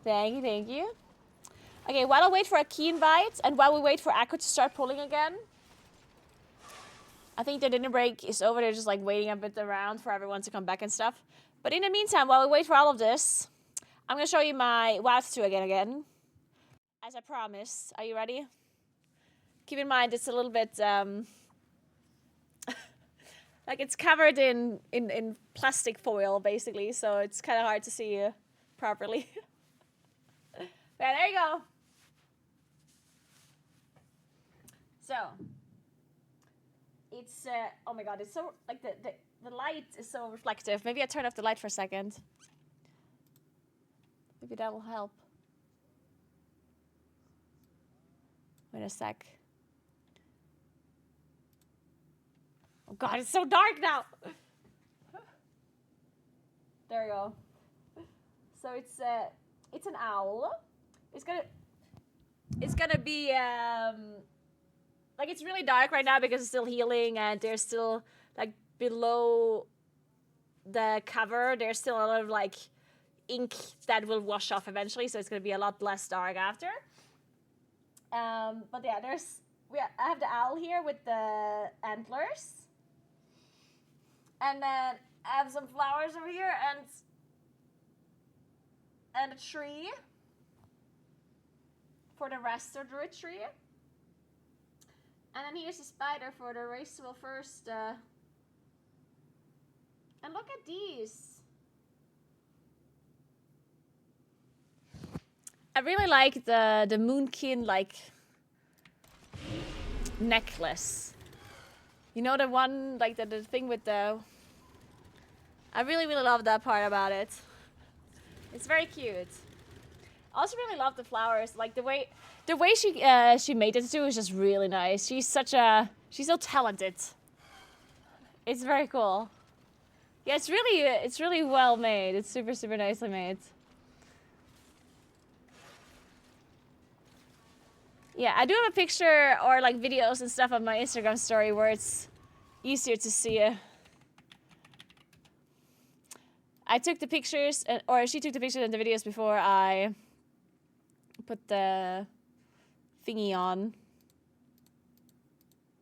Thank you. Okay, while I wait for a key invite, and while we wait for Akko to start pulling again, I think the dinner break is over. They're just, like, waiting a bit around for everyone to come back and stuff. But in the meantime, while we wait for all of this, I'm going to show you my WoW tattoo again. As I promised. Are you ready? Keep in mind, it's a little bit, like it's covered in plastic foil, basically. So it's kind of hard to see properly. Yeah, there you go. So, it's, oh my god, it's so, like the light is so reflective. Maybe I turn off the light for a second. Maybe that will help. Wait a sec. Oh god, it's so dark now! There we go. So it's an owl. It's gonna be like it's really dark right now because it's still healing and there's still like below the cover there's still a lot of like ink that will wash off eventually, so it's gonna be a lot less dark after. But yeah, I have the owl here with the antlers. And then I have some flowers over here and a tree for the rest of the retreat. And then here's a spider for the race will first. And look at these. I really like the moonkin like necklace. You know, the one like the thing with the. I really love that part about it. It's very cute. I also really love the flowers. Like the way she made it too is just really nice. She's so talented. It's very cool. Yeah, it's really well made. It's super nicely made. Yeah, I do have a picture or like videos and stuff on my Instagram story where it's easier to see. I took the pictures, or she took the pictures and the videos before I put the thingy on.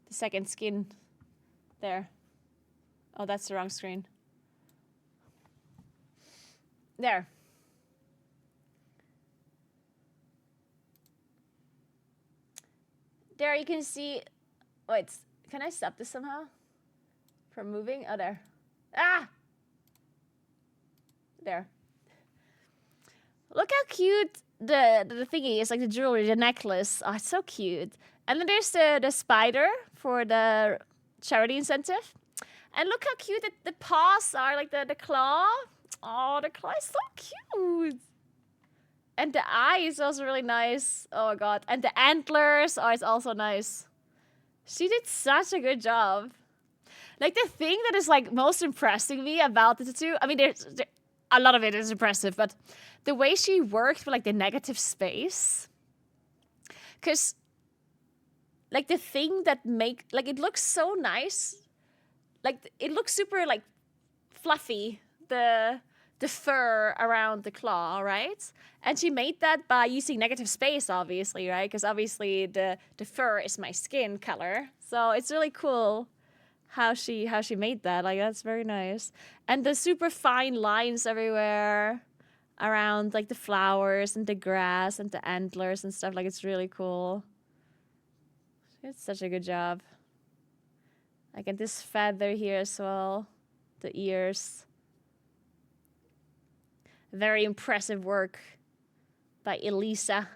The second skin. There. Oh, that's the wrong screen. There. There you can see, wait, can I stop this somehow? From moving? Oh, there. Ah! There. Look how cute the thingy is, like the jewelry, the necklace. Oh, it's so cute. And then there's the spider for the charity incentive. And look how cute the paws are, like the claw. Oh, the claw is so cute. And the eye is also really nice. Oh my god. And the antlers, oh, it's also nice. She did such a good job. Like, the thing that is, like, most impressing me about the tattoo, I mean, there's a lot of it is impressive, but the way she worked with, like, the negative space. Because, like, the thing that like, it looks so nice. Like, it looks super, like, fluffy, the fur around the claw, right? And she made that by using negative space, obviously, right? Because obviously the fur is my skin color. So it's really cool how she made that. Like, that's very nice. And the super fine lines everywhere around, like, the flowers and the grass and the antlers and stuff. Like, it's really cool. It's such a good job. Like, and this feather here as well. The ears. Very impressive work by Elisa.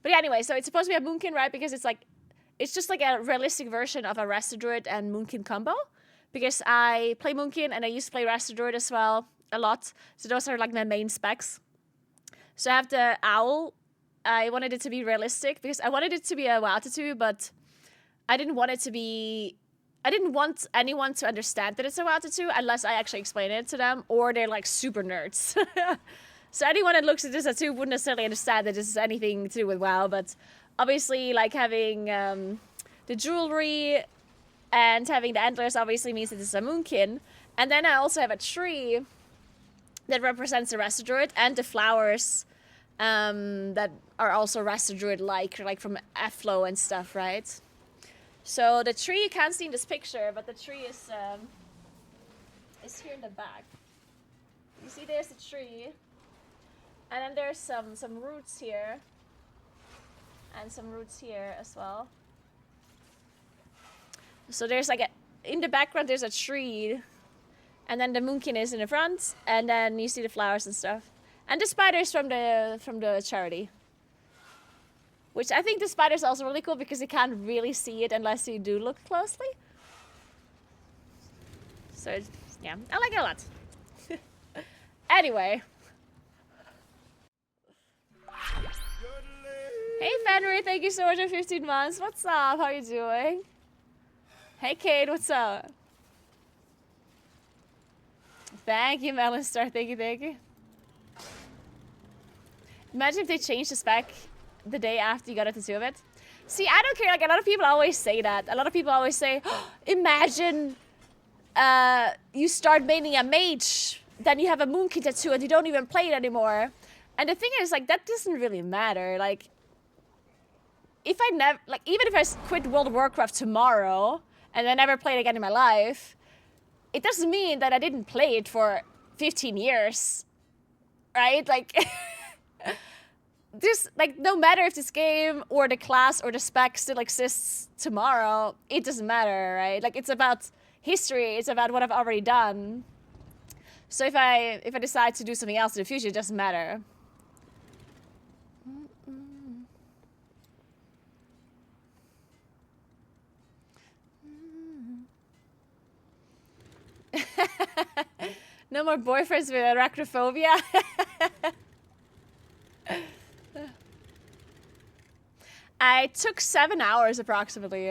But yeah, anyway, so it's supposed to be a Moonkin, right? Because it's just like a realistic version of a Resto Druid and Moonkin combo. Because I play Moonkin and I used to play Resto Druid as well a lot. So those are like my main specs. So I have the owl. I wanted it to be realistic because I wanted it to be a WoW tattoo, but I didn't want it to be... I didn't want anyone to understand that it's a WoW tattoo unless I actually explain it to them, or they're like super nerds. So anyone that looks at this tattoo wouldn't necessarily understand that this is anything to do with WoW, but obviously like having the jewelry and having the antlers obviously means that this is a Moonkin. And then I also have a tree that represents the Resto Druid and the flowers that are also Resto Druid-like from Aflo and stuff, right? So the tree you can't see in this picture, but the tree is here in the back. You see there's a tree. And then there's some roots here. And some roots here as well. So there's like in the background there's a tree. And then the Moonkin is in the front. And then you see the flowers and stuff. And the spiders from the charity. Which I think the spider is also really cool because you can't really see it unless you do look closely. So, yeah, I like it a lot. Anyway. Hey, Fenrir, thank you so much for 15 months. What's up? How you doing? Hey, Kate, what's up? Thank you, Melinstar. Thank you, thank you. Imagine if they changed the spec the day after you got a tattoo of it. See, I don't care. Like, a lot of people always say that. A lot of people always say, oh, imagine you start maining a mage, then you have a Moonkin tattoo and you don't even play it anymore. And the thing is, like, that doesn't really matter. Like, if I never, like, even if I quit World of Warcraft tomorrow and I never played again in my life, it doesn't mean that I didn't play it for 15 years, right? Like, this, like, no matter if this game or the class or the spec still exists tomorrow, it doesn't matter, right? Like, it's about history, it's about what I've already done. So if I decide to do something else in the future, it doesn't matter. No more boyfriends with arachnophobia. I took 7 hours approximately.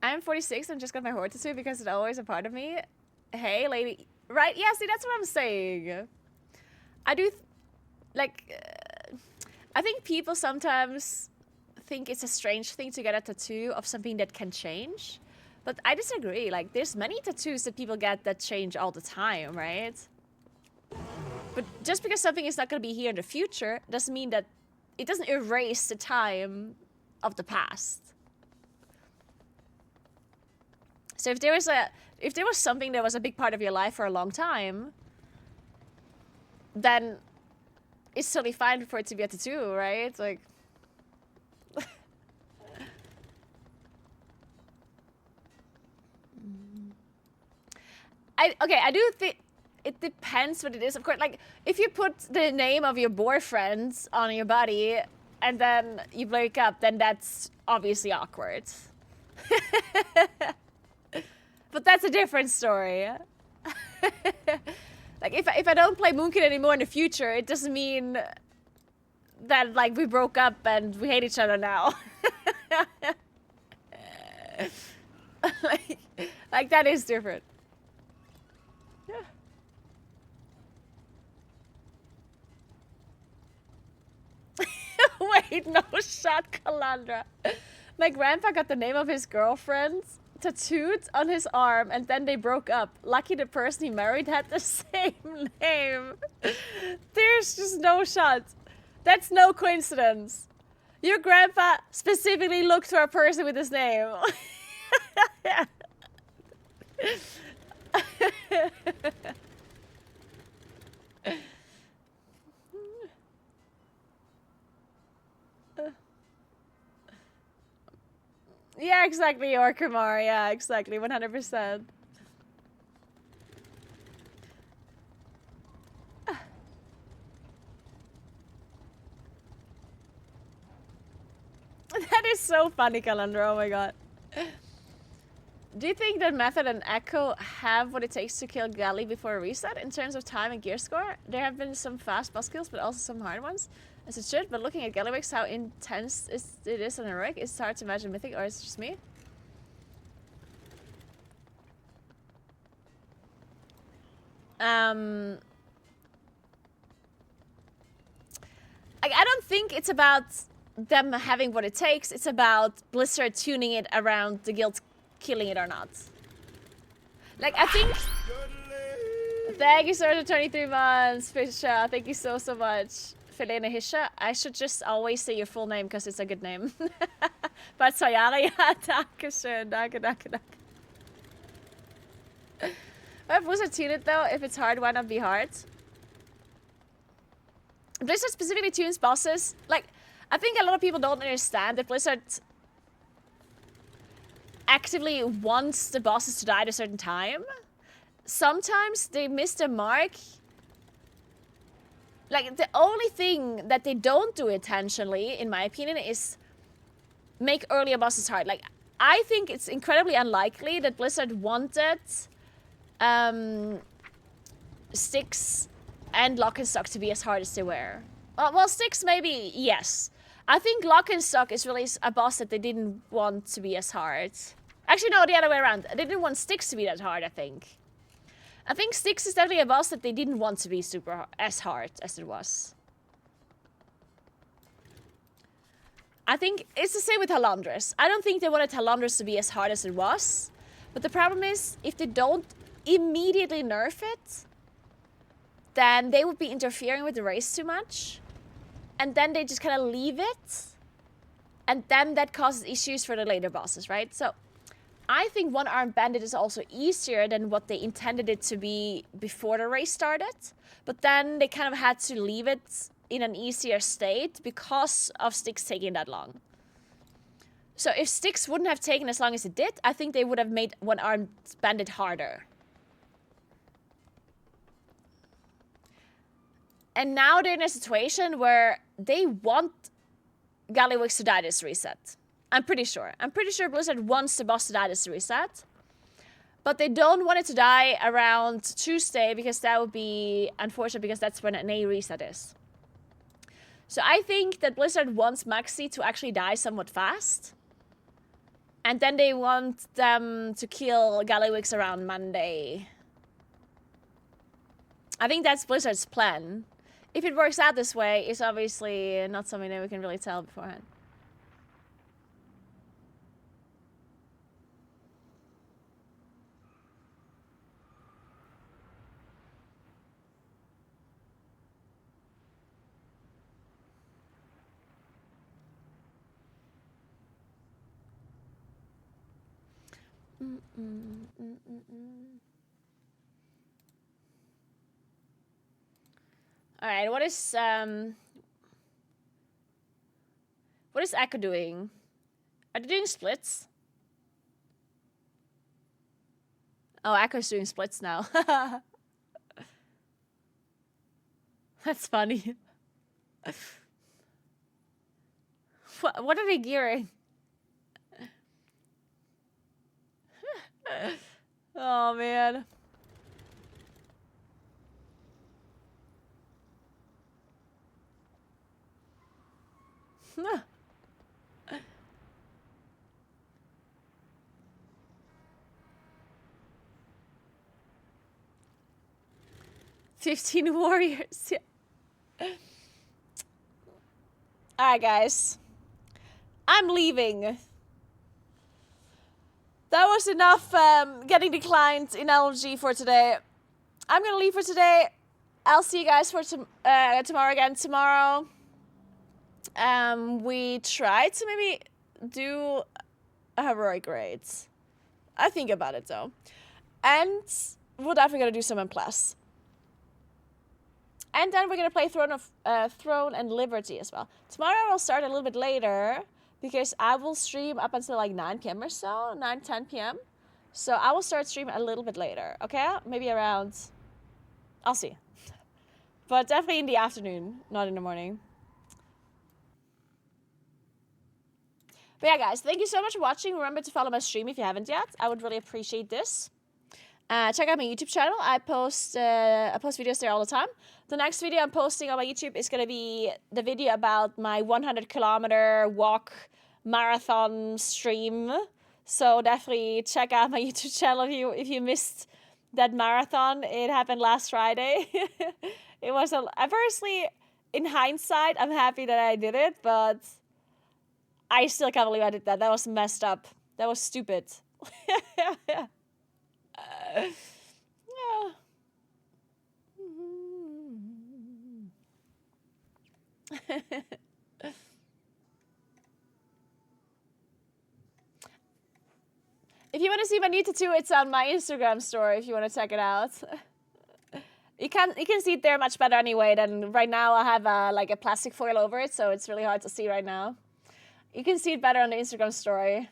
I'm 46 and just got my horde tattoo because it's always a part of me. Hey, lady. Right? Yeah, see, that's what I'm saying. I do, I think people sometimes think it's a strange thing to get a tattoo of something that can change. But I disagree. Like, there's many tattoos that people get that change all the time, right? But just because something is not going to be here in the future doesn't mean that it doesn't erase the time of the past. So if there was something that was a big part of your life for a long time, then it's totally fine for it to be a tattoo, right? Like, I do think it depends what it is. Of course, like if you put the name of your boyfriend on your body and then you break up, then that's obviously awkward. But that's a different story. Like if I don't play Moonkin anymore in the future, it doesn't mean that like we broke up and we hate each other now. like that is different. Yeah. Wait, no shot, Calandra. My grandpa got the name of his girlfriend tattooed on his arm and then they broke up. Lucky the person he married had the same name. There's just no shot. That's no coincidence. Your grandpa specifically looked for a person with his name. Yeah, exactly, Orkamar. Yeah, exactly, 100%. That is so funny, Calandra. Oh my god. Do you think that Method and Echo have what it takes to kill Galley before a reset in terms of time and gear score? There have been some fast boss kills, but also some hard ones, as it should. But looking at Gallywix, how intense it is on a rig, it's hard to imagine Mythic, or it's just me. I don't think it's about them having what it takes. It's about Blizzard tuning it around the guild killing it or not. Like, I think... Thank you, sir, for 23 months, Fisha. Thank you so much. Felena Hisha. I should just always say your full name because it's a good name. But Sayara, ja, danke schön. Danke. Why Blizzard tune it though? If it's hard, why not be hard? Blizzard specifically tunes bosses. Like, I think a lot of people don't understand that Blizzard actively wants the bosses to die at a certain time. Sometimes they miss the mark. Like, the only thing that they don't do intentionally, in my opinion, is make earlier bosses hard. Like, I think it's incredibly unlikely that Blizzard wanted Styx and Lock and Stock to be as hard as they were. Well, Styx maybe, yes. I think Lock and Stock is really a boss that they didn't want to be as hard. Actually, no, the other way around. They didn't want Styx to be that hard, I think. I think Styx is definitely a boss that they didn't want to be as hard as it was. I think it's the same with Halandris. I don't think they wanted Halandris to be as hard as it was. But the problem is, if they don't immediately nerf it, then they would be interfering with the race too much. And then they just kind of leave it. And then that causes issues for the later bosses, right? So I think One-Armed Bandit is also easier than what they intended it to be before the race started. But then they kind of had to leave it in an easier state because of Styx taking that long. So if Styx wouldn't have taken as long as it did, I think they would have made One-Armed Bandit harder. And now they're in a situation where they want Gallywix to die this reset. I'm pretty sure. I'm pretty sure Blizzard wants the boss to die this reset. But they don't want it to die around Tuesday because that would be unfortunate because that's when an A reset is. So I think that Blizzard wants Maxi to actually die somewhat fast. And then they want them to kill Gallywix around Monday. I think that's Blizzard's plan. If it works out this way, it's obviously not something that we can really tell beforehand. All right, what is Echo doing? Are they doing splits? Oh, Echo's doing splits now. That's funny. What are they gearing? Oh, man. Huh. 15 warriors. Alright, guys. I'm leaving. That was enough getting declined in LG for today. I'm gonna leave for today. I'll see you guys for tomorrow again. Tomorrow, we try to maybe do a heroic raid. I think about it though. And we're definitely gonna do some M+. And then we're gonna play Throne and Liberty as well. Tomorrow I'll start a little bit later because I will stream up until like 9 p.m. or so, 9, 10 p.m. So I will start streaming a little bit later, okay? Maybe around, I'll see. But definitely in the afternoon, not in the morning. But yeah, guys, thank you so much for watching. Remember to follow my stream if you haven't yet. I would really appreciate this. Check out my YouTube channel. I post videos there all the time. The next video I'm posting on my YouTube is going to be the video about my 100-kilometer walk marathon stream. So definitely check out my YouTube channel if you missed that marathon. It happened last Friday. It was personally, in hindsight, I'm happy that I did it, but I still can't believe I did that. That was messed up. That was stupid. Yeah. If you want to see my new tattoo, it's on my Instagram story if you want to check it out. You can see it there much better anyway than right now. I have like a plastic foil over it, so it's really hard to see right now. You can see it better on the Instagram story.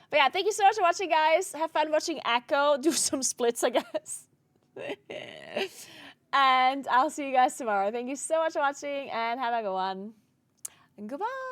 But yeah, thank you so much for watching, guys. Have fun watching Echo do some splits, I guess. And I'll see you guys tomorrow. Thank you so much for watching, and have a good one. And goodbye.